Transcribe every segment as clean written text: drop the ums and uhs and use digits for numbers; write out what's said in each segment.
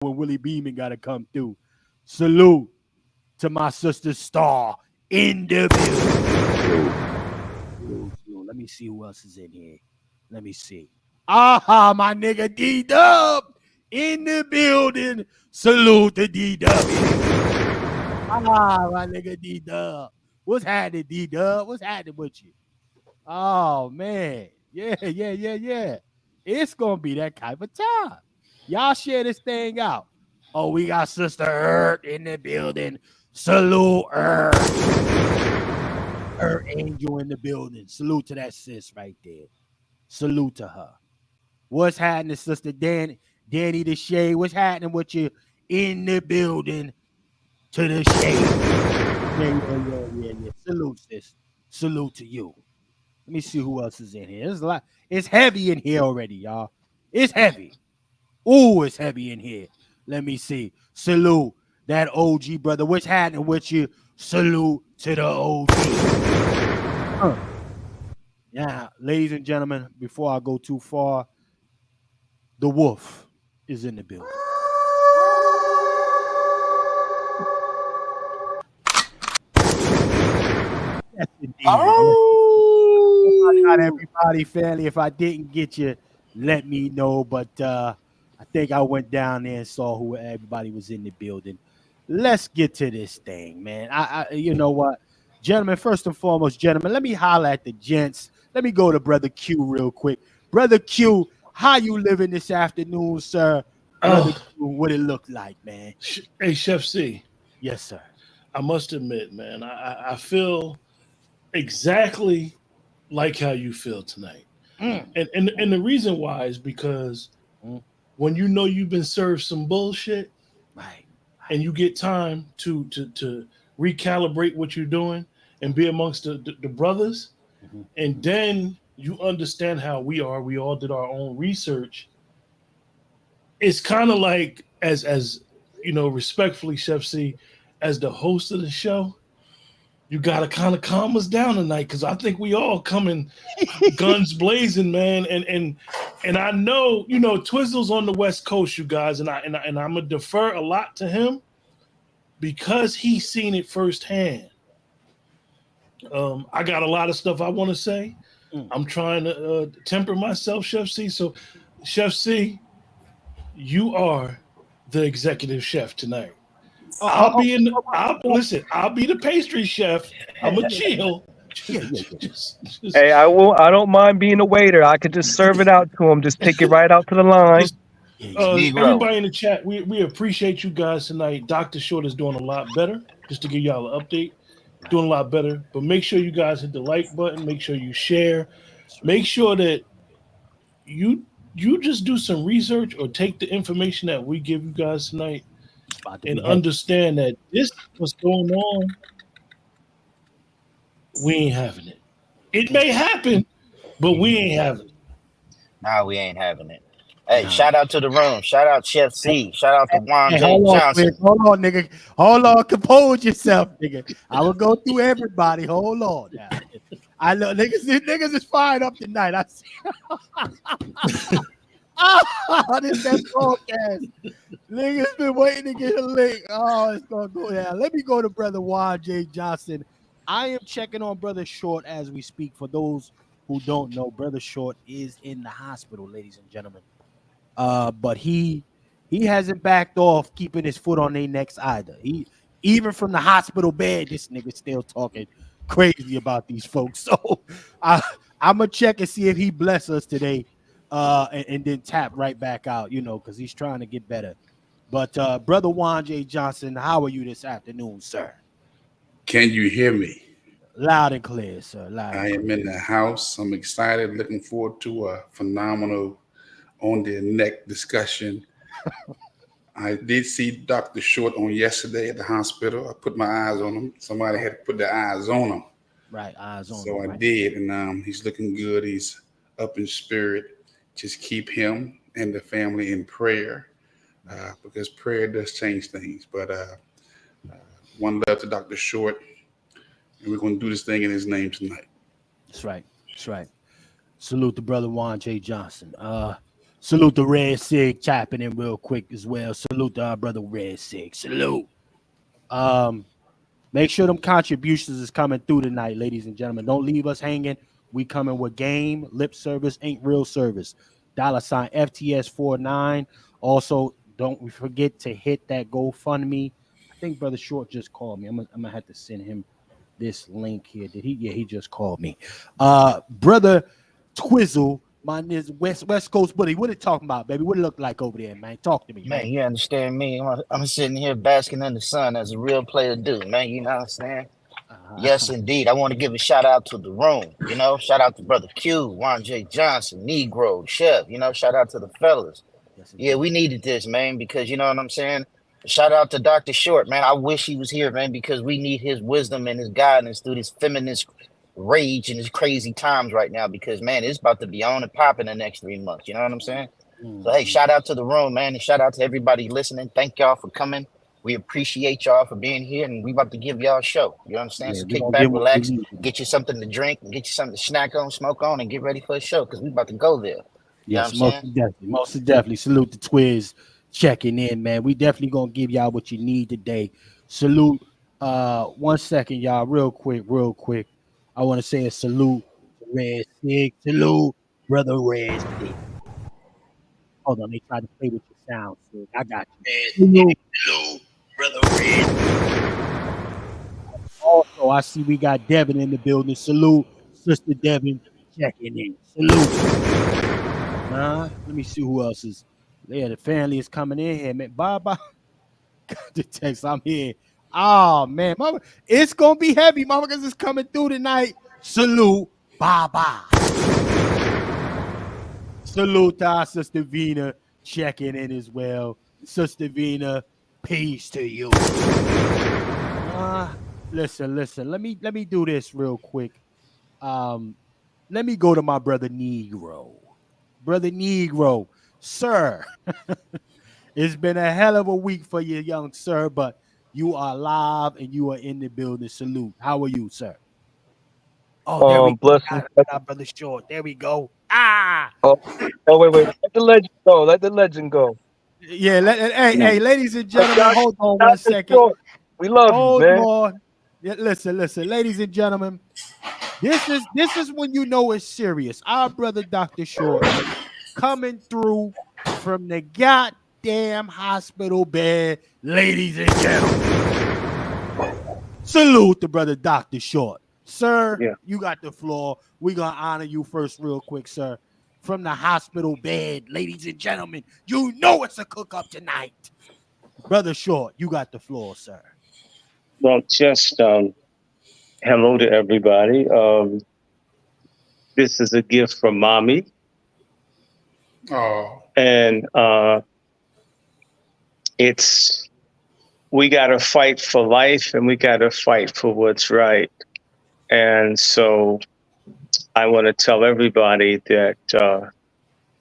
when Willie Beeman got to come through. Salute to my sister Star in the building. Salute. Let me see who else is in here. Let me see. Aha, my nigga D-Dub in the building. Salute to D-Dub. Ah, my nigga D-Dub. What's happening, D-Dub? What's happening with you? Oh, man. Yeah. It's going to be that type of time. Y'all share this thing out. Oh, we got Sister Earth in the building. Salute Earth. Earth Angel in the building. Salute to that sis right there. Salute to her. What's happening, Sister Danny the Shade? What's happening with you in the building to the Shade? Yeah. Salute, sis. Salute to you. Let me see who else is in here. There's a lot. It's heavy in here already, y'all. It's heavy. Ooh, it's heavy in here. Let me see. Salute that OG brother. What's happening with you? Salute to the OG. Now, ladies and gentlemen, before I go too far, the wolf is in the building. Yes, indeed. Oh, not everybody, family. If I didn't get you, let me know. But I think I went down there and saw who everybody was in the building. Let's get to this thing, man. You know what, gentlemen? First and foremost, gentlemen, let me holler at the gents. Let me go to Brother Q real quick. Brother Q, how you living this afternoon, sir? Brother Q, what it look like, man? Hey, Chef C. Yes, sir. I must admit, man, I feel exactly like how you feel tonight. And the reason why is because when you know you've been served some bullshit, right, and you get time to recalibrate what you're doing and be amongst the brothers, and then you understand how we are. We all did our own research. It's kind of like, as you know, respectfully, Chef C, as the host of the show, you got to kind of calm us down tonight, because I think we all coming guns blazing, man. And I know, you know, Twizzle's on the West Coast, you guys, and I'm gonna defer a lot to him because he's seen it firsthand. I got a lot of stuff I want to say. I'm trying to temper myself, Chef C. So, Chef C, you are the executive chef tonight. I'll be the pastry chef. I'm a chill. Hey, I don't mind being a waiter. I could just serve it out to him. Just take it right out to the line. Everybody in the chat, we appreciate you guys tonight. Dr. Short is doing a lot better. Just to give y'all an update, doing a lot better. But make sure you guys hit the like button. Make sure you share. Make sure that you just do some research or take the information that we give you guys tonight and understand that this what's going on. We ain't having it. It may happen, but we ain't having it. Nah, we ain't having it. Hey, shout out to the room. Shout out Chef C. Shout out to Juan J. Johnson. Hold on, nigga. Hold on. Compose yourself, nigga. I will go through everybody. Hold on. Now. I know niggas is fired up tonight. I see. This that broadcast. Niggas been waiting to get a link. Oh, it's gonna go down. Let me go to Brother Juan J. Johnson. I am checking on Brother Short as we speak. For those who don't know, Brother Short is in the hospital, ladies and gentlemen. But he hasn't backed off keeping his foot on their necks either. He even from the hospital bed, this nigga still talking crazy about these folks. So I'm gonna check and see if he bless us today, and then tap right back out, you know, because he's trying to get better. But Brother Juan J. Johnson, how are you this afternoon, sir? Can you hear me? Loud and clear, sir. I am in the house. I'm excited, looking forward to a phenomenal on the neck discussion. I did see Dr. Short on yesterday at the hospital. I put my eyes on him. Somebody had to put their eyes on him. Right, eyes on him. So I did, and he's looking good. He's up in spirit. Just keep him and the family in prayer, because prayer does change things. But one love to Dr. Short, and we're going to do this thing in his name tonight. That's right. That's right. Salute to Brother Juan J. Johnson. Salute the Red Sig tapping in real quick as well. Salute to our brother Red Sig. Salute. Make sure them contributions is coming through tonight, ladies and gentlemen. Don't leave us hanging. We coming with game. Lip service ain't real service. $ FTS49. Also, don't forget to hit that GoFundMe. I think Brother Short just called me. I'm gonna have to send him this link here. Did he? Yeah, he just called me. Brother Twizzle, my West Coast buddy. What it talking about, baby? What it look like over there, man? Talk to me, Man, man. you understand me? I'm sitting here basking in the sun as a real player do, man. You know what I'm saying? Yes, indeed. I want to give a shout out to the room. You know, shout out to Brother Q, Juan J. Johnson, Negro, Chef. You know, shout out to the fellas. Yes, Yeah, we needed this, man, because you know what I'm saying? Shout out to Dr. Short, man. I wish he was here, man, because we need his wisdom and his guidance through this feminist rage and these crazy times right now. Because man, it's about to be on and popping the next 3 months. You know what I'm saying? So hey, shout out to the room, man, and shout out to everybody listening. Thank y'all for coming. We appreciate y'all for being here, and we about to give y'all a show. You understand? Yeah, So we kick gonna back, give what we relax, need. get you something to drink, and get you something to snack on, smoke on, and get ready for a show because we about to go there. You know what Yes, I'm most saying? definitely. Most definitely. Salute the Twiz checking in, man. We definitely gonna give y'all what you need today. Salute. 1 second, y'all, real quick. I want to say a salute to Red Sig. Salute, brother Red Sig. Hold on, they tried to play with your sound, Sig. I got you. Salute, brother Red. Also, I see we got Devin in the building. Salute, Sister Devin checking in. Salute. Let me see who else is. Yeah, the family is coming in here, man. Bye. Got the text. I'm here. Oh man, mama, it's gonna be heavy, mama, because it's coming through tonight. Salute. Bye. Salute to our Sister Vina checking in as well. Sister Vina, peace to you. Listen. Let me do this real quick. Let me go to my brother Negro. Brother Negro, sir. It's been a hell of a week for you, young sir, but you are live and you are in the building. Salute. How are you, sir? Oh, there we go. Blessings. Got brother Short. There we go. Oh, wait. Let the legend go. Let the legend go. Yeah. Hey, ladies and gentlemen, Dr. hold on 1 Dr. second. Short, we love you, Hold man. on. Yeah, listen, ladies and gentlemen. This is when you know it's serious. Our brother Dr. Short coming through from the goddamn hospital bed, ladies and gentlemen. Salute to brother Dr. Short. Sir, Yeah. you got the floor. We're going to honor you first real quick, sir. From the hospital bed, ladies and gentlemen, you know it's a cook-up tonight. Brother Short, you got the floor, sir. Well, just hello to everybody. This is a gift from mommy, Oh, and we got to fight for life, and we got to fight for what's right. And so, I want to tell everybody that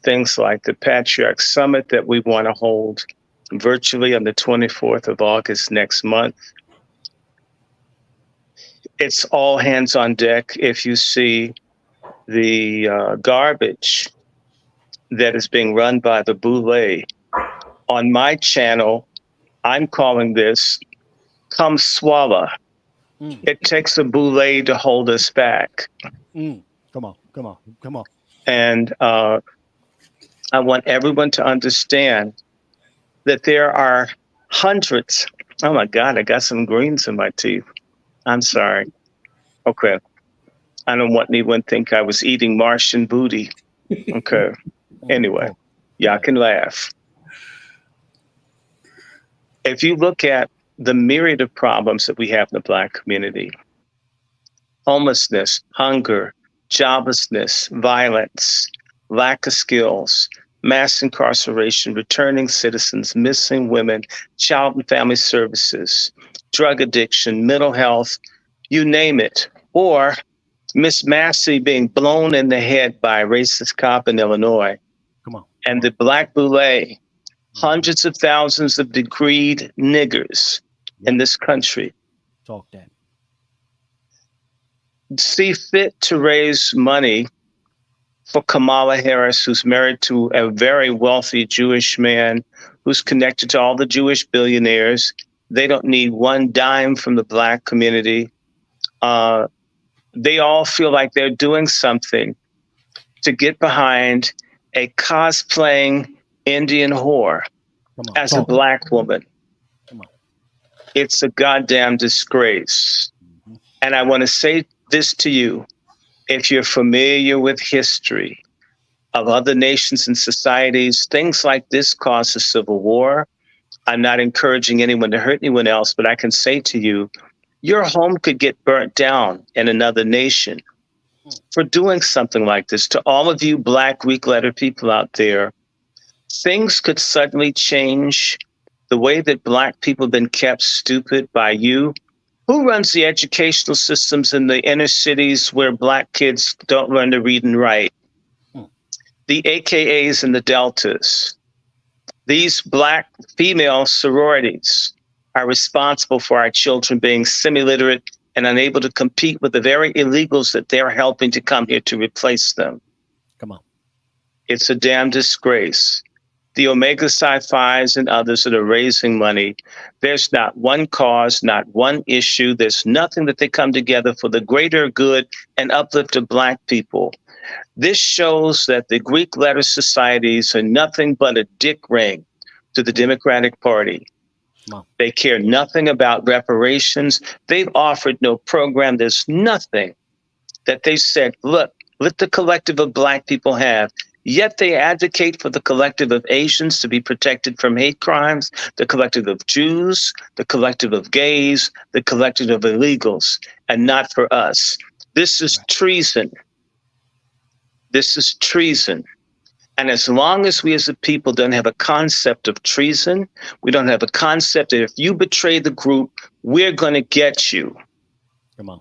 things like the Patriarch Summit that we want to hold virtually on the 24th of August next month. It's all hands on deck. If you see the garbage that is being run by the boule on my channel, I'm calling this "Come Swallow." It takes a boule to hold us back. Come on. And I want everyone to understand that there are hundreds. Oh my God, I got some greens in my teeth. I'm sorry. Okay. I don't want anyone to think I was eating Martian booty. Okay. Anyway, y'all can laugh. If you look at the myriad of problems that we have in the Black community, homelessness, hunger, joblessness, violence, lack of skills, mass incarceration, returning citizens, missing women, child and family services, drug addiction, mental health, you name it. Or Miss Massey being blown in the head by a racist cop in Illinois. And the Black Boule, hundreds of thousands of degreed niggers in this country. Talk that. See fit to raise money for Kamala Harris, who's married to a very wealthy Jewish man who's connected to all the Jewish billionaires. They don't need one dime from the Black community. They all feel like they're doing something to get behind a cosplaying Indian whore as a Black woman. It's a goddamn disgrace. And I want to say this to you. If you're familiar with history of other nations and societies, things like this cause a civil war. I'm not encouraging anyone to hurt anyone else, but I can say to you, your home could get burnt down in another nation for doing something like this. To all of you Black Greek letter people out there, things could suddenly change the way that Black people have been kept stupid by you. Who runs the educational systems in the inner cities where Black kids don't learn to read and write? The AKAs and the Deltas. These Black female sororities are responsible for our children being semi-literate and unable to compete with the very illegals that they're helping to come here to replace them. Come on. It's a damn disgrace. The Omega Psi-Phis and others that are raising money, there's not one cause, not one issue. There's nothing that they come together for the greater good and uplift of Black people. This shows that the Greek letter societies are nothing but a dick ring to the Democratic Party. They care nothing about reparations. They've offered no program. There's nothing that they said, look, let the collective of Black people have. Yet they advocate for the collective of Asians to be protected from hate crimes, the collective of Jews, the collective of gays, the collective of illegals, and not for us. This is treason. This is treason. And as long as we as a people don't have a concept of treason, we don't have a concept that if you betray the group, we're going to get you. Come on.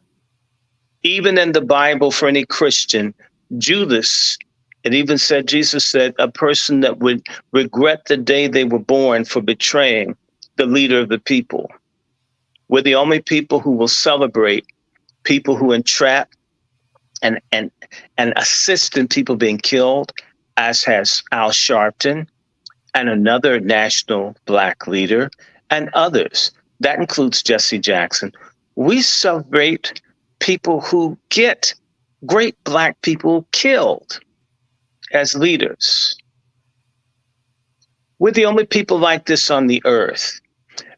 Even in the Bible, for any Christian, Judas, it even said, Jesus said, a person that would regret the day they were born for betraying the leader of the people. We're the only people who will celebrate people who entrap and assist in people being killed, as has Al Sharpton and another national Black leader and others. That includes Jesse Jackson. We celebrate people who get great Black people killed as leaders. We're the only people like this on the earth.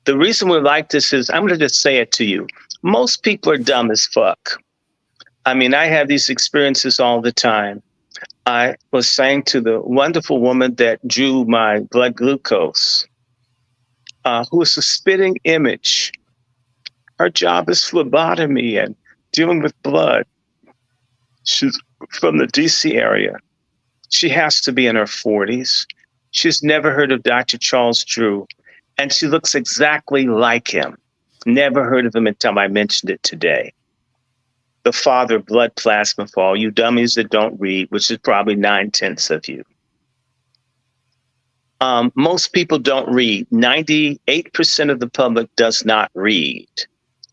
The reason we're like this is, I'm going to just say it to you. Most people are dumb as fuck. I mean, I have these experiences all the time. I was saying to the wonderful woman that drew my blood glucose, who was a spitting image. Her job is phlebotomy and dealing with blood. She's from the DC area. She has to be in her 40s. She's never heard of Dr. Charles Drew, and she looks exactly like him. Never heard of him until I mentioned it today. The father of blood plasma for all you dummies that don't read, which is probably 9/10 of you. Most people don't read. 98% of the public does not read.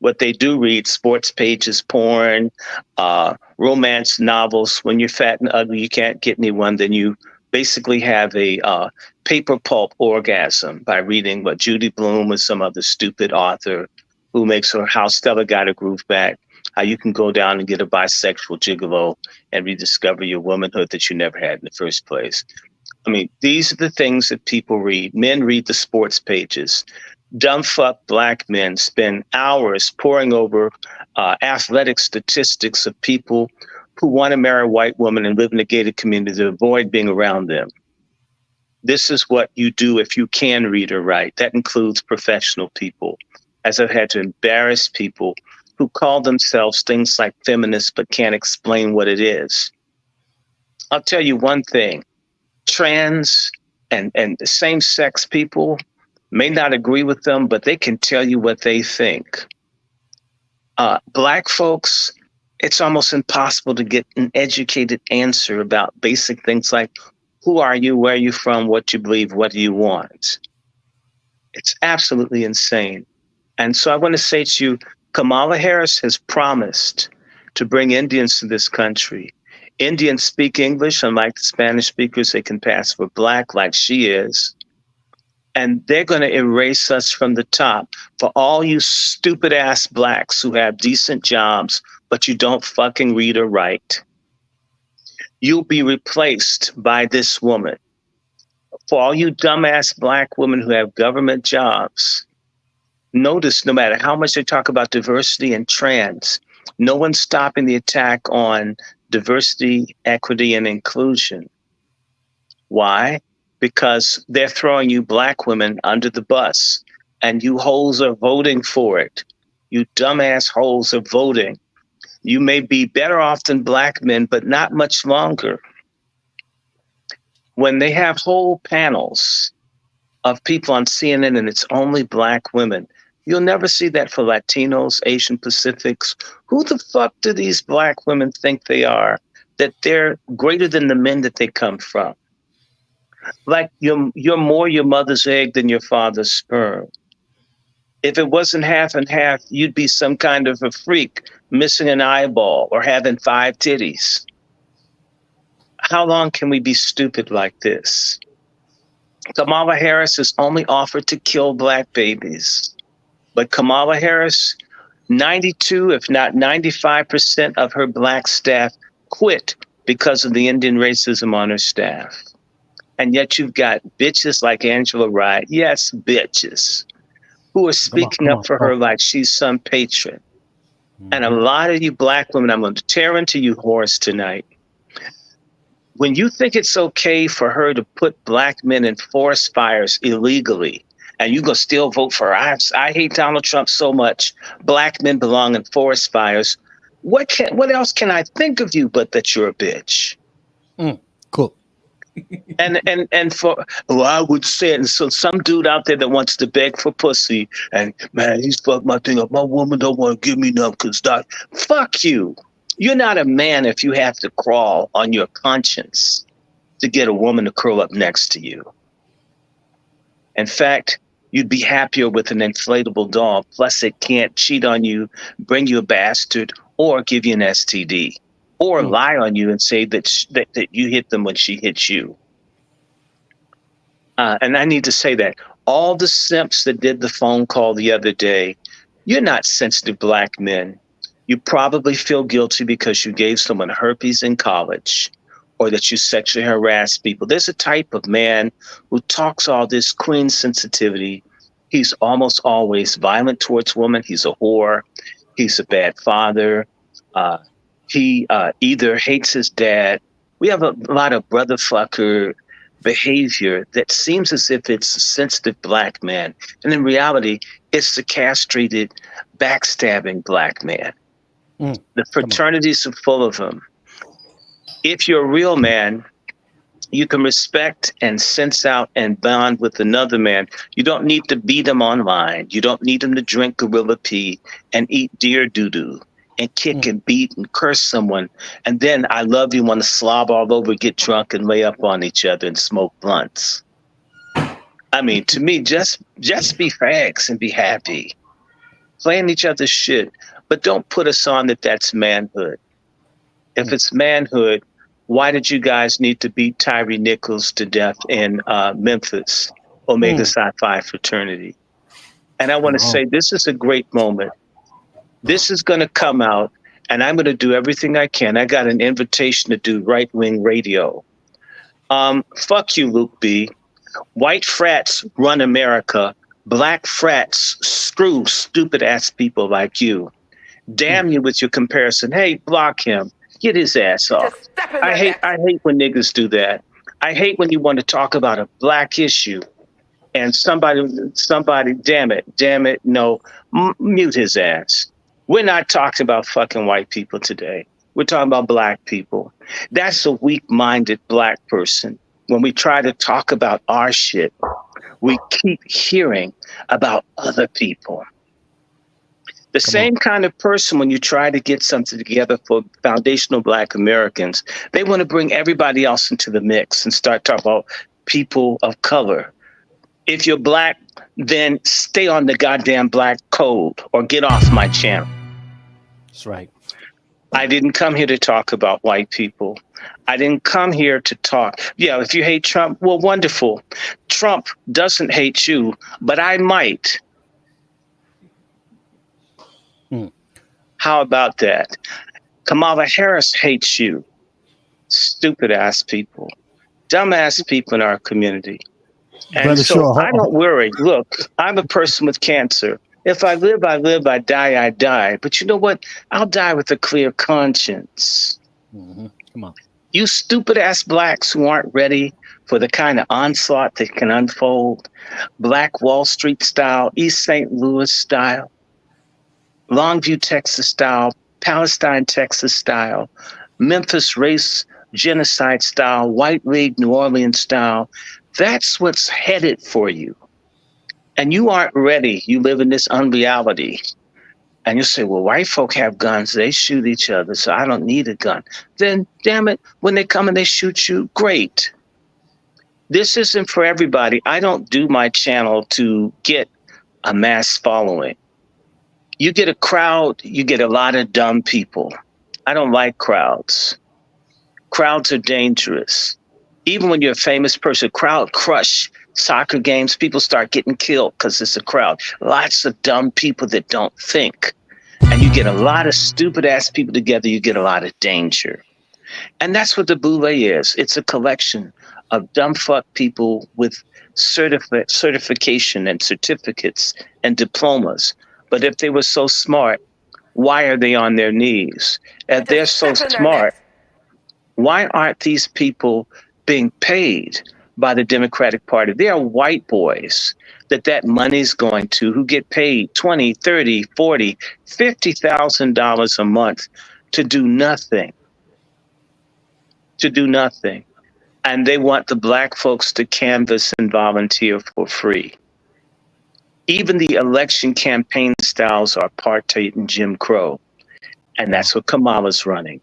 What they do read, sports pages, porn, romance novels. When you're fat and ugly, you can't get anyone, then you basically have a paper pulp orgasm by reading what Judy Blume or some other stupid author who makes her How Stella Got Her Groove Back, how you can go down and get a bisexual gigolo and rediscover your womanhood that you never had in the first place. I mean, these are the things that people read. Men read the sports pages. Dumb fuck Black men spend hours poring over athletic statistics of people who want to marry a white woman and live in a gated community to avoid being around them. This is what you do if you can read or write. That includes professional people, as I've had to embarrass people who call themselves things like feminists but can't explain what it is. I'll tell you one thing. Trans and same-sex people may not agree with them, but they can tell you what they think. Black folks, it's almost impossible to get an educated answer about basic things like, who are you, where are you from, what you believe, what do you want? It's absolutely insane. And so I want to say to you, Kamala Harris has promised to bring Indians to this country. Indians speak English, unlike the Spanish speakers, they can pass for black like she is. And they're going to erase us from the top. For all you stupid ass blacks who have decent jobs, but you don't fucking read or write, you'll be replaced by this woman. For all you dumbass black women who have government jobs, notice no matter how much they talk about diversity and trans, no one's stopping the attack on diversity, equity, and inclusion. Why? Because they're throwing you black women under the bus, and you hoes are voting for it. You dumbass hoes are voting. You may be better off than black men, but not much longer. When they have whole panels of people on CNN and it's only black women, you'll never see that for Latinos, Asian Pacifics. Who the fuck do these black women think they are, that they're greater than the men that they come from? Like you're more your mother's egg than your father's sperm. If it wasn't half and half, you'd be some kind of a freak, missing an eyeball or having 5 titties. How long can we be stupid like this? Kamala Harris is only offered to kill black babies. But Kamala Harris, 92, if not 95% of her black staff quit because of the Indian racism on her staff. And yet you've got bitches like Angela Rye, yes, bitches, who are speaking up for her like she's some patron. And a lot of you black women, I'm going to tear into you whores tonight. When you think it's okay for her to put black men in forest fires illegally, and you're going to still vote for her, I hate Donald Trump so much, black men belong in forest fires, what else can I think of you but that you're a bitch? Cool. And for, I would say it. And so some dude out there that wants to beg for pussy and, man, he's fucked my thing up. My woman don't want to give me none because fuck you. You're not a man if you have to crawl on your conscience to get a woman to curl up next to you. In fact, you'd be happier with an inflatable doll. Plus it can't cheat on you, bring you a bastard, or give you an STD. Or lie on you and say that you hit them when she hits you. And I need to say that all the simps that did the phone call the other day, you're not sensitive black men. You probably feel guilty because you gave someone herpes in college or that you sexually harassed people. There's a type of man who talks all this queen sensitivity. He's almost always violent towards women. He's a whore. He's a bad father. He either hates his dad. We have a lot of brother fucker behavior that seems as if it's a sensitive black man. And in reality, it's the castrated, backstabbing black man. The fraternities are full of them. If you're a real man, you can respect and sense out and bond with another man. You don't need to beat him online. You don't need him to drink gorilla pee and eat deer doo-doo and kick and beat and curse someone. And then I love you want to slob all over, get drunk and lay up on each other and smoke blunts. I mean, to me, just be fags and be happy. Playing each other's shit. But don't put us on that that's manhood. If it's manhood, why did you guys need to beat Tyree Nichols to death in Memphis, Omega Psi Phi fraternity? And I want to say this is a great moment. This is going to come out, and I'm going to do everything I can. I got an invitation to do right-wing radio. Fuck you, Luke B. White frats run America. Black frats screw stupid-ass people like you. Damn you with your comparison. Hey, block him. Get his ass off. I hate when niggas do that. I hate when you want to talk about a black issue and somebody, damn it, no, mute his ass. We're not talking about fucking white people today. We're talking about black people. That's a weak-minded black person. When we try to talk about our shit, we keep hearing about other people. The same kind of person, when you try to get something together for foundational black Americans, they want to bring everybody else into the mix and start talking about people of color. If you're black, then stay on the goddamn black code or get off my channel. That's right. I didn't come here to talk about white people. I didn't come here to talk. Yeah, if you hate Trump, well, wonderful. Trump doesn't hate you, but I might. How about that? Kamala Harris hates you. Stupid ass people. Dumbass people in our community. And Brother so Shaw, I don't worry. Look, I'm a person with cancer. If I live, I live. I die, I die. But you know what? I'll die with a clear conscience. Come on. You stupid ass blacks who aren't ready for the kind of onslaught that can unfold, Black Wall Street style, East St. Louis style, Longview, Texas style, Palestine, Texas style, Memphis race genocide style, White League, New Orleans style. That's what's headed for you. And you aren't ready. You live in this unreality. And you say, well, white folk have guns. They shoot each other, so I don't need a gun. Then, damn it, when they come and they shoot you, great. This isn't for everybody. I don't do my channel to get a mass following. You get a crowd, you get a lot of dumb people. I don't like crowds. Crowds are dangerous. Even when you're a famous person, crowd crush soccer games, people start getting killed because it's a crowd. Lots of dumb people that don't think. And you get a lot of stupid ass people together, you get a lot of danger. And that's what the Boule is. It's a collection of dumb fuck people with certification and certificates and diplomas. But if they were so smart, why are they on their knees? If they're so smart, why aren't these people being paid by the Democratic Party? They are white boys that money's going to, who get paid $20, $30, $40, $50,000 a month to do nothing. To do nothing. And they want the black folks to canvass and volunteer for free. Even the election campaign styles are apartheid and Jim Crow. And that's what Kamala's running.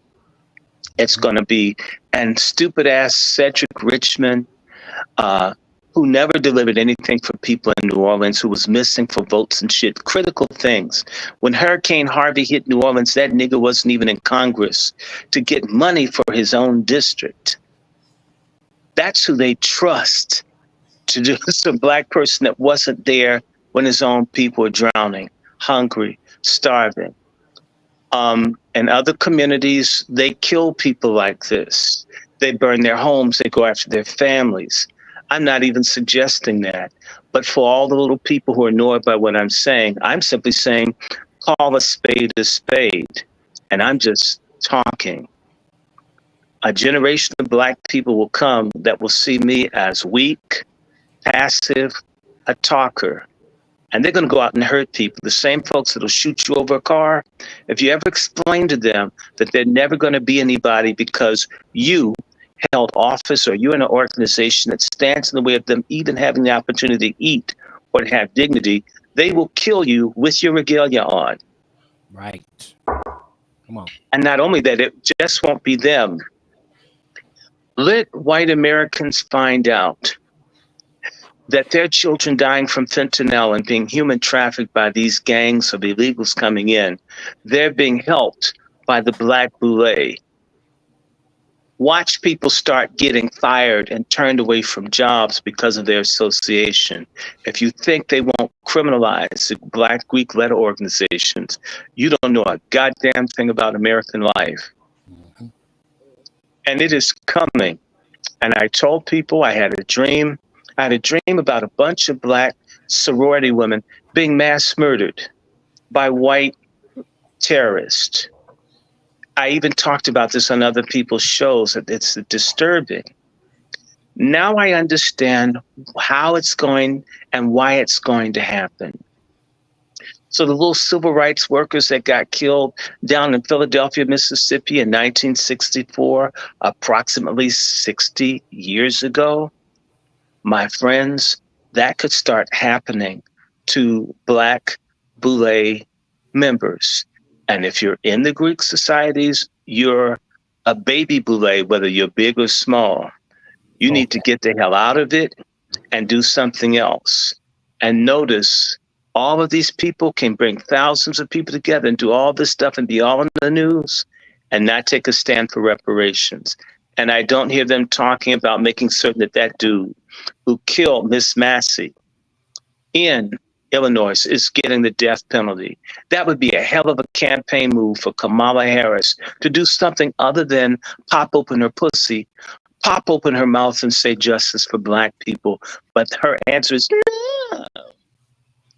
It's going to be, and stupid ass Cedric Richmond, who never delivered anything for people in New Orleans, who was missing for votes and shit, critical things. When Hurricane Harvey hit New Orleans, that nigga wasn't even in Congress to get money for his own district. That's who they trust to do. It's a black person that wasn't there when his own people were drowning, hungry, starving. In other communities, they kill people like this. They burn their homes, they go after their families. I'm not even suggesting that. But for all the little people who are annoyed by what I'm saying, I'm simply saying, call a spade a spade. And I'm just talking. A generation of black people will come that will see me as weak, passive, a talker. And they're going to go out and hurt people. The same folks that'll shoot you over a car. If you ever explain to them that they're never going to be anybody because you held office or you're in an organization that stands in the way of them even having the opportunity to eat or to have dignity, they will kill you with your regalia on. Right. Come on. And not only that, it just won't be them. Let white Americans find out that their children dying from fentanyl and being human trafficked by these gangs of illegals coming in, they're being helped by the Black Boule. Watch people start getting fired and turned away from jobs because of their association. If you think they won't criminalize the Black Greek letter organizations, you don't know a goddamn thing about American life. And it is coming. And I told people I had a dream. I had a dream about a bunch of black sorority women being mass murdered by white terrorists. I even talked about this on other people's shows. It's disturbing. Now I understand how it's going and why it's going to happen. So the little civil rights workers that got killed down in Philadelphia, Mississippi in 1964, approximately 60 years ago, my friends, that could start happening to Black Boule members. And if you're in the Greek societies, you're a baby Boule, whether you're big or small. You need to get the hell out of it and do something else. And notice all of these people can bring thousands of people together and do all this stuff and be all in the news. and not take a stand for reparations. And I don't hear them talking about making certain that that dude who killed Miss Massey in Illinois is getting the death penalty. That would be a hell of a campaign move for Kamala Harris to do something other than pop open her pussy, pop open her mouth and say justice for Black people. But her answer is no.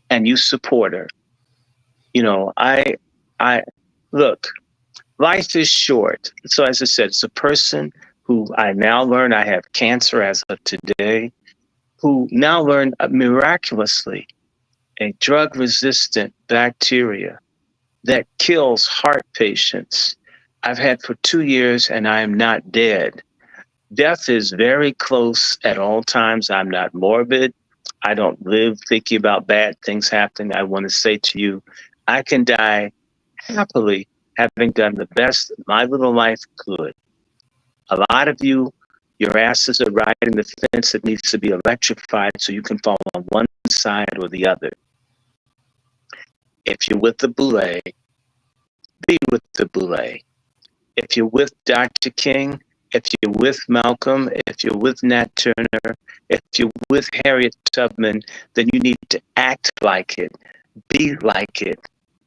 And you support her. You know, I look, life is short. So as I said, it's a person who I now learn I have cancer as of today, who now learned miraculously a drug-resistant bacteria that kills heart patients I've had for 2 years, and I am not dead. Death is very close at all times. I'm not morbid. I don't live thinking about bad things happening. I want to say to you, I can die happily having done the best my little life could. A lot of you, your asses are riding the fence that needs to be electrified so you can fall on one side or the other. If you're with the boule, be with the boule. If you're with Dr. King, if you're with Malcolm, if you're with Nat Turner, if you're with Harriet Tubman, then you need to act like it, be like it,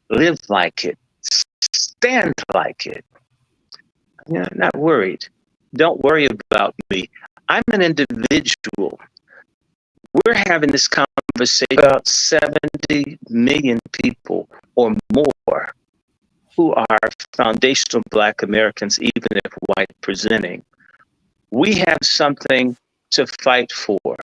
live like it, stand like it. You're not worried. Don't worry about me. I'm an individual. We're having this conversation about 70 million people or more who are foundational Black Americans, even if white presenting. We have something to fight for.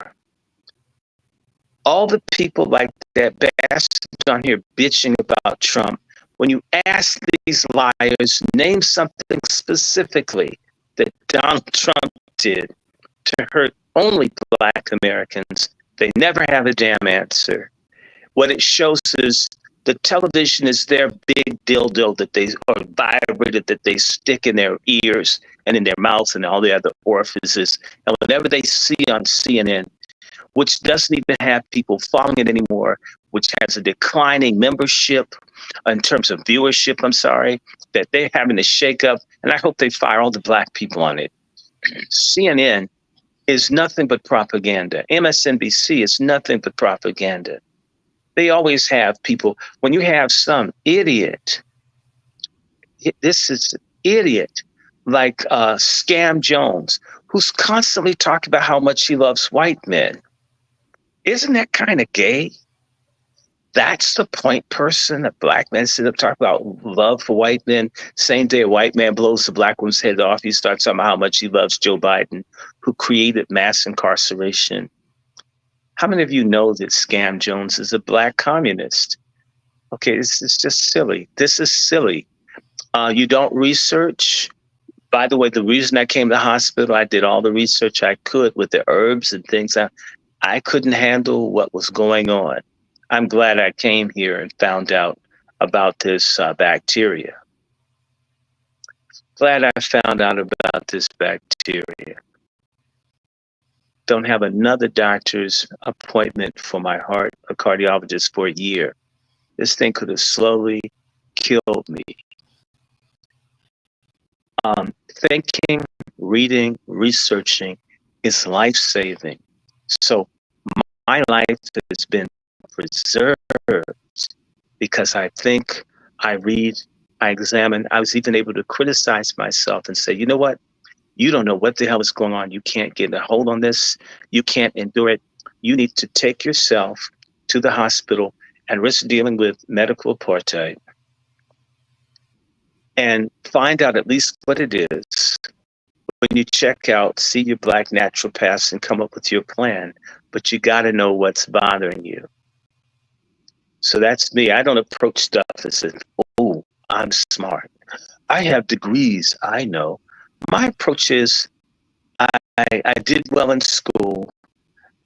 All the people like that bastard on here bitching about Trump, when you ask these liars, name something specifically that Donald Trump did to hurt only Black Americans, they never have a damn answer. What it shows is the television is their big dildo that they, or vibrator that they stick in their ears and in their mouths and all the other orifices. And whatever they see on CNN, which doesn't even have people following it anymore, which has a declining membership in terms of viewership, that they're having to shake up. And I hope they fire all the Black people on it. CNN is nothing but propaganda. MSNBC is nothing but propaganda. They always have people, when you have some idiot, this is idiot, like Scam Jones, who's constantly talking about how much he loves white men. Isn't that kind of gay? That's the point person, a Black man sit up talking about love for white men. Same day a white man blows the Black woman's head off, he starts talking about how much he loves Joe Biden, who created mass incarceration. How many of you know that Scam Jones is a Black communist? Okay, this is just silly. This is silly. You don't research. By the way, the reason I came to the hospital, I did all the research I could with the herbs and things. I couldn't handle what was going on. I'm glad I came here and found out about this bacteria. Glad I found out about this bacteria. Don't have another doctor's appointment for my heart, a cardiologist, for a year. This thing could have slowly killed me. Thinking, reading, researching is life-saving. So my life has been preserved because I think, I read, I examine. I was even able to criticize myself and say, you know what? You don't know what the hell is going on. You can't get a hold on this. You can't endure it. You need to take yourself to the hospital and risk dealing with medical apartheid and find out at least what it is. When you check out, see your Black naturopaths and come up with your plan, but you got to know what's bothering you. So that's me. I don't approach stuff as if, oh, I'm smart. I have degrees, I know. My approach is I did well in school,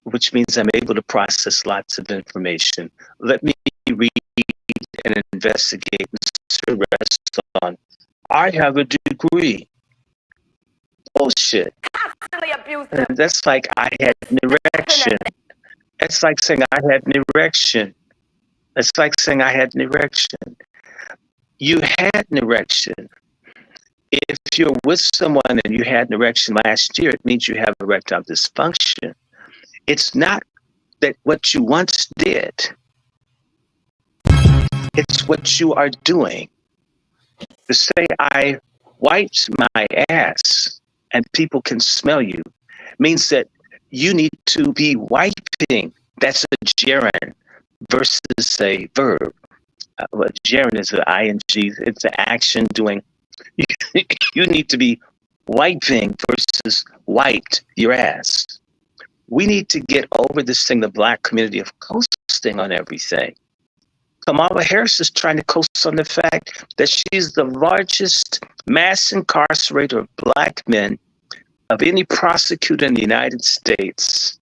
which means I'm able to process lots of information. Let me read and investigate and rest on. I have a degree. Bullshit. And that's like I had an erection. It's like saying I had an erection. It's like saying I had an erection. You had an erection. If you're with someone and you had an erection last year, it means you have erectile dysfunction. It's not that what you once did, it's what you are doing. To say I wiped my ass and people can smell you means that you need to be wiping. That's a gerund versus a verb. Well, gerund is an ing, it's an action doing. You need to be wiping versus wiped your ass. We need to get over this thing, the Black community of coasting on everything. Kamala Harris is trying to coast on the fact that she's the largest mass incarcerator of Black men of any prosecutor in the United States.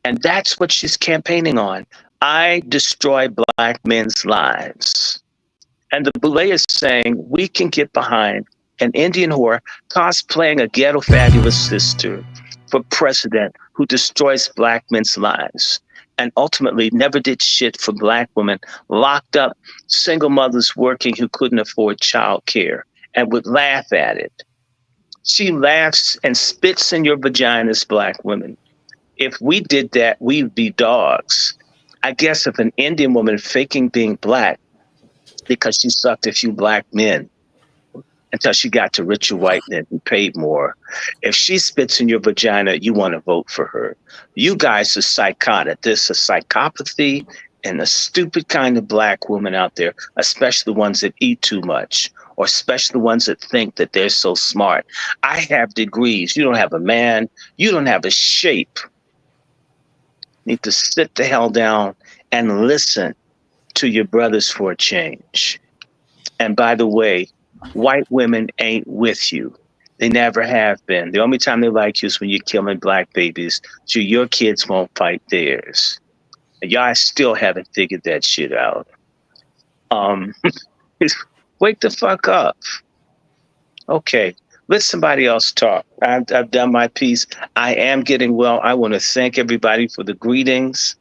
And that's what she's campaigning on. I destroy Black men's lives. And the Boule is saying we can get behind an Indian whore cosplaying a ghetto fabulous sister for president who destroys Black men's lives and ultimately never did shit for Black women, locked up single mothers working who couldn't afford child care and would laugh at it. She laughs and spits in your vaginas, Black women. If we did that, we'd be dogs. I guess if an Indian woman faking being Black because she sucked a few Black men until she got to richer white men and paid more. If she spits in your vagina, you want to vote for her. You guys are psychotic. There's a psychopathy and a stupid kind of Black woman out there, especially the ones that eat too much, or especially the ones that think that they're so smart. I have degrees. You don't have a man. You don't have a shape. You need to sit the hell down and listen to your brothers for a change. And by the way, white women ain't with you. They never have been. The only time they like you is when you're killing Black babies, so your kids won't fight theirs. And y'all still haven't figured that shit out. Wake the fuck up. Okay, let somebody else talk. I've done my piece. I am getting well. I want to thank everybody for the greetings.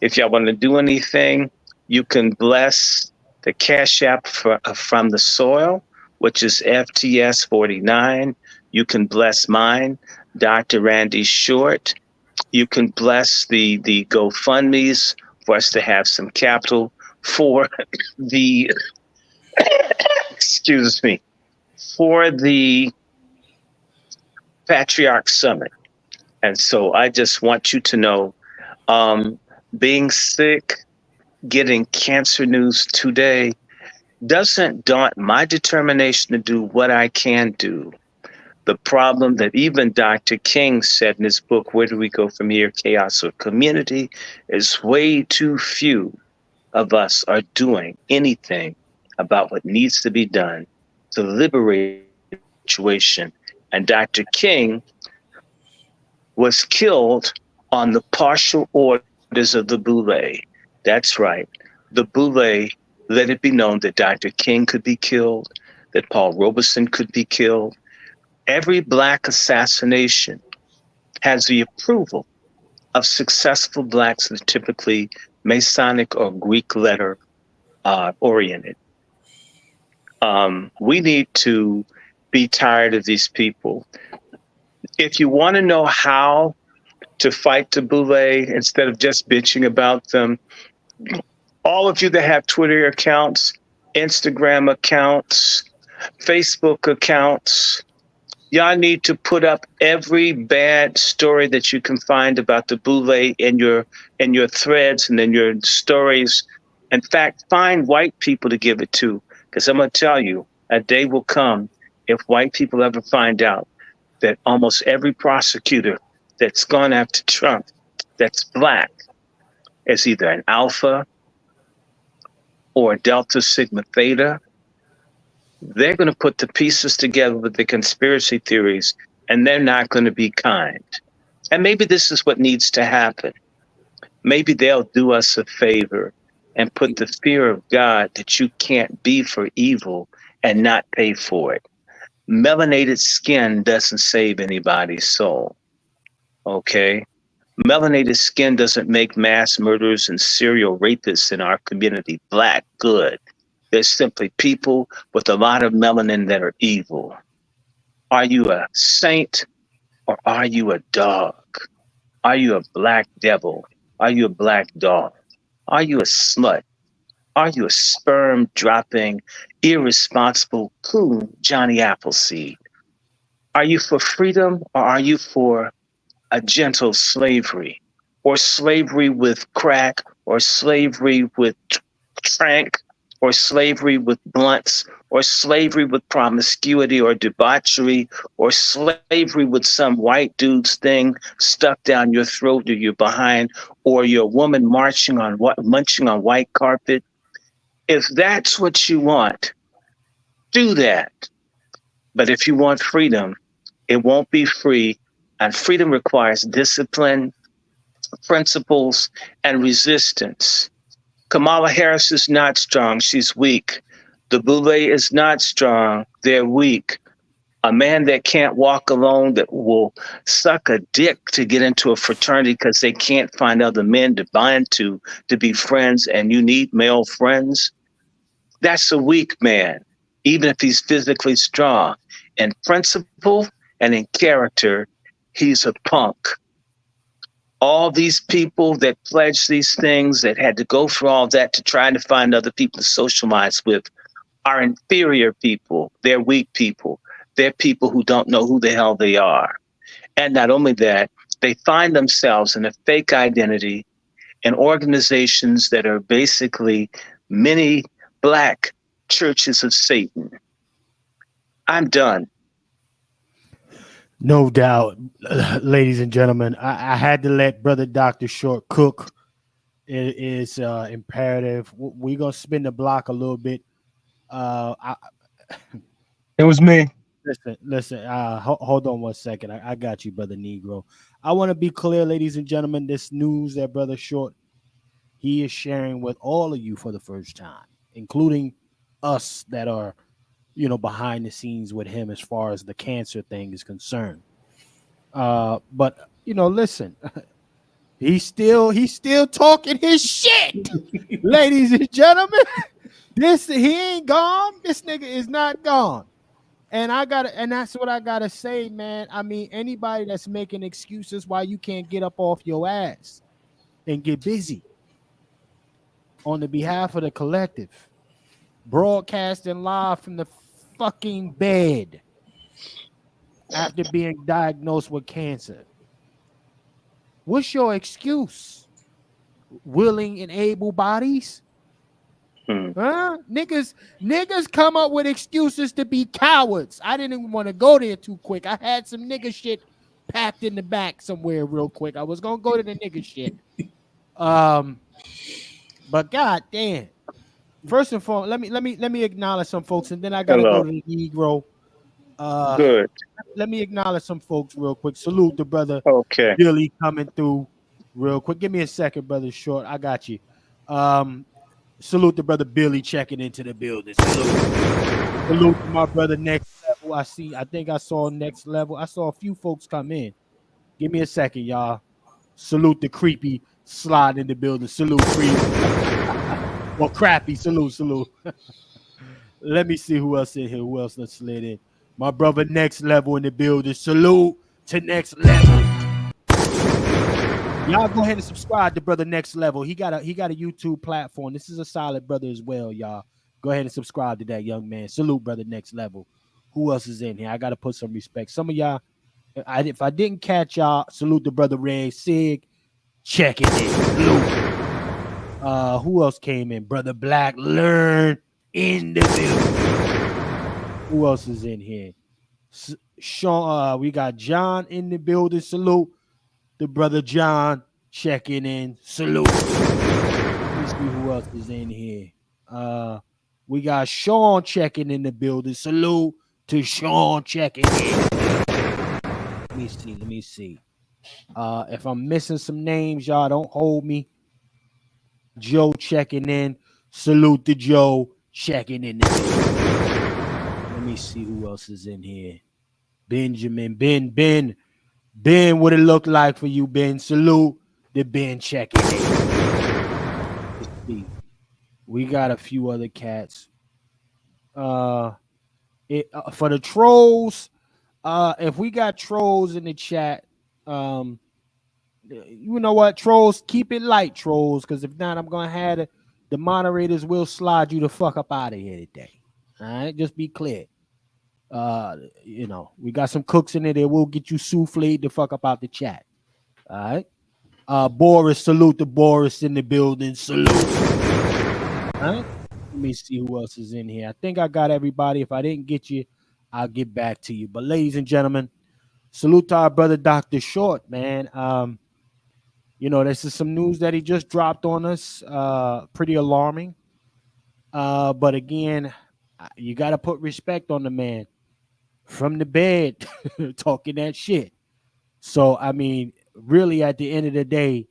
If y'all want to do anything, you can bless the Cash App from the soil, which is FTS 49. You can bless mine, Dr. Randy Short. You can bless the GoFundMe's for us to have some capital for the, excuse me, for the Patriarch Summit. And so I just want you to know, being sick, getting cancer news today doesn't daunt my determination to do what I can do. The problem that even Dr. King said in his book, Where Do We Go From Here, Chaos or Community, is way too few of us are doing anything about what needs to be done to liberate the situation. And Dr. King was killed on the partial orders of the Boule. That's right. The Boule let it be known that Dr. King could be killed, that Paul Robeson could be killed. Every Black assassination has the approval of successful Blacks that are typically Masonic or Greek letter oriented. We need to be tired of these people. If you want to know how to fight the Boule instead of just bitching about them, all of you that have Twitter accounts, Instagram accounts, Facebook accounts, y'all need to put up every bad story that you can find about the Boule in your threads and in your stories. In fact, find white people to give it to, because I'm going to tell you, a day will come if white people ever find out that almost every prosecutor that's gone after Trump that's Black is either an Alpha or Delta Sigma Theta. They're going to put the pieces together with the conspiracy theories, and they're not going to be kind. And maybe this is what needs to happen. Maybe they'll do us a favor and put the fear of God that you can't be for evil and not pay for it. Melanated skin doesn't save anybody's soul. Okay? Melanated skin doesn't make mass murderers and serial rapists in our community Black good. They're simply people with a lot of melanin that are evil. Are you a saint or are you a dog? Are you a black devil? Are you a black dog? Are you a slut? Are you a sperm dropping, irresponsible coon, Johnny Appleseed? Are you for freedom or are you for a gentle slavery? Or slavery with crack, or slavery with trank, or slavery with blunts, or slavery with promiscuity or debauchery, or slavery with some white dude's thing stuck down your throat or your behind, or your woman munching on white carpet. If that's what you want, do that. But if you want freedom, it won't be free. And freedom requires discipline, principles, and resistance. Kamala Harris is not strong. She's weak. The Boule is not strong. They're weak. A man that can't walk alone, that will suck a dick to get into a fraternity because they can't find other men to bind to be friends, and you need male friends. That's a weak man, even if he's physically strong. In principle and in character, he's a punk. All these people that pledged these things, that had to go through all that to try to find other people to socialize with, are inferior people. They're weak people. They're people who don't know who the hell they are. And not only that, they find themselves in a fake identity in organizations that are basically mini black churches of Satan. I'm done. No doubt, ladies and gentlemen. I had to let Brother Dr. Short cook. It is imperative. We're going to spin the block a little bit. It was me. Listen. Hold on 1 second. I got you, Brother Negro. I want to be clear, ladies and gentlemen. This news that Brother Short, he is sharing with all of you for the first time, including us that are, behind the scenes with him as far as the cancer thing is concerned. But listen, he's still talking his shit, ladies and gentlemen. He ain't gone. This nigga is not gone. And that's what I gotta say, man. I mean, anybody that's making excuses why you can't get up off your ass and get busy on the behalf of the collective, broadcasting live from the fucking bed after being diagnosed with cancer. What's your excuse? Willing and able bodies? Huh? Niggas come up with excuses to be cowards. I didn't even want to go there too quick. I had some nigga shit packed in the back somewhere real quick. I was gonna go to the nigga shit. But god damn. First and foremost, let me acknowledge some folks, and then I gotta go to the Negro. Good. Let me acknowledge some folks real quick. Salute the brother. Okay. Billy coming through real quick. Give me a second, brother Short. I got you. Salute the brother Billy checking into the building. Salute to my brother Next Level. I think I saw Next Level. I saw a few folks come in. Give me a second, y'all. Salute the creepy slide in the building. Salute creepy. Well, crappy. Salute. Let me see who else in here. Who else let's slid in? My brother Next Level in the building. Salute to Next Level. Y'all go ahead and subscribe to Brother Next Level. He got a YouTube platform. This is a solid brother as well, y'all. Go ahead and subscribe to that young man. Salute Brother Next Level. Who else is in here? I got to put some respect. Some of y'all, if I didn't catch y'all, salute the brother Red Sig. Check it in. Salute. Who else came in? Brother Black Learn in the building. Who else is in here? Sean. We got John in the building. Salute. The brother John checking in. Salute. Let me see who else is in here. We got Sean checking in the building. Salute to Sean checking in. Let me see. If I'm missing some names, y'all don't hold me. Joe checking in. Salute to Joe checking in. Let me see who else is in here. Benjamin, Ben, what it look like for you, Ben? Salute the Ben checking in. We got a few other cats. For the trolls, if we got trolls in the chat, you know what, trolls, keep it light, trolls, because if not, I'm gonna have the moderators will slide you the fuck up out of here today. All right, just be clear. We got some cooks in there that will get you souffled the fuck up out the chat. All right. Boris, salute the Boris in the building. Salute. All right. Let me see who else is in here. I think I got everybody. If I didn't get you, I'll get back to you. But ladies and gentlemen, salute to our brother Dr. Short, man. This is some news that he just dropped on us. Pretty alarming. But again, you got to put respect on the man from the bed talking that shit. So, I mean, really at the end of the day,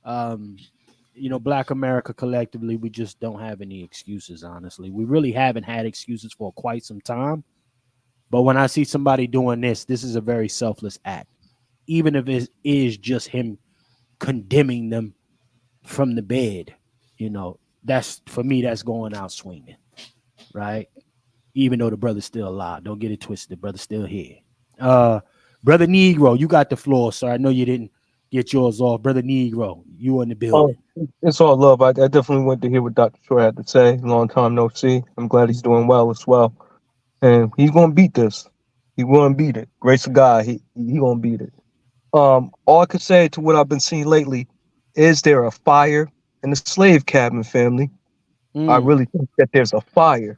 Black America collectively, we just don't have any excuses, honestly. We really haven't had excuses for quite some time. But when I see somebody doing this is a very selfless act. Even if it is just him condemning them from the bed, that's, for me, that's going out swinging, right? Even though the brother's still alive. Don't get it twisted. The brother's still here. Brother Negro, you got the floor, sir. I know you didn't get yours off. Brother Negro, you in the building. It's all love. I definitely went to hear what Dr. Short had to say. Long time no see. I'm glad he's doing well as well. And he's gonna beat this. He gonna beat it. Grace of God, he gonna beat it. All I could say to what I've been seeing lately is there a fire in the slave cabin, family. I really think that there's a fire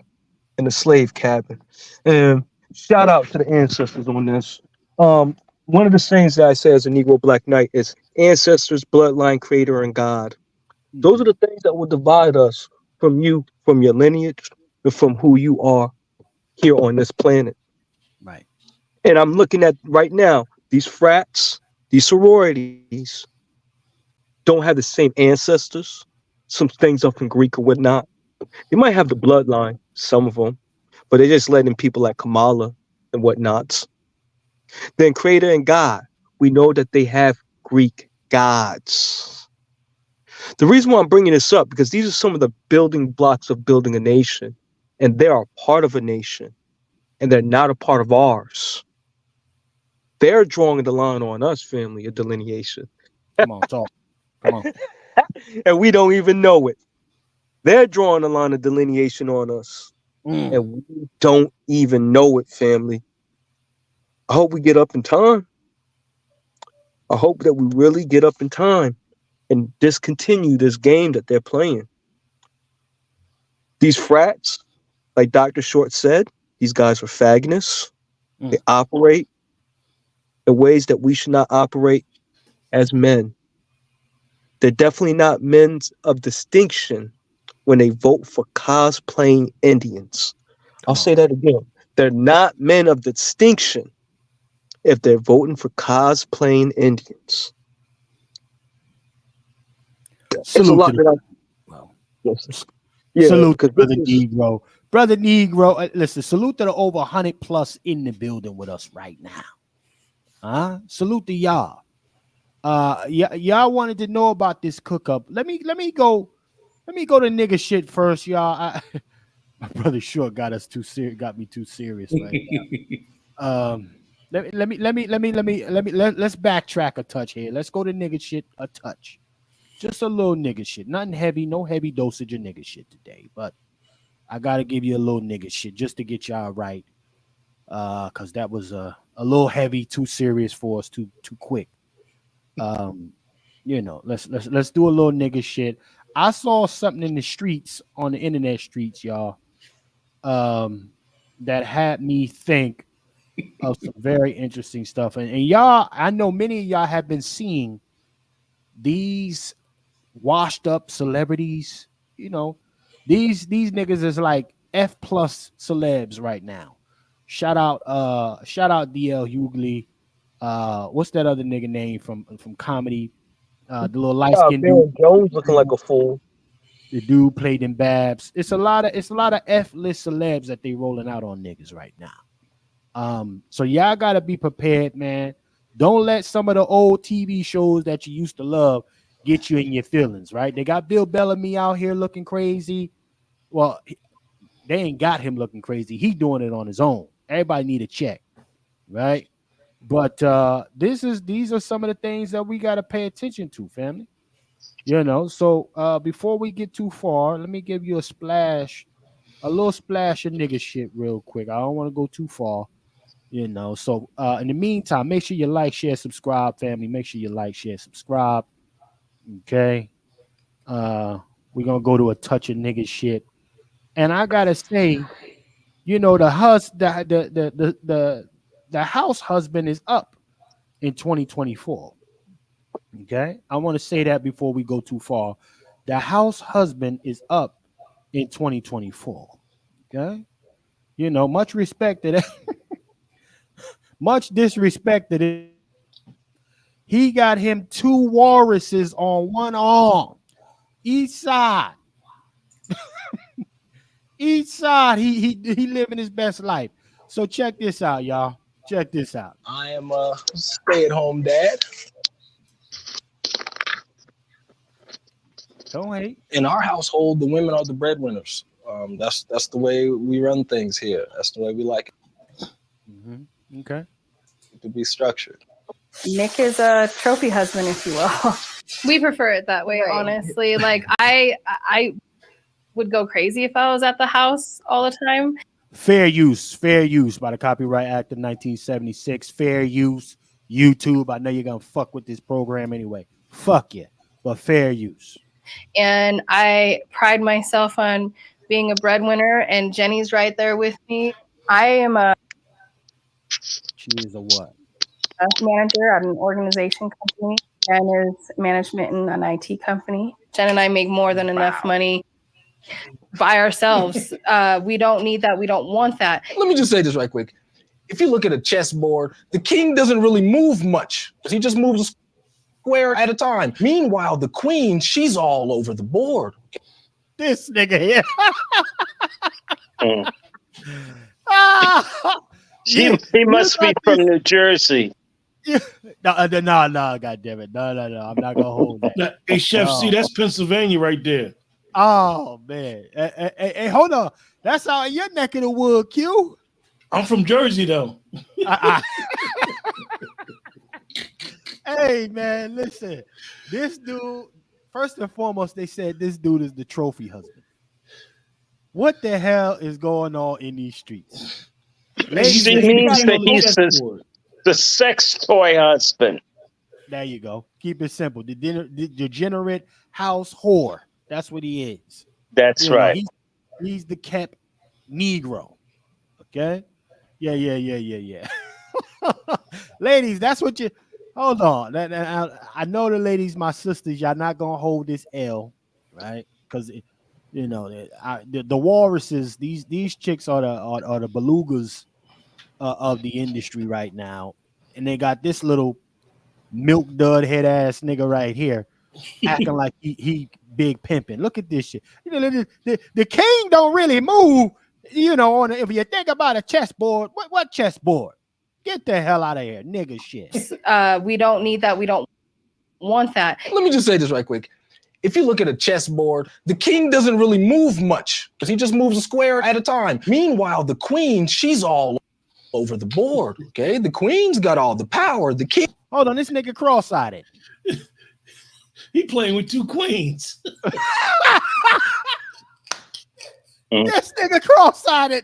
in the slave cabin. And shout out to the ancestors on this. One of the sayings that I say as a Negro Black Knight is ancestors, bloodline, creator, and God. Those are the things that will divide us from you, from your lineage, and from who you are here on this planet. Right. And I'm looking at right now, these frats, these sororities don't have the same ancestors. Some things are from Greek or whatnot. They might have the bloodline, some of them, but they're just letting people like Kamala and whatnots. Then creator and God, we know that they have Greek gods. The reason why I'm bringing this up, because these are some of the building blocks of building a nation, and they are part of a nation, and they're not a part of ours. They're drawing the line on us, family, a delineation. Come on, talk. Come on. And we don't even know it. They're drawing a line of delineation on us, and we don't even know it, family. I hope we get up in time. I hope that we really get up in time and discontinue this game that they're playing. These frats, like Dr. Short said, these guys are faggots. They operate in ways that we should not operate as men. They're definitely not men of distinction when they vote for cosplaying Indians. I'll say that again. They're not men of distinction if they're voting for cosplaying Indians. It's a lot that salute to Brother Negro. Brother Negro, listen, salute to the over 100 plus in the building with us right now. Salute to y'all. Y'all wanted to know about this cook up. Let me go to nigga shit first, y'all. My brother Short got me too serious right now. Let's backtrack a touch here. Let's go to nigga shit a touch. Just a little nigga shit. Nothing heavy, no heavy dosage of nigga shit today. But I gotta give you a little nigga shit just to get y'all right. Cause that was a little heavy, too serious for us, too quick. Let's do a little nigga shit. I saw something in the streets, on the internet streets, y'all, that had me think of some very interesting stuff. And y'all, I know many of y'all have been seeing these washed up celebrities. These niggas is like F plus celebs right now. Shout out DL Hughley. What's that other nigga name from comedy? The little light skinned dude. Jones looking like a fool. The dude played in Babs. It's a lot of F list celebs that they rolling out on niggas right now. So y'all gotta be prepared, man. Don't let some of the old TV shows that you used to love get you in your feelings, right? They got Bill Bellamy out here looking crazy. Well, They ain't got him looking crazy. He doing it on his own. Everybody need a check, right? But these are some of the things that we got to pay attention to, family. So before we get too far, let me give you a little splash of nigga shit real quick. I don't want to go too far, So in the meantime, make sure you like, share, subscribe, family. Make sure you like, share, subscribe. Okay. We're gonna go to a touch of nigga shit. And I gotta say, the house husband is up in 2024. Okay. I want to say that before we go too far. The house husband is up in 2024. Okay. Much respect to that. Much disrespect to it. He got him 2 walruses on one arm. Each side. Each side. He living his best life. So check this out, y'all. Check this out. I am a stay-at-home dad. Don't hate. In our household, the women are the breadwinners. That's the way we run things here. That's the way we like it. Mm-hmm. Okay. To be structured. Nick is a trophy husband, if you will. We prefer it that way, honestly. Like I would go crazy if I was at the house all the time. Fair use by the Copyright Act of 1976. Fair use. YouTube. I know you're gonna fuck with this program anyway. Fuck you. But fair use. And I pride myself on being a breadwinner, and Jenny's right there with me. I am She is a what? manager at an organization company, and is management in an IT company. Jen and I make more than enough money by ourselves. We don't need that. We don't want that. Let me just say this right quick. If you look at a chessboard, the king doesn't really move much. He just moves a square at a time. Meanwhile, the queen, she's all over the board. This nigga here. He must be from New Jersey. No, God damn it. No. I'm not gonna hold that. Hey, Chef, see, that's Pennsylvania right there. Oh man. Hey, hold on. That's out in your neck of the wood, Q. I'm from Jersey though. Hey man, listen. This dude, first and foremost, they said this dude is the trophy husband. What the hell is going on in these streets? He means that he's the sex toy husband. There you go. Keep it simple. The degenerate house whore. That's what he is. That's right. He's the kept Negro. Okay? Yeah. Ladies, that's what you... Hold on. I know the ladies, my sisters, y'all not going to hold this L, right? Because... the walruses, these chicks are the belugas of the industry right now, and they got this little milk dud head ass nigga right here acting like he big pimping. Look at this shit. The king don't really move. If you think about a chessboard, what chessboard? Get the hell out of here, nigga shit. We don't need that. We don't want that. Let me just say this right quick. If you look at a chessboard, the king doesn't really move much because he just moves a square at a time. Meanwhile, the queen, she's all over the board. Okay, the queen's got all the power. The king. Hold on, this nigga cross-eyed. He playing with 2 queens. This nigga cross-eyed.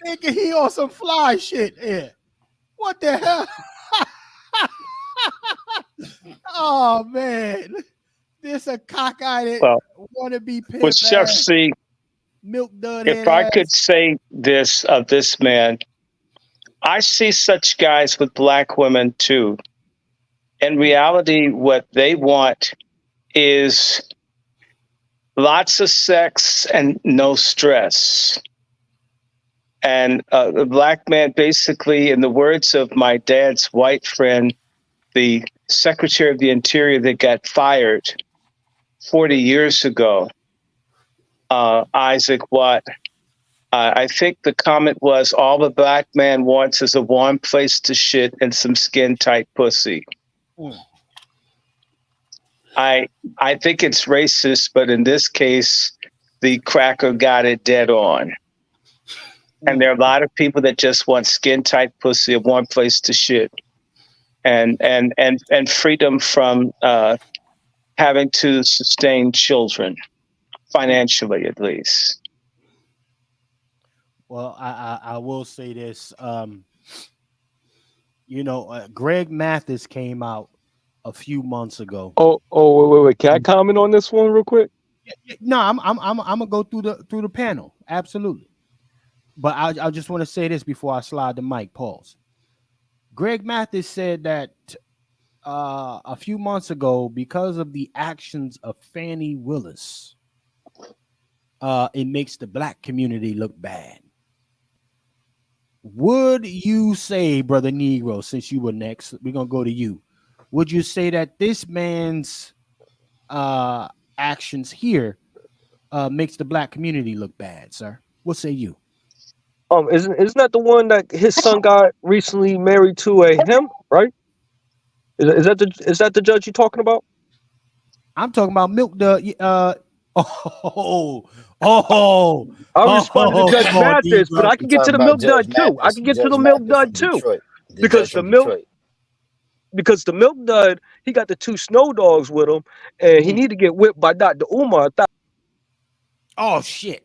Nigga, he on some fly shit here. What the hell? Oh man. This a cockeyed wanna be pimp. Well, Chef C, milk dud. if I could say this of this man, I see such guys with black women too. In reality, what they want is lots of sex and no stress. And the black man, basically, in the words of my dad's white friend, the Secretary of the Interior that got fired 40 years ago, Isaac Watt, I think the comment was, all the black man wants is a warm place to shit and some skin-tight pussy. I think it's racist, but in this case, the cracker got it dead on. And there are a lot of people that just want skin tight pussy, a warm place to shit, and freedom from having to sustain children, financially at least. Well, I will say this. Greg Mathis came out a few months ago. Wait. Can I comment on this one real quick? No, I'm gonna go through the panel. Absolutely. But I just want to say this before I slide the mic. Pause. Greg Mathis said that a few months ago, because of the actions of Fannie Willis, it makes the black community look bad. Would you say, Brother Negro, since you were next, we're gonna go to you. Would you say that this man's actions here makes the black community look bad, sir? What say you? Isn't that the one that his son got recently married to a him, right? Is that the judge you're talking about? I'm talking about Milk the I'm responding to Judge Mathis, but I can get to the Milk Dud too. I can get to the Milk Dud too. Because the Milk Dud, he got the 2 snow dogs with him, and he need to get whipped by Dr. Umar. Oh shit.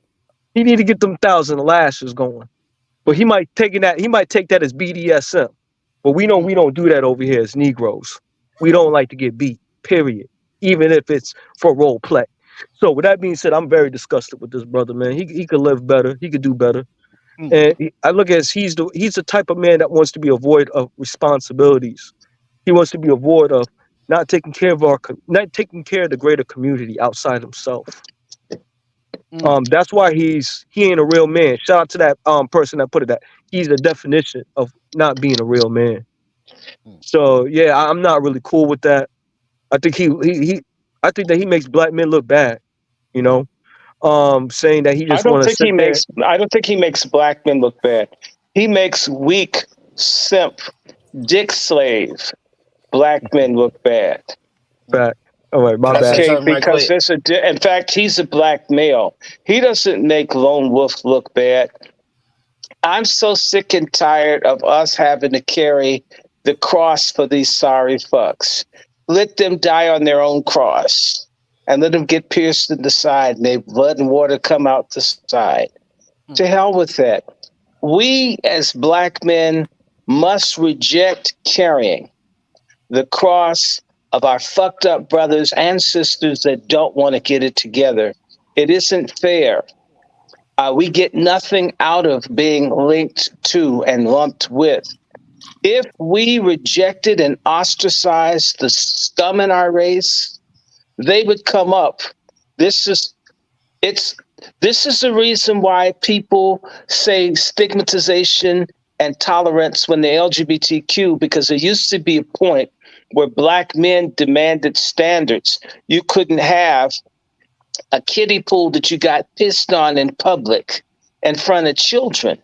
He need to get them 1,000 lashes going. But he might take that as BDSM. But we know we don't do that over here as Negroes. We don't like to get beat, period. Even if it's for role play. So with that being said, I'm very disgusted with this brother, man. He could live better. He could do better. And I look at he's the type of man that wants to be avoid of responsibilities. He wants to be avoid of not taking care of the greater community outside himself. That's why he ain't a real man. Shout out to that person that put it that he's the definition of not being a real man. So yeah, I'm not really cool with that. I think I think that he makes black men look bad. You know, saying that he just want to sit there. I don't think he makes black men look bad. He makes weak, simp, dick slave black men look bad. All right, my bad. Okay, because in fact, he's a black male. He doesn't make lone wolf look bad. I'm so sick and tired of us having to carry the cross for these sorry fucks. Let them die on their own cross and let them get pierced in the side and their blood and water come out the side. To hell with that. We as black men must reject carrying the cross of our fucked up brothers and sisters that don't want to get it together. It isn't fair. We get nothing out of being linked to and lumped with. If we rejected and ostracized the scum in our race, they would come up. This is the reason why people say stigmatization and tolerance when they're LGBTQ, because there used to be a point where black men demanded standards. You couldn't have a kiddie pool that you got pissed on in public in front of children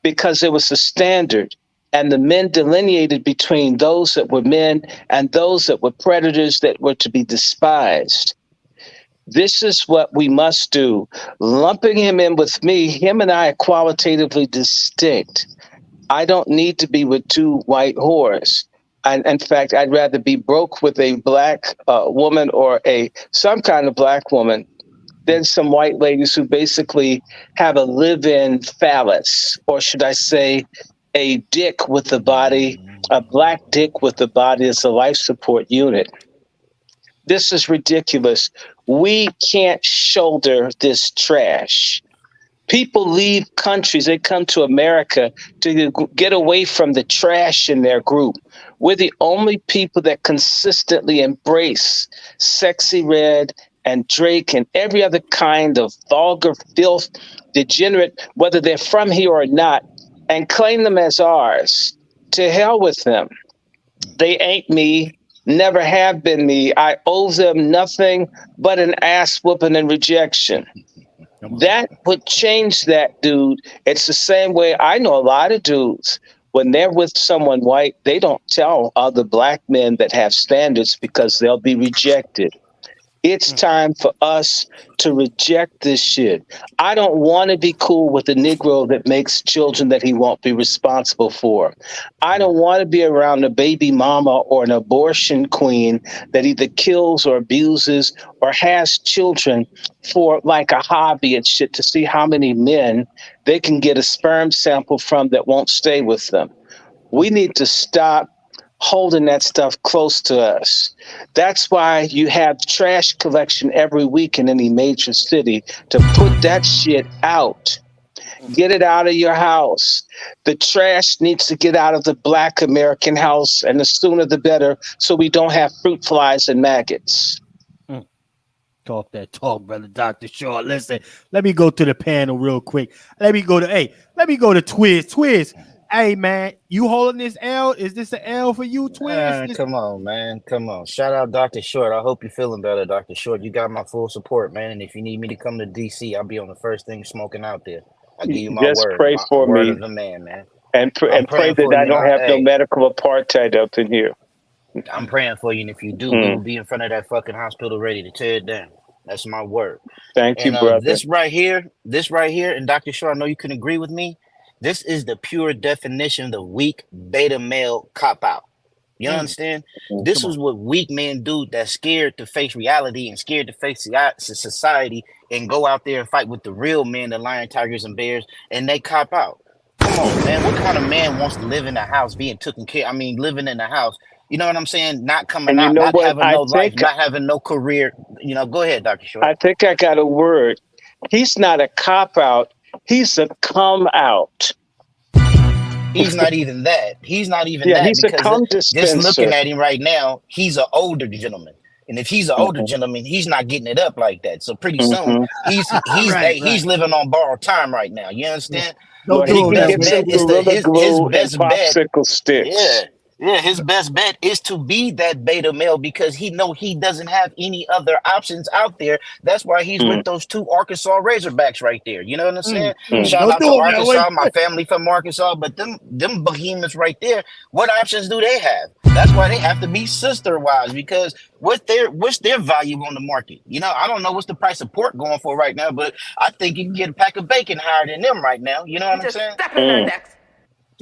because it was a standard. And the men delineated between those that were men and those that were predators that were to be despised. This is what we must do. Lumping him in with me, him and I are qualitatively distinct. I don't need to be with 2 white whores. And in fact, I'd rather be broke with a black woman or some kind of black woman than some white ladies who basically have a live-in phallus, or should I say a dick with the body, a black dick with the body as a life support unit. This is ridiculous. We can't shoulder this trash. People leave countries, they come to America to get away from the trash in their group. We're the only people that consistently embrace Sexy Red and Drake and every other kind of vulgar filth, degenerate, whether they're from here or not, and claim them as ours. To hell with them. They ain't me, never have been me. I owe them nothing but an ass whooping and rejection. That would change that, dude. It's the same way I know a lot of dudes. When they're with someone white, they don't tell other black men that have standards because they'll be rejected. It's time for us to reject this shit. I don't want to be cool with a Negro that makes children that he won't be responsible for. I don't want to be around a baby mama or an abortion queen that either kills or abuses or has children for like a hobby and shit to see how many men they can get a sperm sample from that won't stay with them. We need to stop holding that stuff close to us. That's why you have trash collection every week in any major city to put that shit out. Get it out of your house. The trash needs to get out of the Black American house, and the sooner the better, so we don't have fruit flies and maggots. Talk that talk, brother Dr. Shaw. Listen, let me go to the panel real quick. Let me go to Twiz. Twiz, hey man, you holding this L? Is this an L for you, Twiz? Come on, man. Come on. Shout out Dr. Short. I hope you're feeling better, Dr. Short. You got my full support, man. And if you need me to come to DC, I'll be on the first thing smoking out there. I'll give you my Just word. pray for word me. Of the man, man. And pray that I don't have no medical apartheid up in here. I'm praying for you, and if you do, we will be in front of that fucking hospital ready to tear it down. That's my word. Thank you, brother. This right here, and Dr. Shaw, I know you can agree with me. This is the pure definition of the weak beta male cop-out. You understand? This is what weak men do that's scared to face reality and scared to face society and go out there and fight with the real men, the lion, tigers, and bears, and they cop out. Come on, man. What kind of man wants to live in a house being taken care? I mean, living in a house. You know what I'm saying? Not coming out, not having no life, not having no career. You know, go ahead, Dr. Short. I think I got a word. He's not a cop-out. He's a come-out. He's not even that. He's not even that. He's because a cum dispenser. Just looking at him right now, he's an older gentleman. And if he's an older gentleman, he's not getting it up like that. So pretty soon, he's living on borrowed time right now. You understand? Well, he can get some Gorilla Glue and popsicle sticks. Yeah, his best bet is to be that beta male because he doesn't have any other options out there. That's why he's with those two Arkansas Razorbacks right there. You know what I'm saying? Shout out to Arkansas, my family from Arkansas, but them behemoths right there, what options do they have? That's why they have to be sister wives because what's their value on the market? You know, I don't know what's the price of pork going for right now, but I think you can get a pack of bacon higher than them right now. You know what I'm saying? Step in their necks.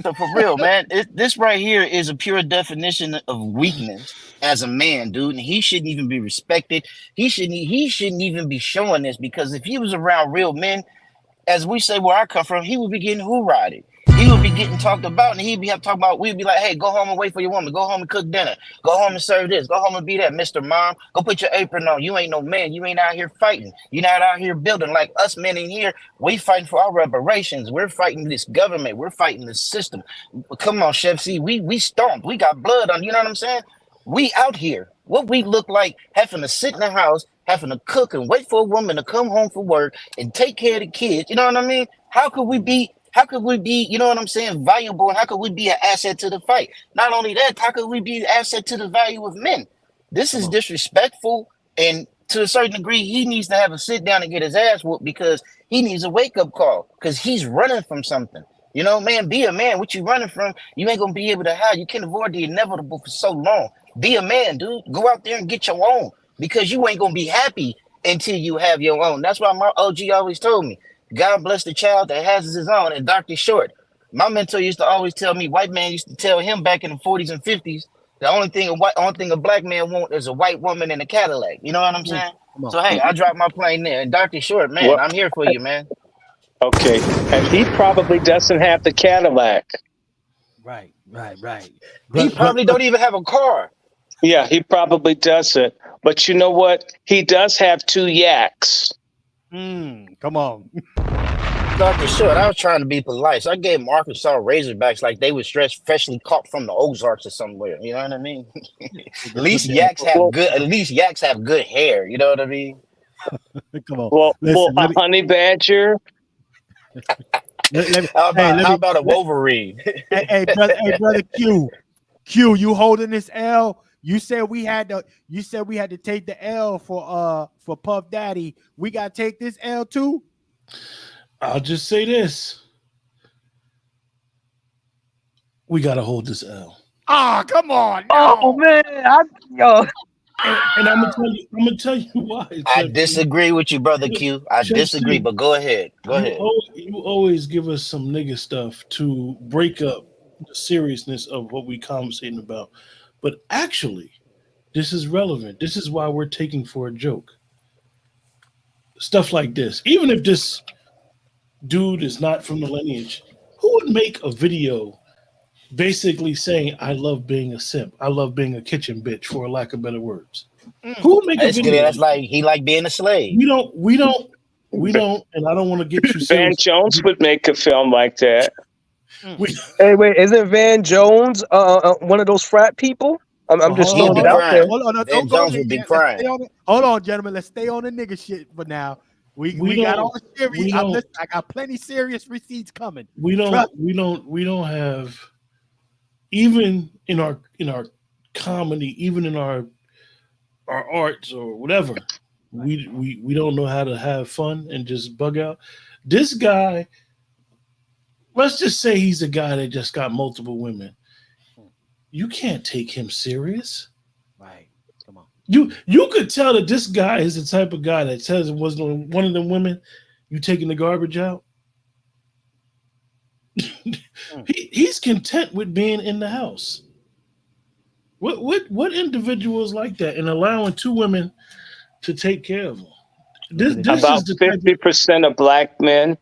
So for real, man, this right here is a pure definition of weakness as a man, dude. And he shouldn't even be respected. He shouldn't even be showing this because if he was around real men, as we say where I come from, he would be getting hoorah-ed. He would be getting talked about, and we'd be like, hey, go home and wait for your woman. Go home and cook dinner. Go home and serve this. Go home and be that, Mr. Mom. Go put your apron on. You ain't no man. You ain't out here fighting. You're not out here building. Like us men in here, we fighting for our reparations. We're fighting this government. We're fighting the system. Come on, Chef C. We stomped. We got blood on. You know what I'm saying? We out here. What we look like having to sit in the house, having to cook and wait for a woman to come home from work and take care of the kids. You know what I mean? How could we be, you know what I'm saying, valuable, and how could we be an asset to the fight? Not only that, how could we be an asset to the value of men? This is disrespectful, and to a certain degree, he needs to have a sit down and get his ass whooped because he needs a wake-up call because he's running from something. You know, man, be a man. What you running from, you ain't going to be able to hide. You can't avoid the inevitable for so long. Be a man, dude. Go out there and get your own because you ain't going to be happy until you have your own. That's why my OG always told me, God bless the child that has his own. And Dr. Short, my mentor used to always tell me, white man used to tell him back in the 40s and 50s, the only thing a black man want is a white woman in a Cadillac. You know what I'm saying? So, hey, I dropped my plane there. And Dr. Short, man, well, I'm here for you, man. Okay. And he probably doesn't have the Cadillac. Right. He probably don't even have a car. Yeah, he probably doesn't. But you know what? He does have 2 yaks. Come on. Dr. Short, I was trying to be polite. So I gave him Arkansas Razorbacks like they were freshly caught from the Ozarks or somewhere. You know what I mean? At least yaks have good hair. You know what I mean? Come on. Well, a honey badger. How about a Wolverine? hey, brother Q, you holding this L? You said we had to take the L for Puff Daddy. We gotta take this L too. I'll just say this: we gotta hold this L. Ah, come on! No. Oh man, And I'm gonna tell you why. I Chef C. disagree with you, brother Q. I Chef disagree, C, but go ahead. Go ahead. you always give us some nigga stuff to break up the seriousness of what we conversating about. But actually, this is relevant. This is why we're taking for a joke. Stuff like this. Even if this dude is not from the lineage, who would make a video basically saying, I love being a simp. I love being a kitchen bitch, for lack of better words. Who would make a That's good. video? That's like he like being a slave. We don't, and I don't want to get too Van serious. Jones would make a film like that. Hey, wait, isn't Van Jones one of those frat people? I'm just He'll throwing be it out there. crying. Hold on, Van don't go Jones there would be yet. Let's crying. stay on it. Hold on, gentlemen. Let's stay on the nigga shit for now. We got all the serious. I got plenty serious receipts coming. We don't have, even in our comedy, even in our arts or whatever, we don't know how to have fun and just bug out. This guy, let's just say he's a guy that just got multiple women. You can't take him serious. Right. Come on. You could tell that this guy is the type of guy that says it wasn't one of them women, you taking the garbage out. He's content with being in the house. What individuals like that and allowing two women to take care of them? This About 50% of black men,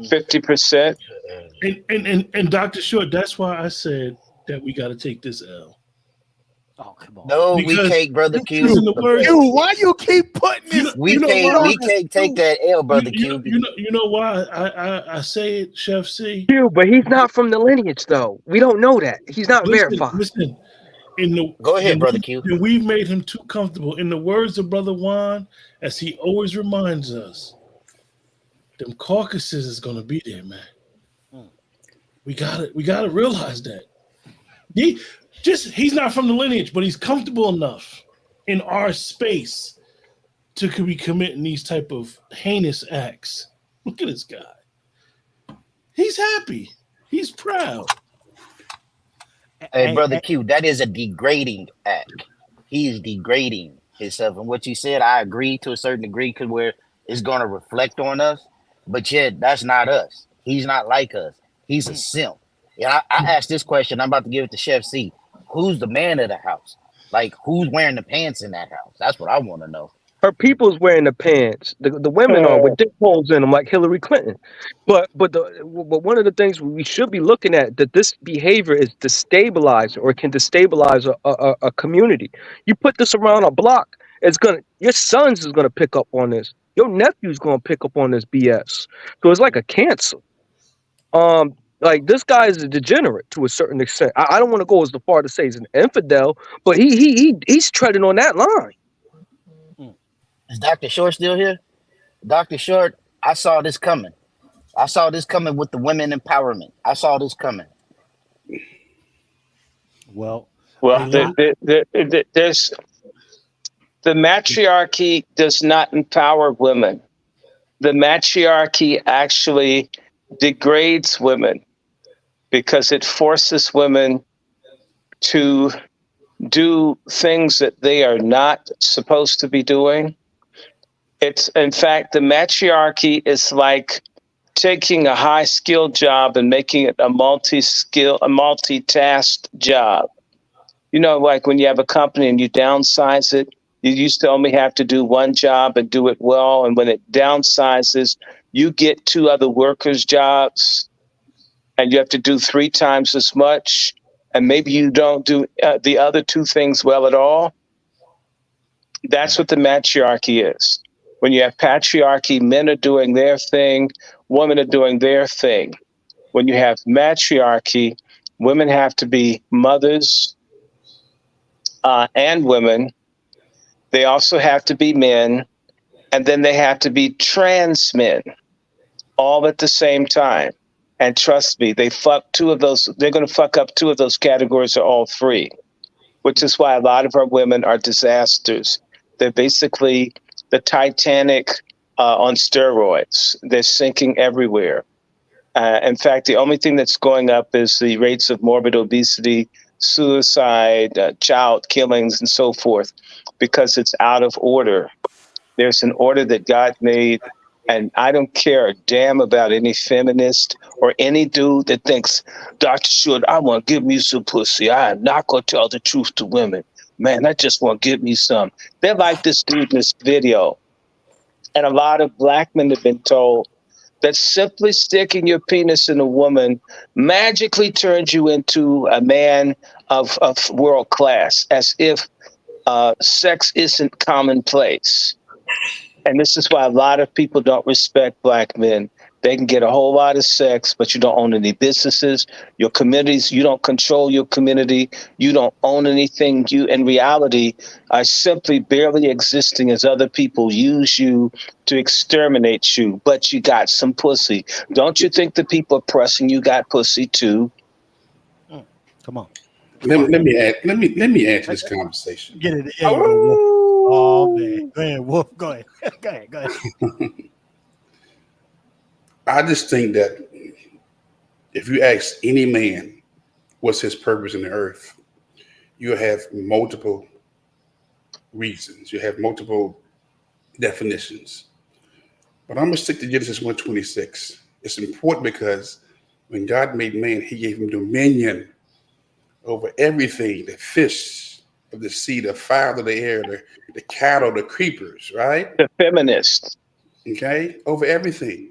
50%. And Dr. Short, that's why I said that we got to take this L. Oh, come on. No, Because we can't, brother Q. Q, why you keep putting this? We can't take that L, brother Q. You know why I say it, Chef C? Q, but he's not from the lineage, though. We don't know that. He's not verified. Listen. Go ahead, brother Q. We've made him too comfortable. In the words of Brother Juan, as he always reminds us, them caucuses is gonna be there, man. We gotta realize that. He's not from the lineage, but he's comfortable enough in our space to be committing these type of heinous acts. Look at this guy. He's happy. He's proud. Hey, brother Q, that is a degrading act. He is degrading himself. And what you said, I agree to a certain degree, because where it's going to reflect on us. But yet, that's not us. He's not like us. He's a simp. Yeah, I asked this question. I'm about to give it to Chef C. Who's the man of the house? Like, who's wearing the pants in that house? That's what I want to know. Her people's wearing the pants. The women are with dick holes in them, like Hillary Clinton. But one of the things we should be looking at, that this behavior is destabilizing, or can destabilize a community. You put this around a block, your sons is gonna pick up on this. Your nephew's gonna pick up on this BS. So it's like a cancer. Like, this guy is a degenerate to a certain extent. I don't want to go as far to say he's an infidel, but he's treading on that line. Is Dr. Short still here? Dr. Short, I saw this coming. I saw this coming with the women empowerment. I saw this coming. Well, there's the matriarchy does not empower women. The matriarchy actually degrades women, because it forces women to do things that they are not supposed to be doing. It's, in fact, the matriarchy is like taking a high-skilled job and making it a multitasked job. You know, like when you have a company and you downsize it, you used to only have to do one job and do it well. And when it downsizes, you get two other workers' jobs and you have to do 3 times as much. And maybe you don't do the other 2 things well at all. That's what the matriarchy is. When you have patriarchy, men are doing their thing, women are doing their thing. When you have matriarchy, women have to be mothers and women. They also have to be men, and then they have to be trans men, all at the same time. And trust me, they fuck 2 of those. They're going to fuck up 2 of those categories, or all 3, which is why a lot of our women are disasters. They're basically the Titanic on steroids. They're sinking everywhere. In fact, the only thing that's going up is the rates of morbid obesity, suicide, child killings, and so forth. because it's out of order. There's an order that God made, and I don't care a damn about any feminist or any dude that thinks, Dr. Short, I want to give me some pussy. I am not going to tell the truth to women. Man, I just want to give me some. They're like this dude in this video. And a lot of black men have been told that simply sticking your penis in a woman magically turns you into a man of world class, as if sex isn't commonplace. And this is why a lot of people don't respect black men. They can get a whole lot of sex, but you don't own any businesses. Your communities, you don't control your community. You don't own anything. You, in reality, are simply barely existing as other people use you to exterminate you. But you got some pussy. Don't you think the people oppressing you got pussy too? Come on. Let me add to this conversation. Get it. There you go, Wolf. Oh man. Go ahead, Wolf. Go ahead. Go ahead. I just think that if you ask any man what's his purpose in the earth, you have multiple reasons. You have multiple definitions. But I'm going to stick to Genesis 1:26. It's important because when God made man, he gave him dominion over everything, the fish of the sea, the fowl of the air, the cattle, the creepers, right? The feminists. Okay? Over everything.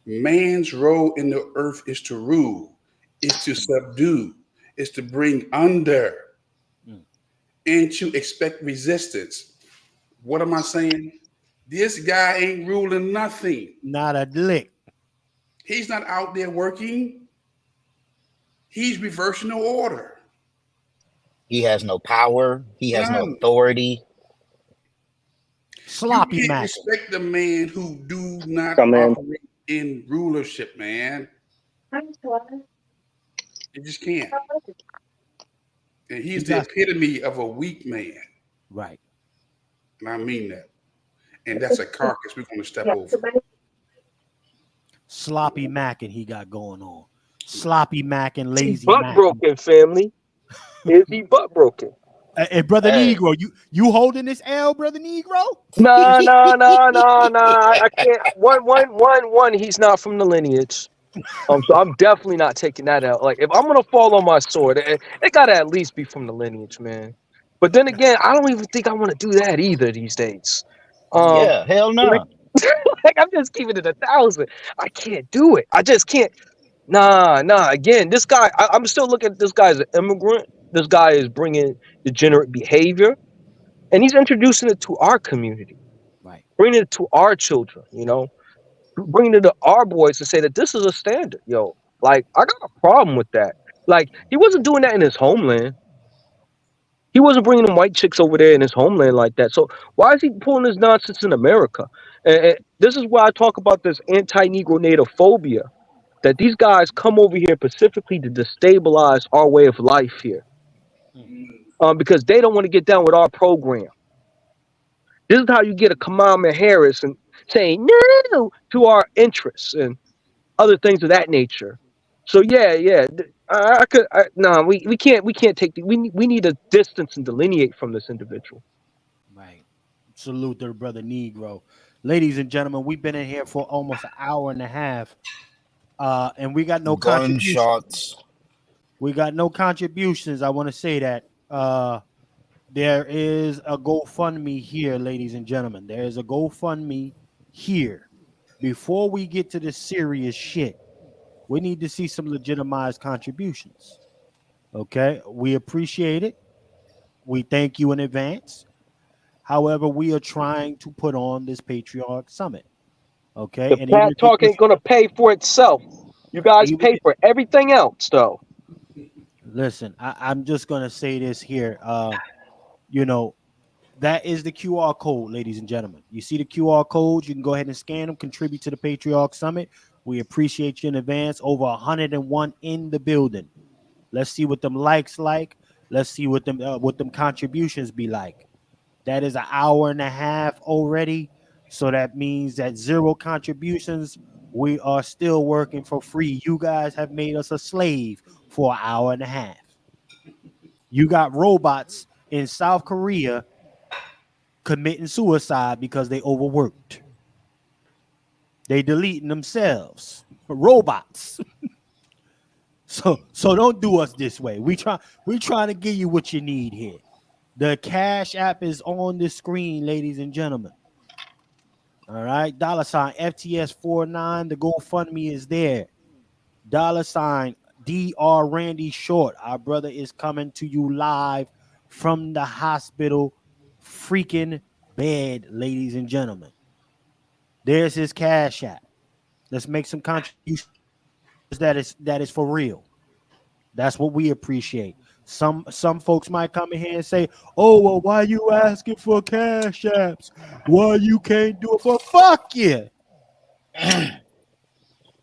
Man's role in the earth is to rule, is to subdue, is to bring under, and to expect resistance. What am I saying? This guy ain't ruling nothing. Not a lick. He's not out there working. He's reversing the order. He has no power. He has no authority. Sloppy you can't Mac. respect the man who do not operate in rulership, man. You just can't. And he's the epitome of a weak man. Right. And I mean that. And that's a carcass we're going to step over. Sloppy Mac and he got going on. Sloppy Mac and lazy butt Mac. broken, family. Is he butt broken? Hey, brother Negro, you holding this L, brother Negro? No. I can't. One. He's not from the lineage. So I'm definitely not taking that out. Like, if I'm gonna fall on my sword, it gotta at least be from the lineage, man. But then again, I don't even think I want to do that either these days. Yeah, hell no. Like, I'm just keeping it 1,000. I can't do it. I just can't. Nah. Again, this guy, I'm still looking at this guy as an immigrant. This guy is bringing degenerate behavior, and he's introducing it to our community, right? Bringing it to our children, bringing it to our boys to say that this is a standard, yo. Like, I got a problem with that. Like, he wasn't doing that in his homeland. He wasn't bringing them white chicks over there in his homeland like that. So why is he pulling this nonsense in America? And this is why I talk about this anti-Negro native phobia, that these guys come over here specifically to destabilize our way of life here. Because they don't want to get down with our program. This is how you get a Kamala Harris and saying no to our interests and other things of that nature. So yeah, we can't take we need a distance and delineate from this individual. Right. Salute to the brother Negro. Ladies and gentlemen, we've been in here for almost an hour and a half. And we got no gunshots. We got no contributions. I want to say that there is a GoFundMe here, ladies and gentlemen. There is a GoFundMe here. Before we get to the serious shit, we need to see some legitimized contributions. Okay, we appreciate it. We thank you in advance. However, we are trying to put on this Patriarch Summit. Okay, the Pat Talk ain't gonna pay for itself. You guys pay for everything else, though. Listen, I'm just gonna say this here. That is the QR code, ladies and gentlemen. You see the QR codes, you can go ahead and scan them, contribute to the Patriarch Summit. We appreciate you in advance. Over 101 in the building. Let's see what them likes like. Let's see what them contributions be like. That is an hour and a half already. So that means that 0 contributions. We are still working for free. You guys have made us a slave for an hour and a half. You got robots in South Korea committing suicide because they overworked. They deleting themselves. Robots. So don't do us this way. We trying to give you what you need here. The Cash App is on the screen, ladies and gentlemen. All right, $ FTS49. The GoFundMe is there. $ Dr. Randy Short. Our brother is coming to you live from the hospital freaking bed, ladies and gentlemen. There's his Cash App. Let's make some contributions that is for real. That's what we appreciate. Some folks might come in here and say, "Oh, well, why you asking for Cash Apps? Why you can't do it for fuck you?"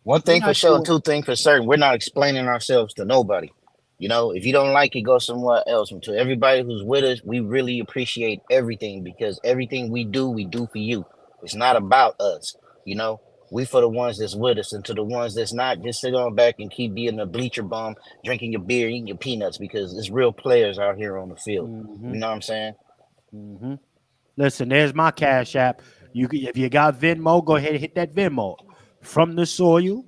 One thing for sure, two things for certain. We're not explaining ourselves to nobody. You know, if you don't like it, go somewhere else. And to everybody who's with us, we really appreciate everything, because everything we do for you. It's not about us. You know, we for the ones that's with us, and to the ones that's not, just sit on back and keep being a bleacher bum, drinking your beer, eating your peanuts, because there's real players out here on the field. Mm-hmm. You know what I'm saying? Mm-hmm. Listen, there's my Cash App. If you got Venmo, go ahead and hit that Venmo. From the soil,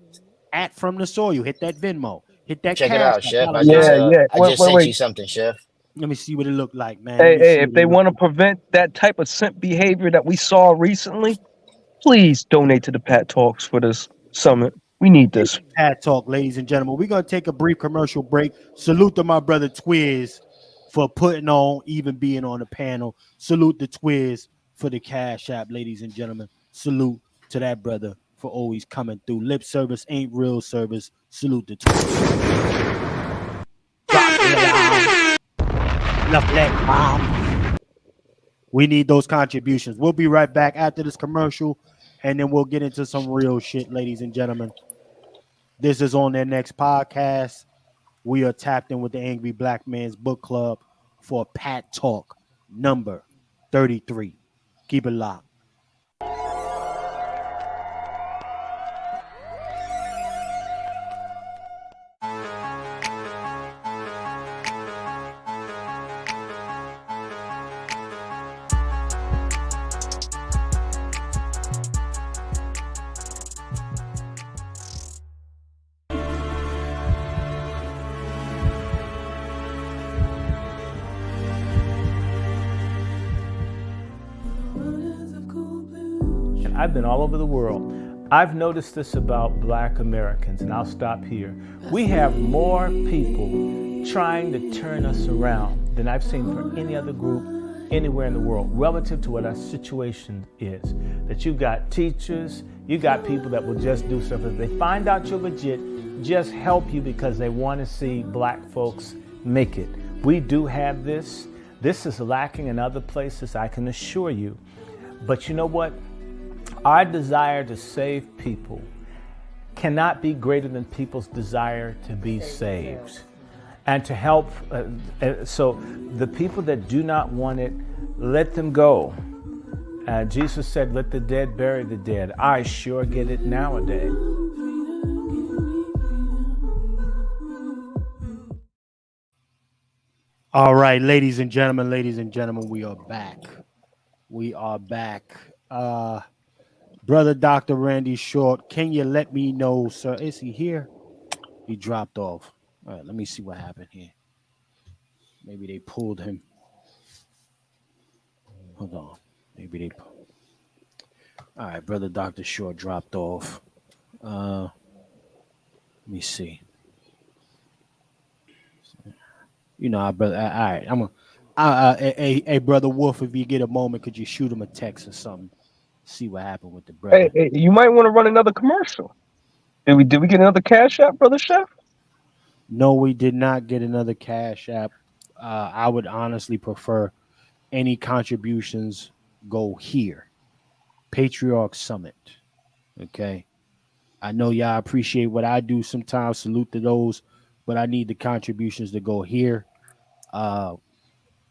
from the soil, hit that Venmo. Hit that. Check it out, Chef. I just sent you something, Chef. Let me see what it looked like, man. Hey, if they want to prevent that type of simp behavior that we saw recently, please donate to the Pat Talks for this summit. We need this. Pat Talk, ladies and gentlemen. We're going to take a brief commercial break. Salute to my brother Twiz for putting on, even being on the panel. Salute to Twiz for the Cash App, ladies and gentlemen. Salute to that brother for always coming through. Lip service ain't real service. Salute to Twiz. We need those contributions. We'll be right back after this commercial, and then we'll get into some real shit, ladies and gentlemen. This is on their next podcast. We are tapped in with the Angry Black Man's Book Club for Pat Talk number 33. Keep it locked. I've been all over the world. I've noticed this about Black Americans, and I'll stop here. We have more people trying to turn us around than I've seen for any other group anywhere in the world, relative to what our situation is. That you've got teachers, you got people that will just do stuff. If they find out you're legit, just help you because they want to see Black folks make it. We do have this. This is lacking in other places, I can assure you. But you know what? Our desire to save people cannot be greater than people's desire to be saved and to help. So the people that do not want it, let them go. Jesus said, let the dead bury the dead. I sure get it nowadays. All right, ladies and gentlemen, we are back. We are back. Brother Dr. Randy Short, can you let me know, sir? Is he here? He dropped off. All right, let me see what happened here. Maybe they pulled him. Hold on. Maybe they. All right, Brother Dr. Short dropped off. Let me see. You know, brother. All right, hey, Brother Wolf, if you get a moment, could you shoot him a text or something? See what happened with the brother. Hey, you might want to run another commercial. Did we get another Cash App, Brother Chef? No, we did not get another Cash App. I would honestly prefer any contributions go here. Patriarch Summit. Okay. I know y'all appreciate what I do sometimes. Salute to those, but I need the contributions to go here.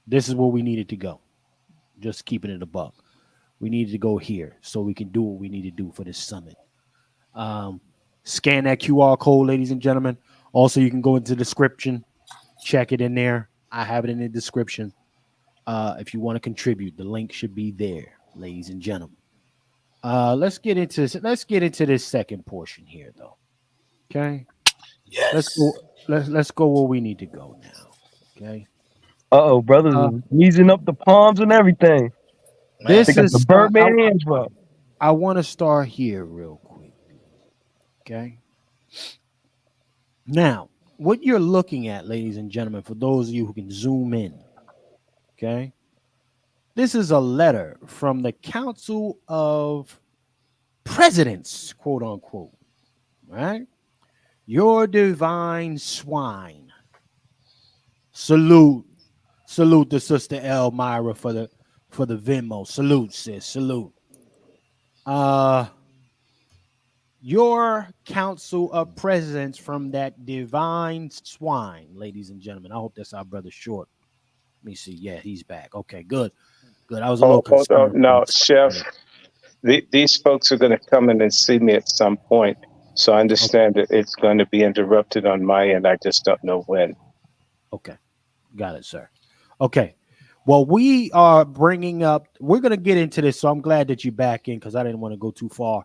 This is where we needed to go. Just keeping it a buck. We needed to go here so we can do what we need to do for this summit. Scan that QR code, ladies and gentlemen. Also, you can go into the description, check it in there. I have it in the description. If you want to contribute, the link should be there, ladies and gentlemen. Let's get into this second portion here, though. Okay, let's go. Yes. Let's go where we need to go now. Okay. Uh-oh, brothers Uh, is easing up the palms and everything. They this Man, got the is. Birdman hands up. I want to start here real quick. Okay. Now, what you're looking at, ladies and gentlemen, for those of you who can zoom in, okay, this is a letter from the Council of Presidents, quote unquote, right? Your divine swine. Salute, salute the sister Elmira for the Venmo. Salute, sis. Salute. Your council of presidents from that divine swine, ladies and gentlemen. I hope that's our brother Short. Let me see. Yeah, he's back. Okay, good. Good. I was a little Hold on. concerned. No, Chef, these folks are going to come in and see me at some point. So I understand that it's going to be interrupted on my end. I just don't know when. Okay. Got it, sir. Okay. Well, we are bringing up, we're going to get into this. So I'm glad that you're back in because I didn't want to go too far.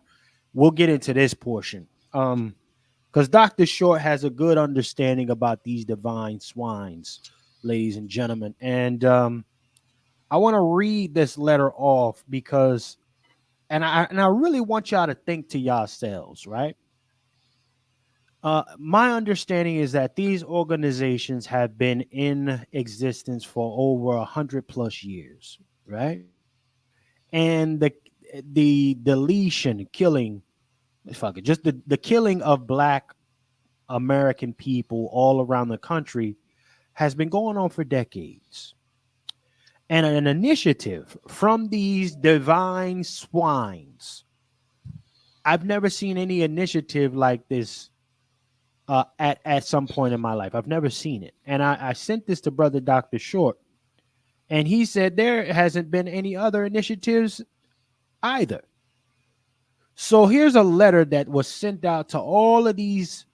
We'll get into this portion. Because Dr. Short has a good understanding about these divine swines, ladies and gentlemen. And I want to read this letter off because, and I really want y'all to think to yourselves, right? My understanding is that these organizations have been in existence for over 100+ years, right? And the deletion, killing, fuck it, just the killing of Black American people all around the country has been going on for decades. And an initiative from these divine swines, I've never seen any initiative like this at some point in my life. I've never seen it. And I sent this to Brother Dr. Short, and he said there hasn't been any other initiatives either. So here's a letter that was sent out to all of these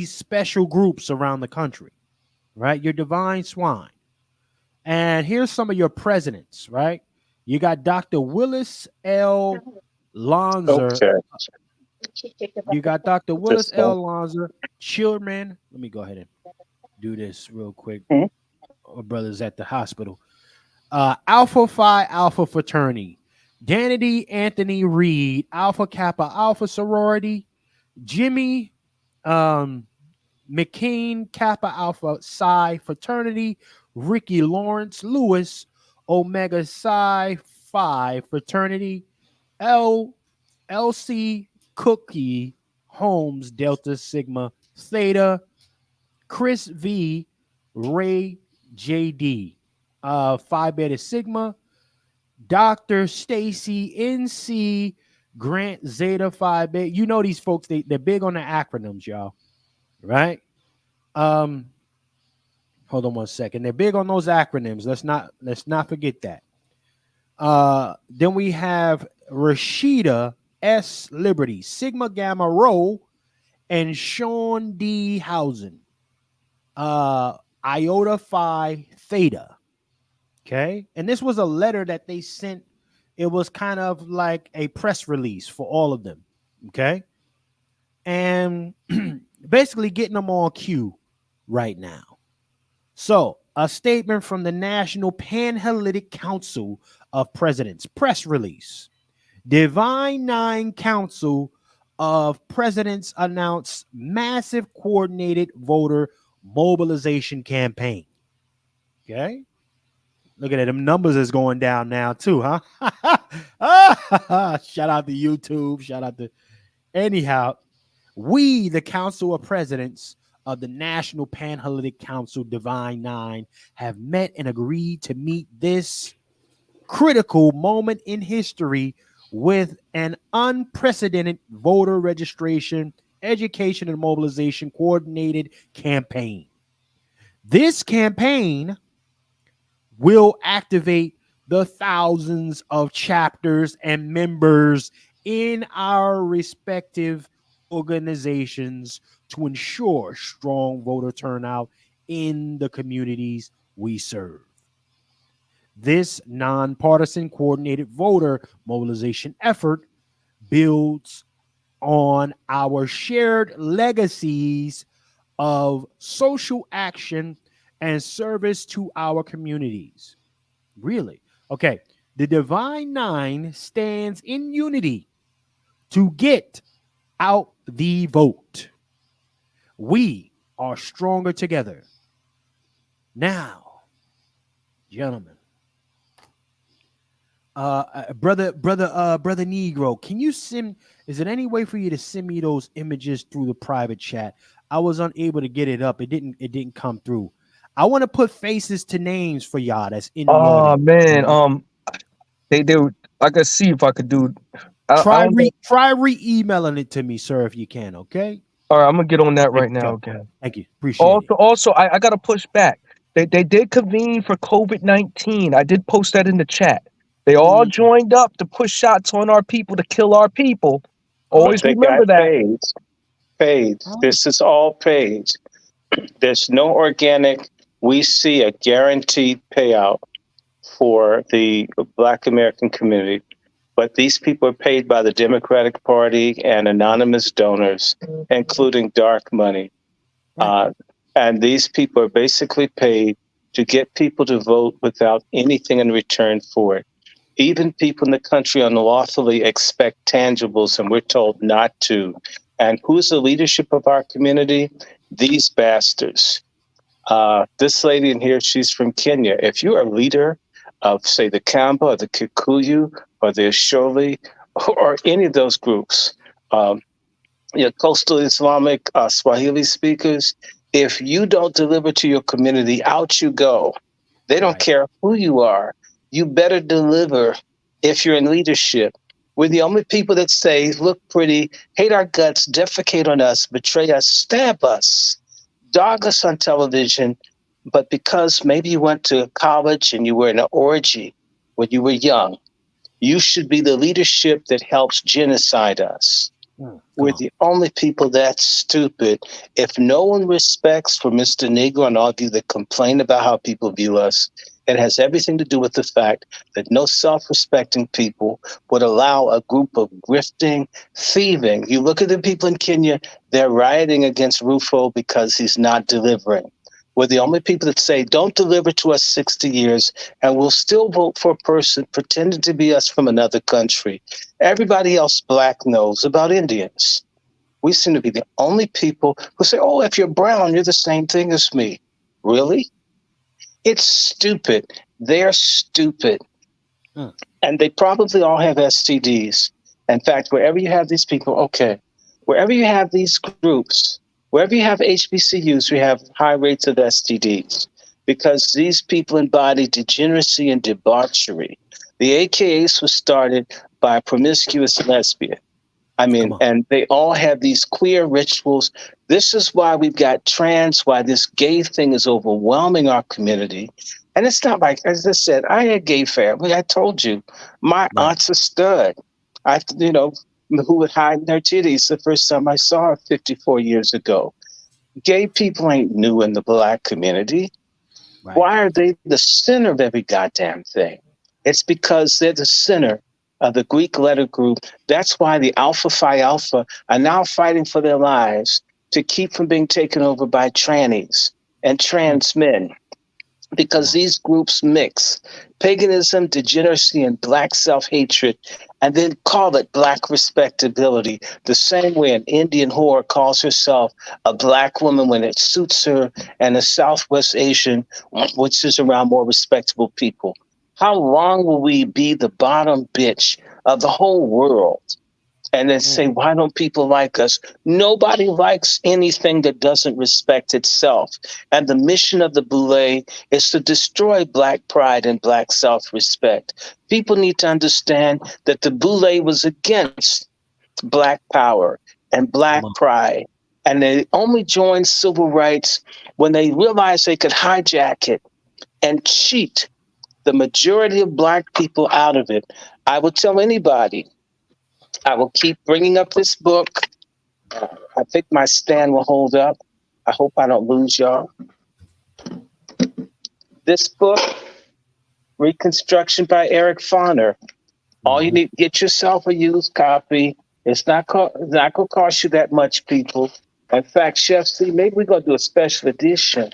special groups around the country, right? Your divine swine. And here's some of your presidents, right? You got Dr. Willis L. Lonzer. Okay. You got Dr. Willis Just L. Lonzer, Children. Let me go ahead and do this real quick. Our brothers at the hospital. Alpha Phi Alpha Fraternity. Danity Anthony Reed, Alpha Kappa Alpha Sorority. Jimmy McCain Kappa Alpha Psi Fraternity. Ricky Lawrence Lewis, Omega Psi Phi Fraternity. LC Cookie Holmes Delta Sigma Theta. Chris V Ray JD Phi Beta Sigma. Dr. Stacy NC Grant Zeta Phi Beta. You know these folks, they're big on the acronyms, y'all. Right? Hold on one second. They're big on those acronyms. Let's not forget that. Then we have Rashida S. Liberty, Sigma Gamma Rho, and Sean D. Housen, Iota Phi Theta. Okay. And this was a letter that they sent. It was kind of like a press release for all of them. Okay. And basically getting them on cue right now. So, a statement from the National Panhellenic Council of Presidents, press release. Divine Nine Council of Presidents announced massive coordinated voter mobilization campaign. Okay. Look at it. Them numbers is going down now too, huh? Shout out to YouTube. Shout out to anyhow. We, the Council of Presidents of the National Panhellenic Council, Divine Nine, have met and agreed to meet this critical moment in history with an unprecedented voter registration, education, and mobilization coordinated campaign. This campaign will activate the thousands of chapters and members in our respective organizations to ensure strong voter turnout in the communities we serve. This nonpartisan coordinated voter mobilization effort builds on our shared legacies of social action and service to our communities. Really? Okay. The Divine Nine stands in unity to get out the vote. We are stronger together. Now, gentlemen, brother Negro, can you send? Is there any way for you to send me those images through the private chat? I was unable to get it up. It didn't come through. I want to put faces to names for y'all that's in the Oh audience. man, they were, I could see if I could do. I don't know. Try re-emailing it to me, sir, if you can. Okay. All right, I'm gonna get on that Thank right you, now sir. again. Thank you. Appreciate it. Also, I gotta push back. They did convene for COVID-19. I did post that in the chat. They all joined up to push shots on our people to kill our people. Always But they got remember that. paid. This is all paid. There's no organic. We see a guaranteed payout for the Black American community. But these people are paid by the Democratic Party and anonymous donors, including dark money. And these people are basically paid to get people to vote without anything in return for it. Even people in the country unlawfully expect tangibles, and we're told not to. And who's the leadership of our community? These bastards. This lady in here, she's from Kenya. If you're a leader of, say, the Kamba or the Kikuyu or the Asholi or any of those groups, coastal Islamic Swahili speakers, if you don't deliver to your community, out you go. They don't care who you are. You better deliver if you're in leadership. We're the only people that say, look pretty, hate our guts, defecate on us, betray us, stab us, dog us on television. But because maybe you went to college and you were in an orgy when you were young, you should be the leadership that helps genocide us. We're the only people that's stupid. If no one respects for Mr. Negro and all of you that complain about how people view us, it has everything to do with the fact that no self-respecting people would allow a group of grifting, thieving. You look at the people in Kenya, they're rioting against Rufo because he's not delivering. We're the only people that say, don't deliver to us 60 years, and we'll still vote for a person pretending to be us from another country. Everybody else Black knows about Indians. We seem to be the only people who say, oh, if you're brown, you're the same thing as me. Really? It's stupid. They're stupid. And they probably all have STDs. In fact, wherever you have these people, wherever you have these groups, wherever you have HBCUs, we have high rates of STDs because these people embody degeneracy and debauchery. The AKAs was started by a promiscuous lesbian. I mean, and they all have these queer rituals. This is why we've got trans, why this gay thing is overwhelming our community. And it's not like, as I said, I had gay family. I told you, my aunt's a stud. Who would hide their titties the first time I saw her 54 years ago. Gay people ain't new in the Black community. Why are they the center of every goddamn thing? It's because they're the center of the Greek letter group. That's why the Alpha Phi Alpha are now fighting for their lives to keep from being taken over by trannies and trans men. Because these groups mix paganism, degeneracy, and Black self-hatred, and then call it Black respectability, the same way an Indian whore calls herself a Black woman when it suits her, and a Southwest Asian, which is around more respectable people. How long will we be the bottom bitch of the whole world? And then say, why don't people like us? Nobody likes anything that doesn't respect itself. And the mission of the Boule is to destroy Black pride and Black self-respect. People need to understand that the Boule was against Black power and Black pride. And they only joined civil rights when they realized they could hijack it and cheat the majority of Black people out of it. I would tell anybody, I will keep bringing up this book. I think my stand will hold up. I hope I don't lose y'all. This book Reconstruction by Eric Foner. All you need, get yourself a used copy. It's not going to cost you that much, people. In fact, Chef C, maybe we're going to do a special edition.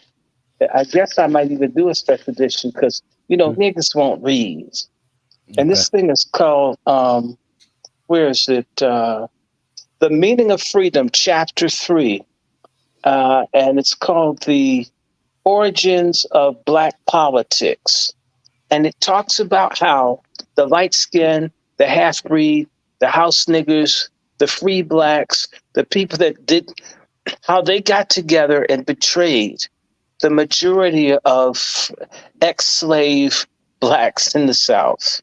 I guess I might even do a special edition because, niggas won't read. And this thing is called, where is it? The Meaning of Freedom, Chapter 3. And it's called The Origins of Black Politics. And it talks about how the light skin, the half-breed, the house niggers, the free blacks, the people that did, how they got together and betrayed the majority of ex-slave blacks in the South.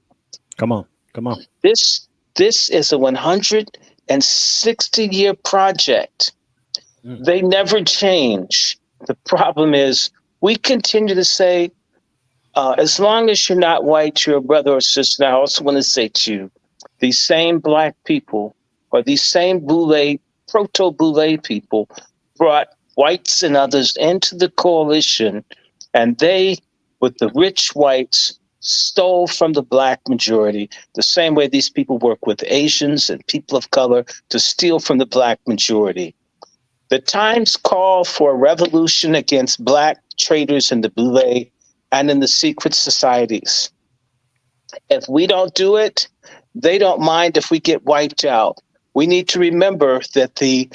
Come on. This is a 160-year project. They never change. The problem is we continue to say, as long as you're not white, you're a brother or sister. I also want to say to you, these same black people or these same proto-Boule people brought whites and others into the coalition, and they, with the rich whites, stole from the black majority, the same way these people work with Asians and people of color to steal from the black majority. The times call for a revolution against black traders in the Boule and in the secret societies. If we don't do it, they don't mind if we get wiped out. We need to remember that the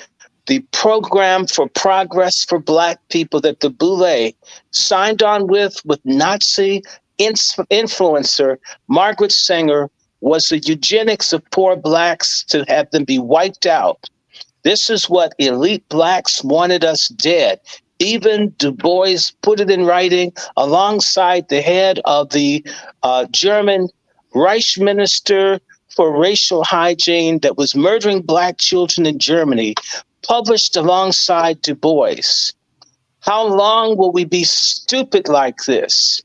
program for progress for black people that the Boule signed on with Nazi influencer Margaret Sanger was the eugenics of poor blacks to have them be wiped out. This is what elite blacks wanted us dead. Even Du Bois put it in writing alongside the head of the German Reich Minister for Racial Hygiene that was murdering black children in Germany, published alongside Du Bois. How long will we be stupid like this?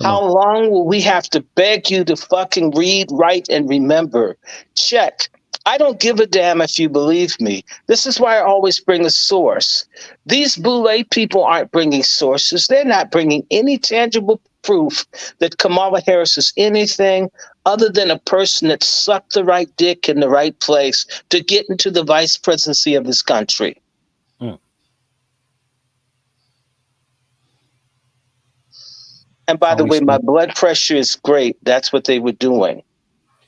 How long will we have to beg you to fucking read, write, and remember? Check. I don't give a damn if you believe me. This is why I always bring a source. These Boule people aren't bringing sources. They're not bringing any tangible proof that Kamala Harris is anything other than a person that sucked the right dick in the right place to get into the vice presidency of this country. And by the way, my blood pressure is great. That's what they were doing.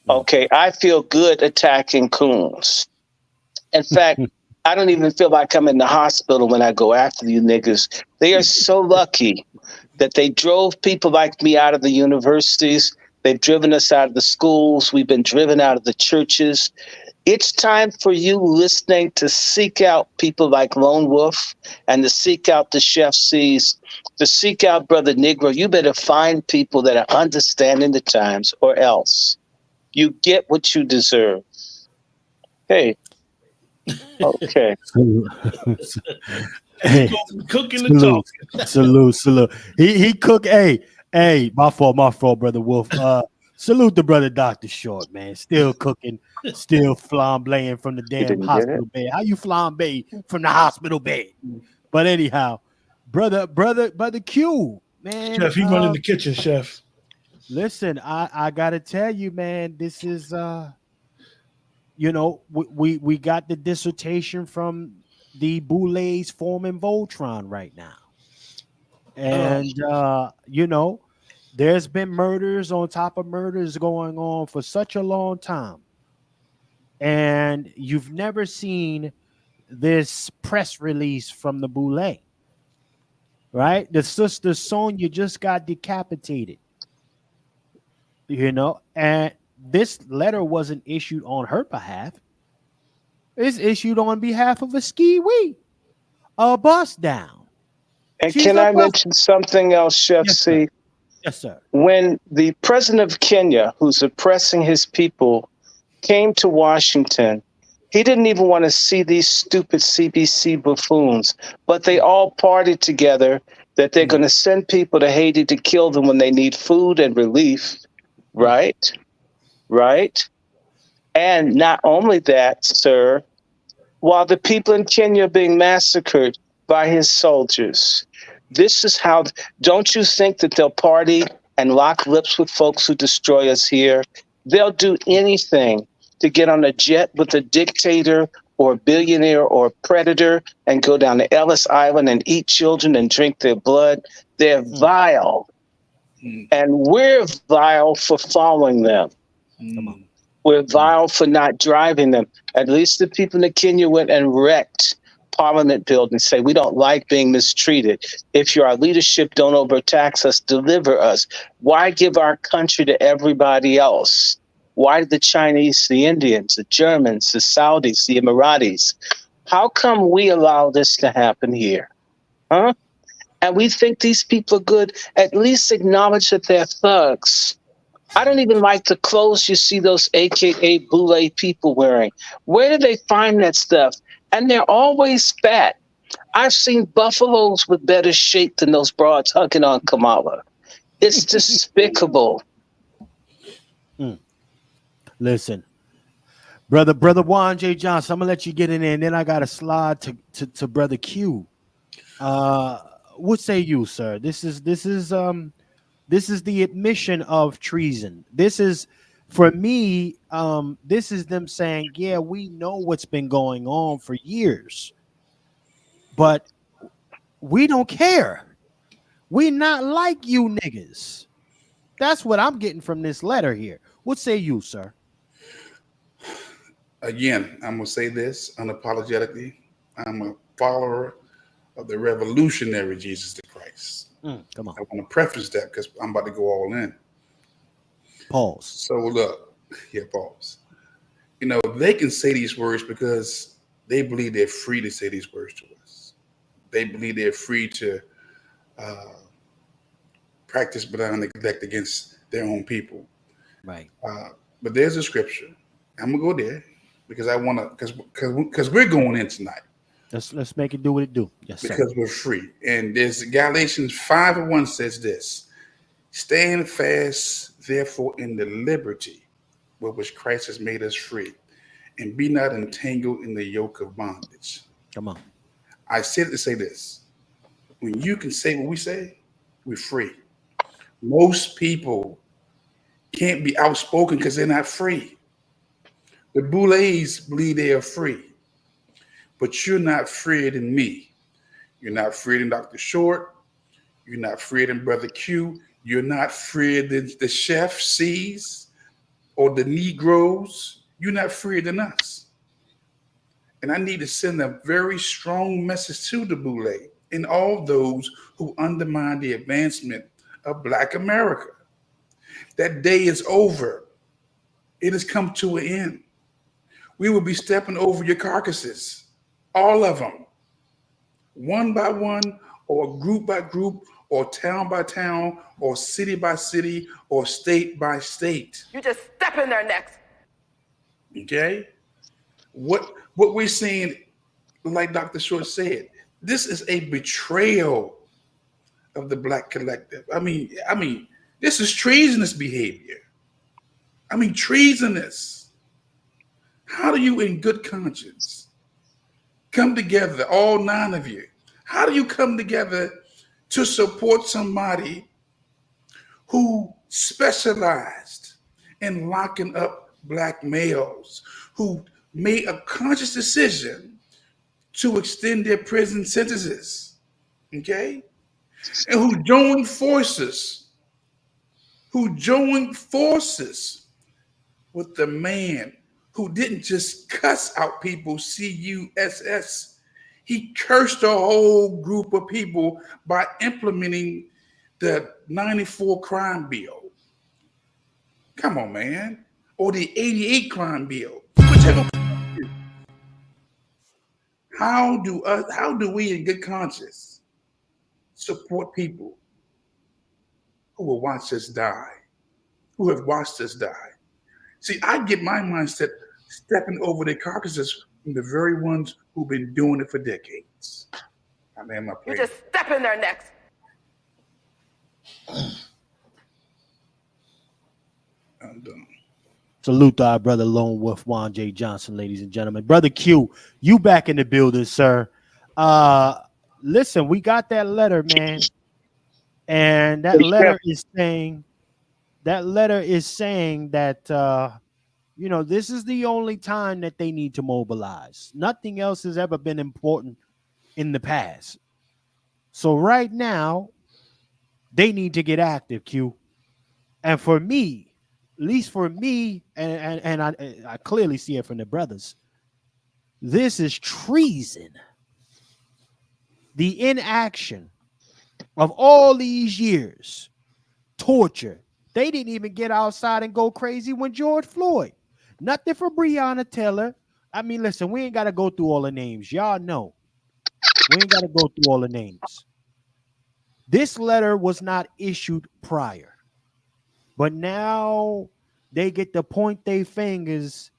Okay, I feel good attacking coons. In fact, I don't even feel like I'm in the hospital when I go after you niggas. They are so lucky that they drove people like me out of the universities. They've driven us out of the schools. We've been driven out of the churches. It's time for you listening to seek out people like Lone Wolf and to seek out the Chef C's, to seek out Brother Negro. You better find people that are understanding the times or else. You get what you deserve. Hey. Okay. Hey, cooking the talk. Salute. He cook. Hey, my fault, Brother Wolf. Salute the brother Dr. Short, man. Still cooking, still flambeing from the damn hospital bed. How you flambe from the hospital bed? But anyhow, brother Q, man. Chef, he running the kitchen, Chef. Listen, I gotta tell you, man, this is we got the dissertation from the Boule's forming Voltron right now. And there's been murders on top of murders going on for such a long time. And you've never seen this press release from the Boule. Right? The sister Sonya just got decapitated. And this letter wasn't issued on her behalf. It's issued on behalf of a ski-wee, a bust down. And can I mention something else, Chef C? Yes, sir. When the president of Kenya, who's oppressing his people, came to Washington, he didn't even want to see these stupid CBC buffoons, but they all partied together that they're going to send people to Haiti to kill them when they need food and relief. Right. And not only that, sir, while the people in Kenya are being massacred by his soldiers, this is how, don't you think that they'll party and lock lips with folks who destroy us here. They'll do anything to get on a jet with a dictator or a billionaire or a predator and go down to Ellis Island and eat children and drink their blood. They're vile. And we're vile for following them. We're vile for not driving them. At least the people in Kenya went and wrecked Parliament buildings, say we don't like being mistreated. If you're our leadership, don't overtax us, deliver us. Why give our country to everybody else? Why the Chinese, the Indians, the Germans, the Saudis, the Emiratis? How come we allow this to happen here? Huh? And we think these people are good. At least acknowledge that they're thugs. I don't even like the clothes you see those AKA boule people wearing. Where do they find that stuff? And they're always fat. I've seen buffaloes with better shape than those broads hugging on Kamala. It's despicable. Listen, brother Juan J. Johnson, I'm gonna let you get in there, and then I got to slide to brother Q. What say you, sir? This is the admission of treason. This is, for me, this is them saying, yeah, we know what's been going on for years, but we don't care. We not like you niggas. That's what I'm getting from this letter here. What say you, sir? Again, I'm going to say this unapologetically. I'm a follower of the revolutionary Jesus the Christ. Come on. I want to preface that because I'm about to go all in. Pause. So look, pause. You know, they can say these words because they believe they're free to say these words to us. They believe they're free to practice benign neglect against their own people. Right. But there's a scripture. I'm gonna go there because I want to, because we're going in tonight. Let's make it do what it do. Yes, sir. Because we're free. And there's Galatians 5:1 says this: stand fast, therefore, in the liberty with which Christ has made us free, and be not entangled in the yoke of bondage. Come on. I said to say this: when you can say what we say, we're free. Most people can't be outspoken because they're not free. The Boulets believe they are free, but you're not freer than me. You're not freer than Dr. Short. You're not freer than Brother Q. You're not freer than the Chef C's or the Negroes. You're not freer than us. And I need to send a very strong message to the Boule and all those who undermine the advancement of Black America. That day is over. It has come to an end. We will be stepping over your carcasses, all of them, one by one, or group by group, or town by town, or city by city, or state by state. You just step in their necks. Okay? What we're seeing, like Dr. Short said, this is a betrayal of the Black collective. I mean, this is treasonous behavior. I mean, treasonous. How do you, in good conscience, come together, all 9 of you? How do you come together to support somebody who specialized in locking up Black males, who made a conscious decision to extend their prison sentences, okay? And who joined forces with the man who didn't just cuss out people, C-U-S-S. He cursed a whole group of people by implementing the 94 crime bill. Come on, man. Or the 88 crime bill. Whichever. How do we in good conscience support people who will watch us die, who have watched us die? See, I get my mindset stepping over their carcasses from the very ones who've been doing it for decades. I mean, my You just step in their necks. I'm done. Salute to our brother Lone Wolf Juan J. Johnson, ladies and gentlemen. Brother Q, you back in the building, sir. Listen, we got that letter, man. And that letter is saying That letter is saying that this is the only time that they need to mobilize. Nothing else has ever been important in the past. So right now, they need to get active, Q. And for me, at least for me, and I clearly see it from the brothers, this is treason. The inaction of all these years, torture. They didn't even get outside and go crazy when George Floyd. Nothing for Breonna Taylor. I mean, listen, we ain't got to go through all the names. Y'all know. We ain't got to go through all the names. This letter was not issued prior. But now they get to point their fingers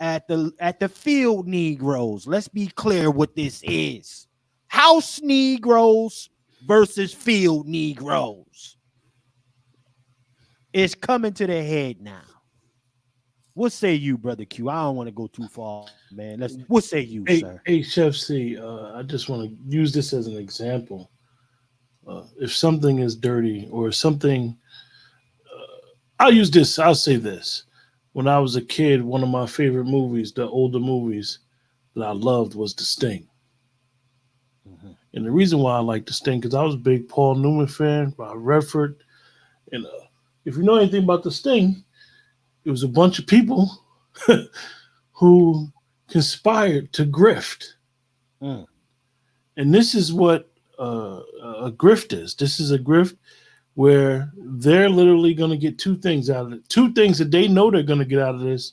at the field Negroes. Let's be clear what this is. House Negroes versus field Negroes. It's coming to the head now. What say you, Brother Q? I don't want to go too far, man. What say you, sir? Hey, Chef C, I just want to use this as an example. If something is dirty or something, I'll say this. When I was a kid, one of my favorite movies, the older movies that I loved was The Sting. Mm-hmm. And the reason why I like The Sting, because I was a big Paul Newman fan, Bob Redford. And if you know anything about The Sting, it was a bunch of people who conspired to grift. Mm. And this is what a grift is. This is a grift where they're literally going to get two things out of it. Two things that they know they're going to get out of this.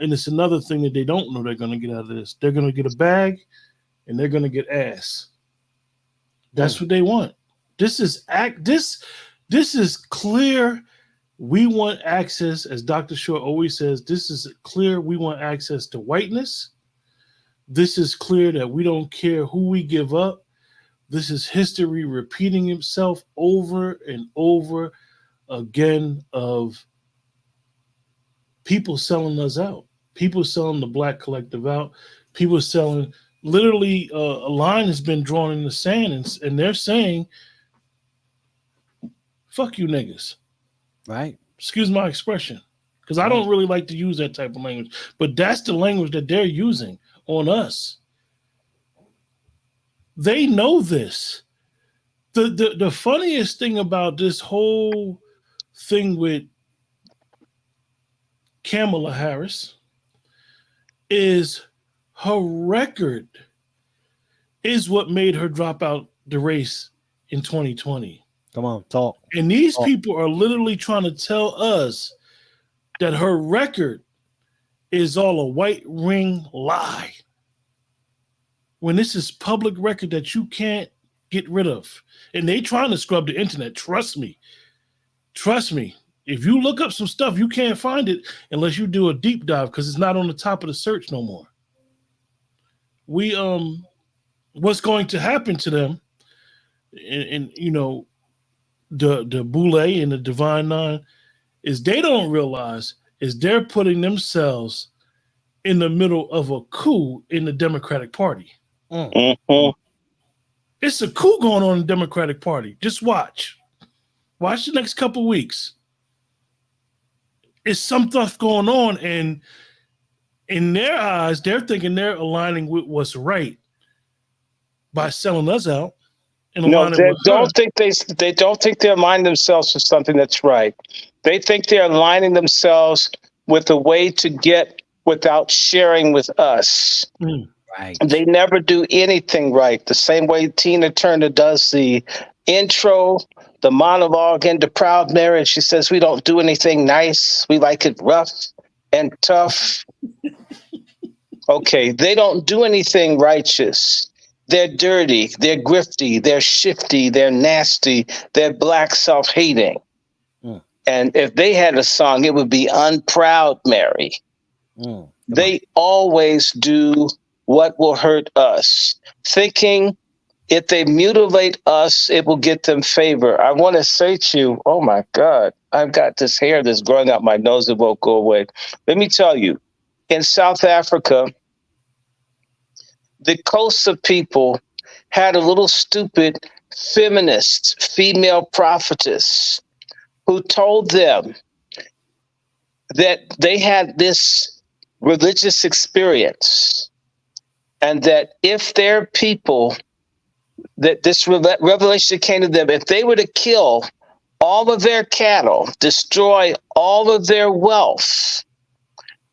And it's another thing that they don't know they're going to get out of this. They're going to get a bag and they're going to get ass. That's what they want. This is clear. We want access, as Dr. Short always says, this is clear. We want access to whiteness. This is clear that we don't care who we give up. This is history repeating itself over and over again of people selling us out, people selling the Black collective out, people selling, literally a line has been drawn in the sand and they're saying, fuck you niggas. Right. Excuse my expression, because I don't really like to use that type of language, but that's the language that they're using on us. They know this. The funniest thing about this whole thing with Kamala Harris is her record is what made her drop out the race in 2020. Come on, talk. And these people are literally trying to tell us that her record is all a white ring lie. When this is public record that you can't get rid of. And they trying to scrub the internet. Trust me. Trust me. If you look up some stuff, you can't find it unless you do a deep dive because it's not on the top of the search no more. What's going to happen to them and you know, the Boule and the Divine Nine is they don't realize is they're putting themselves in the middle of a coup in the Democratic Party. Mm-hmm. It's a coup going on in the Democratic Party. Just watch. Watch the next couple weeks. It's some stuff going on, and in their eyes, they're thinking they're aligning with what's right by selling us out. No, they don't think they're aligning themselves with something that's right. They think they're aligning themselves with a way to get without sharing with us. Mm. Right. They never do anything right. The same way Tina Turner does the intro, the monologue into Proud Mary. She says, we don't do anything nice. We like it rough and tough. Okay, they don't do anything righteous. They're dirty, they're grifty, they're shifty, they're nasty, they're Black self-hating. Mm. And if they had a song, it would be Unproud Mary. Mm. They always do what will hurt us, thinking if they mutilate us, it will get them favor. I want to say to you, oh my God, I've got this hair that's growing out my nose that won't go away. Let me tell you, in South Africa, the Xhosa people had a little stupid feminist female prophetess who told them that they had this religious experience and that if their people, that this revelation came to them, if they were to kill all of their cattle, destroy all of their wealth,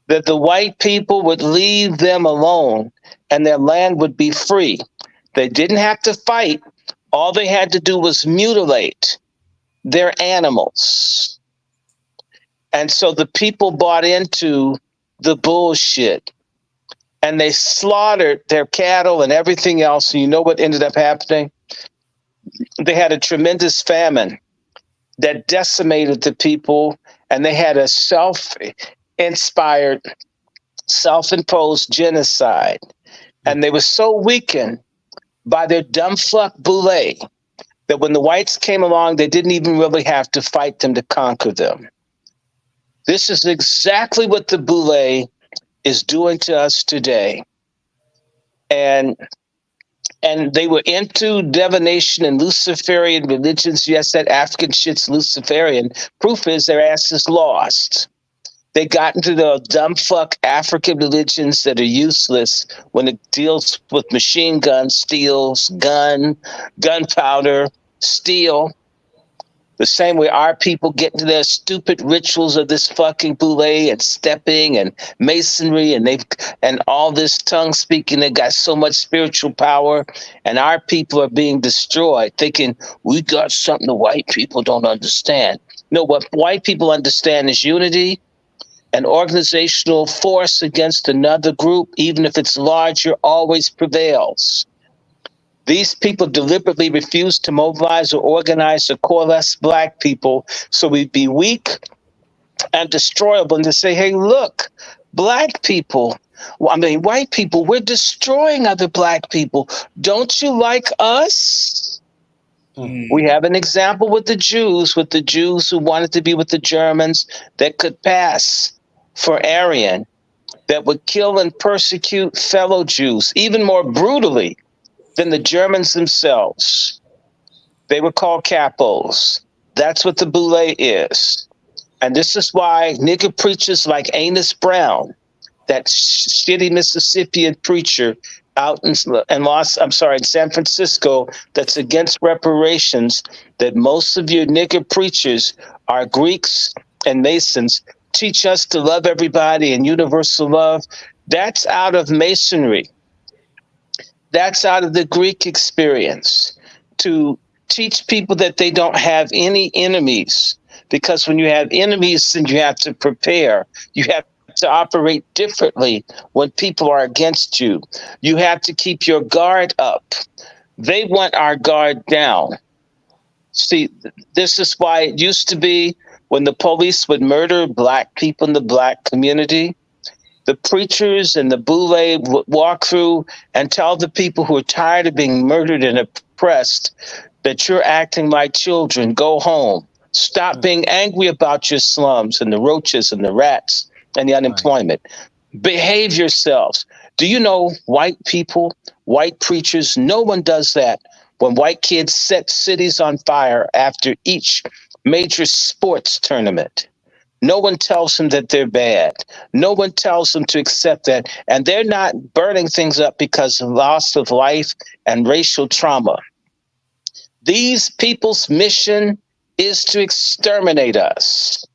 that the white people would leave them alone and their land would be free. They didn't have to fight. All they had to do was mutilate their animals. And so the people bought into the bullshit and they slaughtered their cattle and everything else. And you know what ended up happening? They had a tremendous famine that decimated the people, and they had a self-inspired, self-imposed genocide. And they were so weakened by their dumb fuck boule that when the whites came along, they didn't even really have to fight them to conquer them. This is exactly what the boule is doing to us today. And they were into divination and Luciferian religions. Yes, that African shit's Luciferian. Proof is their ass is lost. They got into the dumb fuck African religions that are useless when it deals with machine guns, steels, gunpowder, steel. The same way our people get into their stupid rituals of this fucking boule and stepping and masonry and all this tongue speaking. They got so much spiritual power, and our people are being destroyed, thinking we got something the white people don't understand. No, what white people understand is unity. An organizational force against another group, even if it's larger, always prevails. These people deliberately refuse to mobilize or organize or coalesce black people so we'd be weak and destroyable, and to say, hey, look, black people, white people, we're destroying other black people. Don't you like us? We have an example with the Jews who wanted to be with the Germans that could pass for Aryan, that would kill and persecute fellow Jews, even more brutally than the Germans themselves. They were called capos. That's what the boule is. And this is why nigger preachers like Amos Brown, that shitty Mississippian preacher out in San Francisco that's against reparations, that most of your nigger preachers are Greeks and Masons, teach us to love everybody and universal love. That's out of Masonry. That's out of the Greek experience, to teach people that they don't have any enemies. Because when you have enemies, then you have to prepare. You have to operate differently when people are against you. You have to keep your guard up. They want our guard down. See, this is why it used to be when the police would murder black people in the black community, the preachers and the boule would walk through and tell the people who are tired of being murdered and oppressed that you're acting like children. Go home. Stop being angry about your slums and the roaches and the rats and the unemployment. Behave yourselves. Do you know white people, white preachers? No one does that. When white kids set cities on fire after each major sports tournament, no one tells them that they're bad. No one tells them to accept that. And they're not burning things up because of loss of life and racial trauma. These people's mission is to exterminate us.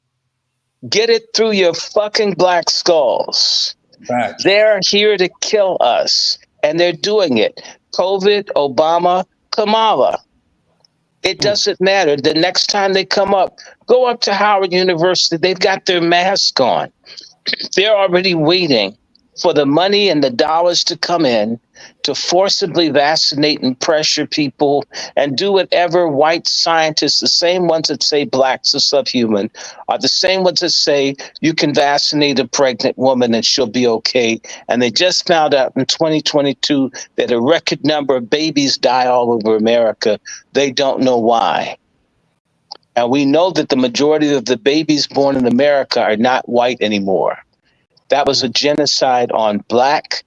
Get it through your fucking black skulls. Right. They're here to kill us, and they're doing it. COVID, Obama, Kamala. It doesn't matter. The next time they come up, go up to Howard University. They've got their mask on. They're already waiting for the money and the dollars to come in to forcibly vaccinate and pressure people and do whatever white scientists, the same ones that say blacks are subhuman, are the same ones that say you can vaccinate a pregnant woman and she'll be okay. And they just found out in 2022 that a record number of babies die all over America. They don't know why. And we know that the majority of the babies born in America are not white anymore. That was a genocide on black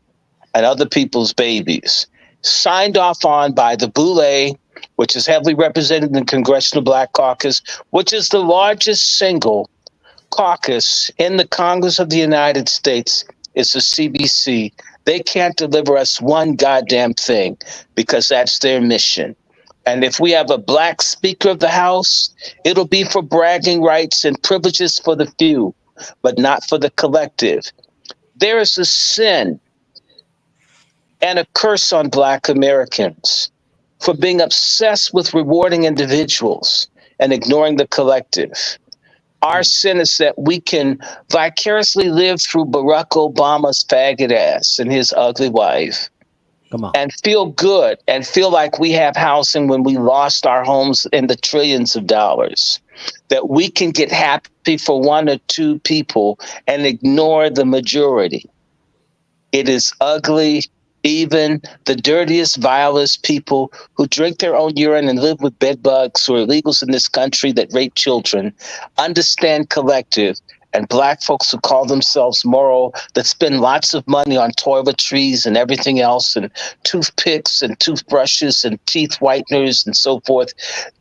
and other people's babies, signed off on by the boule which is heavily represented in the Congressional Black Caucus, which is the largest single caucus in the Congress of the United States, is the CBC. They can't deliver us one goddamn thing because that's their mission. And if we have a black Speaker of the House, it'll be for bragging rights and privileges for the few, but not for the collective. There is a sin and a curse on Black Americans for being obsessed with rewarding individuals and ignoring the collective. Our sin is that we can vicariously live through Barack Obama's faggot ass and his ugly wife. Come on. And feel good and feel like we have housing when we lost our homes in the trillions of dollars. That we can get happy for one or two people and ignore the majority. It is ugly. Even the dirtiest, vilest people who drink their own urine and live with bed bugs, who are illegals in this country that rape children, understand collective. And Black folks who call themselves moral, that spend lots of money on toiletries and everything else, and toothpicks and toothbrushes and teeth whiteners and so forth,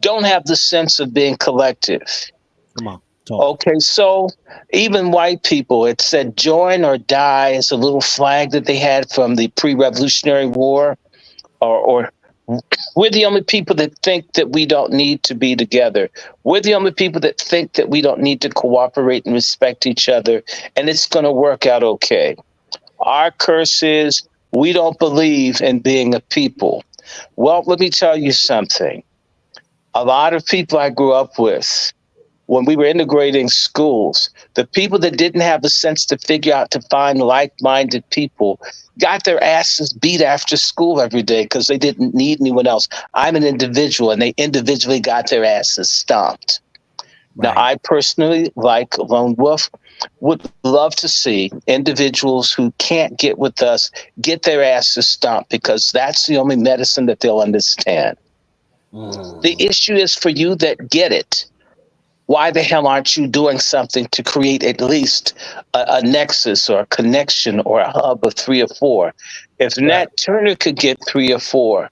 don't have the sense of being collective. Come on. Talk. Okay, so even white people, it said join or die is a little flag that they had from the pre-Revolutionary War, or we're the only people that think that we don't need to be together. We're the only people that think that we don't need to cooperate and respect each other, and it's going to work out okay. Our curse is we don't believe in being a people. Well, let me tell you something. A lot of people I grew up with, when we were integrating schools, the people that didn't have the sense to figure out to find like-minded people got their asses beat after school every day because they didn't need anyone else. I'm an individual, and they individually got their asses stomped. Right. Now, I personally, like Lone Wolf, would love to see individuals who can't get with us get their asses stomped because that's the only medicine that they'll understand. The issue is for you that get it. Why the hell aren't you doing something to create at least a nexus or a connection or a hub of 3 or 4? If Nat Turner could get 3 or 4,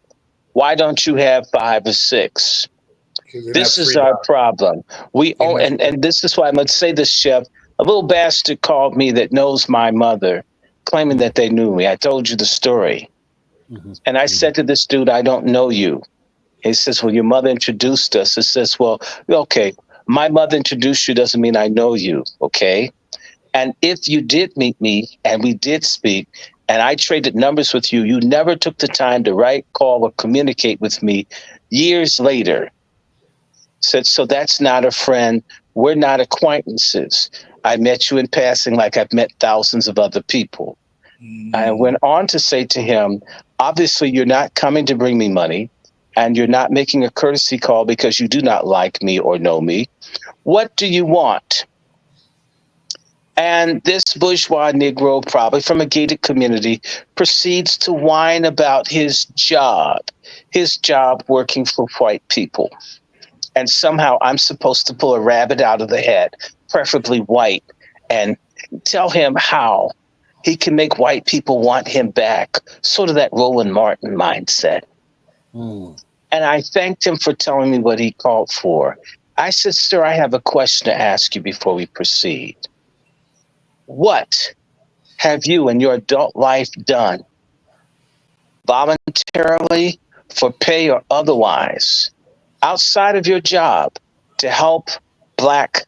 why don't you have 5 or 6? This is our problem. We own, and this is why I'm going to say this, Chef. A little bastard called me that knows my mother, claiming that they knew me. I told you the story. And I said to this dude, I don't know you. He says, well, your mother introduced us. It says, well, okay. My mother introduced you doesn't mean I know you, okay? And if you did meet me and we did speak and I traded numbers with you, you never took the time to write, call, or communicate with me years later. Said, so that's not a friend. We're not acquaintances. I met you in passing like I've met thousands of other people. I went on to say to him, obviously you're not coming to bring me money. And you're not making a courtesy call because you do not like me or know me. What do you want? And this bourgeois Negro, probably from a gated community, proceeds to whine about his job working for white people. And somehow I'm supposed to pull a rabbit out of the hat, preferably white, and tell him how he can make white people want him back. Sort of that Roland Martin mindset. And I thanked him for telling me what he called for. I said, sir, I have a question to ask you before we proceed. What have you in your adult life done, voluntarily, for pay or otherwise, outside of your job, to help Black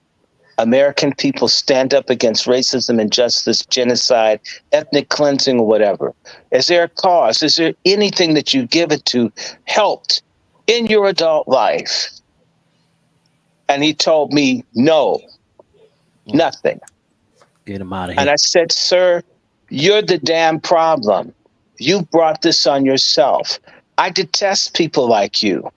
American people stand up against racism, injustice, genocide, ethnic cleansing, or whatever? Is there a cause? Is there anything that you give it to helped in your adult life? And he told me, no, nothing. Get him out of here. And I said, sir, you're the damn problem. You brought this on yourself. I detest people like you.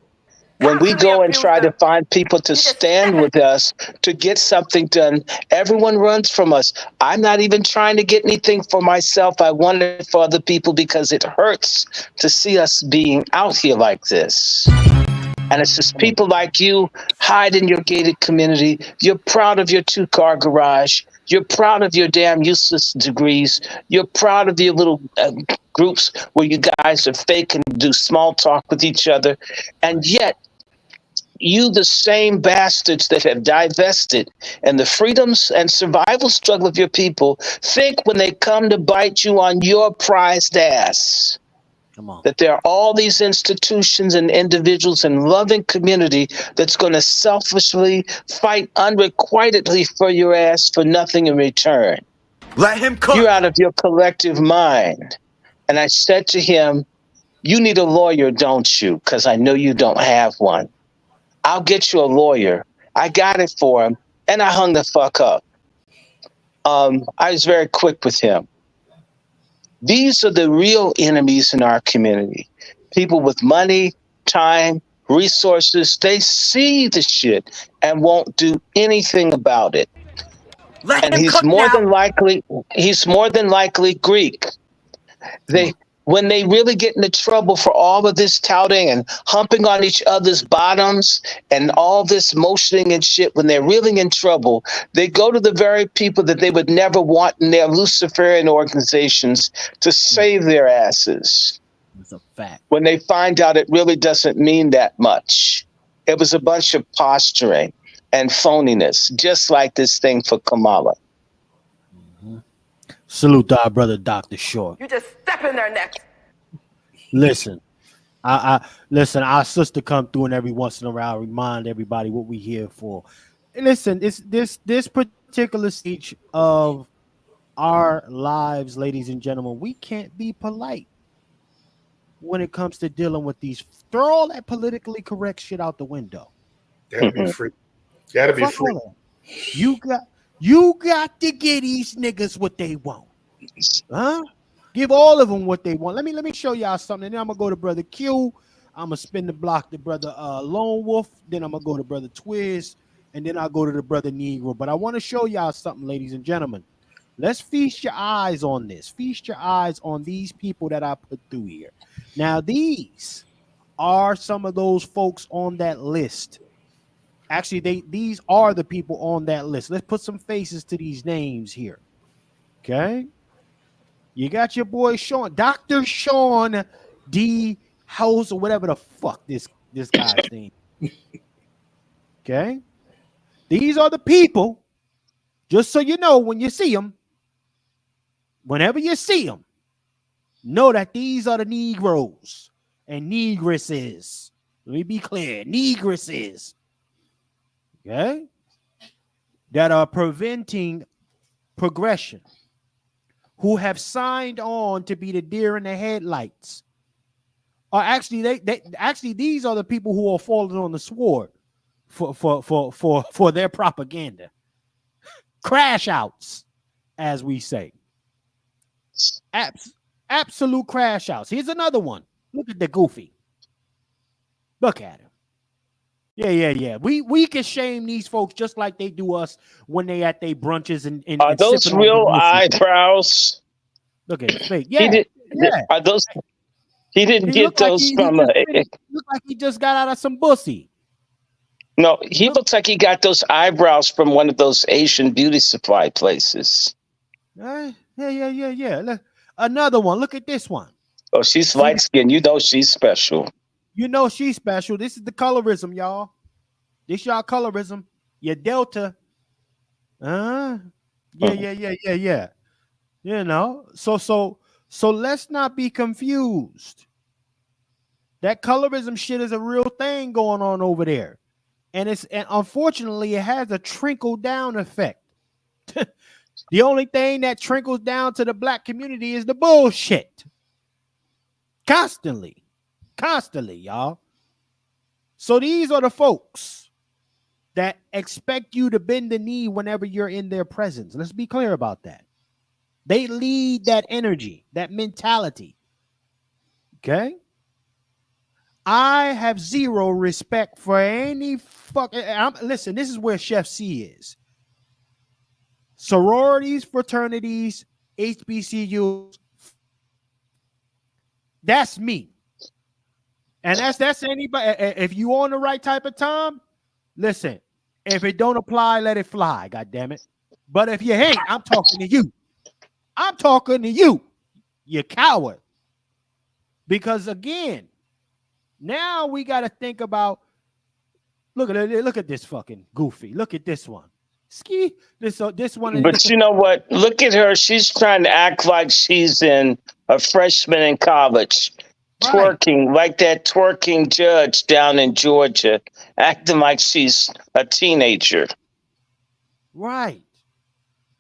When we go and try to find people to stand with us to get something done, everyone runs from us. I'm not even trying to get anything for myself. I want it for other people because it hurts to see us being out here like this. And it's just people like you hide in your gated community. You're proud of your 2-car garage. You're proud of your damn useless degrees. You're proud of your little groups where you guys are fake and do small talk with each other. And yet, you, the same bastards that have divested in the freedoms and survival struggle of your people, think when they come to bite you on your prized ass, Come on. that there are all these institutions and individuals and loving community that's going to selfishly fight unrequitedly for your ass for nothing in return. Let him cook. You're out of your collective mind. And I said to him, you need a lawyer, don't you? Because I know you don't have one. I'll get you a lawyer. I got it for him, and I hung the fuck up. I was very quick with him. These are the real enemies in our community. People with money, time, resources, they see the shit and won't do anything about it. And he's more than likely Greek. When they really get into trouble for all of this touting and humping on each other's bottoms and all this motioning and shit, when they're really in trouble, they go to the very people that they would never want in their Luciferian organizations to save their asses. It's a fact. When they find out it really doesn't mean that much. It was a bunch of posturing and phoniness, just like this thing for Kamala. Salute to our brother, Dr. Short. You just step in their necks. Listen, I listen. Our sister come through, and every once in a while remind everybody what we here for. And listen, it's this particular stage of our lives, ladies and gentlemen, we can't be polite when it comes to dealing with these. Throw all that politically correct shit out the window. Gotta be free. Gotta be free. You got to get these niggas what they want. Huh? Give all of them what they want. Let me show y'all something. And then I'm gonna go to Brother Q. I'm gonna spin the block to Brother Lone Wolf. Then I'm gonna go to Brother Twiz, and then I'll go to the Brother Negro. But I want to show y'all something, ladies and gentlemen. Let's feast your eyes on this. Feast your eyes on these people that I put through here. Now, these are some of those folks on that list. Actually, these are the people on that list. Let's put some faces to these names here. Okay. You got your boy Sean, Dr. Sean D. House, or whatever the fuck this guy's name. Okay. These are the people, just so you know, when you see them, whenever you see them, know that these are the Negroes and Negresses. Let me be clear. Negresses. Okay, that are preventing progression, who have signed on to be the deer in the headlights. Or actually, actually these are the people who are falling on the sword for their propaganda. Crash outs, as we say. Absolute crash outs. Here's another one. Look at the goofy. Look at him. Yeah. We can shame these folks just like they do us when they at their brunches and are those real eyebrows? Look at his face. Yeah. Are those? He didn't get those from. Look like he just got out of some bussy. No, he looks like he got those eyebrows from one of those Asian beauty supply places. Yeah. Look, another one. Look at this one. Oh, she's light skinned. You know she's special. You know she's special. This is the colorism, y'all. This y'all colorism. Your Delta. Yeah. You know. So let's not be confused. That colorism shit is a real thing going on over there. And unfortunately it has a trickle down effect. The only thing that trickles down to the black community is the bullshit. Constantly, y'all. So these are the folks that expect you to bend the knee whenever you're in their presence. Let's be clear about that. They lead that energy, that mentality. Okay? I have zero respect for any fucking... Listen, this is where Chef C is. Sororities, fraternities, HBCUs. That's me. And that's anybody. If you on the right type of time, listen. If it don't apply, let it fly. God damn it. But if you ain't, I'm talking to you. I'm talking to you, you coward. Because again, now we got to think about. Look at this fucking goofy. Look at this one. Ski. This one. But you know what? Look at her. She's trying to act like she's a freshman in college, twerking like that twerking judge down in Georgia, acting like she's a teenager. Right.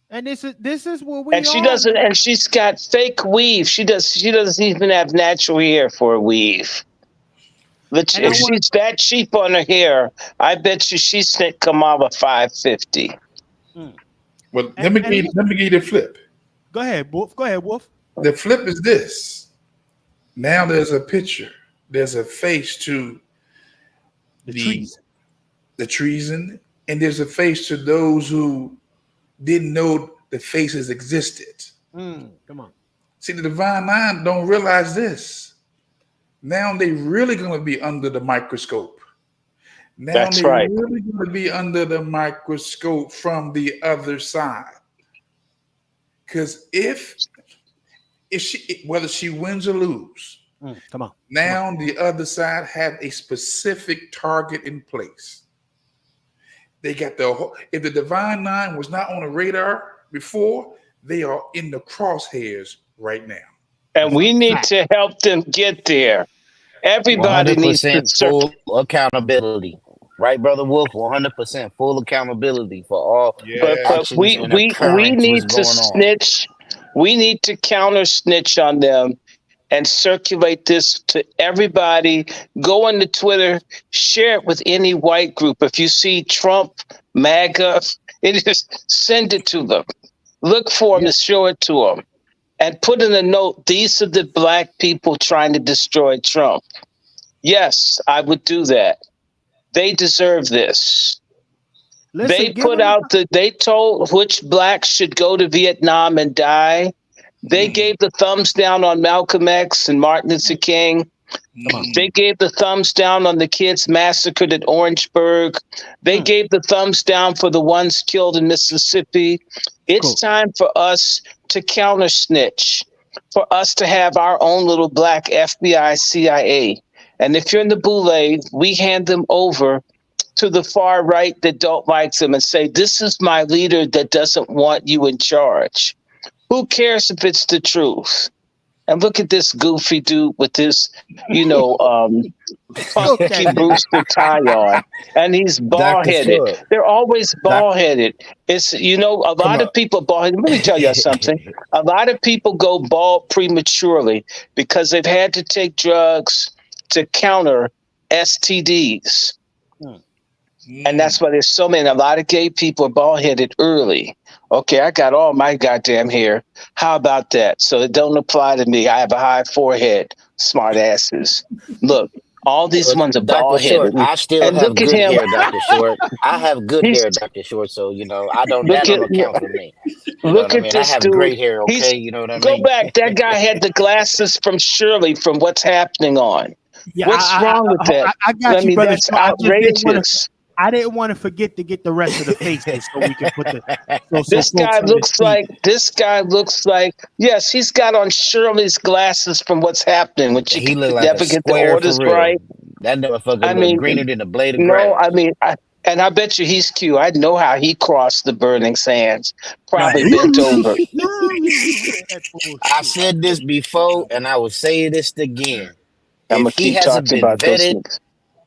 And this is what we. And she doesn't. And she's got fake weave. She doesn't even have natural hair for a weave. If she's that cheap on her hair, I bet you she sent Kamala $550. Well, let me give you the flip. Go ahead, Wolf. The flip is this. Now there's a picture. There's a face to the treason, and there's a face to those who didn't know the faces existed. Come on. See, the Divine Nine don't realize this. Now they really going to be under the microscope. Now That's right. Really going to be under the microscope from the other side. Because if she, whether she wins or lose, now the other side have a specific target in place. They got if the Divine Nine was not on the radar before, they are in the crosshairs right now. And we need to help them get there. Everybody needs to full accountability. Right, Brother Wolf? 100% full accountability for all but we need to snitch. We need to counter snitch on them and circulate this to everybody. Go on to Twitter, share it with any white group. If you see Trump, MAGA, just send it to them. Look for them and show it to them. And put in a note, these are the black people trying to destroy Trump. Yes, I would do that. They deserve this. They told which blacks should go to Vietnam and die. They gave the thumbs down on Malcolm X and Martin Luther King. They gave the thumbs down on the kids massacred at Orangeburg. They gave the thumbs down for the ones killed in Mississippi. It's time for us to counter snitch, for us to have our own little black FBI, CIA. And if you're in the boule, we hand them over to the far right that don't like them and say, this is my leader that doesn't want you in charge. Who cares if it's the truth? And look at this goofy dude with this, funky Brewster tie on. And he's bald-headed. They're always bald-headed. It's, a lot of people bald-headed. Let me tell you something. A lot of people go bald prematurely because they've had to take drugs to counter STDs. And that's why there's so many. A lot of gay people are bald-headed early. Okay, I got all my goddamn hair. How about that? So it don't apply to me. I have a high forehead, smart asses. Look, all these ones are bald-headed. I still have good hair, Dr. Short. I have good hair, Dr. Short, so, that don't account for me. Look at this I have dude. great hair, okay? You know what I mean? Go back. That guy had the glasses from Shirley from What's Happening on. Yeah, What's wrong with that? I got you, brother. That's outrageous. I didn't want to forget to get the rest of the faces so we can put the. This guy looks like. Yes, he's got on Shirley's glasses from What's Happening, which he look like never get the orders right. That motherfucker look greener than a blade of grass. No, I bet you he's cute. I know how he crossed the burning sands. Probably bent over. I said this before, and I will say this again. I'm gonna keep talking about this.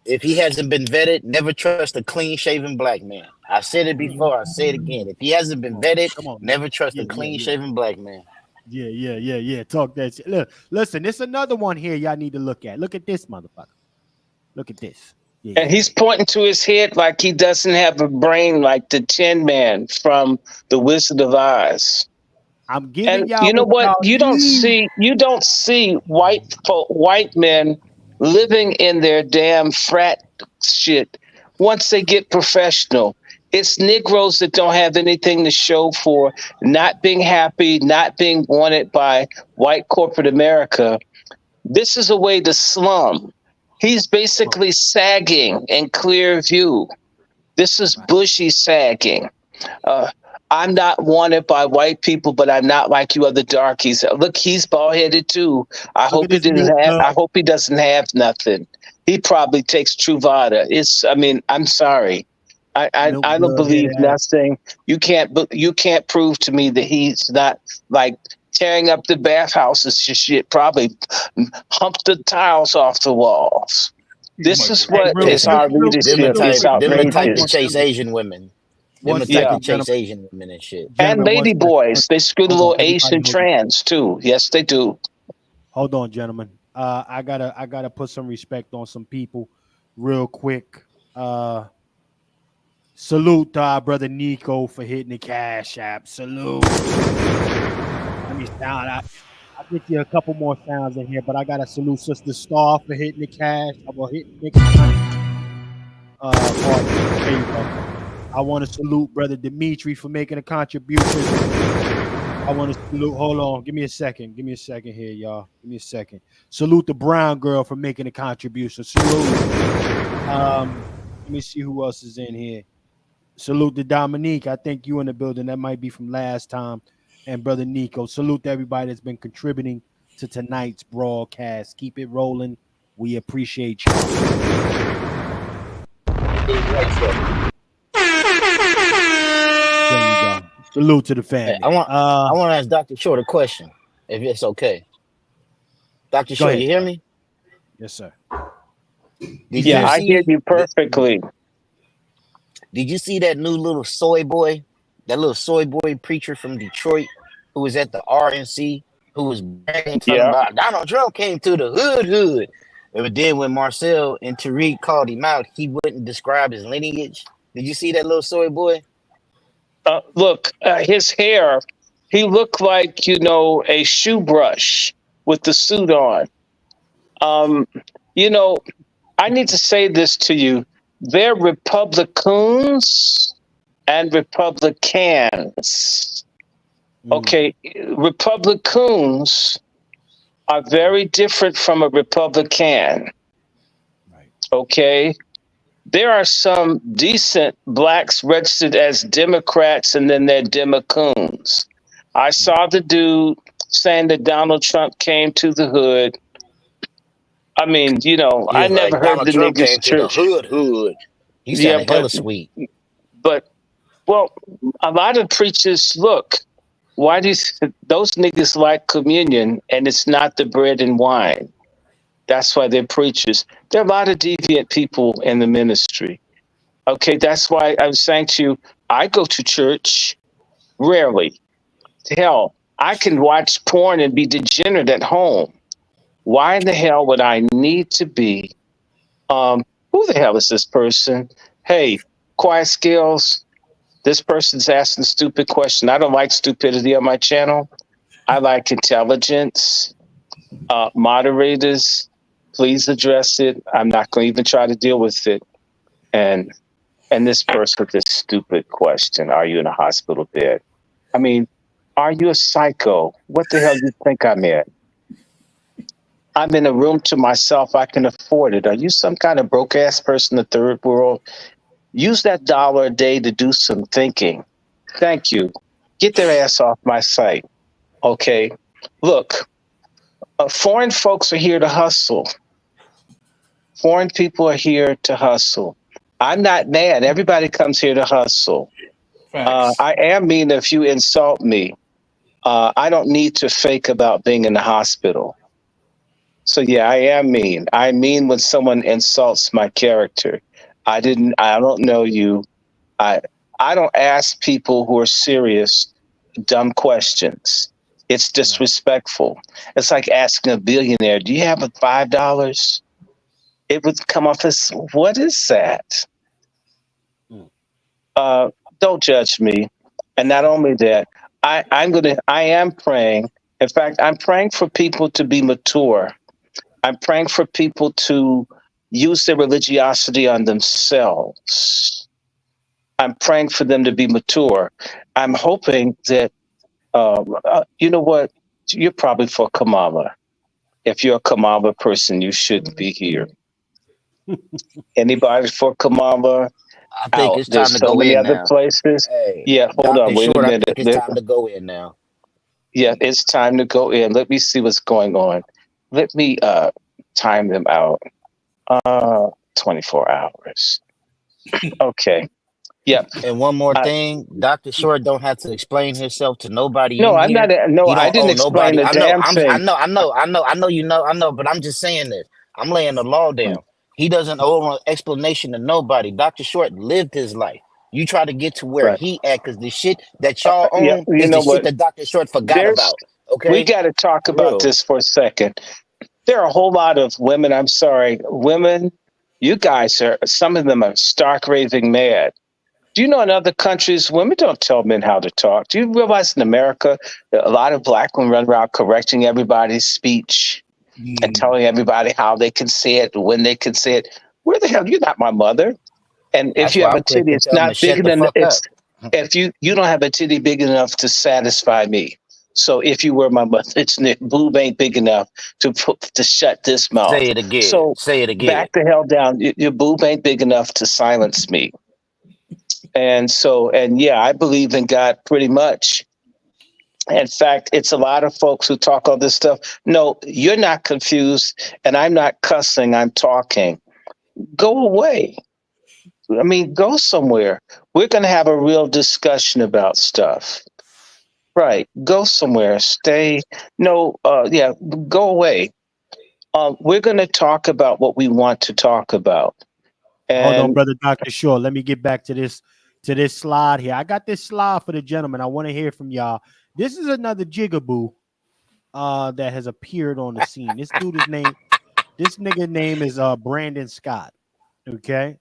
If he hasn't been vetted, never trust a clean-shaven black man. I said it before. I say it again. If he hasn't been vetted, never trust a clean-shaven black man. Yeah. Talk that shit. Look, listen, there's another one here y'all need to look at. Look at this motherfucker. Look at this. Yeah. And he's pointing to his head like he doesn't have a brain like the Tin Man from The Wizard of Oz. I'm giving y'all. You know what? You don't see white men living in their damn frat shit once they get professional. It's Negroes that don't have anything to show for not being happy, not being wanted by white corporate America. This is a way to slum. He's basically sagging in clear view. This is bushy sagging. I'm not wanted by white people, but I'm not like you other darkies. Look, he's bald headed too. I hope he doesn't have nothing. He probably takes Truvada. I'm sorry. I don't believe nothing. You can't prove to me that he's not like tearing up the bathhouses. Shit, probably hump the tiles off the walls. This is what is our leadership. It's Them the type to outrageous. chase Asian women. Them the type to chase Asian women and shit. And lady boys, they screw the little Asian trans too. Yes, they do. Hold on, gentlemen. I gotta put some respect on some people real quick. Salute to our brother Nico for hitting the Cash App. Salute. Let me sound out. I'll get you a couple more sounds in here, but I gotta salute Sister Star for hitting the cash. I'm gonna hit Nick. I want to salute Brother Dimitri for making a contribution. I want to salute. Hold on, give me a second. Give me a second here, y'all. Give me a second. Salute the brown girl for making a contribution. Salute. Let me see who else is in here. Salute to Dominique. I think you in the building. That might be from last time. And Brother Nico. Salute to everybody that's been contributing to tonight's broadcast. Keep it rolling. We appreciate you. Salute to the family. Hey, I want to ask Dr. Short a question, if it's okay. Dr. Short, you hear me? Yes, sir. I hear you perfectly. Did you see that new little soy boy? That little soy boy preacher from Detroit who was at the RNC, who was bragging about Donald Trump came to the hood. But then when Marcel and Tariq called him out, he wouldn't describe his lineage. Did you see that little soy boy? Look, his hair, he looked like, a shoe brush with the suit on. I need to say this to you. They're Republicans and Republicans. Okay, Republicans are very different from a Republican. Okay, there are some decent blacks registered as Democrats, and then they're Democoons. I saw the dude saying that Donald Trump came to the hood. I mean, I never heard Donald the Trump niggas came church. to the hood. He sounded hella sweet. But, a lot of preachers, look, why those niggas like communion, and it's not the bread and wine. That's why they're preachers. There are a lot of deviant people in the ministry. Okay, that's why I was saying to you, I go to church rarely. Hell, I can watch porn and be degenerate at home. Why in the hell would I need to be? Who the hell is this person? Hey, quiet skills. This person's asking stupid question. I don't like stupidity on my channel. I like intelligence. Moderators, please address it. I'm not going to even try to deal with it. And this person with this stupid question, are you in a hospital bed? I mean, are you a psycho? What the hell do you think I'm in? I'm in a room to myself. I can afford it. Are you some kind of broke ass person in the third world? Use that $1 a day to do some thinking. Thank you. Get their ass off my site. Okay. Look, foreign folks are here to hustle. Foreign people are here to hustle. I'm not mad. Everybody comes here to hustle. I am mean if you insult me. I don't need to fake about being in the hospital. So yeah, I am mean. I mean when someone insults my character. I don't know you. I don't ask people who are serious dumb questions. It's disrespectful. It's like asking a billionaire, do you have $5? It would come off as, what is that? Don't judge me. And not only that, I am praying. In fact, I'm praying for people to be mature. I'm praying for people to use their religiosity on themselves. I'm praying for them to be mature. I'm hoping that, you know what? You're probably for Kamala. If you're a Kamala person, you shouldn't be here. Anybody for Kamala? I think it's time There's to so go many in other now. places. Hey, Yeah, hold Dr. on, wait a Short, I minute. think it's time to go in now. Yeah, it's time to go in. Let me see what's going on. Let me time them out. 24 hours. Okay. Yep. And one more I, thing, Dr. Short don't have to explain himself to nobody no, in I'm not. here. No, He I don't didn't owe explain nobody. a damn thing. I know you know, I know, but I'm just saying this. I'm laying the law down. He doesn't owe an explanation to nobody. Dr. Short lived his life. You try to get to where Right. he at, because the shit that y'all Yeah. own You is the know shit what? that Dr. Short forgot There's. about. We Okay? got to talk For about real. this for a second. There are a whole lot of women. I'm sorry, women. You guys are. Some of them are stark raving mad. Do you know in other countries, women don't tell men how to talk? Do you realize in America, a lot of black women run around correcting everybody's speech and telling everybody how they can say it, when they can say it? Where the hell? You're not my mother. And if That's you why have a I'm quick titty, to it's tell him to not big shut the enough. fuck up. If you don't have a titty big enough to satisfy me. So if you were my mother, boob ain't big enough to shut this mouth. Say it again. So Say it again. back the hell down. Your boob ain't big enough to silence me. And yeah, I believe in God pretty much. In fact, it's a lot of folks who talk all this stuff. No, you're not confused, and I'm not cussing. I'm talking. Go away. I mean, go somewhere. We're going to have a real discussion about stuff. Right. Go somewhere. Stay. No, yeah, go away. We're going to talk about what we want to talk about. Hold on, And brother Dr. Short. Let me get back to this slide here. I got this slide for the gentleman. I want to hear from y'all. This is another jigaboo that has appeared on the scene. This nigga name is Brandon Scott. Okay.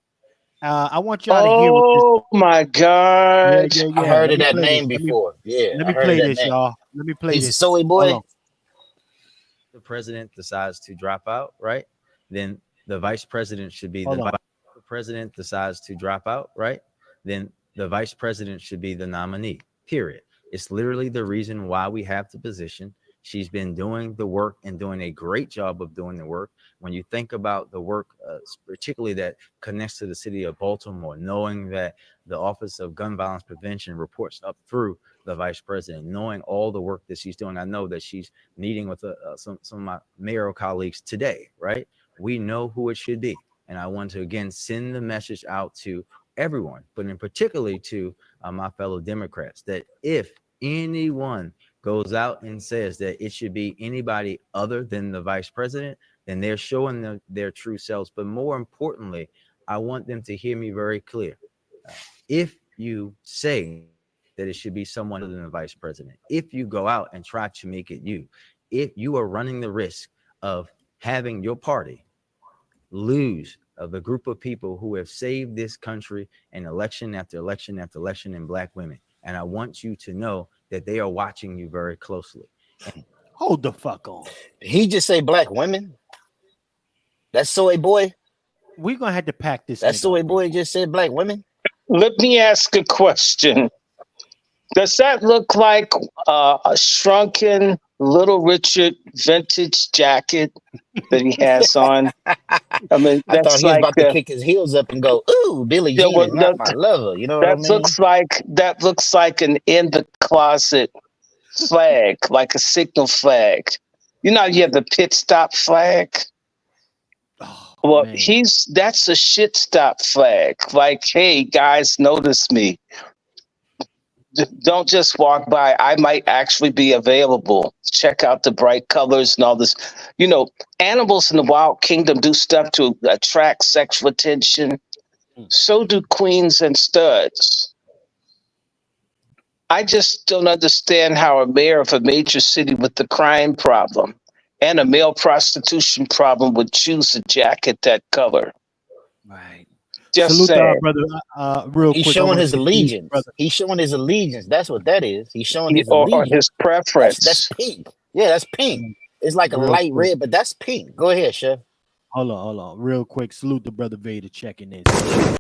I want y'all to hear what this. oh my Yeah, God. yeah, I yeah. heard Let of me that play this. name before. Yeah, Let I me heard of play that this, name. y'all. Let me play He's a this. soy Hold boy. on. The president decides to drop out, right? Then the vice president should be Hold on. the president decides to drop out, right? Then the vice president should be the nominee. Period. It's literally the reason why we have the position. She's been doing the work and doing a great job of doing the work. When you think about the work, particularly that connects to the city of Baltimore, knowing that the Office of Gun Violence Prevention reports up through the vice president, knowing all the work that she's doing, I know that she's meeting with some of my mayoral colleagues today, right? We know who it should be. And I want to, again, send the message out to everyone, but in particularly to my fellow Democrats, that if anyone goes out and says that it should be anybody other than the vice president, then they're showing their true selves. But more importantly, I want them to hear me very clear. If you say that it should be someone other than the vice president, if you go out and try to make it you, if you are running the risk of having your party lose of a group of people who have saved this country in election after election after election in black women. And I want you to know that they are watching you very closely. And hold the fuck on. He just say black women. That's soy boy. We're gonna have to pack this. That soy boy just said black women. Let me ask a question. Does that look like a shrunken Little Richard vintage jacket that he has on? I mean, I thought that's he was like about to kick his heels up and go, "Ooh, Billie yeah, Jean well, is not my lover." You know what I that mean? looks like an in the closet flag, like a signal flag. You know, you have the pit stop flag. Oh, Well, man. that's a shit stop flag. Like, hey guys, notice me. Don't just walk by. I might actually be available. Check out the bright colors and all this. You know, animals in the wild kingdom do stuff to attract sexual attention. So do queens and studs. I just don't understand how a mayor of a major city with the crime problem and a male prostitution problem would choose a jacket that color. Right. Just Salute to our saying. brother. Real He's quick, I showing want to his say to you, allegiance. brother. He's showing his allegiance. That's what that is. He's showing his Or allegiance. his That's preference. pink. Yeah, that's pink. It's like a Real light quick. red, but that's pink. Go ahead, Chef. Hold on. Real quick. Salute to brother Vader checking in. Listen,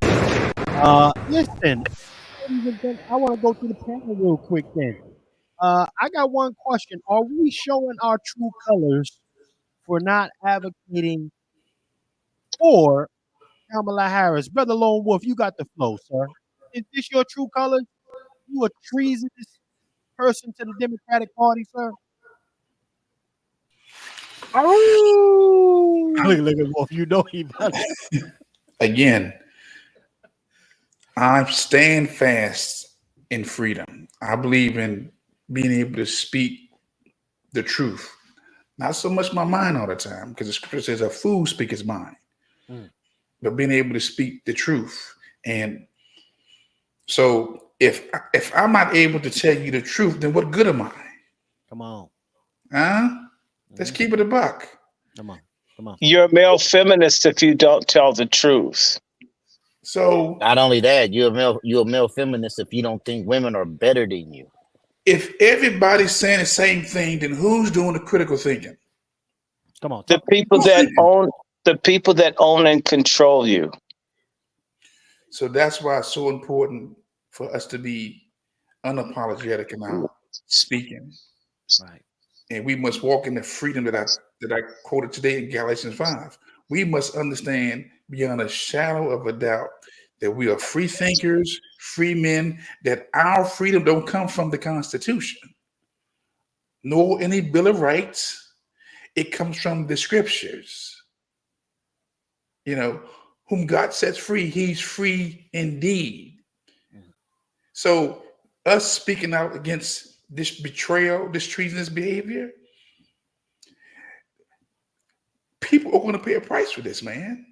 I want to go through the panel real quick then. I got one question. Are we showing our true colors for not advocating for Kamala Harris. Brother Lone Wolf, you got the flow, sir. Is this your true colors? You a treasonous person to the Democratic Party, sir? Look at Wolf. You know he about to. Again, I stand fast in freedom. I believe in being able to speak the truth. Not so much my mind all the time, because the scripture says a fool speaks his mind. But being able to speak the truth. And so if I'm not able to tell you the truth, then what good am I? Come on. Huh? Let's keep it a buck. Come on. You're a male feminist if you don't tell the truth. So not only that, you're a male feminist if you don't think women are better than you. If everybody's saying the same thing, then who's doing the critical thinking? Come on. The people that own and control you. So that's why it's so important for us to be unapologetic in our speaking. Right. And we must walk in the freedom that I quoted today in Galatians 5. We must understand beyond a shadow of a doubt that we are free thinkers, free men, that our freedom don't come from the Constitution, nor any Bill of Rights. It comes from the scriptures. You know, whom God sets free, he's free indeed. So us speaking out against this betrayal, this treasonous behavior, people are going to pay a price for this, man.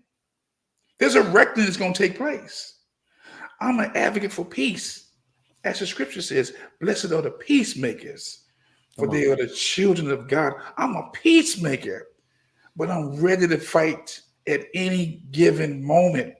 There's a reckoning that's going to take place. I'm an advocate for peace. As the scripture says, blessed are the peacemakers, for they are the children of God. I'm a peacemaker, but I'm ready to fight at any given moment.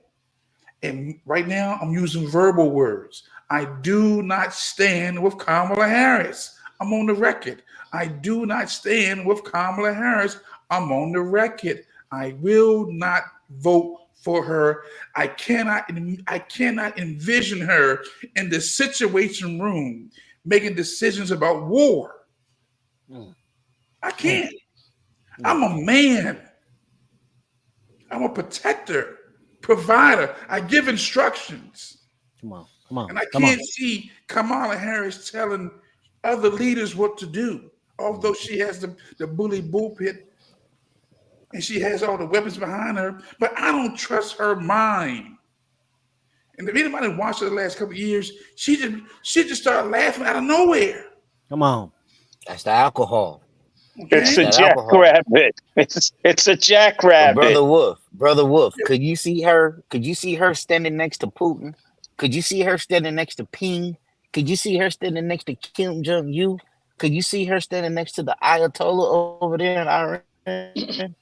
And right now, I'm using verbal words. I do not stand with Kamala Harris. I'm on the record. I do not stand with Kamala Harris. I'm on the record. I will not vote for her. I cannot envision her in the situation room making decisions about war. I can't. I'm a man. I'm a protector, provider. I give instructions. Come on. And I can't see Kamala Harris telling other leaders what to do, although she has the bully bullpit and she has all the weapons behind her, but I don't trust her mind. And if anybody watched her the last couple of years, she just started laughing out of nowhere. Come on. That's the alcohol. Okay? It's a jackrabbit. It's a jackrabbit. Brother Wolf, could you see her standing next to Putin? Could you see her standing next to Ping? Could you see her standing next to Kim Jong-un? Could you see her standing next to the Ayatollah over there in Iran?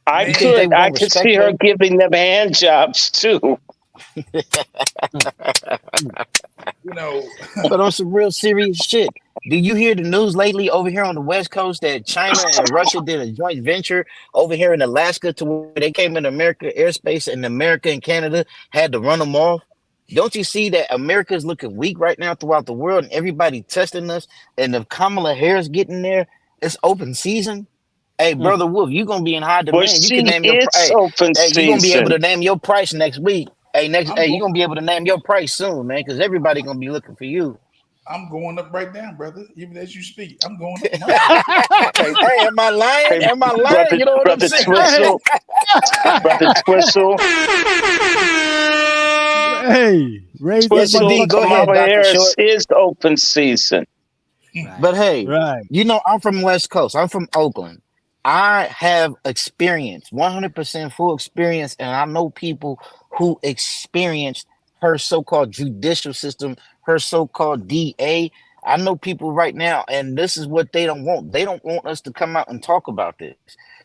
I could see her giving them hand jobs too. But on some real serious shit. Did you hear the news lately over here on the West Coast that China and Russia did a joint venture over here in Alaska to where they came in America airspace and America and Canada had to run them off? Don't you see that America is looking weak right now throughout the world and everybody testing us? And if Kamala Harris getting there, it's open season. Hey, Brother Wolf, you're gonna be in high demand. Well, you can name your price. You're gonna be able to name your price next week. You're gonna be able to name your price soon, man, because everybody gonna be looking for you. I'm going up right now, brother. Even as you speak, I'm going up. Hey, am I lying? Am I lying? Brother, you know what I'm saying? Brother Twistle. Hey, raise Twistle, Go ahead, Kamala Dr. Harris Short. is open season. But hey, right. You know, I'm from West Coast. I'm from Oakland. I have experience, 100% full experience, and I know people who experienced her so-called judicial system, her so-called DA. I know people right now, and this is what they don't want. They don't want us to come out and talk about this.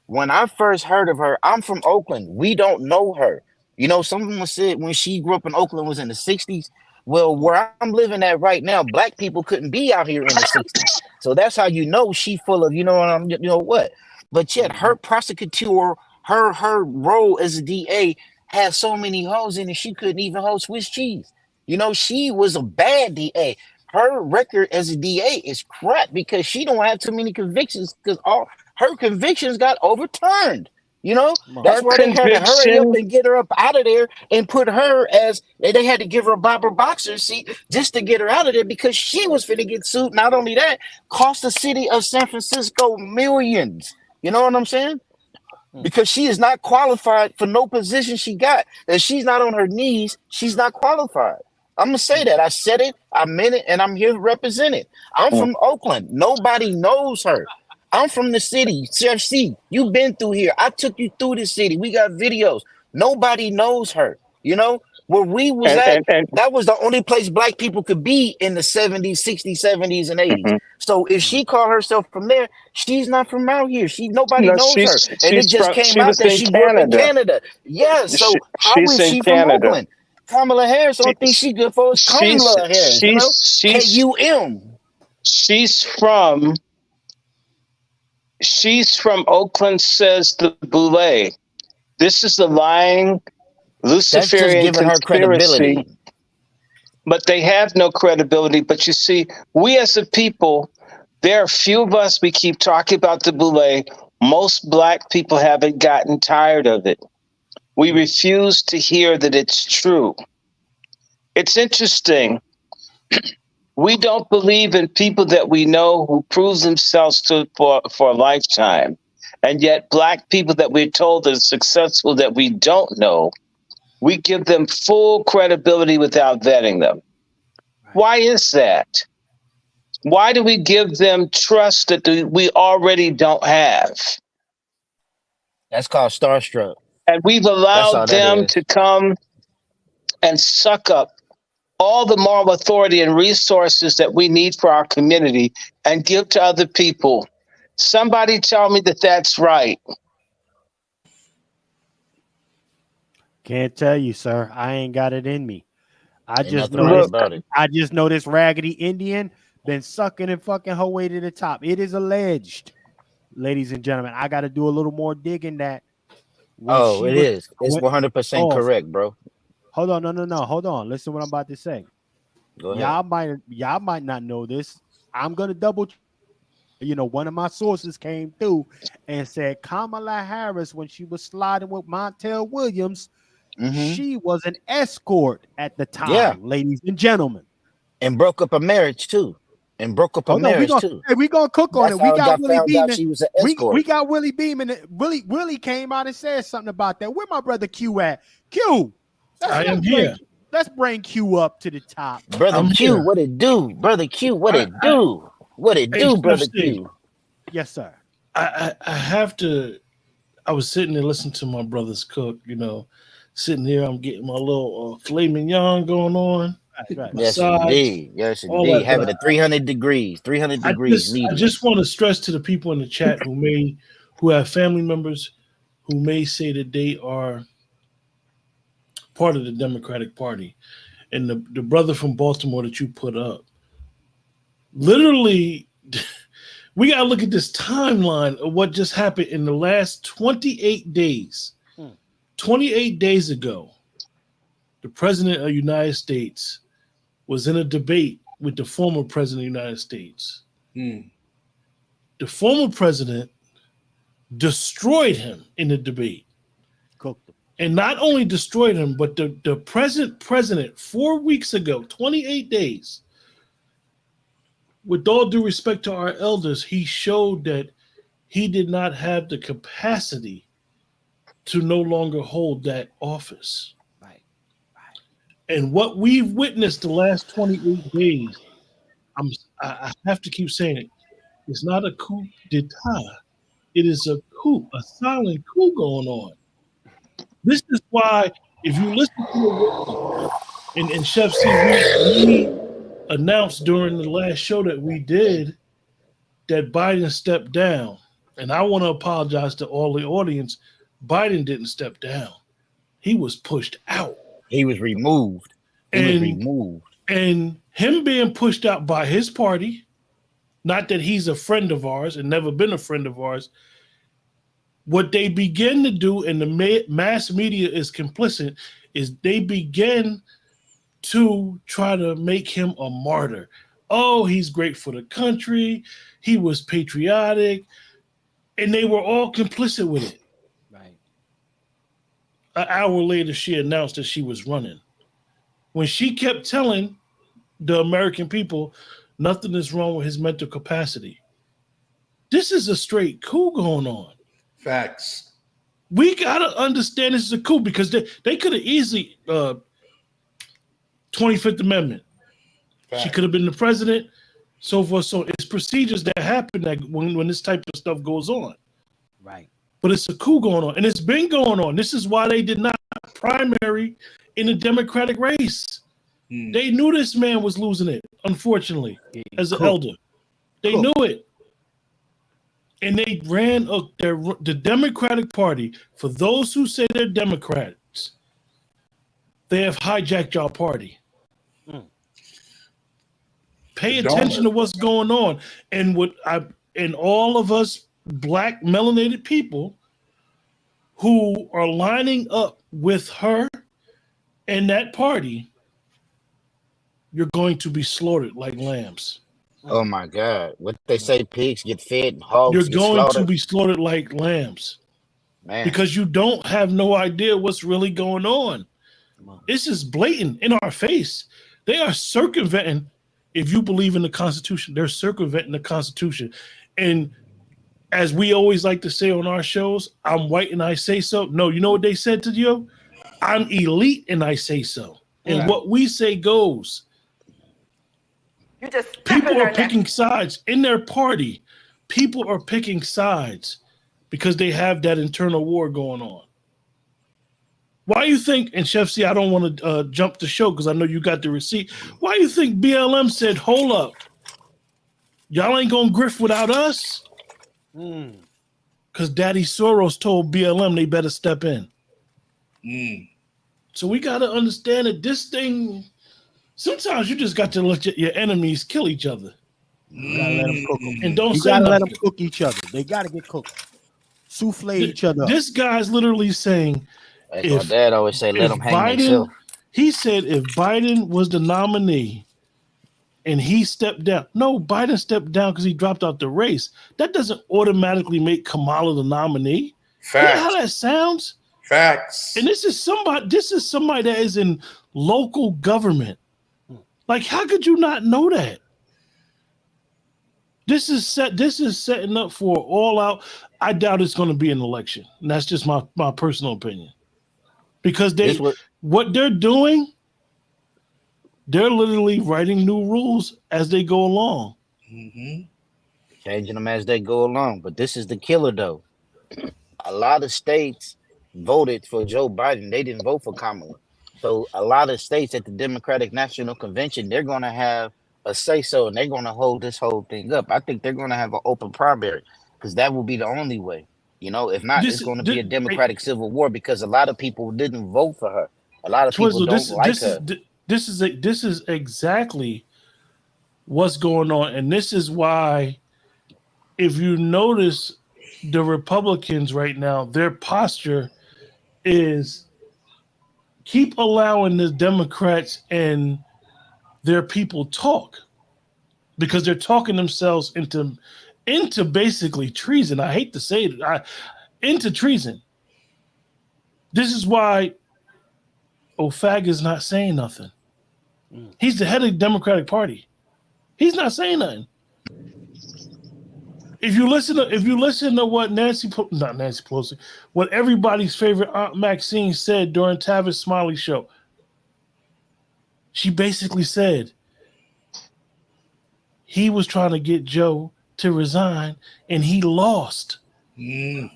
When I first heard of her, I'm from Oakland. We don't know her. You know, someone said when she grew up in Oakland was in the 60s. Well, where I'm living at right now, black people couldn't be out here in the 60s. So that's how you know she full of, you know what? But yet her prosecutor, her role as a DA had so many holes in it, she couldn't even hold Swiss cheese. You know, she was a bad DA. Her record as a DA is crap because she don't have too many convictions because all her convictions got overturned. You know, Her that's why they had to hurry up conviction, and get her up out of there and put her as they had to give her a Barbara Boxer seat just to get her out of there because she was finna get sued. Not only that, cost the city of San Francisco millions. You know what I'm saying? Because she is not qualified for no position she got. If she's not on her knees, she's not qualified. I'm gonna say that. I said it, I meant it, and I'm here to represent it. I'm from Oakland. Nobody knows her. I'm from the city, CFC. You've been through here. I took you through the city. We got videos. Nobody knows her. You know, where we was at, and that was the only place black people could be in the 70s, 60s, 70s, and 80s. So if she called herself from there, she's not from out here. Nobody no, knows her. And it just she came out was that in she grew up in Canada. Canada. Yeah, so how She's is in she from Canada. Oakland? Kamala Harris, only thing She's she good for is Kamala Harris, you know? K-U-M. She's from Oakland, says the Boule. This is the lying That's just Luciferian giving her conspiracy, credibility. but they have no credibility. But you see, we as a people, there are few of us, we keep talking about the Boule. Most black people haven't gotten tired of it. We refuse to hear that it's true. It's interesting. We don't believe in people that we know who prove themselves for a lifetime. And yet black people that we're told are successful that we don't know, we give them full credibility without vetting them. Why is that? Why do we give them trust that we already don't have? That's called starstruck. And we've That's allowed all that them is. to come and suck up all the moral authority and resources that we need for our community and give to other people. Somebody tell me that that's right. Can't tell you, sir. I ain't got it in me. I Ain't just nothing right noticed. about it. I just know this raggedy Indian been sucking and fucking her way to the top. It is alleged, ladies and gentlemen. I got to do a little more digging. That when Oh, she it was, is. It's when, 100% oh, correct, bro. hold on, no, hold on. Listen, what I'm about to say. Go ahead. Y'all might not know this. I'm gonna double. You know, one of my sources came through and said Kamala Harris, when she was sliding with Montel Williams, she was an escort at the time, Yeah. ladies and gentlemen. And broke up a marriage, too. And broke up a Hold on, marriage, too. we gonna cook on That's it. We how I got got Willie found out Beeman. she was an We escort. got Willie Beeman. Willie came out and said something about that. Where my brother Q at? Q, I am here. Let's bring Q up to the top. Brother I'm Q, here. what it do? Brother Q, what it do? What it Hey, do, Chef Brother C, Q? Yes, sir. I have to. I was sitting there listening to my brothers cook. You know, sitting here, I'm getting my little filet mignon going on. Right. Yes, Massage, indeed. Yes, all indeed. that. Have But it at 300 degrees. 300 I degrees I medium. just want to stress to the people in the chat who have family members who may say that they are part of the Democratic Party, and the brother from Baltimore that you put up, literally. We got to look at this timeline of what just happened in the last 28 days. 28 days ago, the president of the United States was in a debate with the former president of the United States. The former president destroyed him in the debate. Cooked him. And not only destroyed him, but the present president 4 weeks ago, 28 days, with all due respect to our elders, he showed that he did not have the capacity to no longer hold that office. Right. And what we've witnessed the last 28 days, I have to keep saying it, it's not a coup d'etat. It is a coup, a silent coup going on. This is why, if you listen to it, and Chef C, we announced during the last show that we did that Biden stepped down. And I want to apologize to all the audience. Biden didn't step down. He was pushed out. He was removed. And him being pushed out by his party, not that he's a friend of ours and never been a friend of ours, what they begin to do, and the mass media is complicit, is they begin to try to make him a martyr. Oh, he's great for the country. He was patriotic. And they were all complicit with it. Right. an hour later, she announced that she was running. When she kept telling the American people nothing is wrong with his mental capacity. This is a straight coup going on. Facts. We got to understand this is a coup because they could have easily 25th Amendment. Facts. She could have been the president, so forth. So it's procedures that happen that when this type of stuff goes on. Right. But it's a coup going on, and it's been going on. This is why they did not primary in the Democratic race. They knew this man was losing it, unfortunately, as an elder. They knew it. And they ran the Democratic Party. For those who say they're Democrats, they have hijacked your party. Pay attention to what's going on. And all of us black melanated people who are lining up with her and that party, you're going to be slaughtered like lambs. Oh my God. What they say, pigs get fed and hogs You're get going slaughtered. to be slaughtered like lambs. Man. Because you don't have no idea what's really going on. This is blatant in our face. They are circumventing, if you believe in the Constitution, they're circumventing the Constitution. And as we always like to say on our shows, I'm white and I say so. No, you know what they said to you? I'm elite and I say so. And what we say goes. You just People are picking sides in their party. People are picking sides because they have that internal war going on. Why you think, and Chef C, I don't want to jump the show because I know you got the receipt. Why you think BLM said, hold up, y'all ain't going to grift without us? Because Daddy Soros told BLM they better step in. So we got to understand that this thing, sometimes you just got to let your enemies kill each other. You gotta let them cook them. And don't you say gotta nothing. let them cook each other. They gotta get cooked. Souffle each other. This guy's literally saying, Like my dad always say, let them hang themselves. He said if Biden was the nominee and he stepped down. No, Biden stepped down because he dropped out the race. That doesn't automatically make Kamala the nominee. Facts. You know how that sounds? Facts. And this is somebody that is in local government. Like, how could you not know that? This is setting up for all out. I doubt it's going to be an election. And that's just my personal opinion. Because what they're doing, they're literally writing new rules as they go along. Changing them as they go along. But this is the killer, though. A lot of states voted for Joe Biden. They didn't vote for Kamala. So a lot of states at the Democratic National Convention, they're going to have a say-so, and they're going to hold this whole thing up. I think they're going to have an open primary because that will be the only way. You know, if not, it's going to be a Democratic civil war because a lot of people didn't vote for her. A lot of people don't like her. This is exactly what's going on, and this is why, if you notice, the Republicans right now, their posture is keep allowing the Democrats and their people talk because they're talking themselves into basically treason. I hate to say it, into treason. This is why O'Fag is not saying nothing. He's the head of the Democratic Party. He's not saying nothing. If you listen to what not Nancy Pelosi, what everybody's favorite Aunt Maxine said during Tavis Smiley's show, she basically said he was trying to get Joe to resign and he lost. Who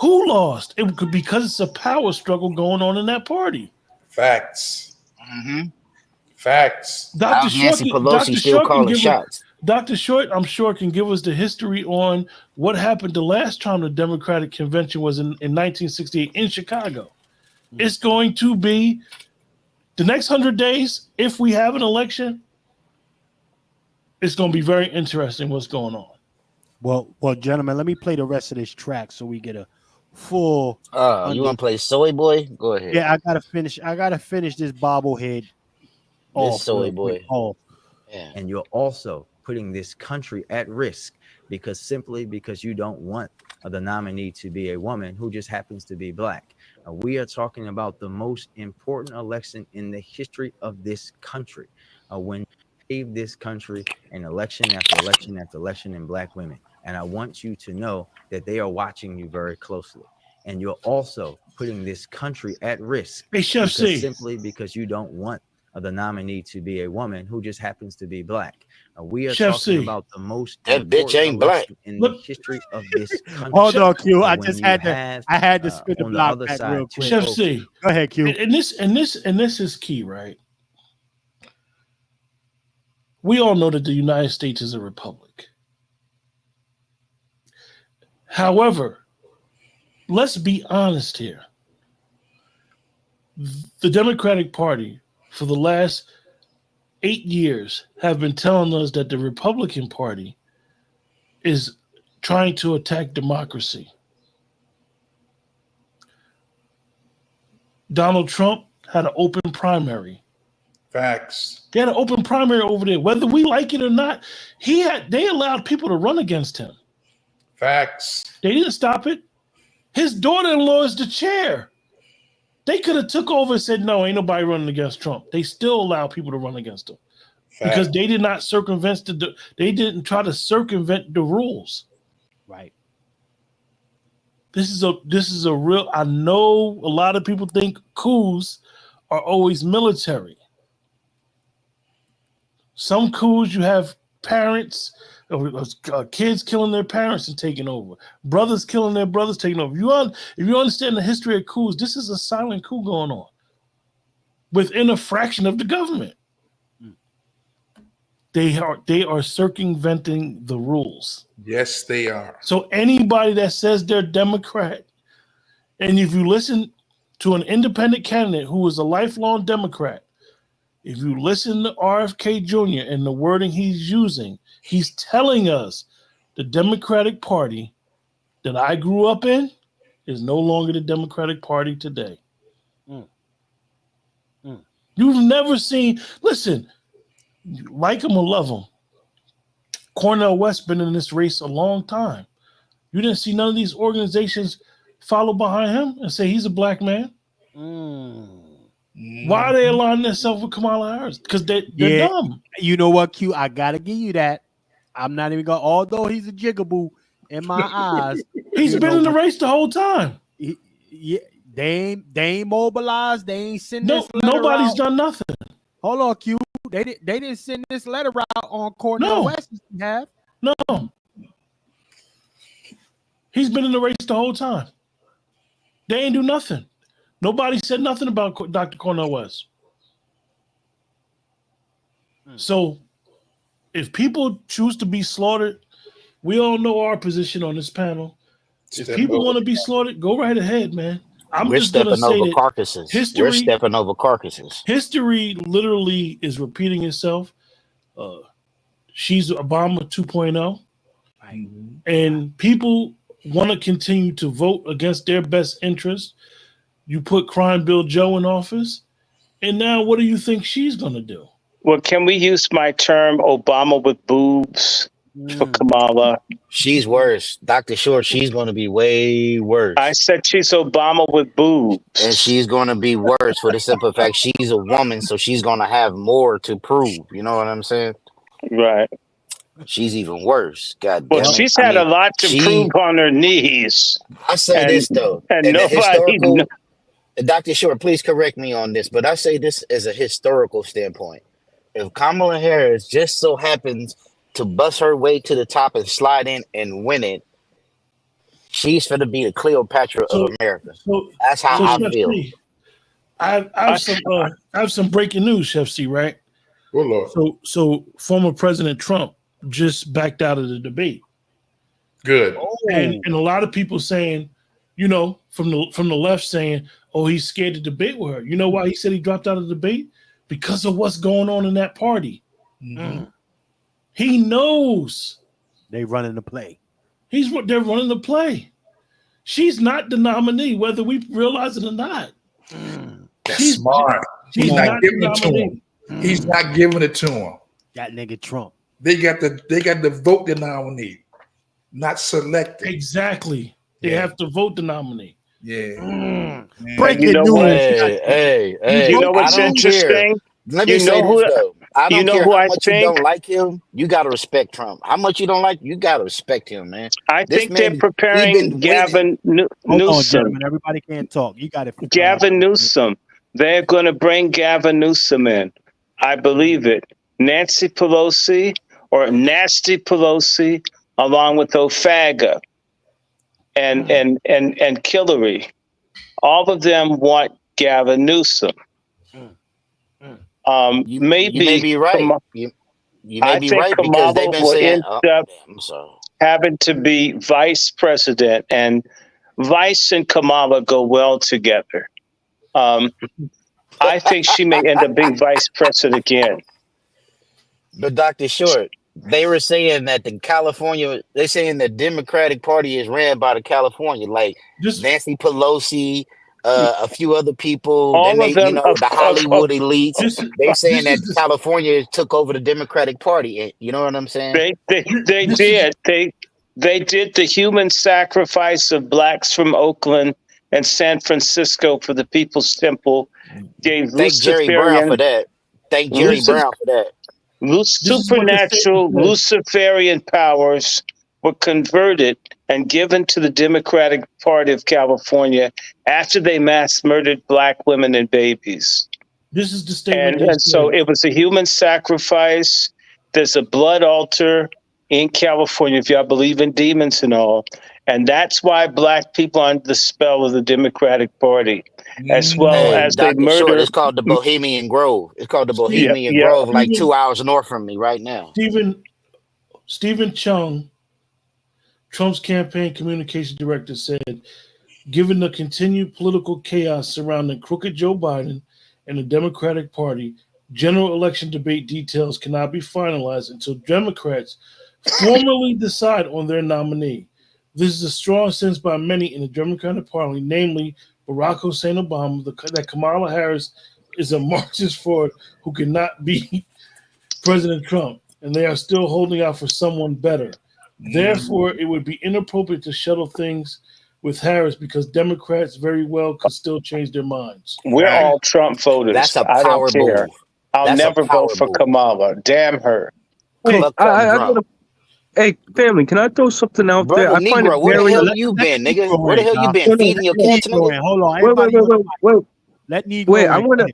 lost? It could because it's a power struggle going on in that party. Facts. Facts. Dr. Short, I'm sure, can give us the history on what happened the last time the Democratic Convention was in 1968 in Chicago. It's going to be the next 100 days, if we have an election, it's going to be very interesting what's going on. Well, gentlemen, let me play the rest of this track so we get a full. You want to play Soy Boy? Go ahead. Yeah, I gotta finish this bobblehead. This Soy Boy. Yeah. And you're also putting this country at risk because you don't want the nominee to be a woman who just happens to be black. We are talking about the most important election in the history of this country. When save this country and election after election after election in black women. And I want you to know that they are watching you very closely. And you're also putting this country at risk simply because you don't want the nominee to be a woman who just happens to be black. We are talking about the most that bitch ain't black in the history of this country. Hold on, Q. I just had to spin the block back real quick. Chef C. Go ahead, Q. And this is key, right? We all know that the United States is a republic. However, let's be honest here. The Democratic Party, for the last 8 years, have been telling us that the Republican Party is trying to attack democracy. Donald Trump had an open primary. Facts. They had an open primary over there. Whether we like it or not, they allowed people to run against him. Facts. They didn't stop it. His daughter-in-law is the chair. They could have took over and said, no, ain't nobody running against Trump. They still allow people to run against him. Facts. Because they did not they didn't try to circumvent the rules. Right. This is a real, I know a lot of people think coups are always military. Some coups you have parents, kids killing their parents and taking over, brothers killing their brothers taking over. If you understand the history of coups, this is a silent coup going on within a fraction of the government. They are circumventing the rules. Yes, they are. So anybody that says they're Democrat, and if you listen to an independent candidate who is a lifelong Democrat, if you listen to RFK Jr. and the wording he's using, he's telling us the Democratic Party that I grew up in is no longer the Democratic Party today. You've never seen, listen, like him or love him, Cornel West been in this race a long time. You didn't see none of these organizations follow behind him and say he's a black man. Why are they aligning themselves with Kamala Harris? Because they're dumb. You know what, Q? I gotta give you that. I'm not even going. Although he's a jigaboo in my eyes, he's been in the race the whole time. They ain't mobilized. They ain't sent this letter nobody's out. Done nothing. Hold on, Q. They didn't send this letter out on Cornel West's behalf. No. He's been in the race the whole time. They ain't do nothing. Nobody said nothing about Dr. Cornel West. So if people choose to be slaughtered, we all know our position on this panel. If people want to be slaughtered, go right ahead, man. We're stepping over carcasses. We're stepping over carcasses. History literally is repeating itself. She's Obama 2.0. And people want to continue to vote against their best interest. You put Crime Bill Joe in office, and now what do you think she's going to do? Well, can we use my term Obama with boobs for Kamala? She's worse. Dr. Short, she's going to be way worse. I said she's Obama with boobs. And she's going to be worse for the simple fact she's a woman, so she's going to have more to prove. You know what I'm saying? Right. She's even worse. God damn. Well, she's had a lot to prove on her knees. I say this, though. And nobody... Dr. Short, please correct me on this, but I say this as a historical standpoint. If Kamala Harris just so happens to bust her way to the top and slide in and win it, she's going to be the Cleopatra of America. That's how I feel. I have some breaking news, Chef C, right? Oh, Lord. So former President Trump just backed out of the debate. Good. And a lot of people saying, you know, from the left saying, oh, he's scared to debate with her. You know why he said he dropped out of the debate? Because of what's going on in that party. He knows they running the play. They're running the play. She's not the nominee, whether we realize it or not. That's smart. He's not giving it to him. He's not giving it to him. That nigga Trump. They got to vote the nominee, not select it. Exactly. They have to vote the nominee. Yeah. Breaking You know what? news. Hey, You know I what's don't care. interesting? Let me You say know this who? though. I You don't know care who how I much you think? don't like him. You gotta respect Trump. How much you don't like, you gotta respect him, man. I This think they're man, he preparing been winning. Hold on, Newsom. gentlemen. Everybody can't talk. You got it. Gavin Newsom. They're going to bring Gavin Newsom in. I believe it. Nancy Pelosi or Nasty Pelosi, along with O'Faga and Hillary. All of them want Gavin Newsom. You may Maybe be right. You may I be think right because they've Kamala been will saying, end oh, up damn, I'm sorry. having to be vice president, and Vice and Kamala go well together. I think she may end up being vice president again. But Dr. Short, they were saying that they're saying the Democratic Party is ran by the California, like Nancy Pelosi, a few other people. Then All they, of them the Hollywood elites. They're saying that California took over the Democratic Party. You know what I'm saying? They did. They did the human sacrifice of blacks from Oakland and San Francisco for the People's Temple. Gave Thank Jerry Brown for Luciferian that. Thank Jerry Brown for that. supernatural Luciferian powers were converted and given to the Democratic Party of California after they mass murdered black women and babies. This is the statement. And so it was a human sacrifice. There's a blood altar in California, if y'all believe in demons and all. And that's why black people are under the spell of the Democratic Party, as well as they Dr. Short, murder. it's called the Bohemian Grove. It's called the Bohemian Yeah. Grove, like 2 hours north from me right now. Stephen Chung, Trump's campaign communication director, said, given the continued political chaos surrounding crooked Joe Biden and the Democratic Party, general election debate details cannot be finalized until Democrats formally decide on their nominee. This is a strong sense by many in the Democratic Party, namely Barack Hussein Obama, that Kamala Harris is a Marxist fraud who cannot beat President Trump, and they are still holding out for someone better. Therefore, it would be inappropriate to shuttle things with Harris because Democrats very well could still change their minds. We're all Trump voters. That's a I power don't care. move. I'll never vote for Kamala. Damn her. Hey, hey, family, can I throw something out Brother there? I find it Negro, where very. the hell you been, nigga? Where the hell you been? Feeding your cats, nigga? Hold on. Wait. Let Negro. Wait, I want to.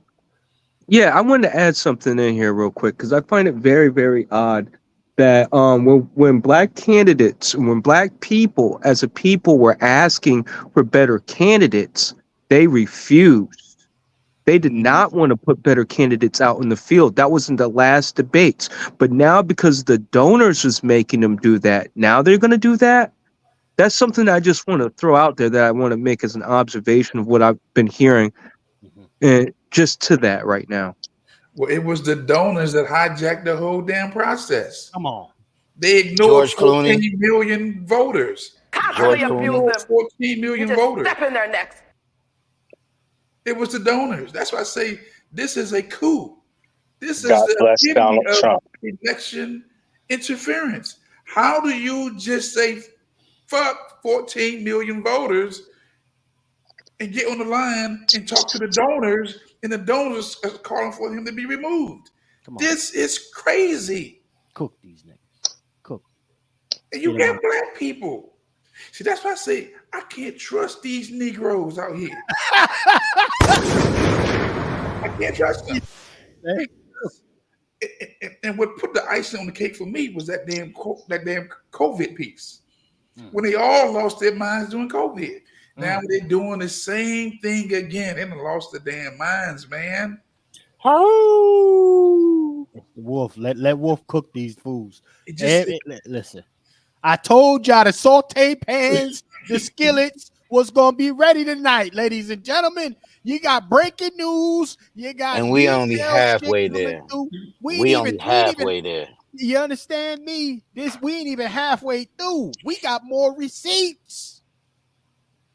Yeah, I wanted to add something in here real quick because I find it very, very odd that when black candidates, when black people as a people were asking for better candidates, they refused. They did not want to put better candidates out in the field. That was in the last debates. But now because the donors was making them do that, now they're going to do that. That's something I just want to throw out there that I want to make as an observation of what I've been hearing. And just to that right now. Well, it was the donors that hijacked the whole damn process. Come on. They ignored George Clooney. 14 million voters. George They Clooney. ignored 14 million You just voters. step in their necks. It was the donors. That's why I say this is a coup. This is God the bless epitome Donald of Trump. election interference. How do you just say fuck 14 million voters and get on the line and talk to the donors, and the donors are calling for him to be removed? This is crazy. Cook these niggas. Cook. And you got black people. See, that's why I say I can't trust these Negroes out here. I can't trust them. And what put the icing on the cake for me was that damn COVID piece. When they all lost their minds during COVID. Now they're doing the same thing again. They done lost their damn minds, man. Oh, Wolf, let Wolf cook these foods. Listen, I told y'all the saute pans, the skillets was gonna be ready tonight, ladies and gentlemen. You got breaking news. You got, and we only halfway there. We only halfway there. You understand me? We ain't even halfway through. We got more receipts.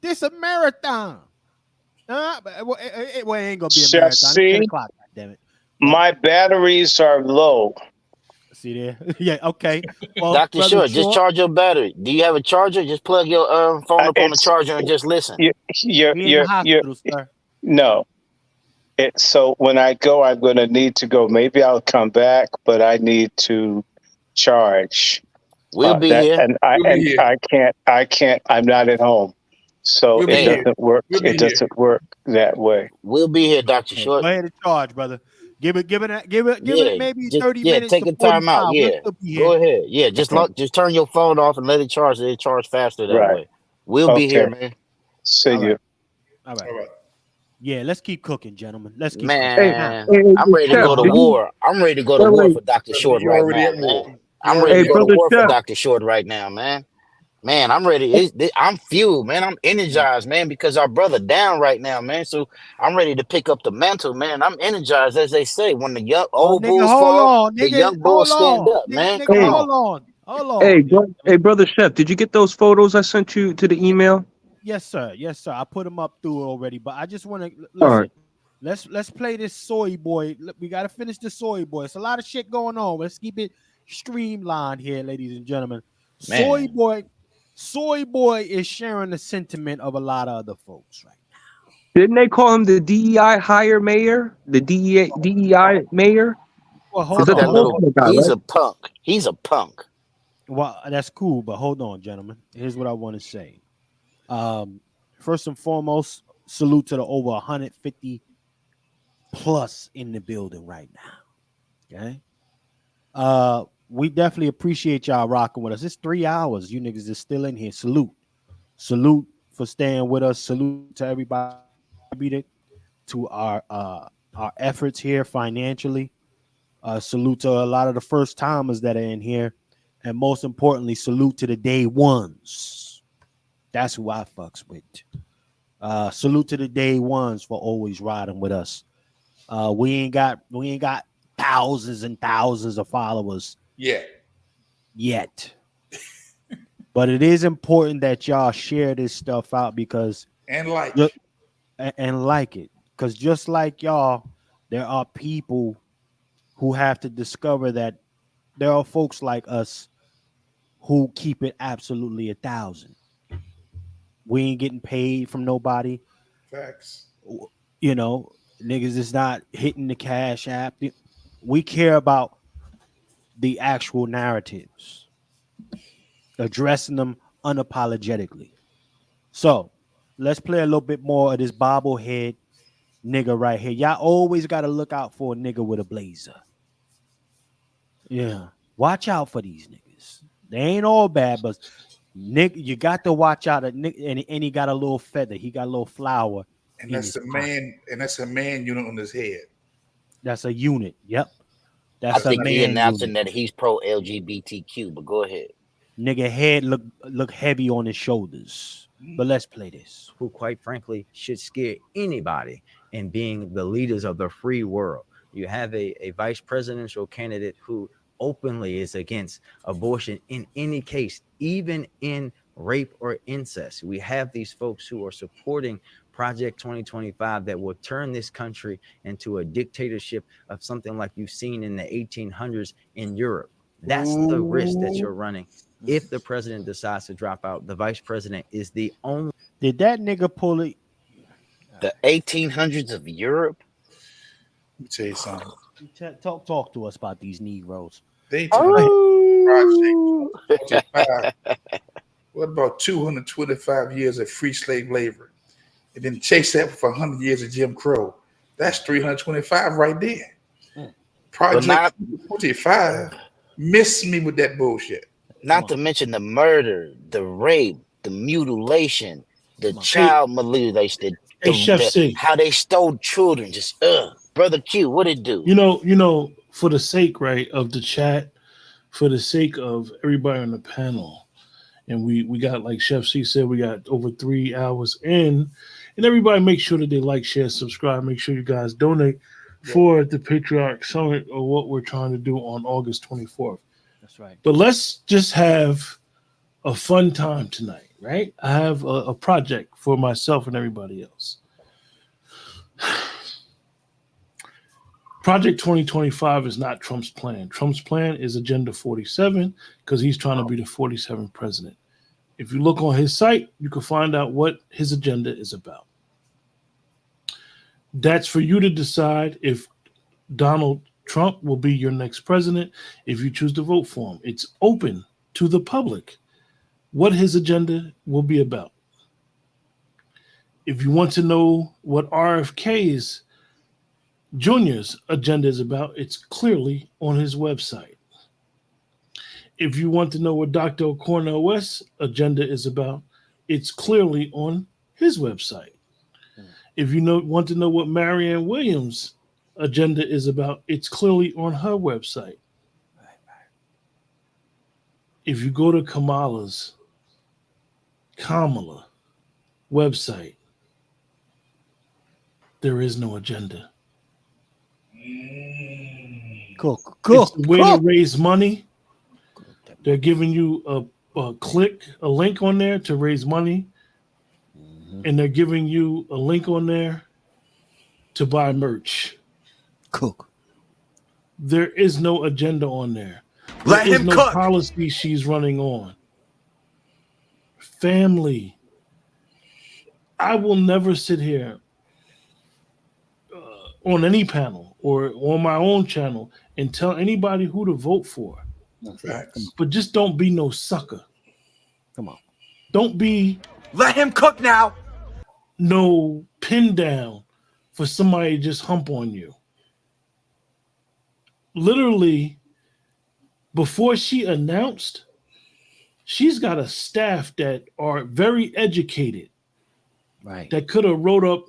This a marathon. But it ain't gonna be a marathon. It's 10 o'clock, damn it. My batteries are low. See there? Yeah, okay. Well, Dr. Brother Short, just Short, charge your battery. Do you have a charger? Just plug your phone up on the It's charger and just listen. you're we in the you're hospital, sir. no. So when I go, I'm going to need to go. Maybe I'll come back, but I need to charge. We'll be That here. and We'll be here. I can't. I'm not at home, so We'll be it Hey, here. doesn't work. We'll be It here. doesn't work that way. we'll be here, Dr. Go Short. ahead and charge, brother. Give it Yeah, maybe just 30 minutes take to a time out. 45. We'll Yeah, still be go here. ahead. Yeah, just turn your phone off and let it charge. It'll charge faster that Right. way. We'll be here, Okay. man. See All you. right. All right. All right. Yeah, let's keep cooking, gentlemen. Let's keep cooking. Man, Hey, I'm ready to Chef, go to did you, war. I'm ready to go to wait, war wait. for Dr. Brother, Short you right already now, at war. man. You I'm already ready Hey, to go to brother war for Chef. Dr. Short right now, man. Man, I'm ready. I'm fueled, man. I'm energized, man, because our brother down right now, man. So I'm ready to pick up the mantle, man. I'm energized, as they say. When the Oh, old nigga, bulls hold fall, on. the Nigga, young hold bulls stand on. up, man. Nigga, Come Hey, on. hold on. Hold on. hey, brother Chef, did you get those photos I sent you to the email? Yes, sir. Yes, sir. I put them up through already, but I just want to All right. listen. Let's play this soy boy. We got to finish the soy boy. It's a lot of shit going on. Let's keep it streamlined here, ladies and gentlemen. Man. Soy boy is sharing the sentiment of a lot of other folks, right? Didn't they call him the DEI hire mayor? The DEI mayor? Well, Is hold that the on. Baltimore guy, He's right? a punk. He's a punk. Well, that's cool, but hold on, gentlemen. Here's what I want to say. First and foremost, salute to the over 150 plus in the building right now. Okay. We definitely appreciate y'all rocking with us. It's 3 hours. You niggas is still in here. Salute for staying with us. Salute to everybody to our efforts here financially. Salute to a lot of the first timers that are in here. And most importantly, salute to the day ones. That's who I fucks with. Salute to the day ones for always riding with us. We ain't got thousands and thousands of followers yet. But it is important that y'all share this stuff out because And like. and like it. Because just like y'all, there are people who have to discover that there are folks like us who keep it absolutely 1,000. We ain't getting paid from nobody. Facts. You know, niggas is not hitting the cash app. We care about the actual narratives, addressing them unapologetically. So let's play a little bit more of this bobblehead nigga right here. Y'all always got to look out for a nigga with a blazer. Yeah. Watch out for these niggas. They ain't all bad, but nigga, you got to watch out. And he got a little feather. He got a little flower. And that's a man. And that's a man unit on his head. That's a unit. Yep. I That's a think he man announcing unit. that he's pro LGBTQ, but go ahead. Nigga head look heavy on his shoulders. But let's play this. Who, quite frankly, should scare anybody in being the leaders of the free world. You have a vice presidential candidate who openly is against abortion in any case, even in rape or incest. We have these folks who are supporting Project 2025 that will turn this country into a dictatorship of something like you've seen in the 1800s in Europe. That's the risk that you're running. If the president decides to drop out, the vice president is the only. Did that nigga pull it? The 1800s of Europe? Let me tell you something. Talk to us about these Negroes. They Project 45. What about 225 years of free slave labor? And then chase that for 100 years of Jim Crow. That's 325 right there. Project 25 missed me with that bullshit. Not to mention the murder, the rape, the mutilation, the child mutilation, how they stole children. Just Brother Q, what it do? You know, for the sake, right, of the chat, for the sake of everybody on the panel, and we got, like Chef C said, we got over 3 hours in, and everybody make sure that they like, share, subscribe. Make sure you guys donate for the Patriarch Summit or what we're trying to do on August 24th. That's right. But let's just have a fun time tonight, right? I have a project for myself and everybody else. Project 2025 is not Trump's plan. Trump's plan is Agenda 47 because he's trying to be the 47th president. If you look on his site, you can find out what his agenda is about. That's for you to decide if Donald Trump will be your next president if you choose to vote for him. It's open to the public what his agenda will be about. If you want to know what RFK's Jr.'s agenda is about, it's clearly on his website. If you want to know what Dr. Cornel West's agenda is about, it's clearly on his website. If you want to know what Marianne Williams' agenda is about, it's clearly on her website. If you go to Kamala website, there is no agenda. Cool. It's a way to raise money. They're giving you a link on there to raise money. And they're giving you a link on there to buy merch. Cook. There is no agenda on there. Let There is him no cook. policy she's running on. Family. I will never sit here on any panel or on my own channel and tell anybody who to vote for. But just don't be no sucker. Come on. Don't be Let him cook now. no pin down for somebody to just hump on you. Literally, before she announced, she's got a staff that are very educated, right? That could have wrote up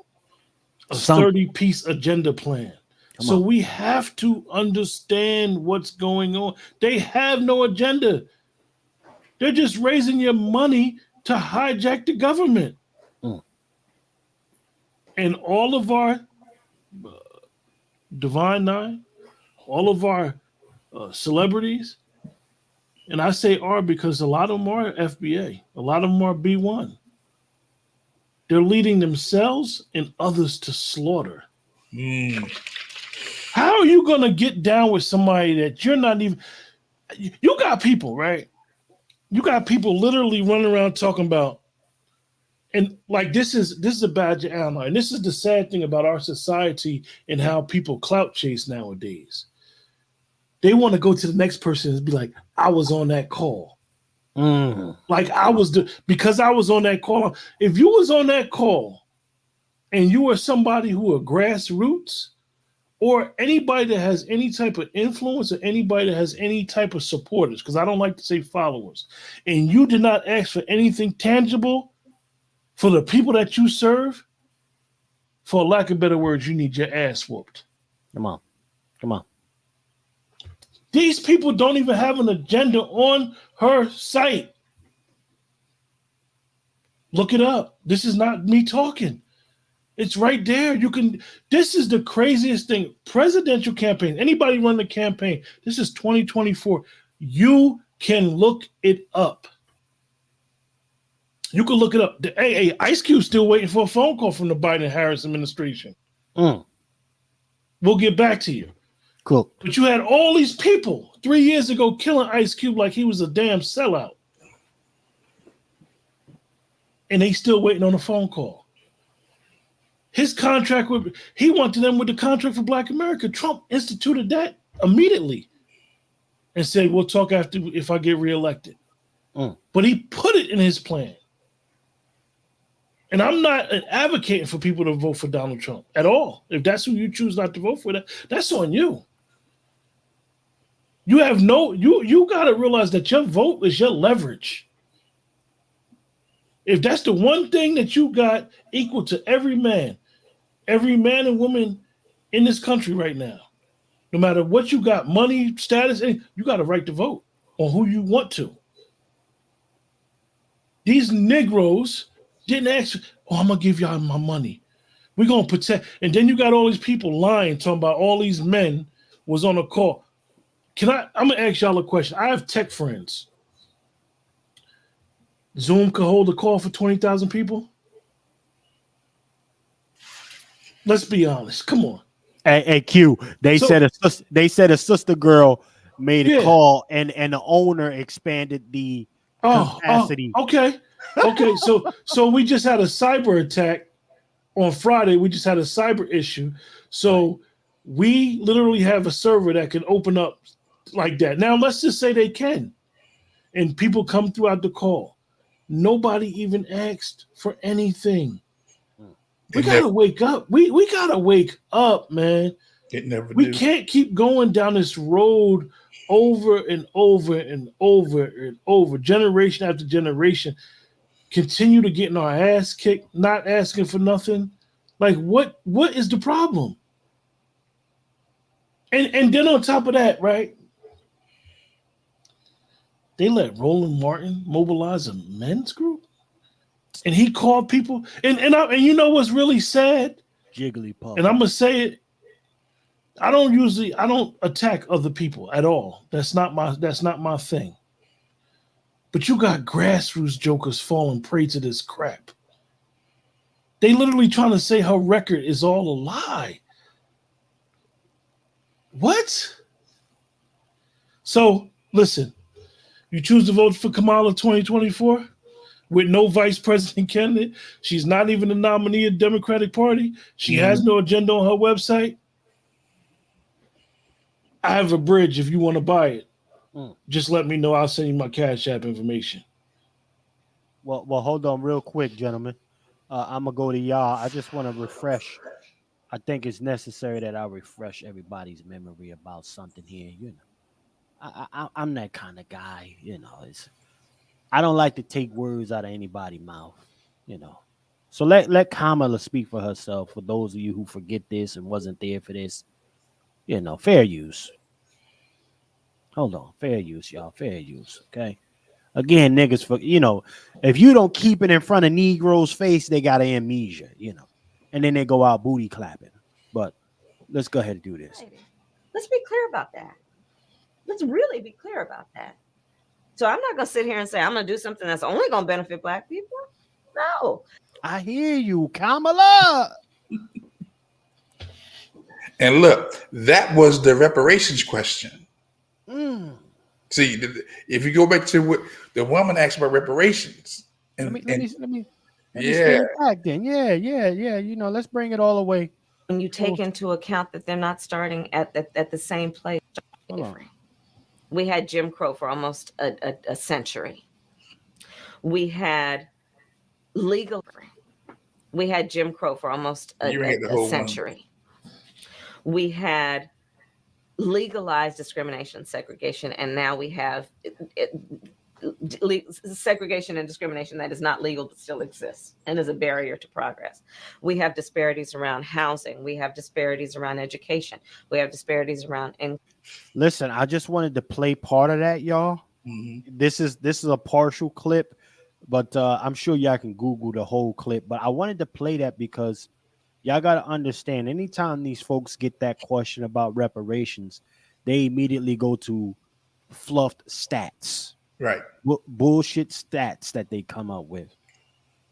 a 30-piece agenda plan. So we have to understand what's going on. They have no agenda. They're just raising your money to hijack the government. And all of our Divine Nine, all of our celebrities, and I say are because a lot of them are FBA, a lot of them are B1. They're leading themselves and others to slaughter. How are you going to get down with somebody that you're not even... You got people, right? You got people literally running around talking about, and like this is a badge of honor, and this is the sad thing about our society and how people clout chase nowadays. They want to go to the next person and be like, I was on that call. Like because I was on that call. If you was on that call and you were somebody who are grassroots or anybody that has any type of influence or anybody that has any type of supporters, because I don't like to say followers, and you did not ask for anything tangible for the people that you serve, for lack of better words, you need your ass whooped. Come on. These people don't even have an agenda on her site. Look it up. This is not me talking. It's right there. This is the craziest thing. Presidential campaign, anybody run the campaign, this is 2024. You can look it up. You can look it up. Hey, Ice Cube's still waiting for a phone call from the Biden-Harris administration. We'll get back to you. Cool. But you had all these people 3 years ago killing Ice Cube like he was a damn sellout. And they still waiting on a phone call. His contract he wanted them with the contract for Black America. Trump instituted that immediately and said, we'll talk after if I get reelected. But he put it in his plan. And I'm not advocating for people to vote for Donald Trump at all. If that's who you choose not to vote for, that's on you. You have you got to realize that your vote is your leverage. If that's the one thing that you got equal to every man and woman in this country right now, no matter what you got, money, status, you got a right to vote on who you want to. These Negroes didn't ask, I'm going to give y'all my money. We're going to protect. And then you got all these people lying, talking about all these men was on a call. I'm going to ask y'all a question. I have tech friends. Zoom could hold a call for 20,000 people? Let's be honest. Come on. Hey, Q. They So- said a sister girl made a Yeah. call, and the owner expanded the capacity. Okay. So we just had a cyber attack on Friday. We just had a cyber issue. So we literally have a server that can open up like that. Now let's just say they can, and people come throughout the call. Nobody even asked for anything. We gotta wake up. We gotta wake up, man. It never We do. can't keep going down this road over and over and over and over, generation after generation. Continue to get in our ass kicked, not asking for nothing. Like, what is the problem? And then on top of that, right? They let Roland Martin mobilize a men's group, and he called people. And you know what's really sad? Jigglypuff. And I'm gonna say it. I don't attack other people at all. That's not my thing. But you got grassroots jokers falling prey to this crap. They literally trying to say her record is all a lie. What? So listen, you choose to vote for Kamala 2024 with no vice president candidate. She's not even a nominee of the Democratic Party. She has no agenda on her website. I have a bridge if you want to buy it. Just let me know. I'll send you my Cash App information. Well, hold on real quick, gentlemen. I'm going to go to y'all. I just want to refresh. I think it's necessary that I refresh everybody's memory about something here. You know, I'm that kind of guy. You know, I don't like to take words out of anybody's mouth. You know, so let Kamala speak for herself. For those of you who forget this and wasn't there for this, you know, fair use. Hold on, fair use, y'all. Fair use, okay? Again, niggas, if you don't keep it in front of Negro's face, they got amnesia, you know, and then they go out booty clapping. But let's go ahead and do this. Let's be clear about that. Let's really be clear about that. So I'm not going to sit here and say I'm going to do something that's only going to benefit Black people. No. I hear you, Kamala. And look, that was the reparations question. See, if you go back to what the woman asked about reparations, and let me stand back then. Yeah. You know, let's bring it all the way. When you take into account that they're not starting at the same place. We had Jim Crow for almost a century. We had Jim Crow for almost a century. We had legalized discrimination, segregation, and now we have segregation and discrimination that is not legal but still exists and is a barrier to progress. We have disparities around housing. We have disparities around education. We have disparities around Listen, I just wanted to play part of that, y'all. This is a partial clip, but I'm sure y'all can Google the whole clip. But I wanted to play that because y'all got to understand, anytime these folks get that question about reparations, they immediately go to fluffed stats. Right. Bullshit stats that they come up with.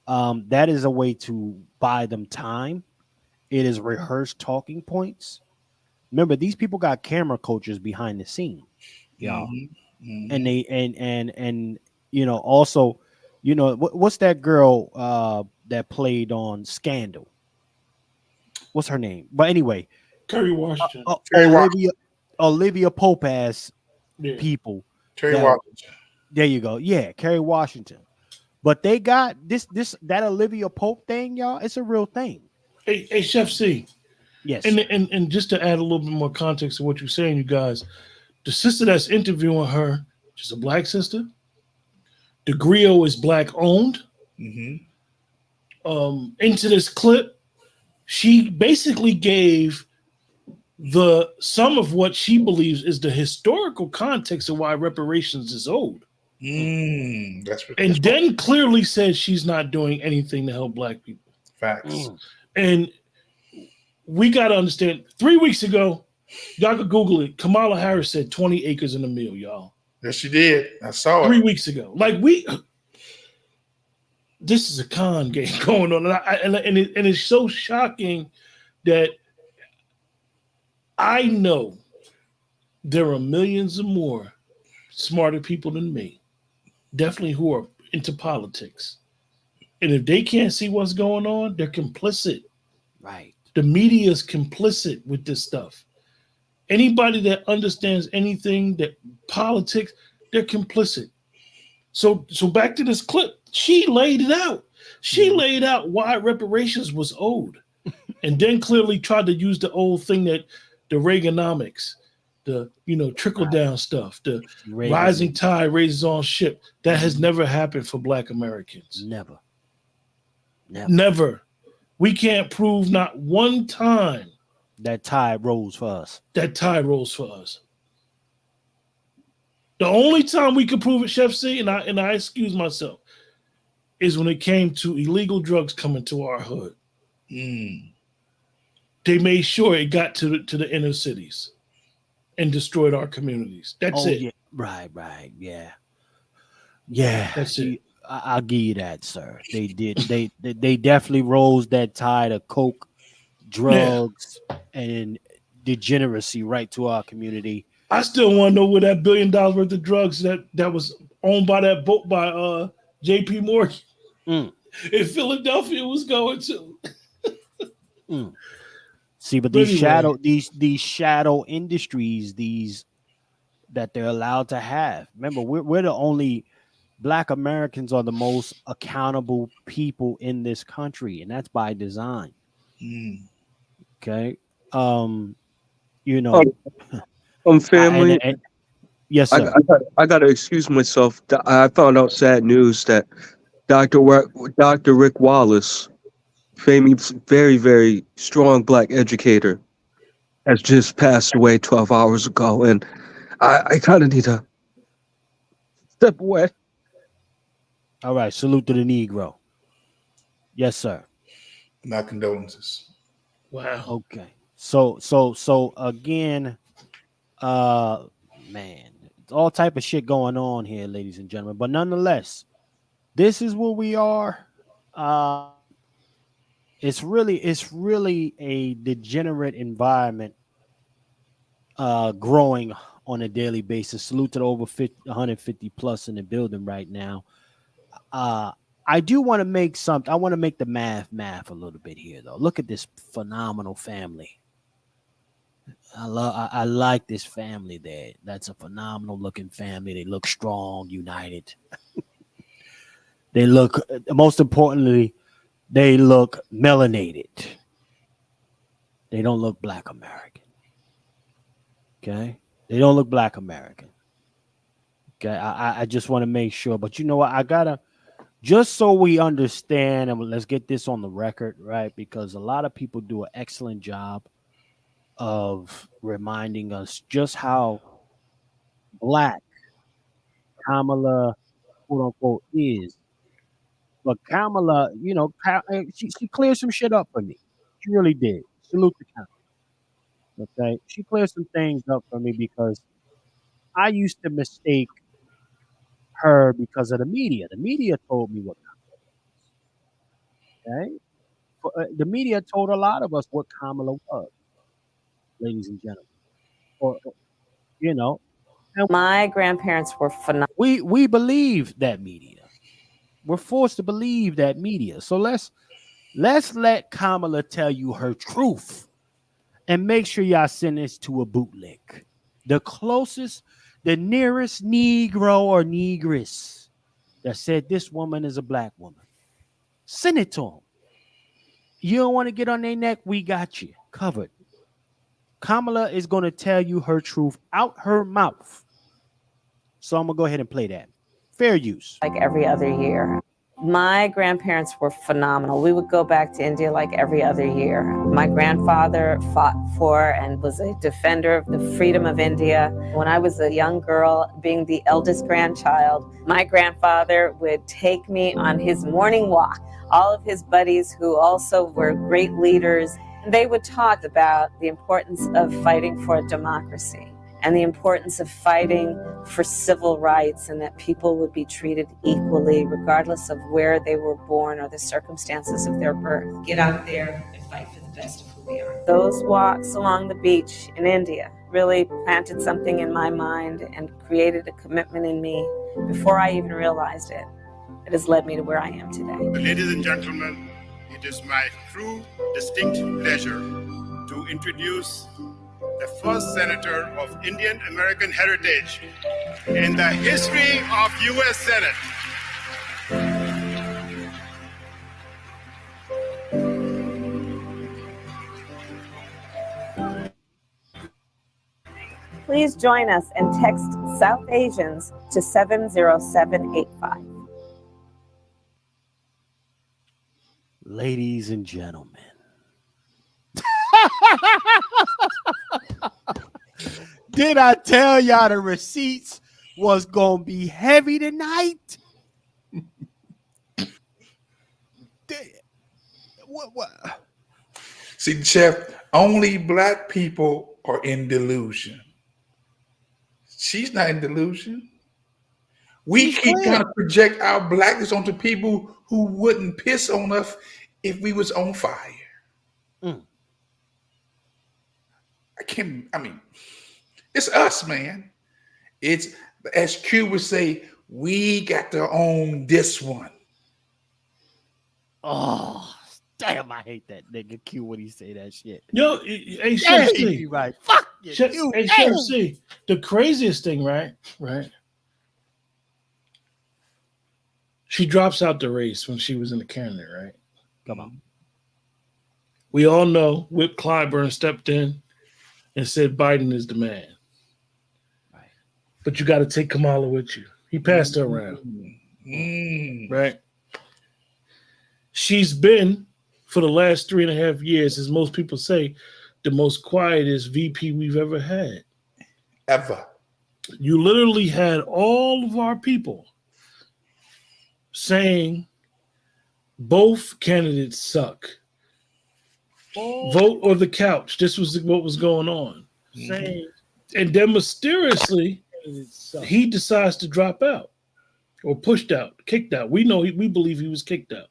That is a way to buy them time. It is rehearsed talking points. Remember, these people got camera coaches behind the scene, y'all. And they and you know, also, you know, what's that girl that played on Scandal? What's her name? But anyway, Kerry Washington. Olivia Pope ass people. Kerry Washington. There you go. Yeah, Kerry Washington. But they got that Olivia Pope thing, y'all. It's a real thing. Hey, Chef C. Yes. And just to add a little bit more context to what you're saying, you guys, the sister that's interviewing her, she's a Black sister. The griot is Black owned. Into this clip, she basically gave some of what she believes is the historical context of why reparations is owed. Then clearly said she's not doing anything to help Black people. Facts. And we got to understand, 3 weeks ago, y'all could Google it, Kamala Harris said 20 acres in a meal, y'all. Yes, she did. I saw it. 3 weeks ago. This is a con game going on. And it's so shocking that I know there are millions or more smarter people than me, definitely who are into politics. And if they can't see what's going on, they're complicit. Right. The media is complicit with this stuff. Anybody that understands anything that politics, they're complicit. So back to this clip. She laid it out. She laid out why reparations was owed. And then clearly tried to use the old thing that the Reaganomics, the trickle down stuff, the rising tide raises all ship. That has never happened for Black Americans. Never. We can't prove not one time that tide rose for us. The only time we could prove it, Chef C, and I excuse myself, is when it came to illegal drugs coming to our hood. They made sure it got to the inner cities and destroyed our communities. That's it. Yeah. Right. Yeah. That's it. I'll give you that, sir. They did. They definitely rose that tide of coke, drugs, and degeneracy right to our community. I still want to know where that $1 billion worth of drugs that was owned by that boat by J.P. Morgan in Philadelphia was going to. See, but these shadow industries, that they're allowed to have. Remember, we're the only Black Americans are the most accountable people in this country, and that's by design. Okay, family. Yes, sir. I gotta excuse myself. I found out sad news that Dr. Rick Wallace, famous, very, very strong Black educator, has just passed away 12 hours ago, and I kind of need to step away. All right, salute to the Negro. Yes, sir. My condolences. Wow. Okay. So again, man, all type of shit going on here, ladies and gentlemen. But nonetheless, this is where we are. It's really a degenerate environment growing on a daily basis. Salute to the over 150 plus in the building right now. I do want to make something. I want to make the math a little bit here, though. Look at this phenomenal family. I like this family there. That's a phenomenal looking family. They look strong, united. They look, most importantly, they look melanated. They don't look Black American. Okay? They don't look Black American. Okay? I just want to make sure. But you know what? I gotta, just so we understand, and let's get this on the record, right? Because a lot of people do an excellent job of reminding us just how Black Kamala, quote unquote, is. But Kamala, she cleared some shit up for me. She really did. Salute to Kamala. Okay, she cleared some things up for me because I used to mistake her because of the media. The media told me what Kamala was. Okay, the media told a lot of us what Kamala was, ladies and gentlemen. And my grandparents were phenomenal. We believe that media. We're forced to believe that media. So let's let Kamala tell you her truth, and make sure y'all send this to a bootleg. The nearest Negro or Negress that said this woman is a Black woman. Send it to them. You don't want to get on their neck? We got you covered. Kamala is going to tell you her truth out her mouth. So I'm going to go ahead and play that. Fair use. Like every other year. My grandparents were phenomenal. We would go back to India like every other year. My grandfather fought for and was a defender of the freedom of India. When I was a young girl, being the eldest grandchild, my grandfather would take me on his morning walk. All of his buddies, who also were great leaders, they would talk about the importance of fighting for democracy and the importance of fighting for civil rights, and that people would be treated equally regardless of where they were born or the circumstances of their birth. Get out there and fight for the best of who Those walks along the beach in India really planted something in my mind and created a commitment in me before I even realized it. It has led me to where I am today. Ladies and gentlemen, it is my true distinct pleasure to introduce the first senator of Indian American heritage in the history of U.S. Senate. Please join us and text South Asians to 70785. Ladies and gentlemen. Did I tell y'all the receipts was gonna be heavy tonight? What? See, Chef, only black people are in delusion. She's not in delusion. We keep trying to project our blackness onto people who wouldn't piss on us if we was on fire. It's us, man. It's, as Q would say, we got to own this one. Oh, damn, I hate that nigga Q when he say that shit. Yo, hey, Chef C. Right. Fuck you. Chef C. The craziest thing, right? She drops out the race when she was in the cabinet, right? Come on. We all know Whip Clyburn stepped in and said Biden is the man. Right. But you got to take Kamala with you. He passed her around. Right? She's been, for the last 3.5 years, as most people say, the most quietest VP we've ever had. Ever. You literally had all of our people saying both candidates suck. Vote or the couch. This was what was going on. And then mysteriously, he decides to drop out or pushed out, kicked out. We believe he was kicked out.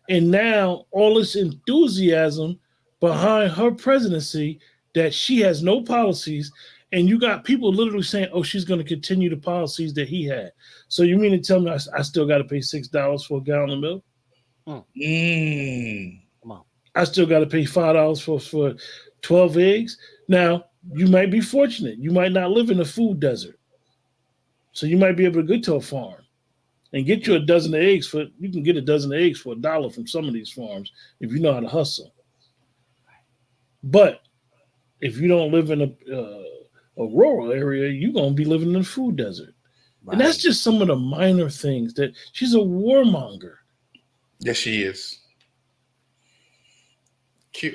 And now all this enthusiasm behind her presidency that she has no policies, and you got people literally saying, oh, she's going to continue the policies that he had. So you mean to tell me I still got to pay $6 for a gallon of milk? Come on. I still got to pay $5 for 12 eggs. Now, you might be fortunate. You might not live in a food desert. So you might be able to go to a farm and get you a dozen of eggs you can get a dozen of eggs for $1 from some of these farms if you know how to hustle. But if you don't live in a rural area, you're going to be living in a food desert. Right. And that's just some of the minor things that she's a warmonger. Yes, she is.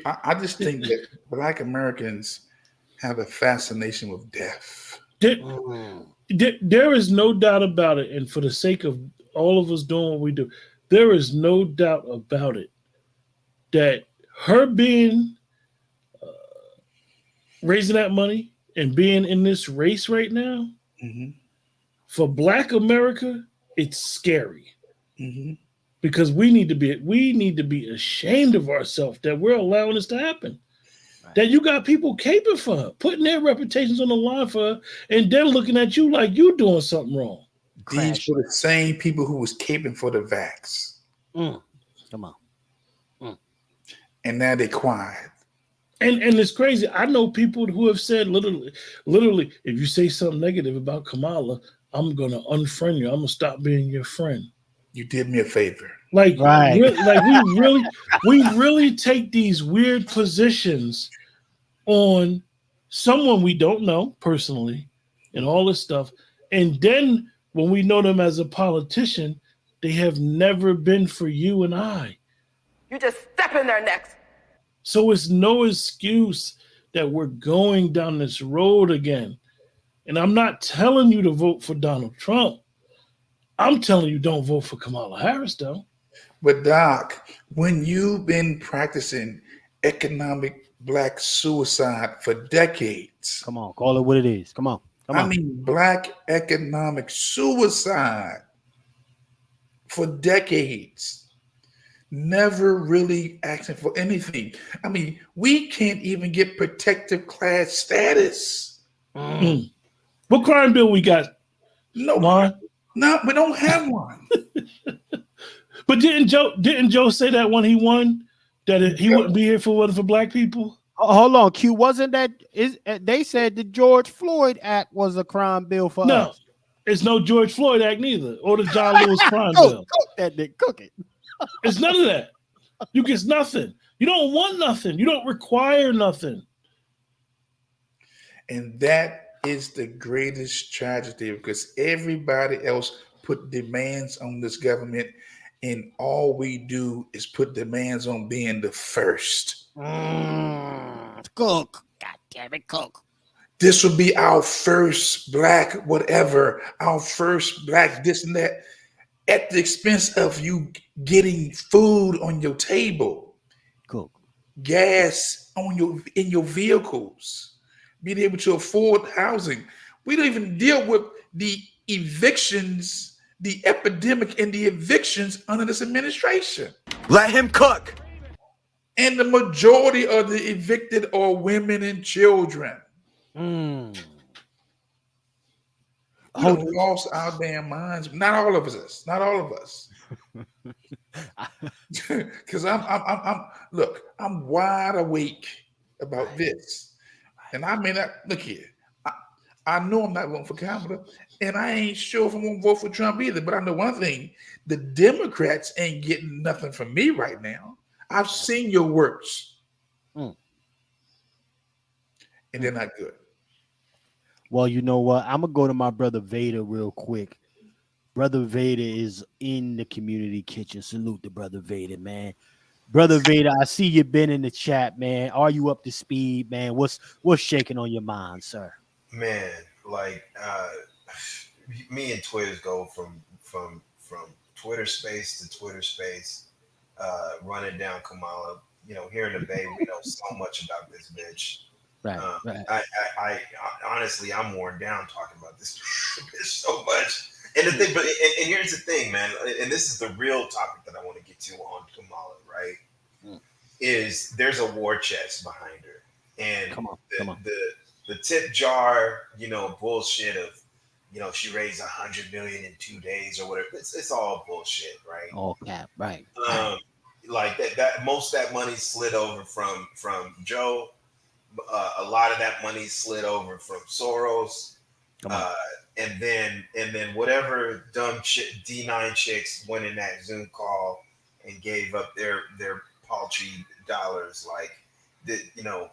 I just think that Black Americans have a fascination with death. There is no doubt about it. And for the sake of all of us doing what we do, there is no doubt about it that her being raising that money and being in this race right now, for Black America, it's scary. Because we need to be ashamed of ourselves that we're allowing this to happen. Right. That you got people caping for her, putting their reputations on the line for her, and then looking at you like you doing something wrong. These were the same people who was caping for the vax. Come on. And now they quiet. And it's crazy. I know people who have said literally, if you say something negative about Kamala, I'm gonna unfriend you. I'm gonna stop being your friend. You did me a favor. We really take these weird positions on someone we don't know personally and all this stuff. And then when we know them as a politician, they have never been for you and I. You just step in their necks. So it's no excuse that we're going down this road again. And I'm not telling you to vote for Donald Trump. I'm telling you, don't vote for Kamala Harris, though. But Doc, when you've been practicing economic Black suicide for decades. Come on, call it what it is. Come on. I mean, Black economic suicide for decades. never really asking for anything. I mean, we can't even get protective class status. What crime bill we got? No, Lon? no, we don't have one. But didn't Joe say that when he won that he wouldn't be here for black people? Hold on, Q. Wasn't that they said the George Floyd Act was a crime bill for us? It's no George Floyd Act neither, or the John Lewis crime bill. Cook that dick, cook it. It's none of that. You get nothing. You don't want nothing. You don't require nothing. And that is the greatest tragedy, because everybody else put demands on this government, and all we do is put demands on being the first. Cook. God damn it, cook. This will be our first black whatever, our first black this and that, at the expense of you getting food on your table, cook, gas in your vehicles, being able to afford housing. We don't even deal with the evictions, the epidemic and the evictions under this administration. Let him cook. And the majority of the evicted are women and children. We lost our damn minds. Not all of us. Not all of us. Because I'm wide awake about this. And I may not look here. I know I'm not voting for Kamala, and I ain't sure if I'm gonna vote for Trump either. But I know one thing: the Democrats ain't getting nothing from me right now. I've seen your works, and they're not good. Well, you know what? I'm gonna go to my brother Vader real quick. Brother Vader is in the community kitchen. Salute to Brother Vader, man. Brother Vader, I see you been in the chat, man. Are you up to speed, man? What's shaking on your mind, sir? Man, like me and Twitter go from Twitter space to Twitter space, running down Kamala. You know, here in the Bay, we know so much about this bitch. Right. I honestly, I'm worn down talking about this bitch so much. And the thing, but and here's the thing, man, and this is the real topic that I want to get to on Kamala, right? Is there's a war chest behind her, and the tip jar, you know, bullshit of, you know, she raised $100 million in 2 days or whatever. It's all bullshit, right? All cap, right? Like that most of that money slid over from Joe. A lot of that money slid over from Soros. And then whatever dumb shit D9 chicks went in that Zoom call and gave up their paltry dollars, like the, you know.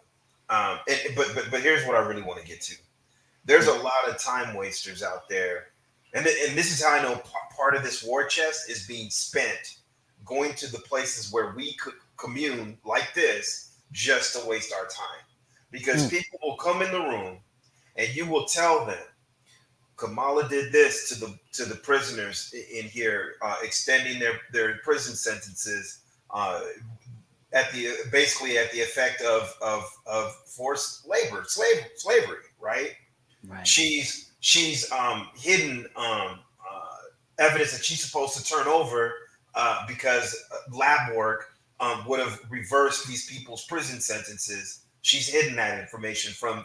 But here's what I really want to get to. There's a lot of time wasters out there, and this is how I know part of this war chest is being spent going to the places where we could commune like this just to waste our time, because people will come in the room and you will tell them Kamala did this to the prisoners in here, extending their prison sentences at the effect of forced labor, slavery, right? Right. She's hidden evidence that she's supposed to turn over because lab work would have reversed these people's prison sentences. She's hidden that information from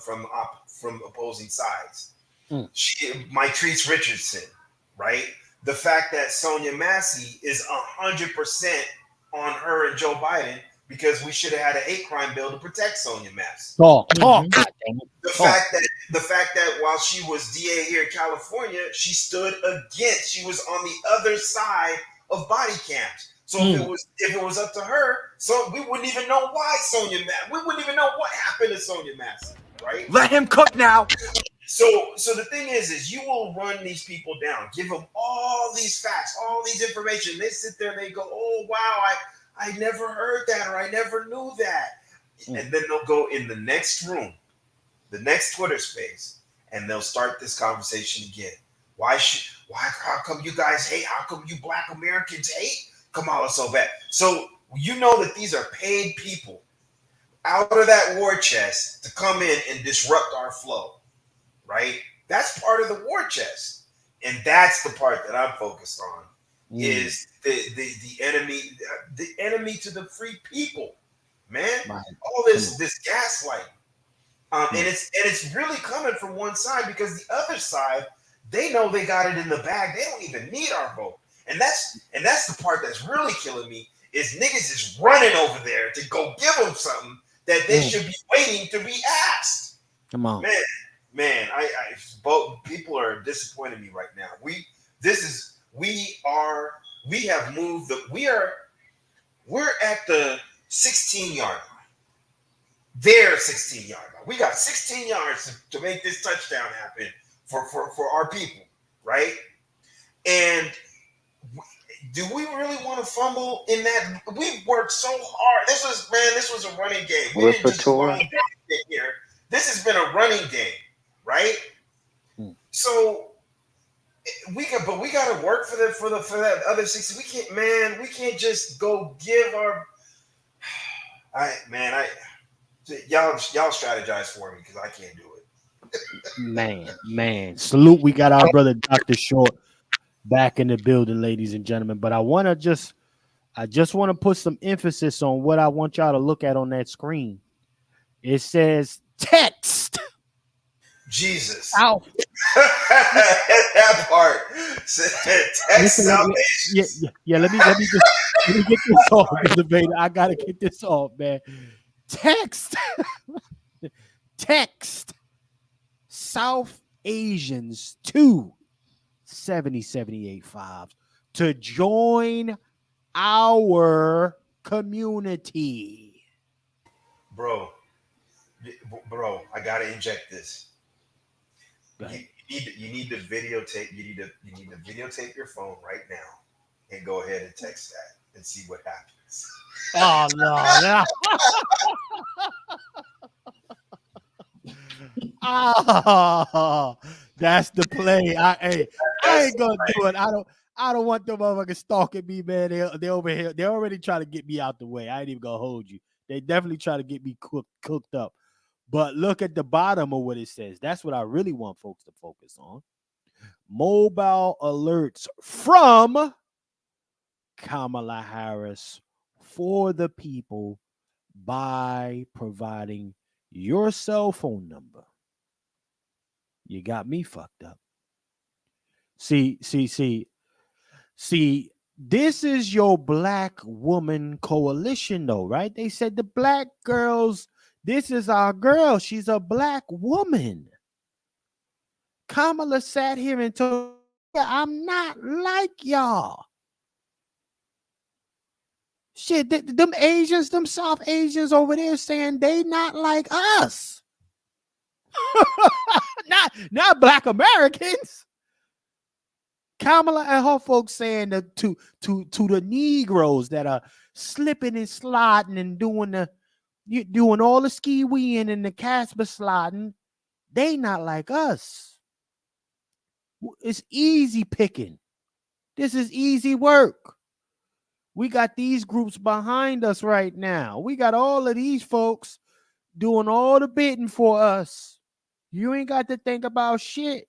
opposing sides. Treese Richardson, right? The fact that Sonya Massey is 100% on her and Joe Biden, because we should have had an 8 crime bill to protect Sonya Massey. The fact that while she was DA here in California, she stood against. She was on the other side of body cams. So if it was up to her, so we wouldn't even know why Sonya Massey. We wouldn't even know what happened to Sonya Massey, right? Let him cook now. So the thing is you will run these people down, give them all these facts, all these information. They sit there and they go, "Oh wow, I never heard that, or I never knew that." And then they'll go in the next room, the next Twitter space, and they'll start this conversation again. How come you guys hate? How come you Black Americans hate Kamala so bad? So you know that these are paid people out of that war chest to come in and disrupt our flow. Right? That's part of the war chest. And that's the part that I'm focused on, is the enemy to the free people, man. Right. All this gaslighting, and it's really coming from one side, because the other side, they know they got it in the bag. They don't even need our vote, and that's the part that's really killing me. Is niggas is running over there to go give them something that they should be waiting to be asked. Come on, man. I both people are disappointing me right now. We're at the 16-yard line. Their 16-yard line. We got 16 yards to make this touchdown happen for our people, right? And do we really want to fumble in that? We worked so hard. This was a running game. We didn't just run here. This has been a running game, right? So we got to work for that other 60. We can't just go give our. Y'all strategize for me, because I can't do it. Man. Salute. We got our brother Dr. Short back in the building, ladies and gentlemen. But I just want to put some emphasis on what I want y'all to look at on that screen. It says text. Jesus. Ow. That part. Text salvation. Yeah. Let me get this off, Brother Vader. I gotta get this off, man. Text South Asians to 70785 to join our community. Bro, I gotta inject this. You need to videotape. You need to videotape your phone right now and go ahead and text that and see what happens. Oh no. Oh, that's the play. I ain't gonna do it. I don't want them motherfuckers stalking me, man. They over here. They already try to get me out the way. I ain't even gonna hold you. They definitely try to get me cooked up. But look at the bottom of what it says. That's what I really want folks to focus on. Mobile alerts from Kamala Harris for the people by providing your cell phone number. You got me fucked up. See, this is your black woman coalition, though, right? They said the black girls, this is our girl. She's a black woman. Kamala sat here and told, I'm not like y'all. Shit, them Asians, them South Asians over there saying they not like us. not black Americans. Kamala and her folks saying that to the Negroes that are slipping and sliding and doing all the ski-weeing and the Casper sliding, they not like us. It's easy picking. This is easy work. We got these groups behind us right now. We got all of these folks doing all the bidding for us. You ain't got to think about shit.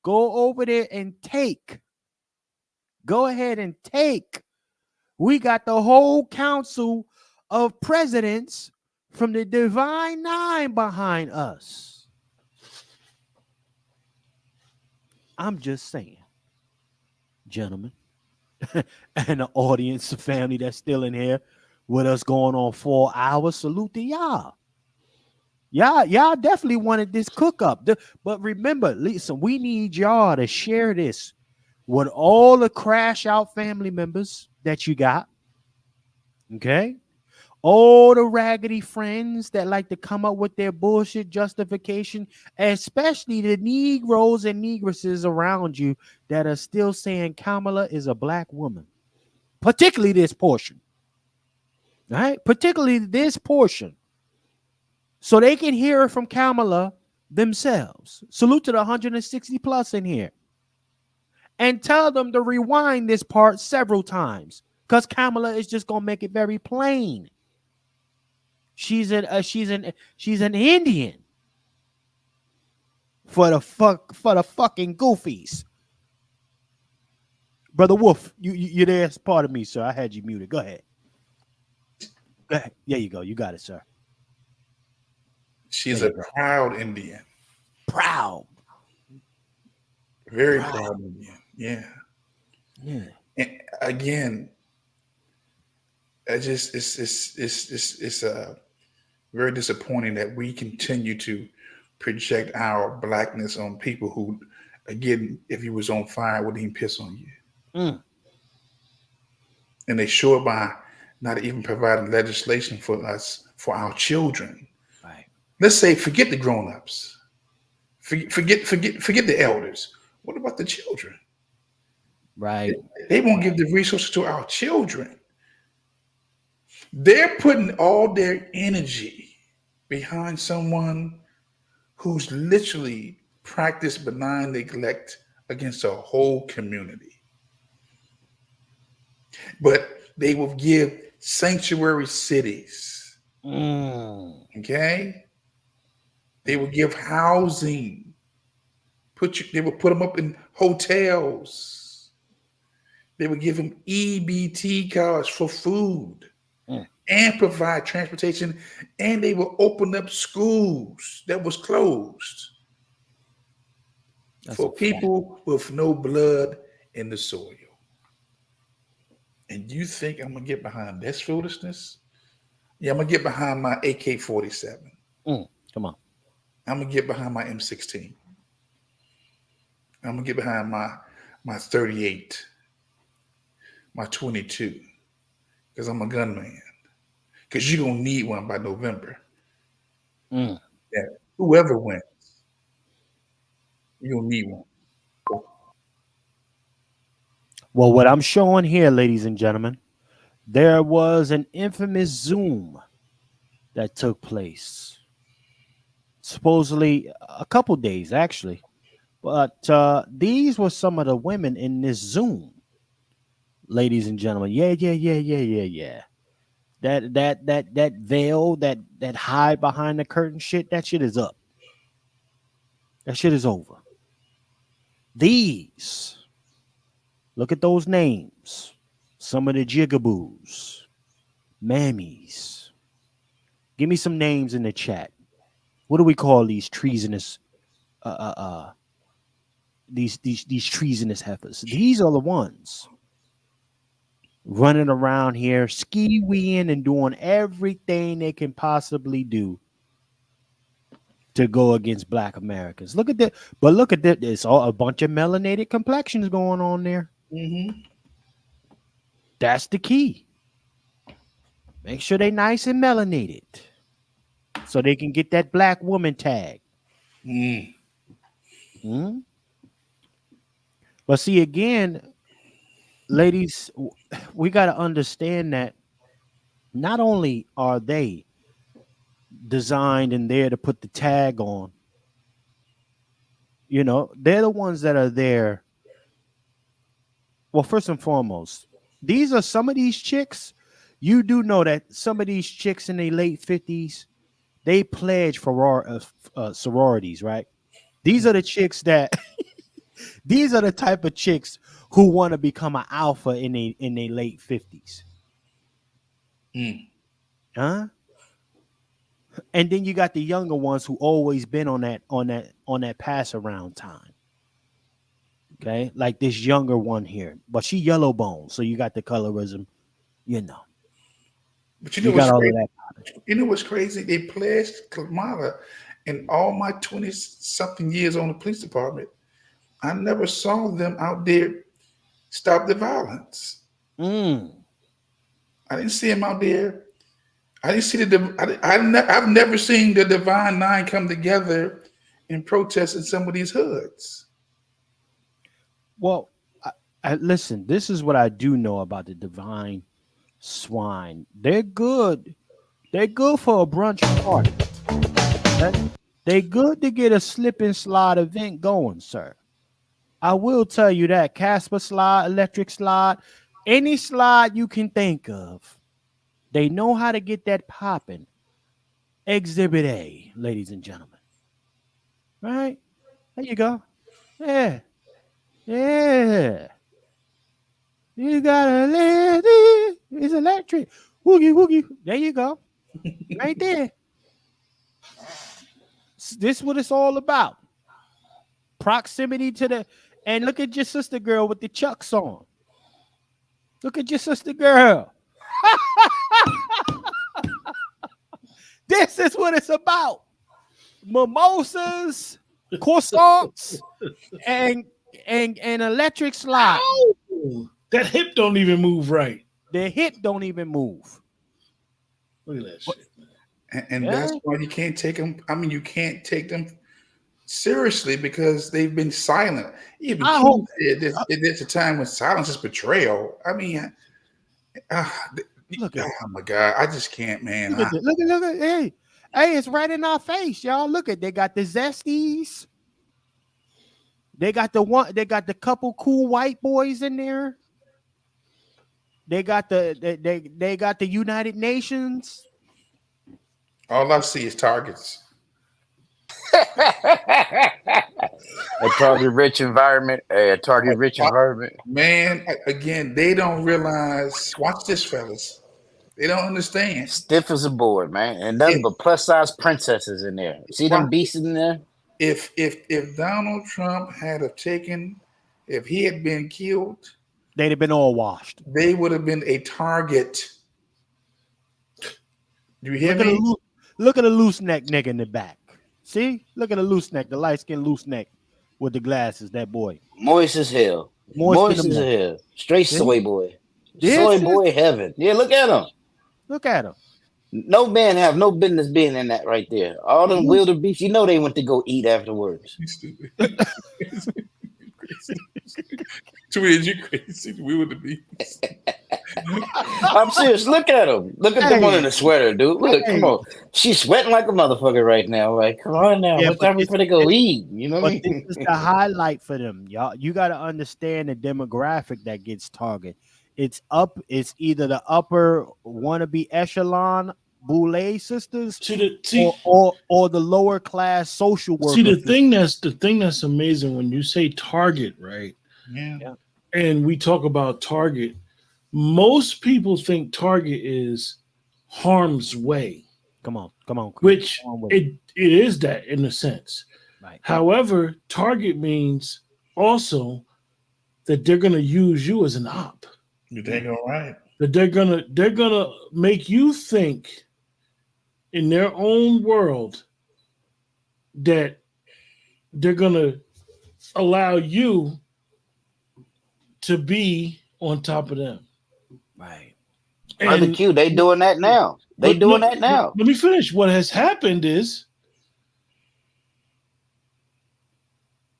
Go over there and take. Go ahead and take. We got the whole council of presidents from the Divine Nine behind us. I'm just saying, gentlemen, and the audience, the family that's still in here with us going on 4 hours, salute to y'all. Y'all definitely wanted this cook up. But remember, listen, we need y'all to share this with all the crash out family members that you got. Okay? All the raggedy friends that like to come up with their bullshit justification, especially the Negroes and Negresses around you that are still saying Kamala is a black woman. Particularly this portion. All right? Particularly this portion. So they can hear it from Kamala themselves. Salute to the 160 plus in here. And tell them to rewind this part several times. Because Kamala is just gonna make it very plain. She's an Indian for the fucking goofies. Brother Wolf, you're there. Pardon me, sir. I had you muted. Go ahead. Go ahead. There you go. You got it, sir. She's a proud Indian. Proud. Very proud Indian. Yeah. Yeah. And again, it's very disappointing that we continue to project our blackness on people who, again, if you was on fire, wouldn't even piss on you. And they show it by not even providing legislation for us, for our children. Right. Let's say, forget the grown-ups. Forget the elders. What about the children? Right. They won't give the resources to our children. They're putting all their energy behind someone who's literally practiced benign neglect against a whole community. But they will give sanctuary cities. Okay? They will give housing. They will put them up in hotels. They will give them EBT cards for food and provide transportation. And they will open up schools that was closed for people with no blood in the soil. And you think I'm going to get behind this foolishness? Yeah, I'm going to get behind my AK-47. Come on. I'm going to get behind my M16. I'm going to get behind my 38, my 22, because I'm a gunman. Because you're going to need one by November. Yeah, whoever wins, you're going to need one. Well, what I'm showing here, ladies and gentlemen, there was an infamous Zoom that took place. Supposedly a couple days, actually. But these were some of the women in this Zoom, ladies and gentlemen. Yeah. That veil, that hide behind the curtain shit, that shit is up. That shit is over. These, look at those names. Some of the jigaboos, mammies. Give me some names in the chat. What do we call these treasonous these treasonous heifers? These are the ones running around here ski-weeing and doing everything they can possibly do to go against Black Americans. Look at that. But look at that. It's all a bunch of melanated complexions going on there. That's the key. Make sure they nice and melanated so they can get that black woman tag. But see, again, ladies, we got to understand that not only are they designed and there to put the tag on, you know, they're the ones that are there. Well, first and foremost, these are some of these chicks. You do know that some of these chicks in their late 50s, they pledge for sororities, right? These are the chicks that these are the type of chicks who want to become an alpha in their late 50s. Huh? And then you got the younger ones who always been on that pass around time. Okay, like this younger one here, but she yellow bone, so you got the colorism, you know. But you got all of that. You know what's crazy? They pledged Kamala in all my 20-something years on the police department. I never saw them out there stop the violence. I didn't see them out there. I didn't see I've never seen the Divine Nine come together and protest in some of these hoods. Well, I listen, this is what I do know about the Divine Swine. They're good. They're good for a brunch party. They're good to get a slip and slide event going, sir. I will tell you that. Casper slide, electric slide, any slide you can think of. They know how to get that popping. Exhibit A, ladies and gentlemen. Right? There you go. Yeah. You gotta let it. It's electric. Woogie woogie. There you go. Right there. This is what it's all about. Proximity to the. And look at your sister girl with the Chucks on. Look at your sister girl. This is what it's about. Mimosas, croissants, and electric slide. Ow! That hip don't even move right. The hip don't even move. Look at that shit. And that's why you can't take them. I mean, you can't take them seriously because they've been silent. Even there's a time when silence is betrayal. I mean, look at oh my God, I just can't, man. Look at hey, it's right in our face, y'all. Look at they got the zesties. They got the couple cool white boys in there. They got they got the United Nations. All I see is targets. A target-rich environment. A target-rich environment. Man, again, they don't realize. Watch this, fellas. They don't understand. Stiff as a board, man, and nothing but plus-size princesses in there. See them beasts in there. If Donald Trump had have taken, if he had been killed, they'd have been all washed. They would have been a target. Do you hear me? Look at a loose neck nigga in the back. See? Look at a loose neck, the light-skinned loose neck with the glasses, that boy. Moist as hell. Moist as hell. Straight soy boy. Soy boy heaven. Yeah, look at him. Look at him. No man have no business being in that right there. All them wildebeest, you know they went to go eat afterwards. You stupid. Tweet, you crazy. We would be. I'm serious. Look at him. Look at the one in the sweater, dude. Look, come on. She's sweating like a motherfucker right now. Like, come on now. What time we finna go eat? You know what I mean? This is the highlight for them, y'all. You got to understand the demographic that gets targeted. It's either the upper wannabe echelon Boulay sisters or the lower class social workers. See, the thing that's amazing when you say target, right? Yeah. And we talk about target, most people think target is harm's way. Come on. Which it is that in a sense. Right. However, target means also that they're gonna use you as an op. You dang all right. That they're gonna make you think in their own world that they're gonna allow you to be on top of them. Right. Brother Q, they doing that now. Let me finish. What has happened is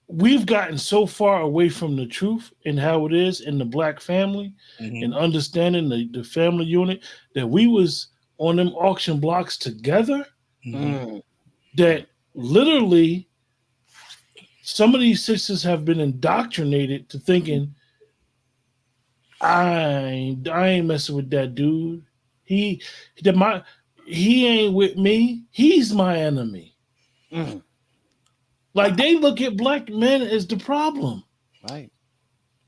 we've gotten so far away from the truth and how it is in the black family and understanding the family unit that we was on them auction blocks together that literally some of these sisters have been indoctrinated to thinking I ain't messing with that dude. He ain't with me. He's my enemy. Like they look at black men as the problem. Right.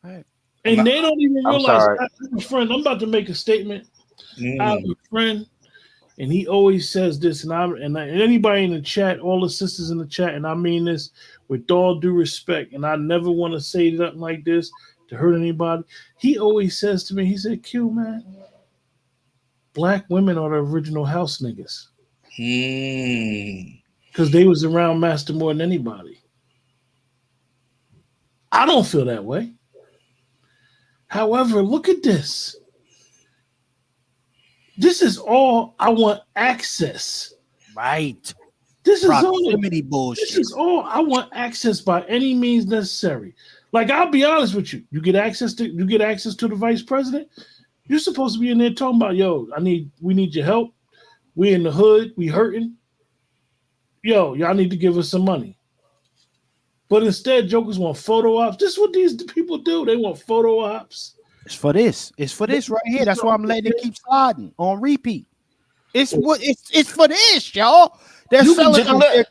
And they don't even realize I have a friend. I'm about to make a statement. I have a friend, and he always says this, and anybody in the chat, all the sisters in the chat, and I mean this with all due respect, and I never want to say nothing like this to hurt anybody. He always says to me, he said, Q, man, black women are the original house niggas. Because they was around master more than anybody. I don't feel that way. However, look at this. This is all I want access. Right. This is proximity bullshit. This is all I want access by any means necessary. Like, I'll be honest with you. You get access to the vice president. You're supposed to be in there talking about, yo, we need your help. We in the hood, we hurting. Yo, y'all need to give us some money. But instead, jokers want photo ops. This is what these people do. They want photo ops. It's for this right here. That's why I'm letting it keep sliding on repeat. It's for this, y'all. They're selling to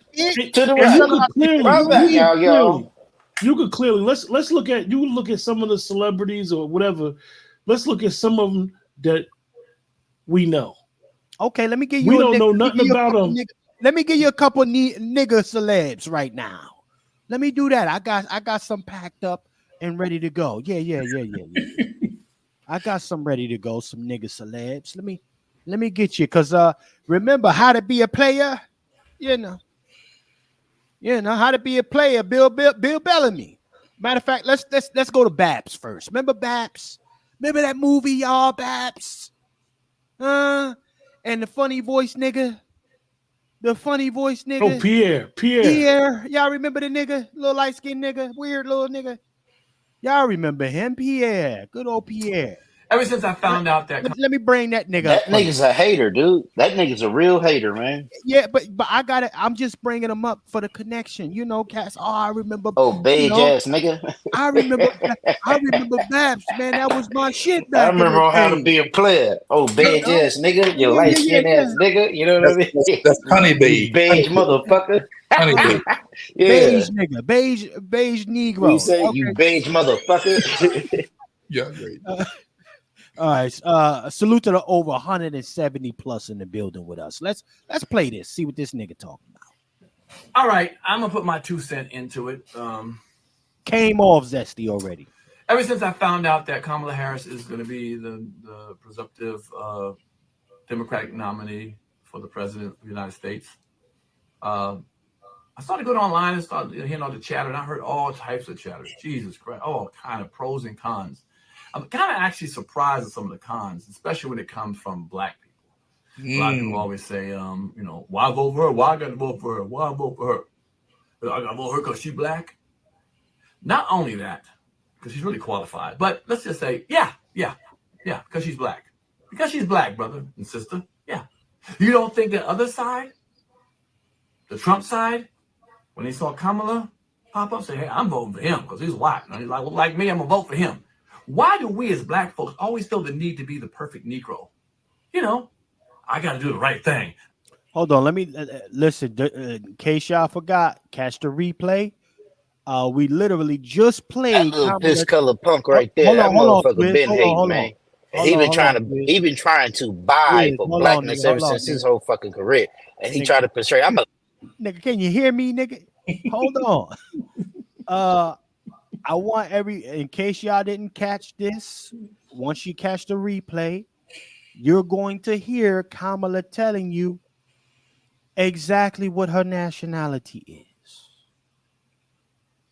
you could clearly let's look at some of the celebrities or whatever let's look at some of them that we know. Okay, let me give you. We don't know nothing about them. Let me give you a couple nigga celebs right now. Let me do that. I got some packed up and ready to go. Yeah. I got some ready to go. Some nigga celebs. Let me get you, cause remember how to be a player. You know how to be a player. Bill Bellamy. Matter of fact, let's go to Babs first. Remember Babs? Remember that movie, y'all? Babs. And the funny voice nigga. The funny voice nigga. Oh, Pierre. Y'all remember the nigga? Little light skinned nigga, weird little nigga. Y'all remember him? Pierre. Good old Pierre. Ever since I found out that let me bring that nigga That up. nigga's a hater, dude. That nigga's a real hater, man. Yeah, but I got it. I'm just bringing him up for the connection. You know, cats. Oh, I remember. Oh, beige ass nigga. I remember Babs, man. That was my shit back I remember in the how day. to be a player. Oh, beige ass nigga. You light skin ass nigga. You know what I mean? That's honeybee. Beige motherfucker. Honeybee. Yeah. Beige nigga. Beige Negro. You say you beige motherfucker. Yeah, great. All right. Salute to the over 170 plus in the building with us. Let's play this. See what this nigga talking about. All right, I'm gonna put my 2 cents into it. Came off zesty already. Ever since I found out that Kamala Harris is going to be the presumptive Democratic nominee for the president of the United States, I started going online and started hearing all the chatter, and I heard all types of chatter. Jesus Christ, all kind of pros and cons. I'm kind of actually surprised at some of the cons, especially when it comes from Black people. A lot of people always say, why vote for her? Why I got to vote for her? Why vote for her? I got to vote for her because she's Black. Not only that, because she's really qualified, but let's just say, yeah, because she's Black. Because she's Black, brother and sister. Yeah. You don't think the other side, the Trump side, when they saw Kamala pop up, say, hey, I'm voting for him because he's white. And he's like, well, like me, I'm going to vote for him. Why do we as Black folks always feel the need to be the perfect Negro? I got to do the right thing. Hold on. Let me listen. In case y'all forgot, catch the replay. We literally just played that little piss color punk right there. That motherfucker been hating, man. He been trying to buy for blackness ever since his whole fucking career. And he tried to portray. Nigga, can you hear me, nigga? Hold on. I want in case y'all didn't catch this, once you catch the replay, you're going to hear Kamala telling you exactly what her nationality is.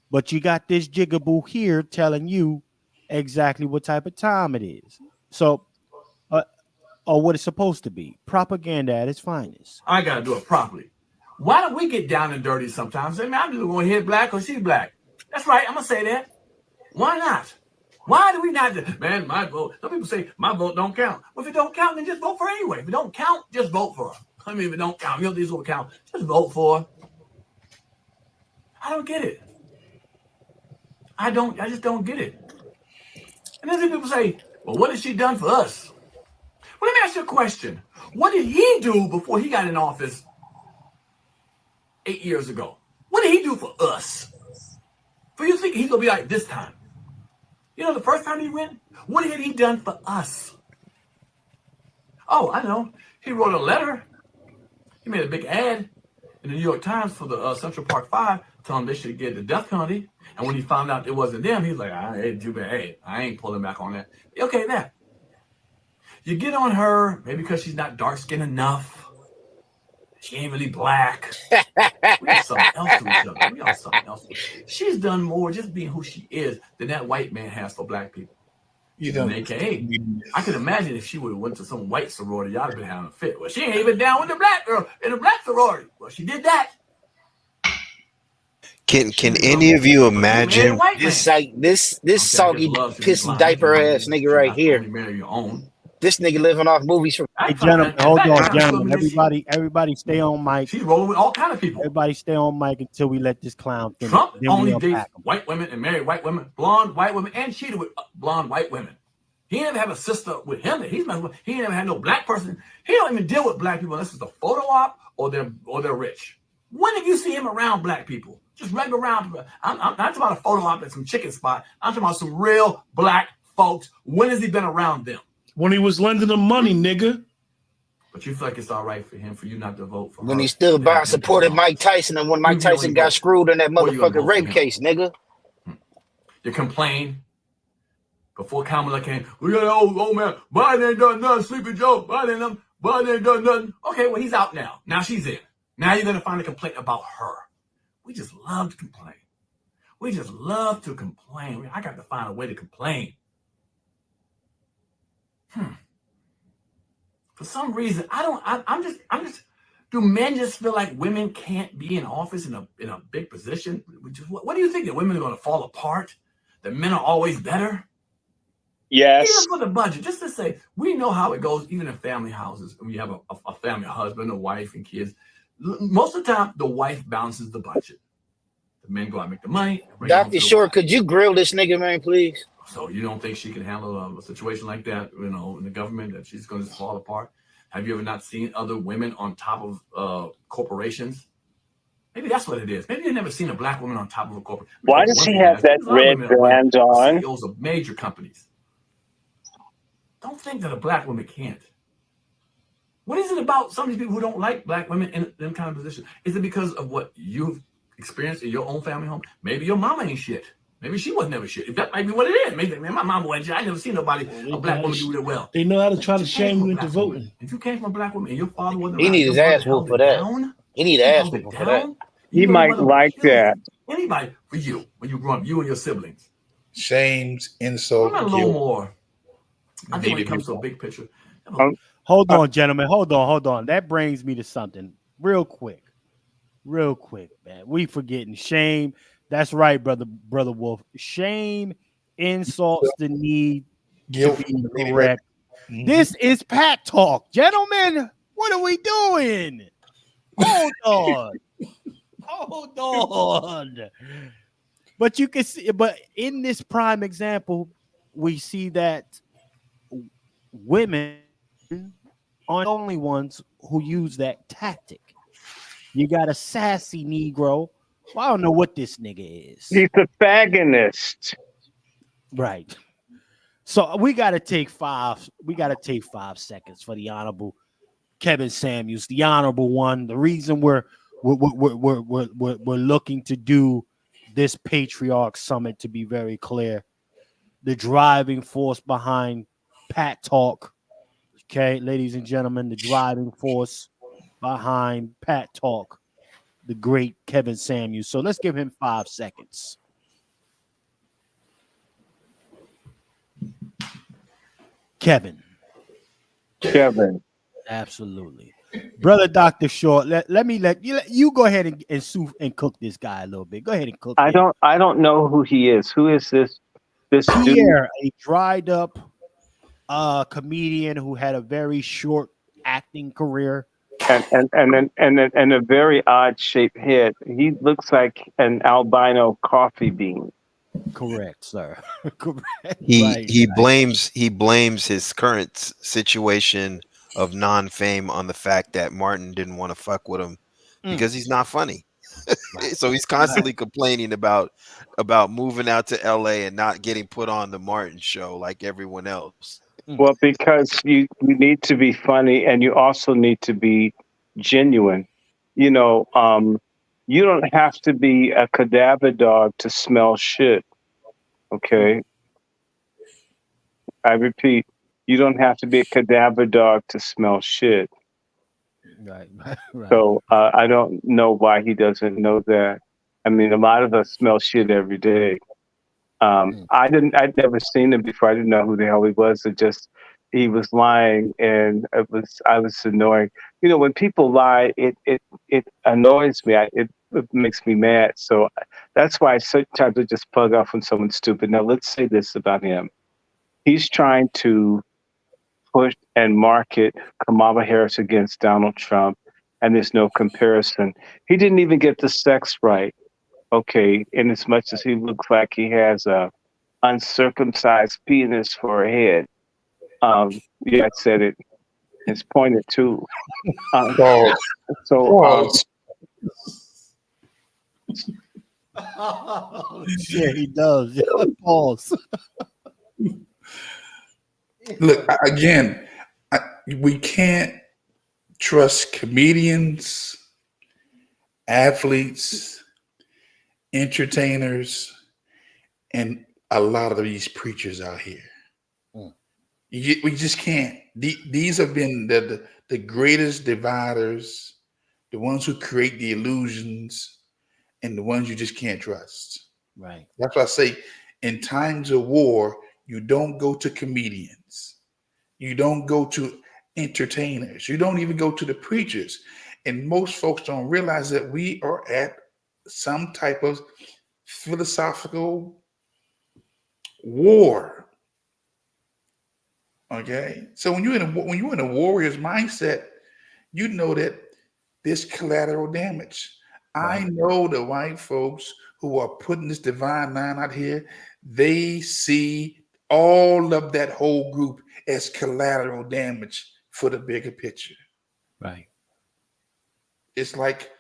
But you got this jigaboo here telling you exactly what type of time it is. So, or what it's supposed to be. Propaganda at its finest. I got to do it properly. Why don't we get down and dirty sometimes? Say, man, I'm just going to hit Black or she's Black. That's right. I'm going to say that. Why not? Why do we not? Man, my vote. Some people say my vote don't count. Well, if it don't count, then just vote for her anyway. If it don't count, just vote for her. I mean, if it don't count, these will count. Just vote for her. I don't get it. I just don't get it. And then people say, well, what has she done for us? Well, let me ask you a question. What did he do before he got in office 8 years ago? What did he do for us? For you think he's going to be like this time? The first time he went, what had he done for us? Oh, I know. He wrote a letter. He made a big ad in the New York Times for the Central Park 5, telling them they should get the death penalty. And when he found out it wasn't them, he's like, I ain't pulling back on that. Okay, that. You get on her, maybe because she's not dark-skinned enough. She ain't really Black. We got something else to each other. She's done more just being who she is than that white man has for Black people. AKA. I can imagine if she would have went to some white sorority, y'all have been having a fit. Well, she ain't even down with the Black girl in the Black sorority. Well, she did that. Can any of you imagine this soggy piss diaper ass nigga right here? This nigga living off movies from. Hey, gentlemen, hold on, gentlemen. Everybody, stay on mic. She's rolling with all kind of people. Everybody, stay on mic until we let this clown finish. Trump only dates white women and married white women, blonde white women, and cheated with blonde white women. He didn't have a sister with him that he's messing with. He didn't have no Black person. He don't even deal with Black people unless it's a photo op or they're rich. When did you see him around Black people? Just regular around. I'm not talking about a photo op at some chicken spot. I'm talking about some real Black folks, when has he been around them? When he was lending them money, nigga. But you feel like it's all right for him, for you not to vote for When her. he stood by and supported Mike Tyson, and when Mike Tyson got screwed in that motherfucking rape case, nigga. You complain. Before Kamala came, we got old man. Biden ain't done nothing. Sleepy Joe. Biden ain't done nothing. Okay, well, he's out now. Now she's in. Now you're going to find a complaint about her. We just love to complain. We just love to complain. I got to find a way to complain. For some reason, I'm just, do men just feel like women can't be in office in a big position? What do you think, that women are going to fall apart? That men are always better? Yes. Even for the budget, just to say, we know how it goes, even in family houses. When you have a family, a husband, a wife, and kids. Most of the time, the wife balances the budget. The men go out and make the money. Dr. Short, could you grill this nigga, man, please? So you don't think she can handle a situation like that, in the government, that she's going to fall apart? Have you ever not seen other women on top of corporations? Maybe that's what it is. Maybe you've never seen a black woman on top of a corporation. Why does she have that red band on? CEOs of major companies. Don't think that a black woman can't. What is it about some of these people who don't like black women in them kind of positions? Is it because of what you've experienced in your own family home? Maybe your mama ain't shit. Maybe she was never shit. That might be what it is. Maybe, man, my mama wasn't shit. I never seen nobody, a black woman do it well. They know how to try to shame you into voting. If you came from a black woman and your father wasn't He need his ass whooped for that. He need an ass whooping for that. He might like that. Anybody, for you, when you grew up, you and your siblings. Shames, insult, a little more. I think when it comes to a big picture. Hold on, gentlemen. Hold on. That brings me to something real quick, man. We forgetting shame. That's right, brother Wolf. Shame insults the need to be correct. This is Pat Talk, gentlemen. What are we doing? Hold on. But you can see, but in this prime example, we see that women aren't the only ones who use that tactic. You got a sassy Negro. Well, I don't know what this nigga is. He's a fagonist. Right. So we gotta take 5 seconds for the honorable Kevin Samuels, the honorable one. The reason we're looking to do this Patriarch Summit, to be very clear, the driving force behind Pat Talk. Okay, ladies and gentlemen, the driving force behind Pat Talk, the great Kevin Samuels. So let's give him 5 seconds. Kevin. Absolutely. Brother Dr. Short, let you go ahead and cook this guy a little bit. Go ahead and cook. I don't know who he is. Who is this Pierre, dude? a dried up comedian who had a very short acting career. And a very odd shaped head. He looks like an albino coffee bean. Correct, sir. Correct. He blames his current situation of non-fame on the fact that Martin didn't want to fuck with him because he's not funny. So he's constantly complaining about moving out to LA and not getting put on the Martin show like everyone else. Well, because you need to be funny and you also need to be genuine. You don't have to be a cadaver dog to smell shit. Okay. I repeat, you don't have to be a cadaver dog to smell shit. Right. So I don't know why he doesn't know that. I mean, a lot of us smell shit every day. I'd never seen him before. I didn't know who the hell he was. He was lying, and I was annoying. When people lie, it annoys me. It makes me mad. So that's why sometimes I just plug off when someone's stupid. Now let's say this about him. He's trying to push and market Kamala Harris against Donald Trump, and there's no comparison. He didn't even get the sex right. Okay, in as much as he looks like he has a uncircumcised penis for a head. Yeah, I said it. It's pointed too. Oh, shit, he does. Pause. Look, again, we can't trust comedians, athletes, entertainers, and a lot of these preachers out here. We just can't. These have been the greatest dividers, the ones who create the illusions, and the ones you just can't trust. Right. That's why I say in times of war, you don't go to comedians. You don't go to entertainers. You don't even go to the preachers. And most folks don't realize that we are at some type of philosophical war. Okay. So when you're in a warrior's mindset, you know that there's collateral damage. Right. I know the white folks who are putting this divine line out here, they see all of that whole group as collateral damage for the bigger picture. Right. It's like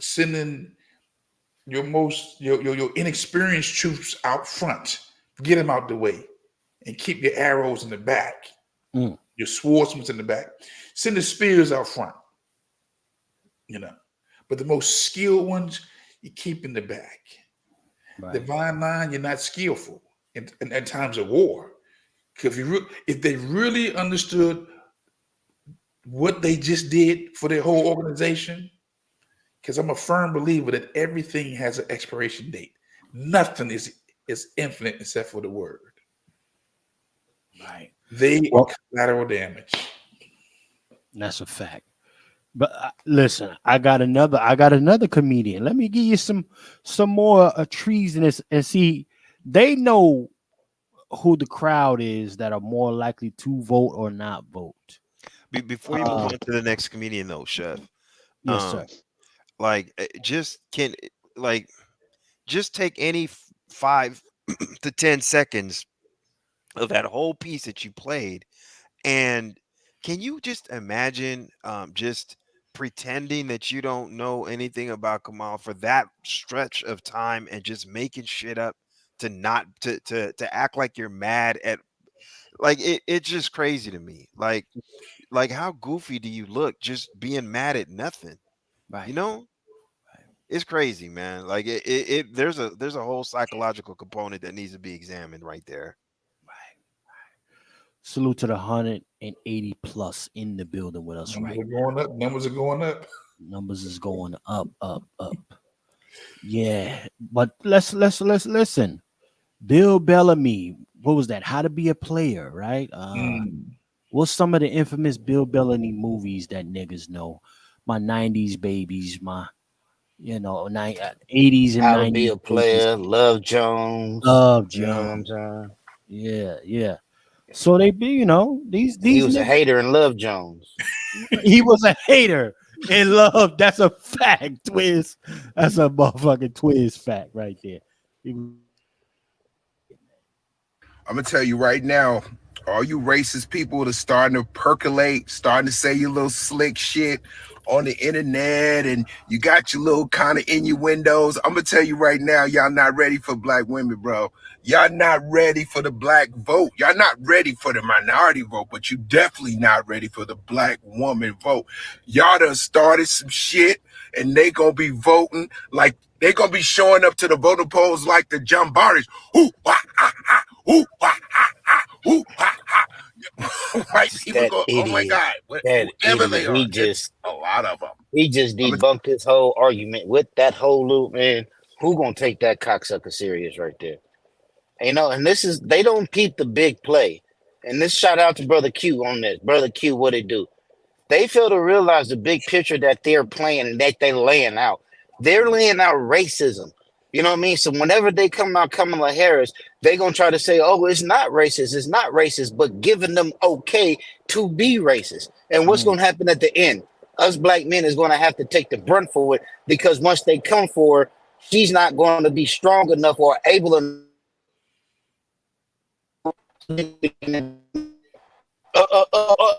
sending your inexperienced troops out front, get them out the way, and keep your arrows in the back, your swordsmen in the back. Send the spears out front, But the most skilled ones, you keep in the back. Right. Divine line, you're not skillful in times of war. Because if they really understood what they just did for their whole organization, because I'm a firm believer that everything has an expiration date. Nothing is infinite except for the word. Right. They are collateral damage. That's a fact. But listen, I got another comedian. Let me give you some more treasonous and see. They know who the crowd is that are more likely to vote or not vote. Before you move on to the next comedian, though, Chef. Yes, sir. Just take any 5 to 10 seconds of that whole piece that you played, and can you just imagine just pretending that you don't know anything about Kamala for that stretch of time and just making shit up to not to act like you're mad at, like it's just crazy to me. Like how goofy do you look just being mad at nothing? Right. It's crazy, man. Like there's a whole psychological component that needs to be examined right there. Salute to the 180 plus in the building with us. Numbers are going up. Numbers is going up. Yeah, but let's listen. Bill Bellamy. What was that? How to Be a Player, right? What's some of the infamous Bill Bellamy movies that niggas know? My 90s babies, my 80s and How 90s. to Be a Player, Love Jones. Yeah. So they be, these he was niggas, a hater in Love Jones. He was a hater in Love. That's a fact, Twiz. That's a motherfucking Twiz fact right there. I'm gonna tell you right now, all you racist people that are starting to percolate, starting to say your little slick shit on the internet, and you got your little kind of innuendos. I'm gonna tell you right now, y'all not ready for black women, bro. Y'all not ready for the black vote. Y'all not ready for the minority vote, but you definitely not ready for the black woman vote. Y'all done started some shit, and they gonna be voting like they gonna be showing up to the voting polls like the Jumbaris. Ooh, ah, ah, ah, ooh, ah, ah, ah, ooh, ah, ah. White people that go, idiot, oh my God, whatever they are. It's a lot of them. He just debunked his whole argument with that whole loop, man. Who gonna take that cocksucker serious right there? And this is, they don't peep the big play. And this shout out to Brother Q on this. Brother Q, what it do? They fail to realize the big picture that they're playing and that they're laying out. They're laying out racism. You know what I mean? So whenever they come out Kamala Harris, they're going to try to say, oh, it's not racist, but giving them okay to be racist. And what's going to happen at the end? Us black men is going to have to take the brunt for it, because once they come for her, she's not going to be strong enough or able enough.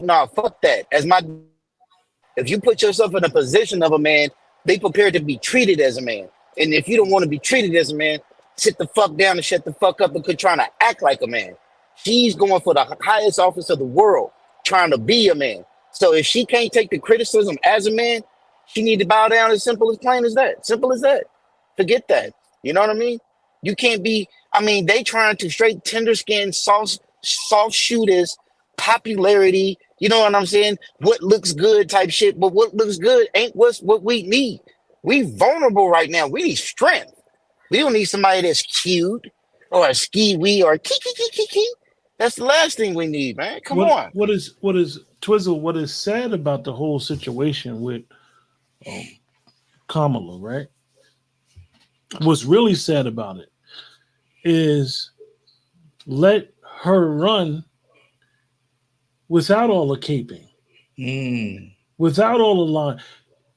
No, fuck that. If you put yourself in a position of a man, be prepared to be treated as a man. And if you don't want to be treated as a man, sit the fuck down and shut the fuck up and quit trying to act like a man. She's going for the highest office of the world, trying to be a man. So if she can't take the criticism as a man, she need to bow down. As simple as plain as that. Simple as that. Forget that. You know what I mean? You can't be. I mean, they trying to straight tender skin, soft shooters, popularity. You know what I'm saying? What looks good type shit. But what looks good ain't what we need. We vulnerable right now. We need strength. We don't need somebody that's cute or a ski wee or kiki. That's the last thing we need, man. Come on. What is Twizzle? What is sad about the whole situation with Kamala, right? What's really sad about it is let her run without all the caping, without all the line,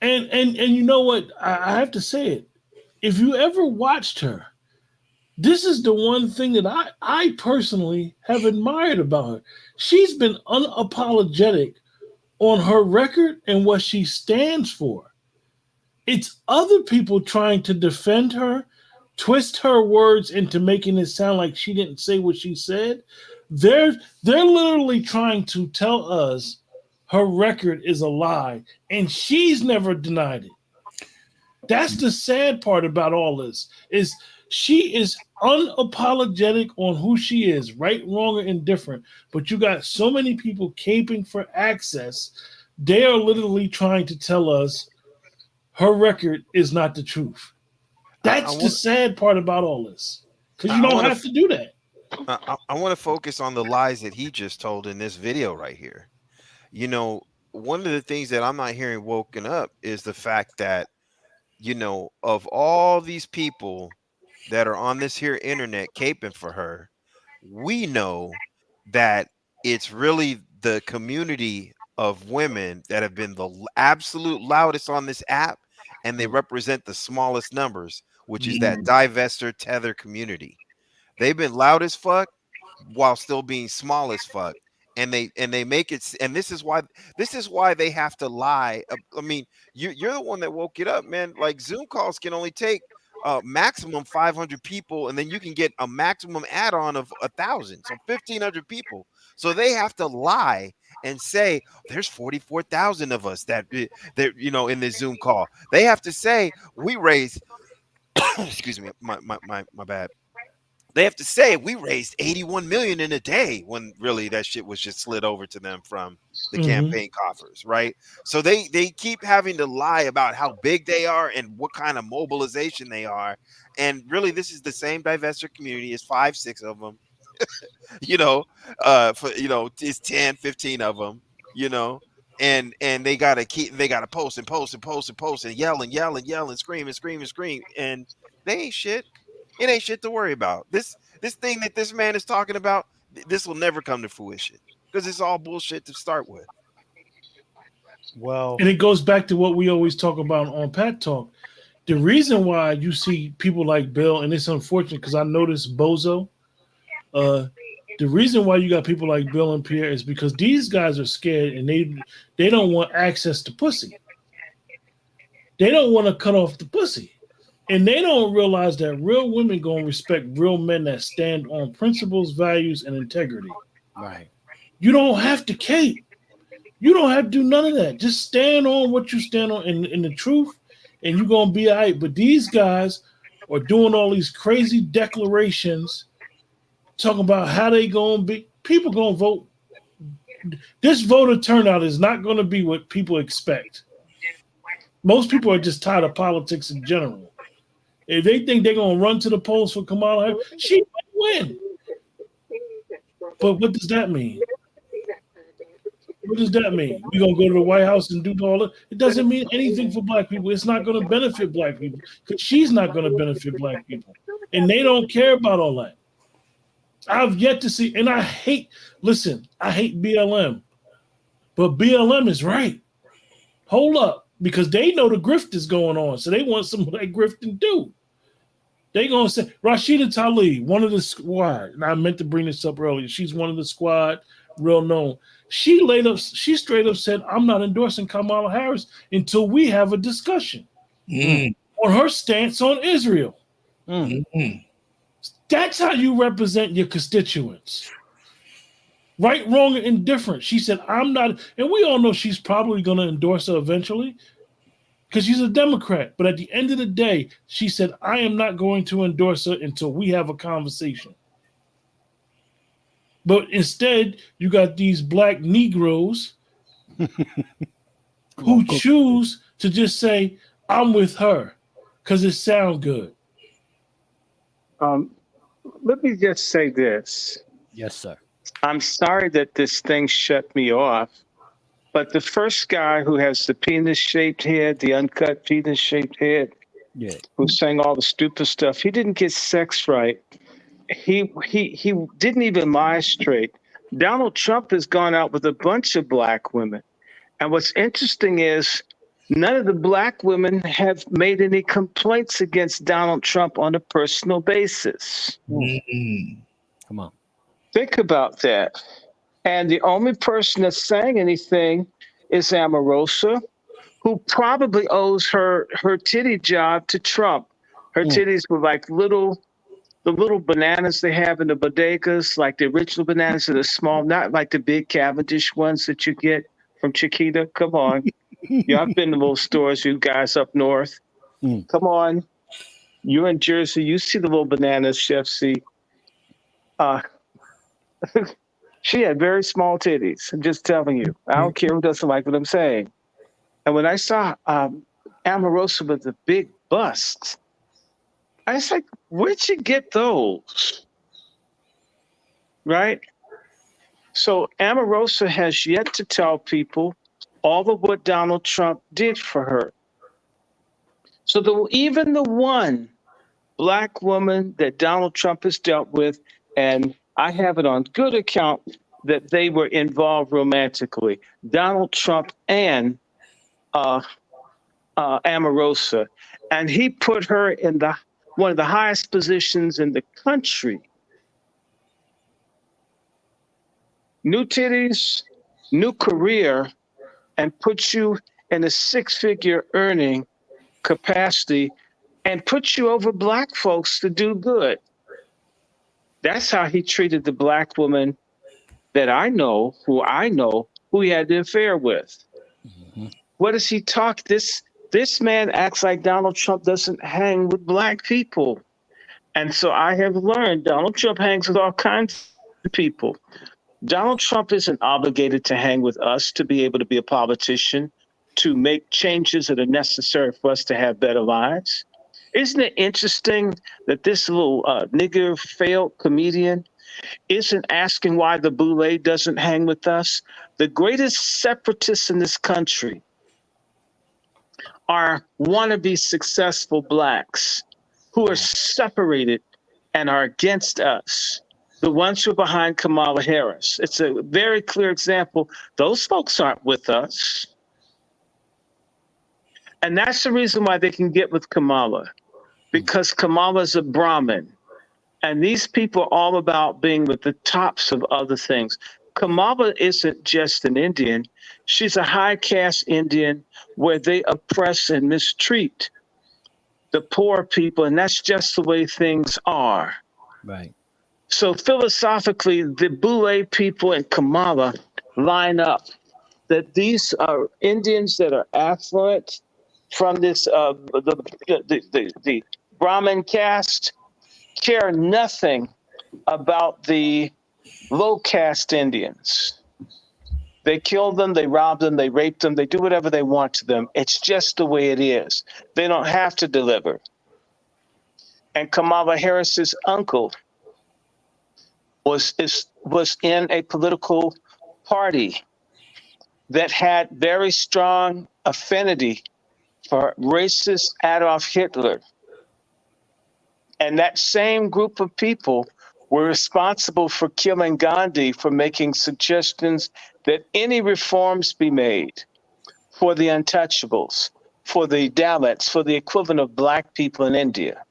and you know what? I have to say it. If you ever watched her, this is the one thing that I personally have admired about her. She's been unapologetic on her record and what she stands for. It's other people trying to defend her, twist her words into making it sound like she didn't say what she said. They're literally trying to tell us her record is a lie, and she's never denied it. That's the sad part about all this, is she is unapologetic on who she is, right, wrong, or indifferent. But you got so many people caping for access. They are literally trying to tell us her record is not the truth. That's the sad part about all this, because you don't have to do that. I want to focus on the lies that he just told in this video right here. You know, one of the things that I'm not hearing woken up is the fact that, you know, of all these people that are on this here internet caping for her, we know that it's really the community of women that have been the absolute loudest on this app, and they represent the smallest numbers, which is that divester tether community. They've been loud as fuck while still being small as fuck. And they make it, and this is why they have to lie. I mean, you're the one that woke it up, man. Like, Zoom calls can only take maximum 500 people, and then you can get a maximum add-on of 1,000, so 1,500 people. So they have to lie and say there's 44,000 of us that you know, in this Zoom call. They have to say we raised excuse me, my bad. They have to say we raised 81 million in a day, when really that shit was just slid over to them from the campaign coffers, right? So they keep having to lie about how big they are and what kind of mobilization they are. And really, this is the same divester community. It's 5-6 of them, you know, it's 10, 15 of them, you know, and they gotta post and yell, scream, and they ain't shit. It ain't shit to worry about. This thing that this man is talking about, this will never come to fruition, because it's all bullshit to start with. Well, and it goes back to what we always talk about on Pat Talk. The reason why you see people like Bill, and it's unfortunate because I noticed Bozo. The reason why you got people like Bill and Pierre is because these guys are scared, and they don't want access to pussy. They don't want to cut off the pussy. And they don't realize that real women gonna respect real men that stand on principles, values, and integrity. Right. You don't have to cape. You don't have to do none of that. Just stand on what you stand on in the truth, and you're gonna be all right. But these guys are doing all these crazy declarations, talking about how they gonna be. People gonna vote. This voter turnout is not gonna be what people expect. Most people are just tired of politics in general. If they think they're going to run to the polls for Kamala Harris, she might win. But what does that mean? What does that mean? We're going to go to the White House and do all that? It doesn't mean anything for black people. It's not going to benefit black people, because she's not going to benefit black people. And they don't care about all that. I've yet to see, and I hate BLM. But BLM is right. Hold up. Because they know the grift is going on. So they want some of that grifting too. They gonna say Rashida Tlaib, one of the squad, and I meant to bring this up earlier. She's one of the squad, real known. She straight up said, I'm not endorsing Kamala Harris until we have a discussion on her stance on Israel. That's how you represent your constituents. Right, wrong, and indifferent. She said, I'm not, and we all know she's probably going to endorse her eventually because she's a Democrat. But at the end of the day, she said, I am not going to endorse her until we have a conversation. But instead, you got these black Negroes who choose to just say, I'm with her because it sounds good. Let me just say this. Yes, sir. I'm sorry that this thing shut me off, but the first guy who has the penis-shaped head, the uncut penis-shaped head, who sang all the stupid stuff, he didn't get sex right. He didn't even lie straight. Donald Trump has gone out with a bunch of black women. And what's interesting is none of the black women have made any complaints against Donald Trump on a personal basis. Come on. Think about that. And the only person that's saying anything is Omarosa, who probably owes her titty job to Trump. Her titties were like the little bananas they have in the bodegas, like the original bananas that are small, not like the big Cavendish ones that you get from Chiquita. Come on. Y'all been to little stores, you guys up north. Come on. You're in Jersey. You see the little bananas, Chef C. She had very small titties. I'm just telling you. I don't care who doesn't like what I'm saying. And when I saw Omarosa with the big busts, I was like, where'd you get those? Right? So Omarosa has yet to tell people all of what Donald Trump did for her. So even the one black woman that Donald Trump has dealt with, and I have it on good account that they were involved romantically, Donald Trump and Omarosa, and he put her in one of the highest positions in the country. New titties, new career, and put you in a six-figure earning capacity and put you over black folks to do good. That's how he treated the black woman that I know, who he had the affair with. What does he talk? This man acts like Donald Trump doesn't hang with black people. And so I have learned Donald Trump hangs with all kinds of people. Donald Trump isn't obligated to hang with us to be able to be a politician, to make changes that are necessary for us to have better lives. Isn't it interesting that this little nigger failed comedian isn't asking why the boule doesn't hang with us? The greatest separatists in this country are wannabe successful blacks who are separated and are against us. The ones who are behind Kamala Harris. It's a very clear example. Those folks aren't with us. And that's the reason why they can get with Kamala, because Kamala's a Brahmin. And these people are all about being with the tops of other things. Kamala isn't just an Indian. She's a high caste Indian where they oppress and mistreat the poor people. And that's just the way things are. Right. So philosophically, the Boule people and Kamala line up that these are Indians that are affluent from this the Brahmin caste care nothing about the low caste Indians. They kill them, they rob them, they rape them, they do whatever they want to them. It's just the way it is. They don't have to deliver. And Kamala Harris's uncle was in a political party that had very strong affinity for racist Adolf Hitler. And that same group of people were responsible for killing Gandhi, for making suggestions that any reforms be made for the untouchables, for the Dalits, for the equivalent of black people in India.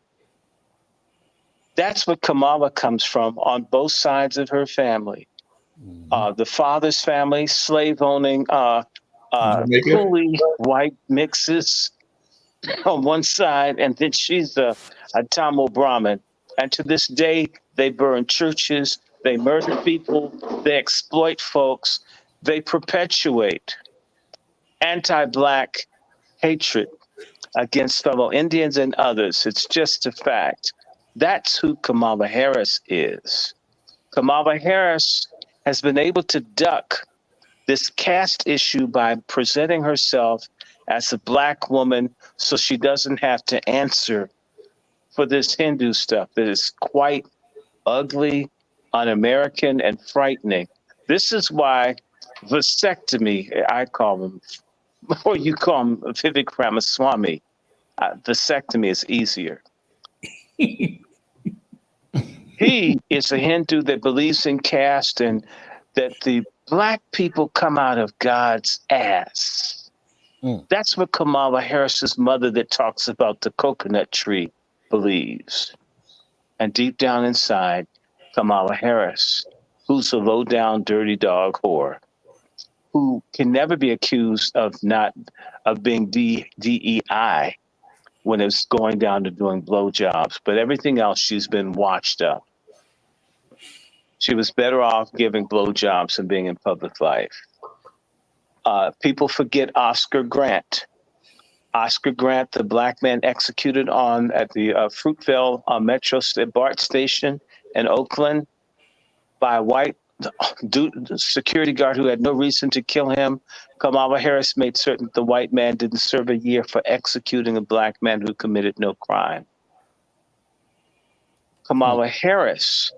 That's what Kamala comes from on both sides of her family. The father's family, slave-owning, fully white mixes on one side, and then she's a Tamil Brahmin. And to this day, they burn churches, They murder people. They exploit folks. They perpetuate anti-Black hatred against fellow Indians and others. It's just a fact. That's who Kamala Harris is. Kamala Harris has been able to duck this caste issue by presenting herself as a Black woman so she doesn't have to answer for this Hindu stuff that is quite ugly, un-American, and frightening. This is why vasectomy, I call them, or you call him Vivek Ramaswamy, vasectomy is easier. He is a Hindu that believes in caste and that the Black people come out of God's ass. That's what Kamala Harris's mother that talks about the coconut tree believes. And deep down inside, Kamala Harris, who's a low-down, dirty dog whore, who can never be accused of being DEI when it's going down to doing blowjobs, but everything else she's been watched up. She was better off giving blowjobs than being in public life. People forget Oscar Grant. Oscar Grant, the Black man executed at the Fruitvale Metro BART station in Oakland by a white security guard who had no reason to kill him. Kamala Harris made certain the white man didn't serve a year for executing a Black man who committed no crime. Kamala Harris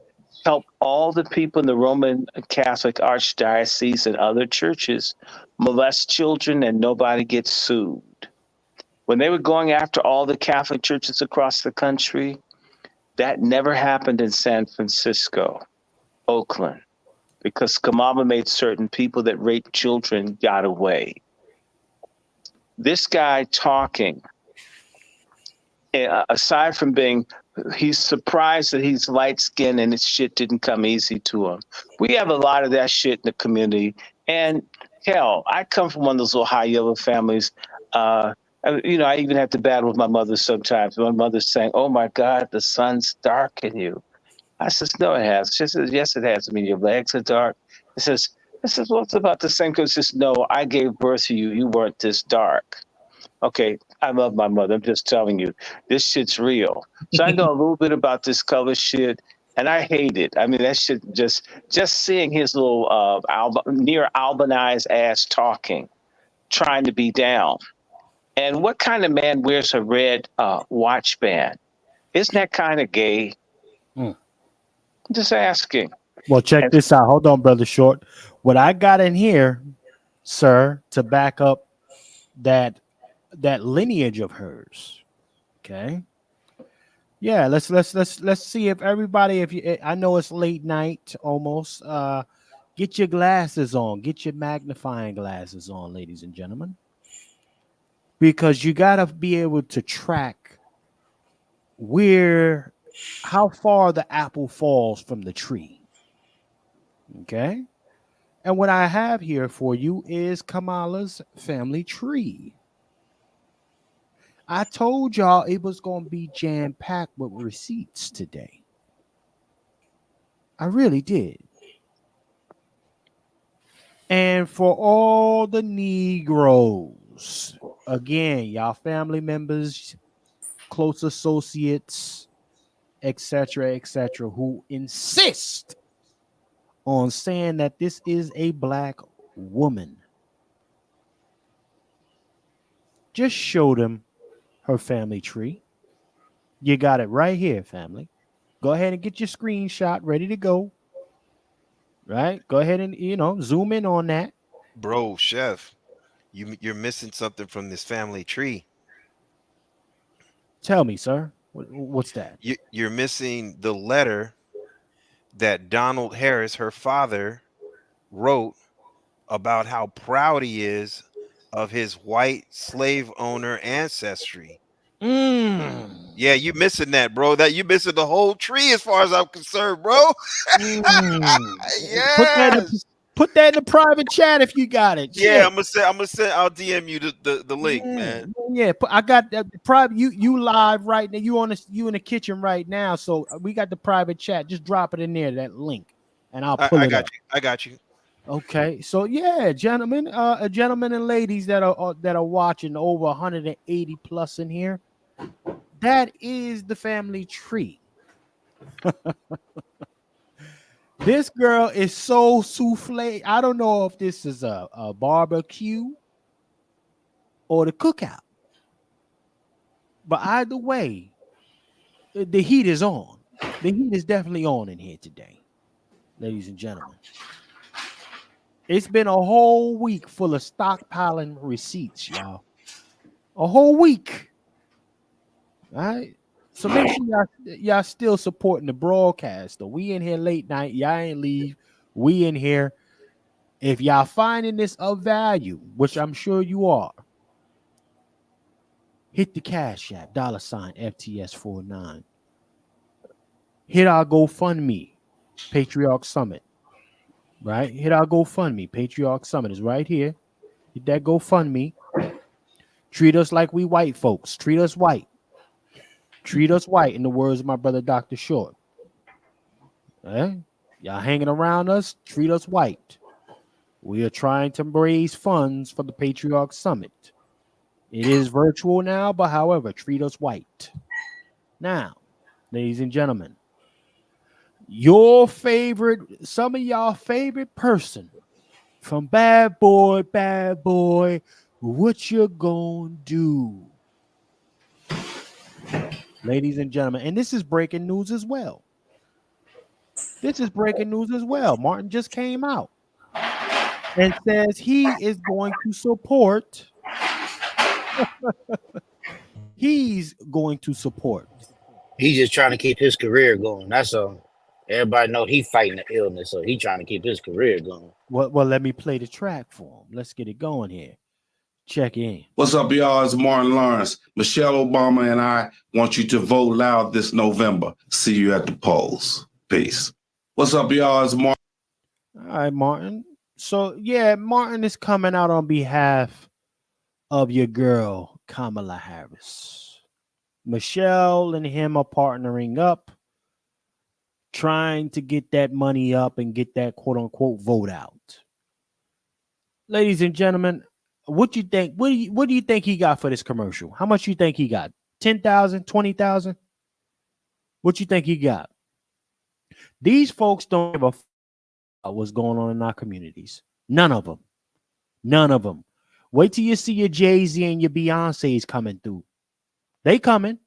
helped all the people in the Roman Catholic Archdiocese and other churches molest children and nobody gets sued. When they were going after all the Catholic churches across the country, that never happened in San Francisco, Oakland, because Kamala made certain people that raped children got away. This guy talking, aside from he's surprised that he's light-skinned and his shit didn't come easy to him. We have a lot of that shit in the community. And hell, I come from one of those little high yellow families. I even have to battle with my mother sometimes. My mother's saying, "Oh my God, the sun's dark in you." I says, "No, it has." She says, "Yes, it has. I mean, your legs are dark." It says, "Well, it's about the same." Because says, "No, I gave birth to you. You weren't this dark." Okay, I love my mother. I'm just telling you, this shit's real. So I know a little bit about this color shit, and I hate it. I mean, that shit just seeing his little near Albanized ass talking, trying to be down. And what kind of man wears a red watch band? Isn't that kind of gay? I'm just asking. Well, check this out. Hold on, Brother Short. What I got in here, sir, to back up that lineage of hers. Okay. Yeah, let's see if everybody, I know it's late night almost. Get your glasses on, get your magnifying glasses on, ladies and gentlemen. Because you gotta be able to track how far the apple falls from the tree. Okay. And what I have here for you is Kamala's family tree. I told y'all it was going to be jam-packed with receipts today. I really did. And for all the Negroes, again, y'all family members, close associates, etc., who insist on saying that this is a Black woman, just show them her family tree. You got it right here, family. Go ahead and get your screenshot ready to go. Right? Go ahead and zoom in on that. Bro, Chef, you're missing something from this family tree. Tell me, sir. What's that? You're missing the letter that Donald Harris, her father, wrote about how proud he is of his white slave owner ancestry. Yeah, you missing that, bro. That you missing the whole tree as far as I'm concerned, bro. Yeah. Put that in the private chat if you got it. Yeah, I'm gonna send. I'll DM you the link, man. Yeah, I got the private. You live right now. You in the kitchen right now, so we got the private chat. Just drop it in there. That link. and I'll pull it up. I got you. Okay, so yeah, gentlemen, gentlemen and ladies that are watching, over 180 plus in here. That is the family tree. This girl is so souffle. I don't know if this is a barbecue or the cookout, but either way, the heat is on. The heat is definitely on in here today, ladies and gentlemen. It's been a whole week full of stockpiling receipts, y'all. A whole week. All right. So make sure y'all still supporting the broadcast. Though we in here late night. Y'all ain't leave. We in here. If y'all finding this of value, which I'm sure you are, hit the Cash App, $ FTS49. Hit our GoFundMe, Patriarch Summit. Right? Hit our GoFundMe. Patriarch Summit is right here. Hit that GoFundMe. Treat us like we white folks. Treat us white. Treat us white, in the words of my brother Dr. Short. Y'all hanging around us, treat us white. We are trying to raise funds for the Patriarch Summit. It is virtual now, but however, treat us white. Now, ladies and gentlemen, some of y'all favorite person from Bad Boy, what you gonna do? Ladies and gentlemen, and this is breaking news as well. Martin just came out and says he is going to support. He's going to support. He's just trying to keep his career going. That's all. Everybody know he fighting the illness, so he's trying to keep his career going. Well, let me play the track for him. Let's get it going here. Check in. What's up, y'all? It's Martin Lawrence. Michelle Obama and I want you to vote loud this November. See you at the polls. Peace. What's up, y'all? It's Martin. All right, Martin. So, yeah, Martin is coming out on behalf of your girl, Kamala Harris. Michelle and him are partnering up, trying to get that money up and get that quote-unquote vote out. Ladies and gentlemen, what you think? What do you think he got for this commercial? How much you think he got? 10,000, 20,000? What you think he got? These folks don't give a fuck about what's going on in our communities. None of them. None of them. Wait till you see your Jay-Z and your Beyonce's coming through. They coming.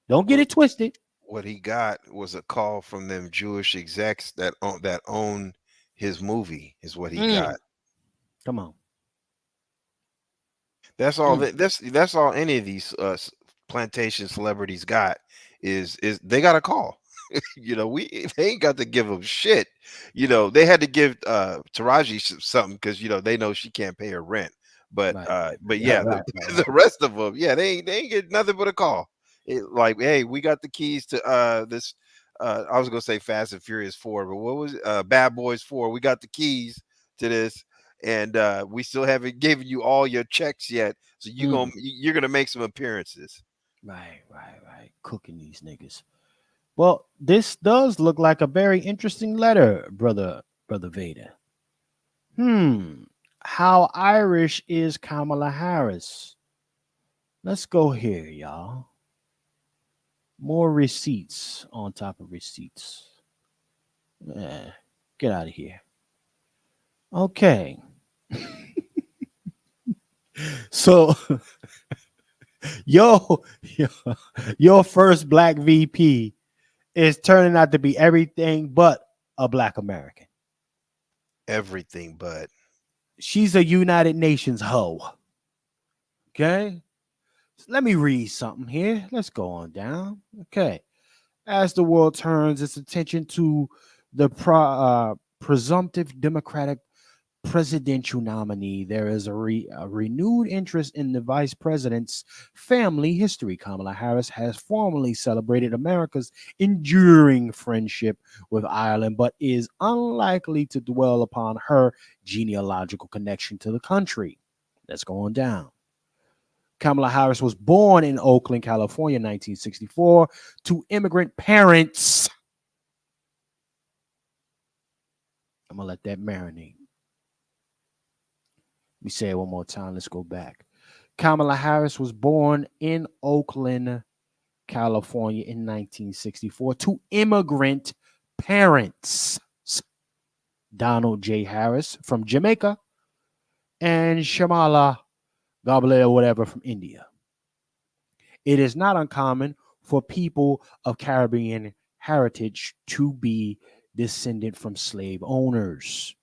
Don't get it twisted. What he got was a call from them Jewish execs that own his movie. Is what he got. Come on. That's all. That's all. Any of these plantation celebrities got is they got a call. They ain't got to give them shit. They had to give Taraji something because they know she can't pay her rent. But the rest of them, they ain't get nothing but a call. Like, hey, we got the keys to this. I was gonna say Fast and Furious 4, but what was Bad Boys 4? We got the keys to this, and we still haven't given you all your checks yet. So you're gonna make some appearances. Right. Cooking these niggas. Well, this does look like a very interesting letter, brother Vader. How Irish is Kamala Harris? Let's go here, y'all. More receipts on top of receipts. Get out of here. Okay. So, your first black VP is turning out to be everything but a black American. Everything but. She's a United Nations hoe. Okay? Let me read something here. Let's go on down. Okay. As the world turns its attention to the presumptive Democratic presidential nominee, there is a renewed interest in the vice president's family history. Kamala Harris has formally celebrated America's enduring friendship with Ireland, but is unlikely to dwell upon her genealogical connection to the country. Let's go on down. Kamala Harris was born in Oakland, California, 1964, to immigrant parents. I'm gonna let that marinate. Let me say it one more time. Let's go back. Kamala Harris was born in Oakland, California in 1964 to immigrant parents. Donald J. Harris from Jamaica and Shamala Goblet or whatever from India. It is not uncommon for people of Caribbean heritage to be descended from slave owners.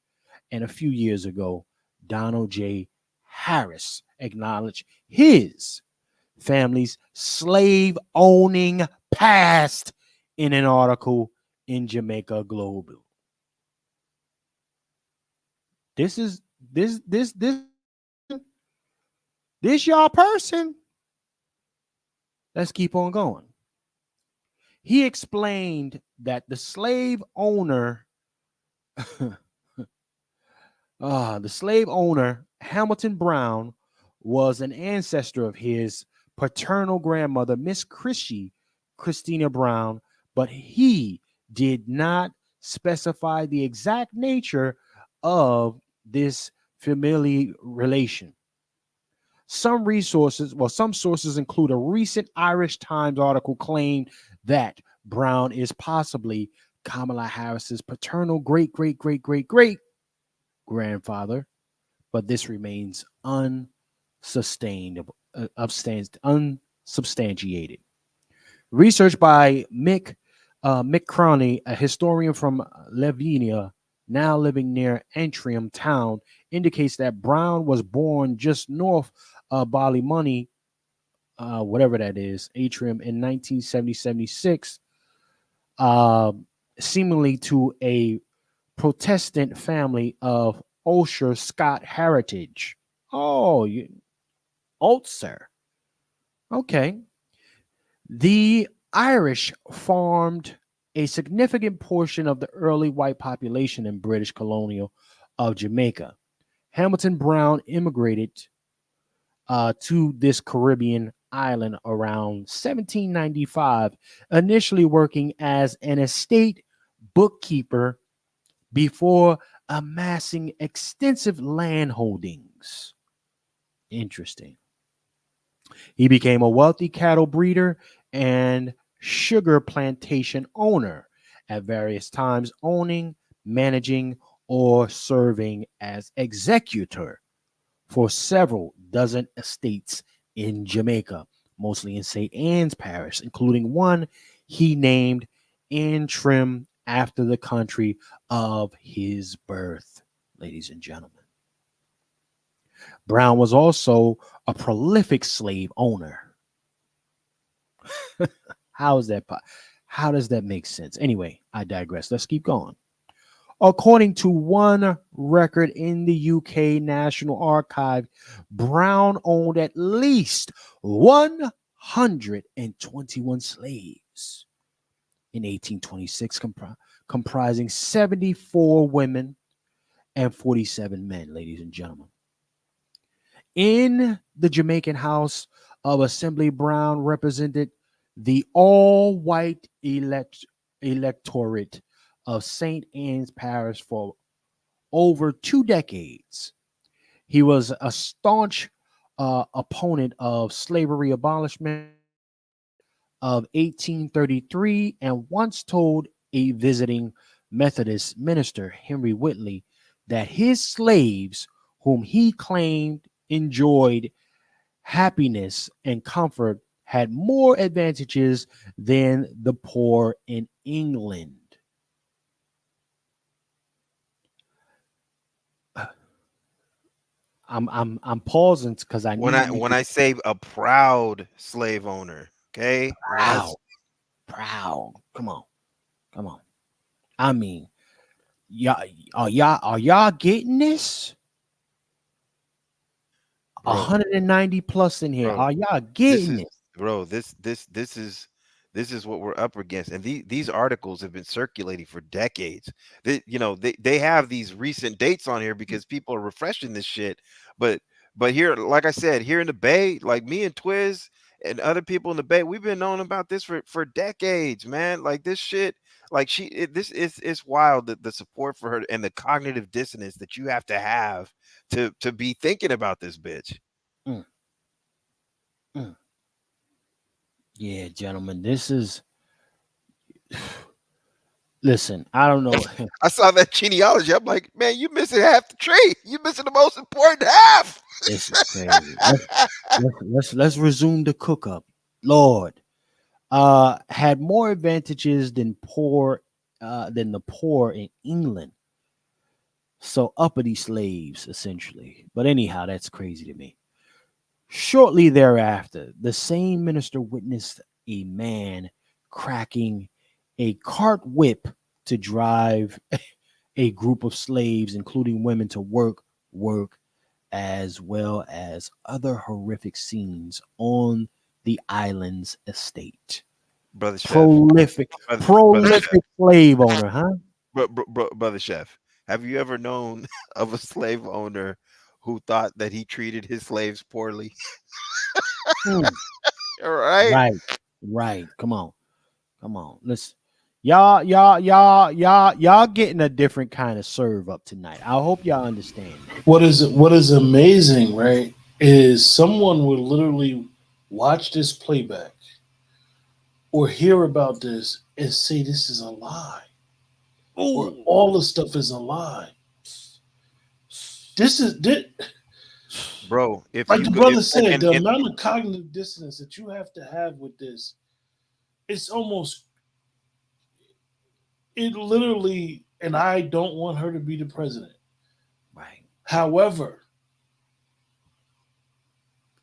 And a few years ago, Donald J. Harris acknowledged his family's slave owning past in an article in Jamaica Global. This y'all person. Let's keep on going. He explained that the slave owner, Hamilton Brown, was an ancestor of his paternal grandmother, Miss Christina Brown, but he did not specify the exact nature of this familial relation. Some sources include a recent Irish Times article claimed that Brown is possibly Kamala Harris's paternal great grandfather, but this remains unsubstantiated. Research by Mick Croney, a historian from Lavinia, now living near Antrim town, indicates that Brown was born just north of Ballymoney, whatever that is, Antrim, in 1976, seemingly to a Protestant family of Ulster Scot heritage. Oh, Ulster. Okay. The Irish formed a significant portion of the early white population in British colonial of Jamaica. Hamilton Brown immigrated to this Caribbean island around 1795, initially working as an estate bookkeeper before amassing extensive land holdings. Interesting. He became a wealthy cattle breeder and sugar plantation owner at various times, owning, managing, or serving as executor for several dozen estates in Jamaica, mostly in St. Anne's Parish, including one he named Antrim after the country of his birth, ladies and gentlemen. Brown was also a prolific slave owner. How does that make sense? Anyway, I digress. Let's keep going. According to one record in the UK National Archive, Brown owned at least 121 slaves in 1826, comprising 74 women and 47 men, ladies and gentlemen. In the Jamaican House of Assembly, Brown represented the all-white electorate of St. Anne's Parish for over 2 decades. He was a staunch opponent of slavery abolishment of 1833 and once told a visiting Methodist minister, Henry Whitley, that his slaves, whom he claimed enjoyed happiness and comfort, had more advantages than the poor in England. I'm pausing because I when I say a proud slave owner, okay? Proud. Come on. I mean, are y'all getting this? Bro, 190 plus in here. Bro, Are y'all getting it? Bro, this is what we're up against. And these articles have been circulating for decades. They have these recent dates on here because people are refreshing this shit. But here, like I said, here in the Bay, like me and Twiz and other people in the Bay, we've been knowing about this for decades, man. Like this shit, Like this is it's wild that the support for her and the cognitive dissonance that you have to be thinking about this bitch. Yeah, gentlemen, this is. Listen, I don't know. I saw that genealogy. I'm like, man, you missing half the tree. You missing the most important half. This is crazy. Let's resume the cook up. Lord, had more advantages than the poor in England. So uppity slaves, essentially. But anyhow, that's crazy to me. Shortly thereafter, the same minister witnessed a man cracking a cart whip to drive a group of slaves, including women, to work, as well as other horrific scenes on the island's estate. Brother Chef. Prolific slave owner, huh? Brother Chef, have you ever known of a slave owner who thought that he treated his slaves poorly? All right. Right. Come on. Listen, y'all getting a different kind of serve up tonight. I hope y'all understand. What is amazing, right, is someone will literally watch this playback or hear about this and say this is a lie. Or all the stuff is a lie. This, bro. If like the brother said, the amount of cognitive dissonance that you have to have with this, it's almost, it literally, and I don't want her to be the president. Right. However,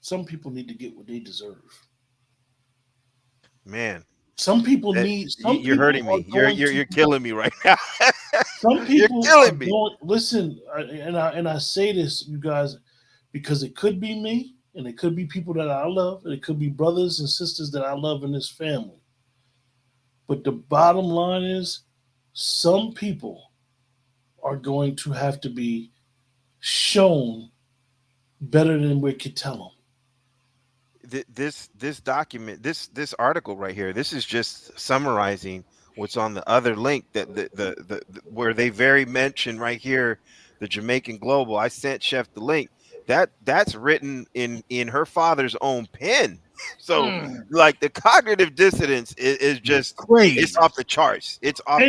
some people need to get what they deserve. Man. Some people need. You're hurting me. You're killing me right now. Some people you're killing me. Listen, and I say this, you guys, because it could be me, and it could be people that I love, and it could be brothers and sisters that I love in this family. But the bottom line is, some people are going to have to be shown better than we could tell them. This document, this article right here, this is just summarizing what's on the other link that the where they very mention right here, the Jamaican Global. I sent Chef the link. That's written in her father's own pen. So like the cognitive dissonance is just crazy. It's off the charts. It's off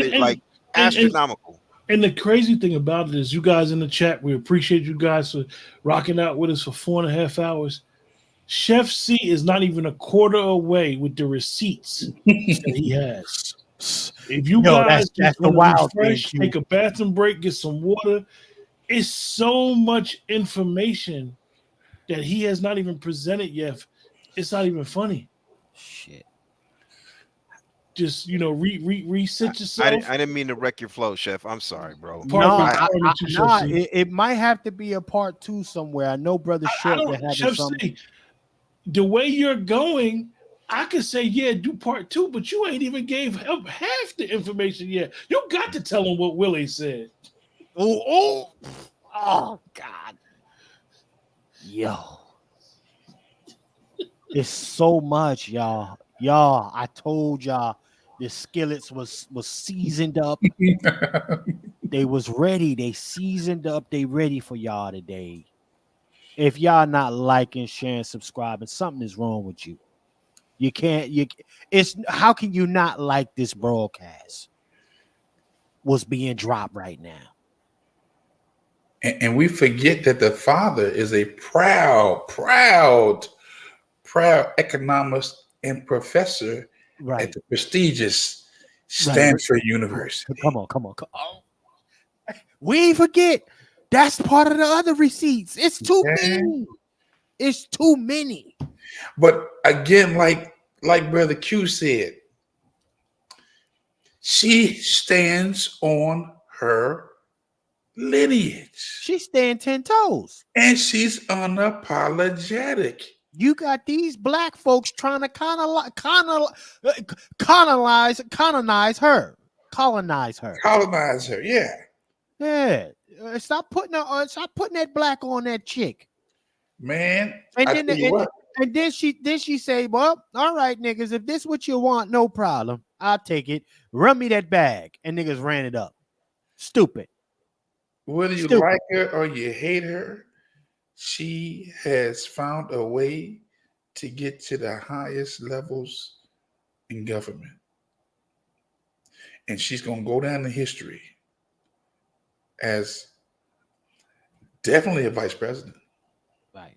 astronomical. And the crazy thing about it is, you guys in the chat, we appreciate you guys for rocking out with us for 4.5 hours. Chef C is not even a quarter away with the receipts that he has. If you guys that's want the wild to refresh, thing, take a bathroom break, get some water, it's so much information that he has not even presented yet. It's not even funny. Shit. Just reset yourself. I didn't mean to wreck your flow, Chef. I'm sorry, bro. It might have to be a part 2 somewhere. I know Brother Short that having something. The way you're going, I could say, yeah, do part 2, but you ain't even gave half the information yet. You got to tell him what Willie said. Oh God. Yo. It's so much, y'all. I told y'all the skillets was seasoned up. They was ready. They seasoned up. They ready for y'all today. If y'all not liking, sharing, subscribing, something is wrong with you. How can you not like this broadcast? What's being dropped right now? And we forget that the father is a proud economist and professor at the prestigious Stanford University. Come on. We forget. That's part of the other receipts. It's too many. It's too many. But again, like Brother Q said, she stands on her lineage. She stands 10 toes. And she's unapologetic. You got these black folks trying to colonize her. Yeah. Yeah. Stop putting that black on that chick. Man. And then she say, well, all right, niggas, if this what you want, no problem. I'll take it. Run me that bag. And niggas ran it up. Stupid. Whether you Stupid. like her or you hate her, she has found a way to get to the highest levels in government. And she's going to go down in history as definitely a vice president. Right.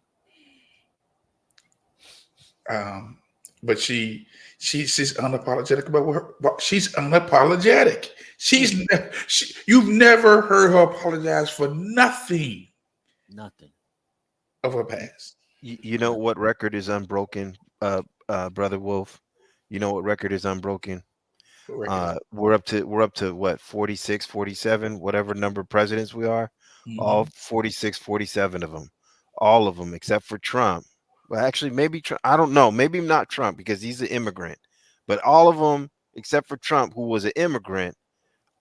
But she's unapologetic about her. She's unapologetic. You've never heard her apologize for nothing. Nothing of her past. You know what record is unbroken, Brother Wolf? You know what record is unbroken? We're up to what, 46, 47, whatever number of presidents we are. All 46, 47 of them. All of them except for Trump. Well, actually, maybe Trump, I don't know. Maybe not Trump because he's an immigrant. But all of them except for Trump, who was an immigrant,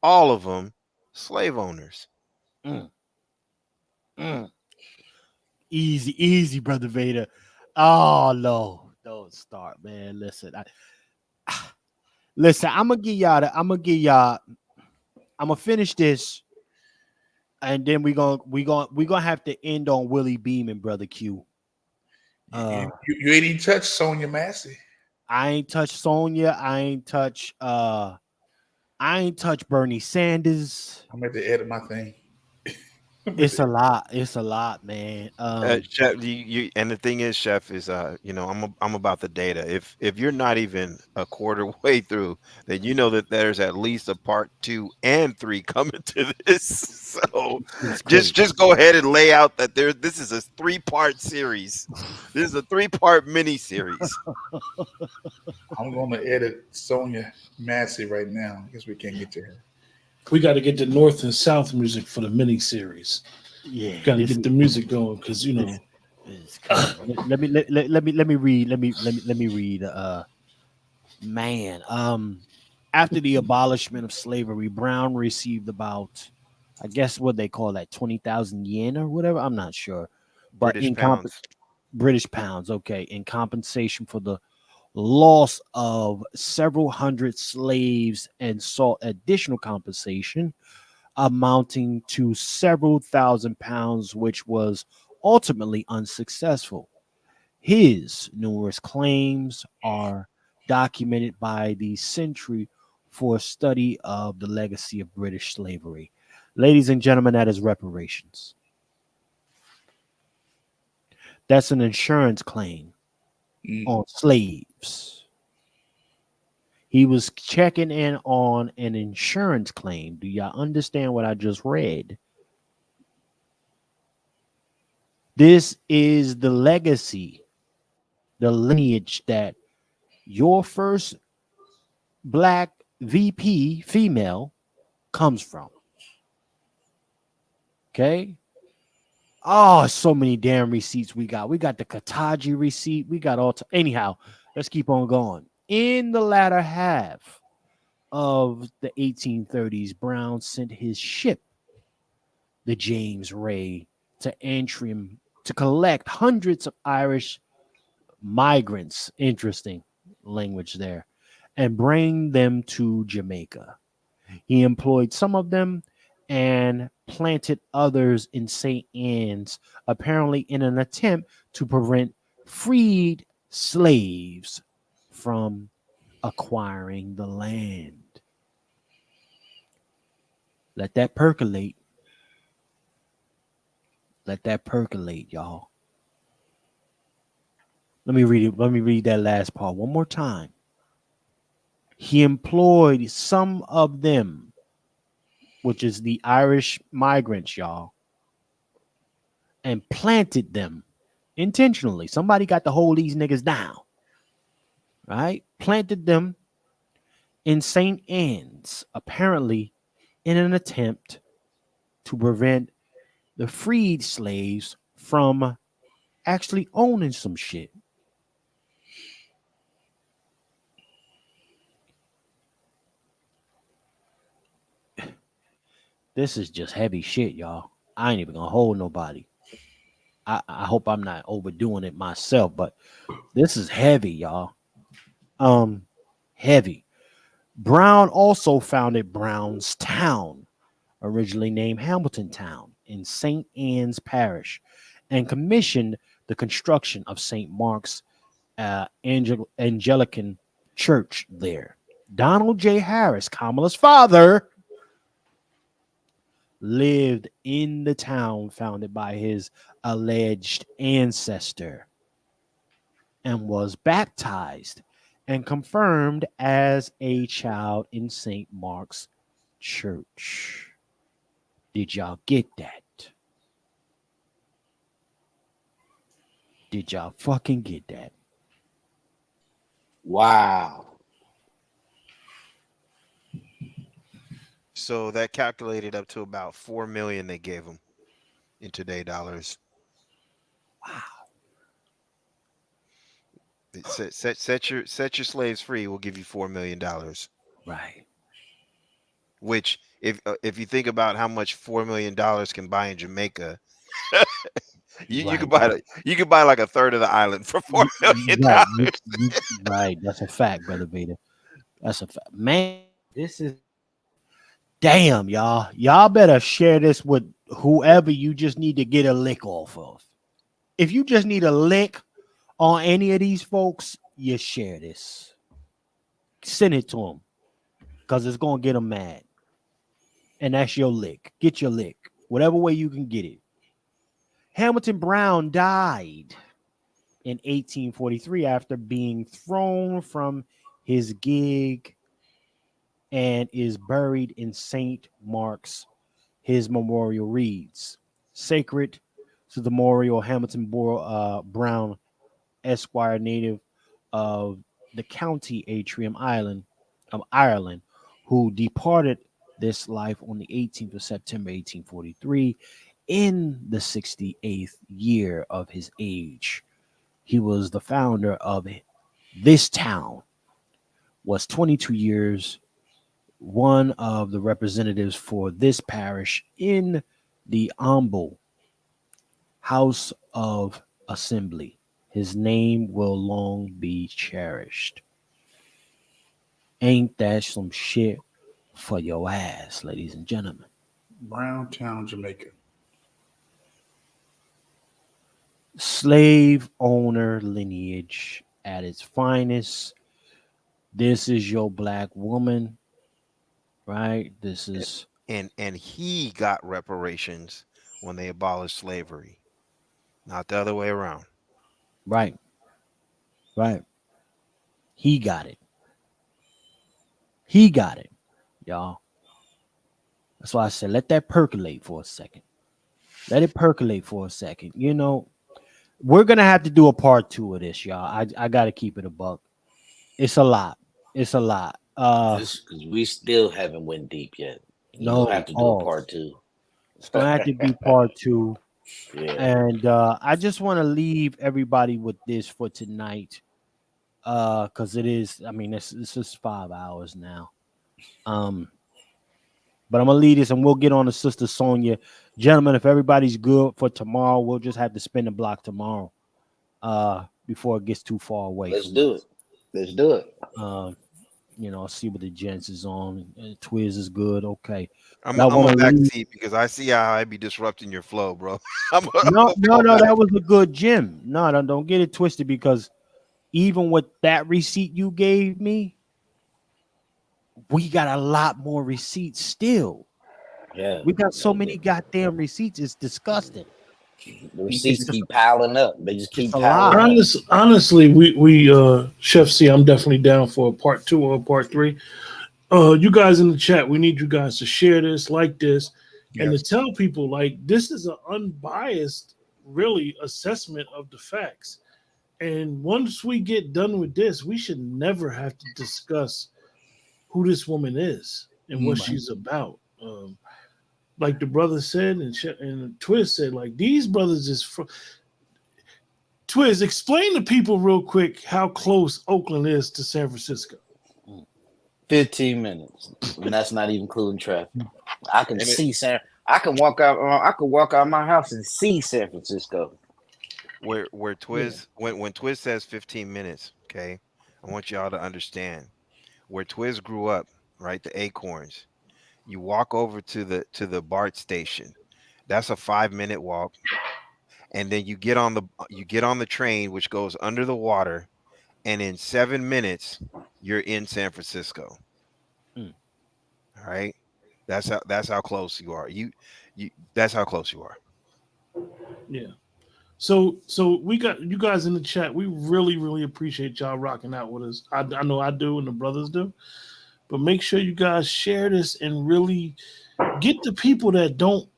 all of them slave owners. Easy, Brother Vader. Oh no, don't start, man. Listen, listen. I'm gonna finish this, and then we gonna have to end on Willie Beeman, Brother Q. You ain't even touched Sonya Massey. I ain't touched Sonya. I ain't touched Bernie Sanders. I'm at the edit my thing. It's a lot, man. Chef, and the thing is, Chef, is I'm about the data. If you're not even a quarter way through, then you know that there's at least a part 2 and 3 coming to this. So just go ahead and lay out that this is a 3-part series. This is a 3-part mini series. I'm going to edit Sonya Massey right now because we can't get to her. We got to get the North and South music for the mini series. Yeah, got to get the music going because let me read. Man, after the abolishment of slavery, Brown received about, I guess what they call that, 20,000 yen or whatever. I'm not sure, but British pounds. Okay, in compensation for the loss of several hundred slaves and sought additional compensation amounting to several thousand pounds, which was ultimately unsuccessful. His numerous claims are documented by the Century for Study of the Legacy of British Slavery. Ladies and gentlemen, that is reparations. That's an insurance claim on slaves. He was checking in on an insurance claim. Do y'all understand what I just read? This is the legacy, the lineage that your first black VP female comes from. Okay? Oh, so many damn receipts we got. We got the Kataji receipt. We got all. Anyhow, let's keep on going. In the latter half of the 1830s, Brown sent his ship, the James Ray, to Antrim to collect hundreds of Irish migrants. Interesting language there, and bring them to Jamaica. He employed some of them and planted others in St. Anne's, apparently in an attempt to prevent freed slaves from acquiring the land. Let that percolate. Let that percolate, y'all. Let me read it. Let me read that last part one more time. He employed some of them, which is the Irish migrants, y'all, and planted them intentionally. Somebody got to hold these niggas down, right? Planted them in St. Anne's, apparently in an attempt to prevent the freed slaves from actually owning some shit. This is just heavy shit, y'all. I ain't even gonna hold nobody. I hope I'm not overdoing it myself, but this is heavy, y'all. Heavy. Brown also founded Brownstown, originally named Hamilton Town, in St. Anne's Parish, and commissioned the construction of St. Mark's Anglican Church there. Donald J. Harris, Kamala's father, lived in the town founded by his alleged ancestor and was baptized and confirmed as a child in St. Mark's Church. Did y'all get that? Did y'all fucking get that? Wow. So that calculated up to about 4 million they gave him in today dollars. Wow. Set your slaves free. We'll give you $4 million. Right. Which, if you think about how much $4 million can buy in Jamaica, you could buy like a third of the island for $4 million. Right. That's a fact, brother Vader. That's a fact. Man, this is damn, y'all. Y'all better share this with whoever you just need to get a lick off of. If you just need a lick on any of these folks, you share this. Send it to them because it's going to get them mad. And that's your lick. Get your lick. Whatever way you can get it. Hamilton Brown died in 1843 after being thrown from his gig and is buried in St. Mark's. His memorial reads, sacred to the memorial Hamilton Brown, Esquire, native of the county Atrium Island of Ireland, who departed this life on the 18th of September, 1843, in the 68th year of his age. He was the founder of this town, was 22 years, one of the representatives for this parish in the Humble House of Assembly. His name will long be cherished. Ain't that some shit for your ass, ladies and gentlemen? Browntown, Jamaica. Slave owner lineage at its finest. This is your black woman, right? This is and he got reparations when they abolished slavery, not the other way around. Right. He got it. He got it, y'all. That's why I said let that percolate for a second. Let it percolate for a second. You know, we're gonna have to do a part 2 of this, y'all. I gotta keep it a buck. It's a lot. It's a lot. Because we still haven't went deep yet. We'll have to do a part 2. It's gonna have to be part 2. Yeah. And I just want to leave everybody with this for tonight. Because it is, I mean, this is 5 hours now. But I'm gonna leave this and we'll get on to Sister Sonya. Gentlemen, if everybody's good for tomorrow, we'll just have to spin the block tomorrow. Before it gets too far away. Let's do it. You know, see what the gents is on. Twiz is good. Okay. I'm on back seat because I see how I be disrupting your flow, bro. No, that was a good gym. No, don't get it twisted because even with that receipt you gave me, we got a lot more receipts still. Yeah. We got so many goddamn receipts. It's disgusting. The receipts keep piling up. They just keep piling up. Honestly, we Chef C, I'm definitely down for a part 2 or a part 3. You guys in the chat, we need you guys to share this, like this, and to tell people like this is an unbiased, really assessment of the facts. And once we get done with this, we should never have to discuss who this woman is and what she's about. Like the brother said, and Twist said, like these brothers is Twist, explain to people real quick how close Oakland is to San Francisco. 15 minutes, and that's not even including traffic. I can see I can walk out my house and see San Francisco. Where Twiz when Twiz says 15 minutes, okay, I want y'all to understand where Twiz grew up, right? The Acorns. You walk over to the BART station. That's a 5-minute walk. And then you get on the train, which goes under the water, and in 7 minutes you're in San Francisco. Mm. All right, that's how close you are. You that's how close you are. Yeah. So we got you guys in the chat. We really appreciate y'all rocking out with us. I know I do, and the brothers do. But make sure you guys share this and really get the people that don't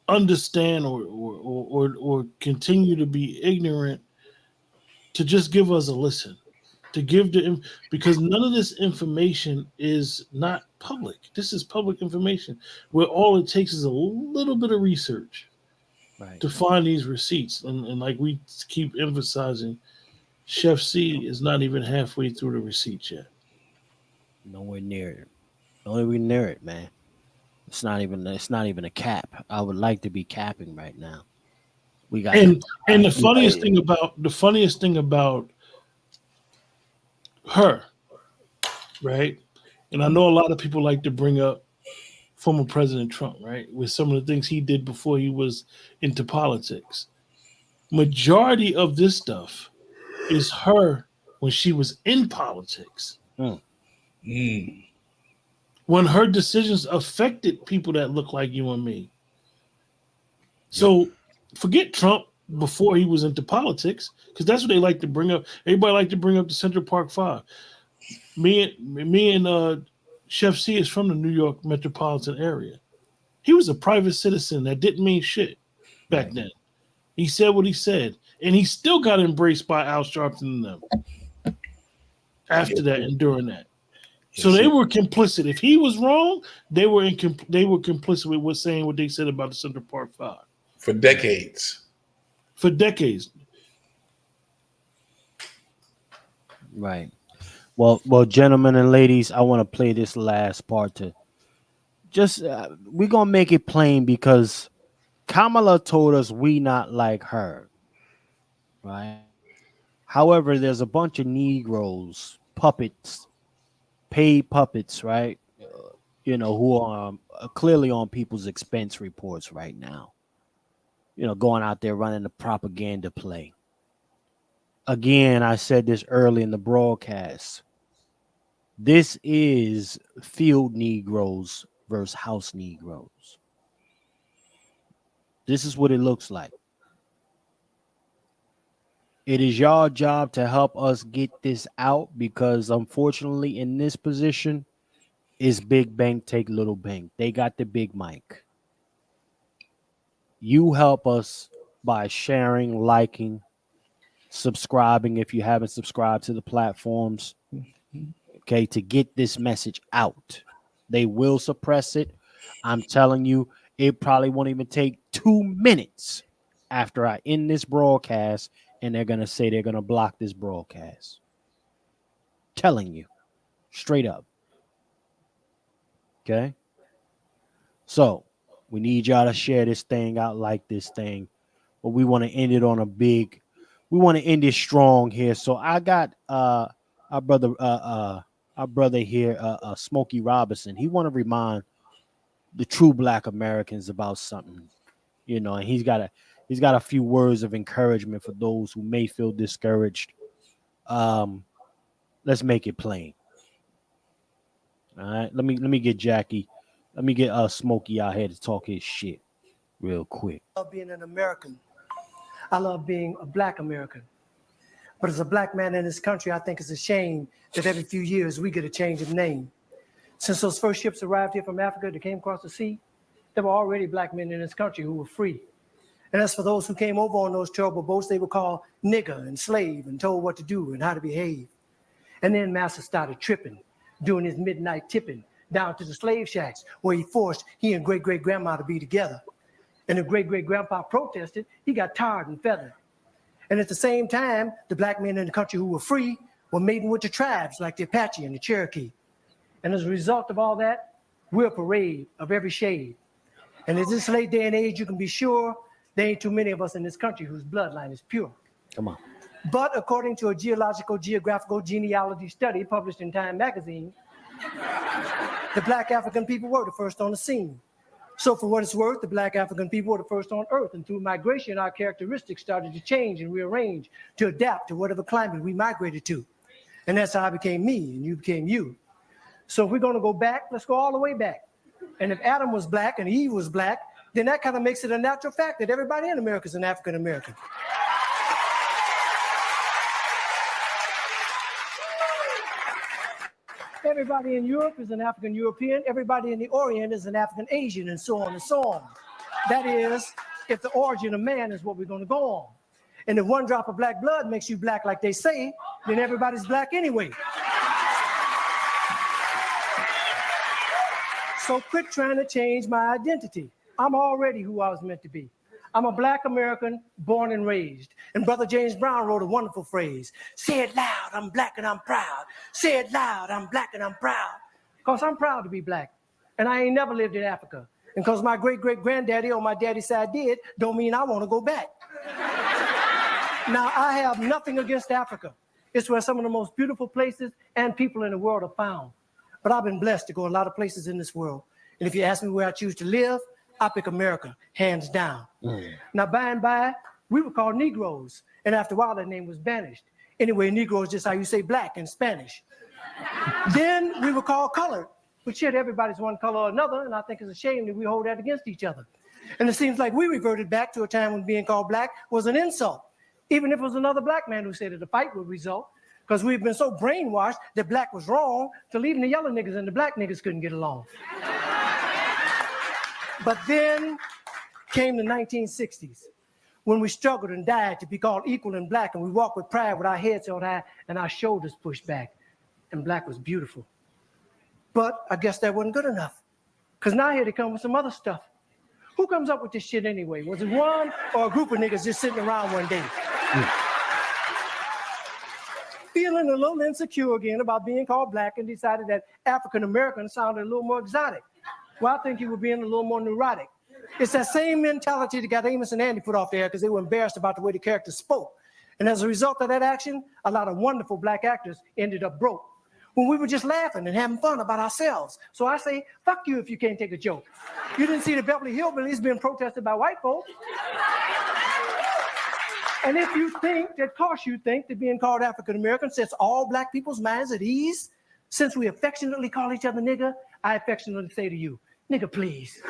understand or continue to be ignorant to just give us a listen. To give because none of this information is not public. This is public information where all it takes is a little bit of research to find these receipts. And like we keep emphasizing, Chef C is not even halfway through the receipts yet. Nowhere near it. Nowhere near it, man. It's not even a cap. I would like to be capping right now. We got and the funniest thing about her, right? And I know a lot of people like to bring up former President Trump, right? With some of the things he did before he was into politics. Majority of this stuff is her when she was in politics. When her decisions affected people that look like you and me. So forget Trump before he was into politics, because that's what they like to bring up. Everybody like to bring up the Central Park Five. Me and Chef C is from the New York metropolitan area. He was a private citizen that didn't mean shit back then. He said what he said, and he still got embraced by Al Sharpton and them after that and during that. So they were complicit. If he was wrong, they were complicit with what they said about the Central Park Five for decades. For decades. Right. Well, gentlemen and ladies, I want to play this last part to just we're gonna make it plain because Kamala told us we not like her, right? However, there's a bunch of Negroes, puppets, paid puppets, right? Who are clearly on people's expense reports right now. Going out there running the propaganda play. Again, I said this early in the broadcast. This is field Negroes versus house Negroes. This is what it looks like. It is your job to help us get this out because unfortunately in this position is big bank take little bank. They got the big mic. You help us by sharing, liking, subscribing if you haven't subscribed to the platforms. Okay, to get this message out. They will suppress it. I'm telling you, it probably won't even take 2 minutes after I end this broadcast, and they're going to say they're going to block this broadcast. Telling you, straight up. Okay? So, we need y'all to share this thing out like this thing. But we want to end it on we want to end it strong here. So, I got our brother here, Smokey Robinson. He want to remind the true Black Americans about something, and he's got a few words of encouragement for those who may feel discouraged. Let's make it plain. All right, let me get Jackie. Let me get Smokey out here to talk his shit real quick. I love being an American. I love being a Black American. But as a Black man in this country, I think it's a shame that every few years we get a change of name. Since those first ships arrived here from Africa that came across the sea, there were already Black men in this country who were free. And as for those who came over on those terrible boats, they were called nigger and slave and told what to do and how to behave. And then Massey started tripping, doing his midnight tipping down to the slave shacks where he forced he and great-great-grandma to be together. And if great-great-grandpa protested, he got tarred and feathered. And at the same time, the Black men in the country who were free were mating with the tribes like the Apache and the Cherokee. And as a result of all that, we're a parade of every shade. And in this late day and age, you can be sure there ain't too many of us in this country whose bloodline is pure. Come on. But according to a geographical genealogy study published in Time magazine, the black African people were the first on the scene. So for what it's worth, the black African people were the first on earth, and through migration, our characteristics started to change and rearrange to adapt to whatever climate we migrated to. And that's how I became me and you became you. So if we're gonna go back, let's go all the way back. And if Adam was black and Eve was black, then that kind of makes it a natural fact that everybody in America is an African American. Everybody in Europe is an African European. Everybody in the Orient is an African Asian, and so on and so on. That is, if the origin of man is what we're going to go on. And if one drop of black blood makes you black like they say, then everybody's black anyway. So quit trying to change my identity. I'm already who I was meant to be. I'm a black American born and raised. And Brother James Brown wrote a wonderful phrase. Say it loud, I'm black and I'm proud. Say it loud, I'm black and I'm proud. Because I'm proud to be black. And I ain't never lived in Africa. And because my great-great-granddaddy on my daddy's side did, don't mean I want to go back. Now, I have nothing against Africa. It's where some of the most beautiful places and people in the world are found. But I've been blessed to go a lot of places in this world. And if you ask me where I choose to live, I pick America, hands down. Now, by and by, we were called Negroes. And after a while, that name was banished. Anyway, Negro is just how you say black in Spanish. Then we were called colored. But shit, everybody's one color or another, and I think it's a shame that we hold that against each other. And it seems like we reverted back to a time when being called black was an insult, even if it was another black man who said that a fight would result, because we've been so brainwashed that black was wrong till even the yellow niggas and the black niggas couldn't get along. But then came the 1960s, when we struggled and died to be called equal and black, and we walked with pride with our heads held high and our shoulders pushed back, and black was beautiful. But I guess that wasn't good enough, because now here they come with some other stuff. Who comes up with this shit anyway? Was it one or a group of niggas just sitting around one day? Feeling a little insecure again about being called black and decided that African American sounded a little more exotic. Well, I think you were being a little more neurotic. It's that same mentality that got Amos and Andy put off there because they were embarrassed about the way the characters spoke. And as a result of that action, a lot of wonderful black actors ended up broke when we were just laughing and having fun about ourselves. So I say, fuck you if you can't take a joke. You didn't see the Beverly Hillbillies being protested by white folks. And if you think that, of course you think that being called African American sets all black people's minds at ease, since we affectionately call each other nigga, I affectionately say to you, nigga, please.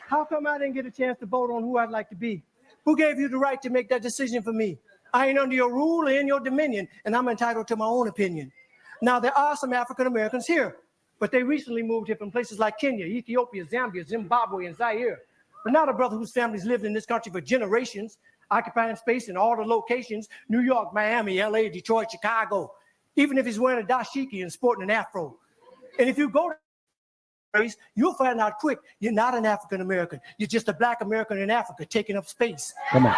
How come I didn't get a chance to vote on who I'd like to be? Who gave you the right to make that decision for me? I ain't under your rule or in your dominion, and I'm entitled to my own opinion. Now, there are some African Americans here, but they recently moved here from places like Kenya, Ethiopia, Zambia, Zimbabwe, and Zaire. But not a brother whose family's lived in this country for generations, occupying space in all the locations, New York, Miami, LA, Detroit, Chicago, even if he's wearing a dashiki and sporting an afro. And if you go to race, you'll find out quick, you're not an African American. You're just a black American in Africa taking up space. Come on.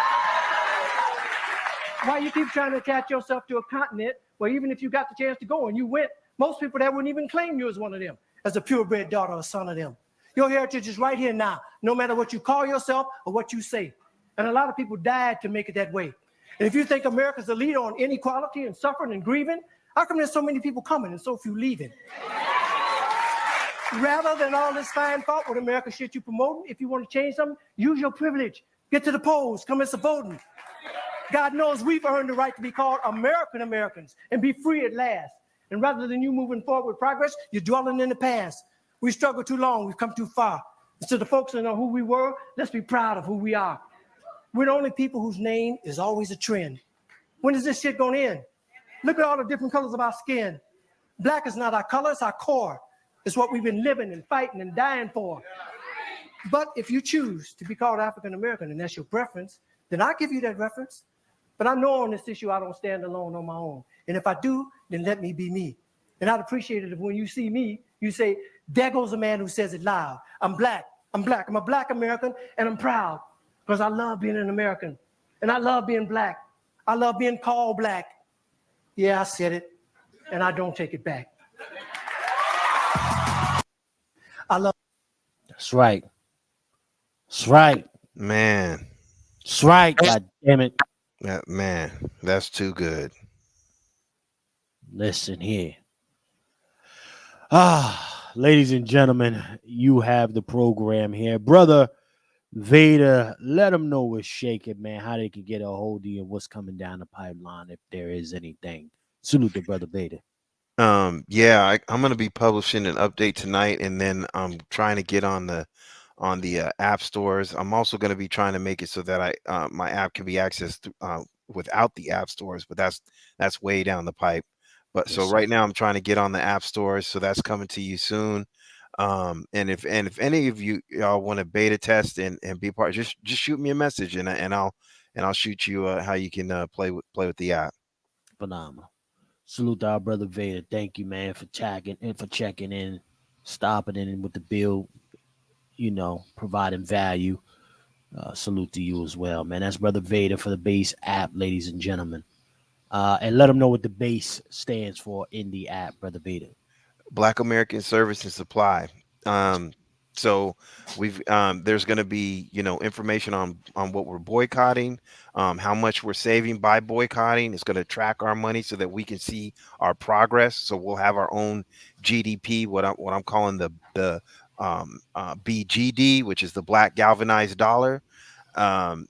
Why you keep trying to attach yourself to a continent where even if you got the chance to go and you went, most people there wouldn't even claim you as one of them, as a purebred daughter or son of them. Your heritage is right here now, no matter what you call yourself or what you say. And a lot of people died to make it that way. And if you think America's the leader on inequality and suffering and grieving, how come there's so many people coming and so few leaving? Rather than all this fine thought with America shit you promoting, if you want to change something, use your privilege. Get to the polls, come and voting. God knows we've earned the right to be called American Americans and be free at last. And rather than you moving forward with progress, you're dwelling in the past. We struggled too long, we've come too far. Instead of focusing on who we were, let's be proud of who we are. We're the only people whose name is always a trend. When is this shit gonna end? Look at all the different colors of our skin. Black is not our color, it's our core. It's what we've been living and fighting and dying for. But if you choose to be called African American and that's your preference, then I'll give you that reference. But I know on this issue I don't stand alone on my own. And if I do, then let me be me. And I'd appreciate it if when you see me, you say, there goes a man who says it loud. I'm black, I'm black. I'm a black American and I'm proud because I love being an American. And I love being black. I love being called black. Yeah, I said it, and I don't take it back. I love. That's right. That's right. Man. That's right. God damn it. Man, that's too good. Listen here. Ladies and gentlemen, you have the program here. Brother Vader, let them know what's shaking, man, how they can get a hold of you and what's coming down the pipeline if there is anything. Salute to Brother Vader. Yeah, I'm gonna be publishing an update tonight, and then I'm trying to get on the app stores. I'm also going to be trying to make it so that my app can be accessed without the app stores, but that's way down the pipe. But Yes, so sir. right now I'm trying to get on the app stores, so that's coming to you soon. And if any of y'all want to beta test and be part, just shoot me a message, and I'll shoot you how you can play with the app. Phenomenal. Salute to our Brother Vader. Thank you, man, for checking in, stopping in with the bill, providing value. Salute to you as well, man. That's Brother Vader for the base app, ladies and gentlemen. And let them know what the base stands for in the app, Brother Vader. Black American Service and Supply. So we've there's going to be information on what we're boycotting, how much we're saving by boycotting. It's going to track our money so that we can see our progress. So we'll have our own GDP, what I'm calling the BGD, which is the Black Galvanized Dollar.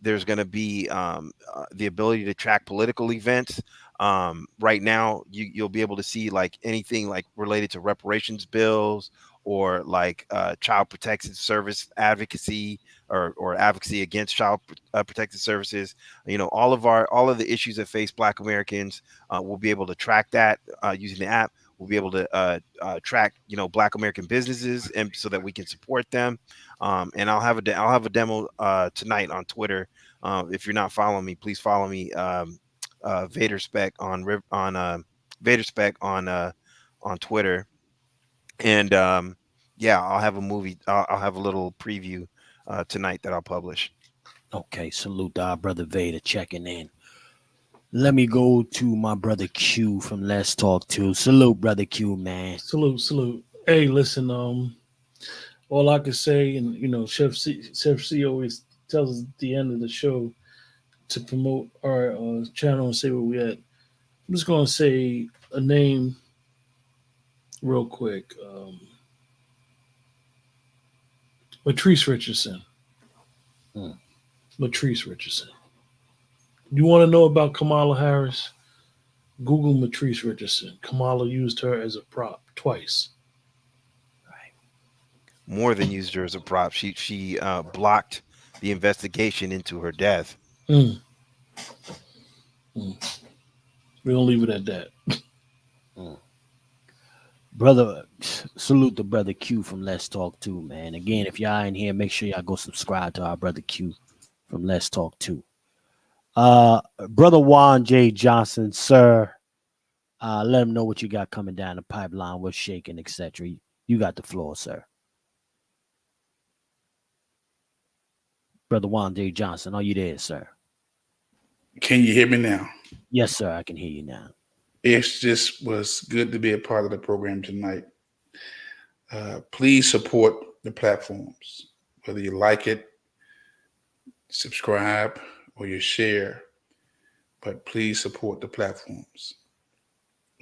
There's going to be the ability to track political events. Right now, you'll be able to see like anything like related to reparations bills or like child protective service advocacy or advocacy against child protective services. All of the issues that face Black Americans, we'll be able to track that using the app. We'll be able to track, Black American businesses, and so that we can support them. And I'll have a demo tonight on Twitter. If you're not following me, please follow me. Vader Spec on Vader Spec on Twitter. And yeah, I'll have a movie. I'll have a little preview tonight that I'll publish. Okay, salute to our Brother Vader checking in. Let me go to my brother Q from Let's Talk To. Salute, Brother Q, man. Salute. Hey, listen, all I can say, and Chef C always tells us at the end of the show to promote our channel and say where we at. I'm just gonna say a name real quick. Latrice Richardson. Latrice Richardson. You want to know about Kamala Harris? Google Latrice Richardson. Kamala used her as a prop twice. More than used her as a prop. She blocked the investigation into her death. We're gonna leave it at that. Brother, salute to Brother Q from Let's Talk To, man. Again, if y'all in here, make sure y'all go subscribe to our Brother Q from Let's Talk To. Brother Juan J. Johnson, sir, let him know what you got coming down the pipeline, what's shaking, etc. You got the floor, sir. Brother Juan J. Johnson, are you there, sir? Can you hear me now? Yes, sir, I can hear you now. It just was good to be a part of the program tonight. Please support the platforms, whether you like it, subscribe, or you share, but please support the platforms.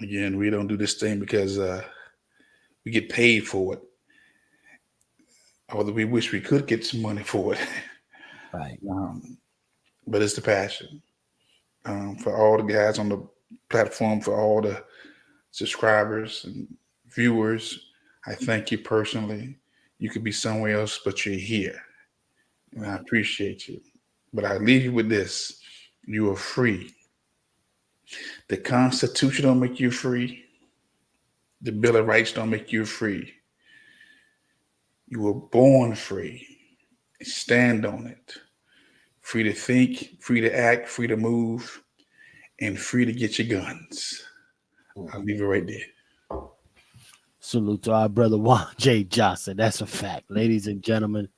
Again, we don't do this thing because we get paid for it, although we wish we could get some money for it. Right. But it's the passion. For all the guys on the platform, for all the subscribers and viewers, I thank you personally. You could be somewhere else, but you're here. And I appreciate you. But I leave you with this. You are free. The Constitution don't make you free. The Bill of Rights don't make you free. You were born free. Stand on it. Free to think, free to act, free to move, and free to get your guns. I'll leave it right there. Salute to our brother Juan J. Johnson. That's a fact. Ladies and gentlemen.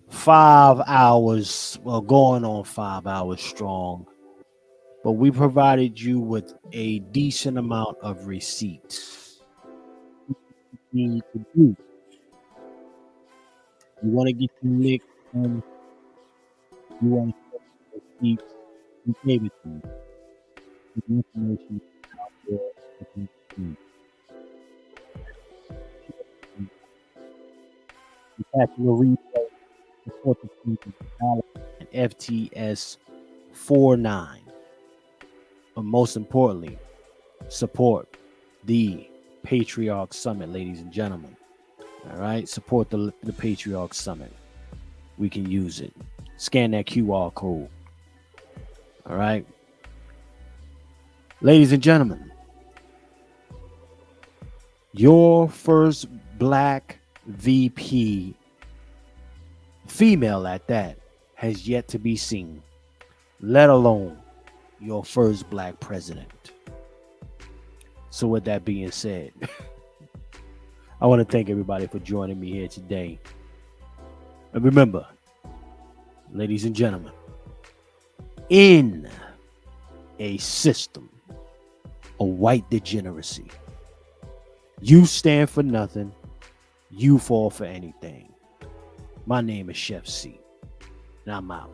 5 hours, well, going on 5 hours strong. But we provided you with a decent amount of receipts. You need to do. You want to get your lick and you want to keep we gave it to you. The information out there that you need. Attaching a replay, support the people and FTS 49. But most importantly, support the Patriarch Summit, ladies and gentlemen. All right, support the Patriarch Summit. We can use it. Scan that QR code. All right, ladies and gentlemen, your first black VP, female at that, has yet to be seen, let alone your first black president. So with that being said, I want to thank everybody for joining me here today. And remember, ladies and gentlemen, in a system of white degeneracy, you stand for nothing, you fall for anything. My name is Chef C, and I'm out.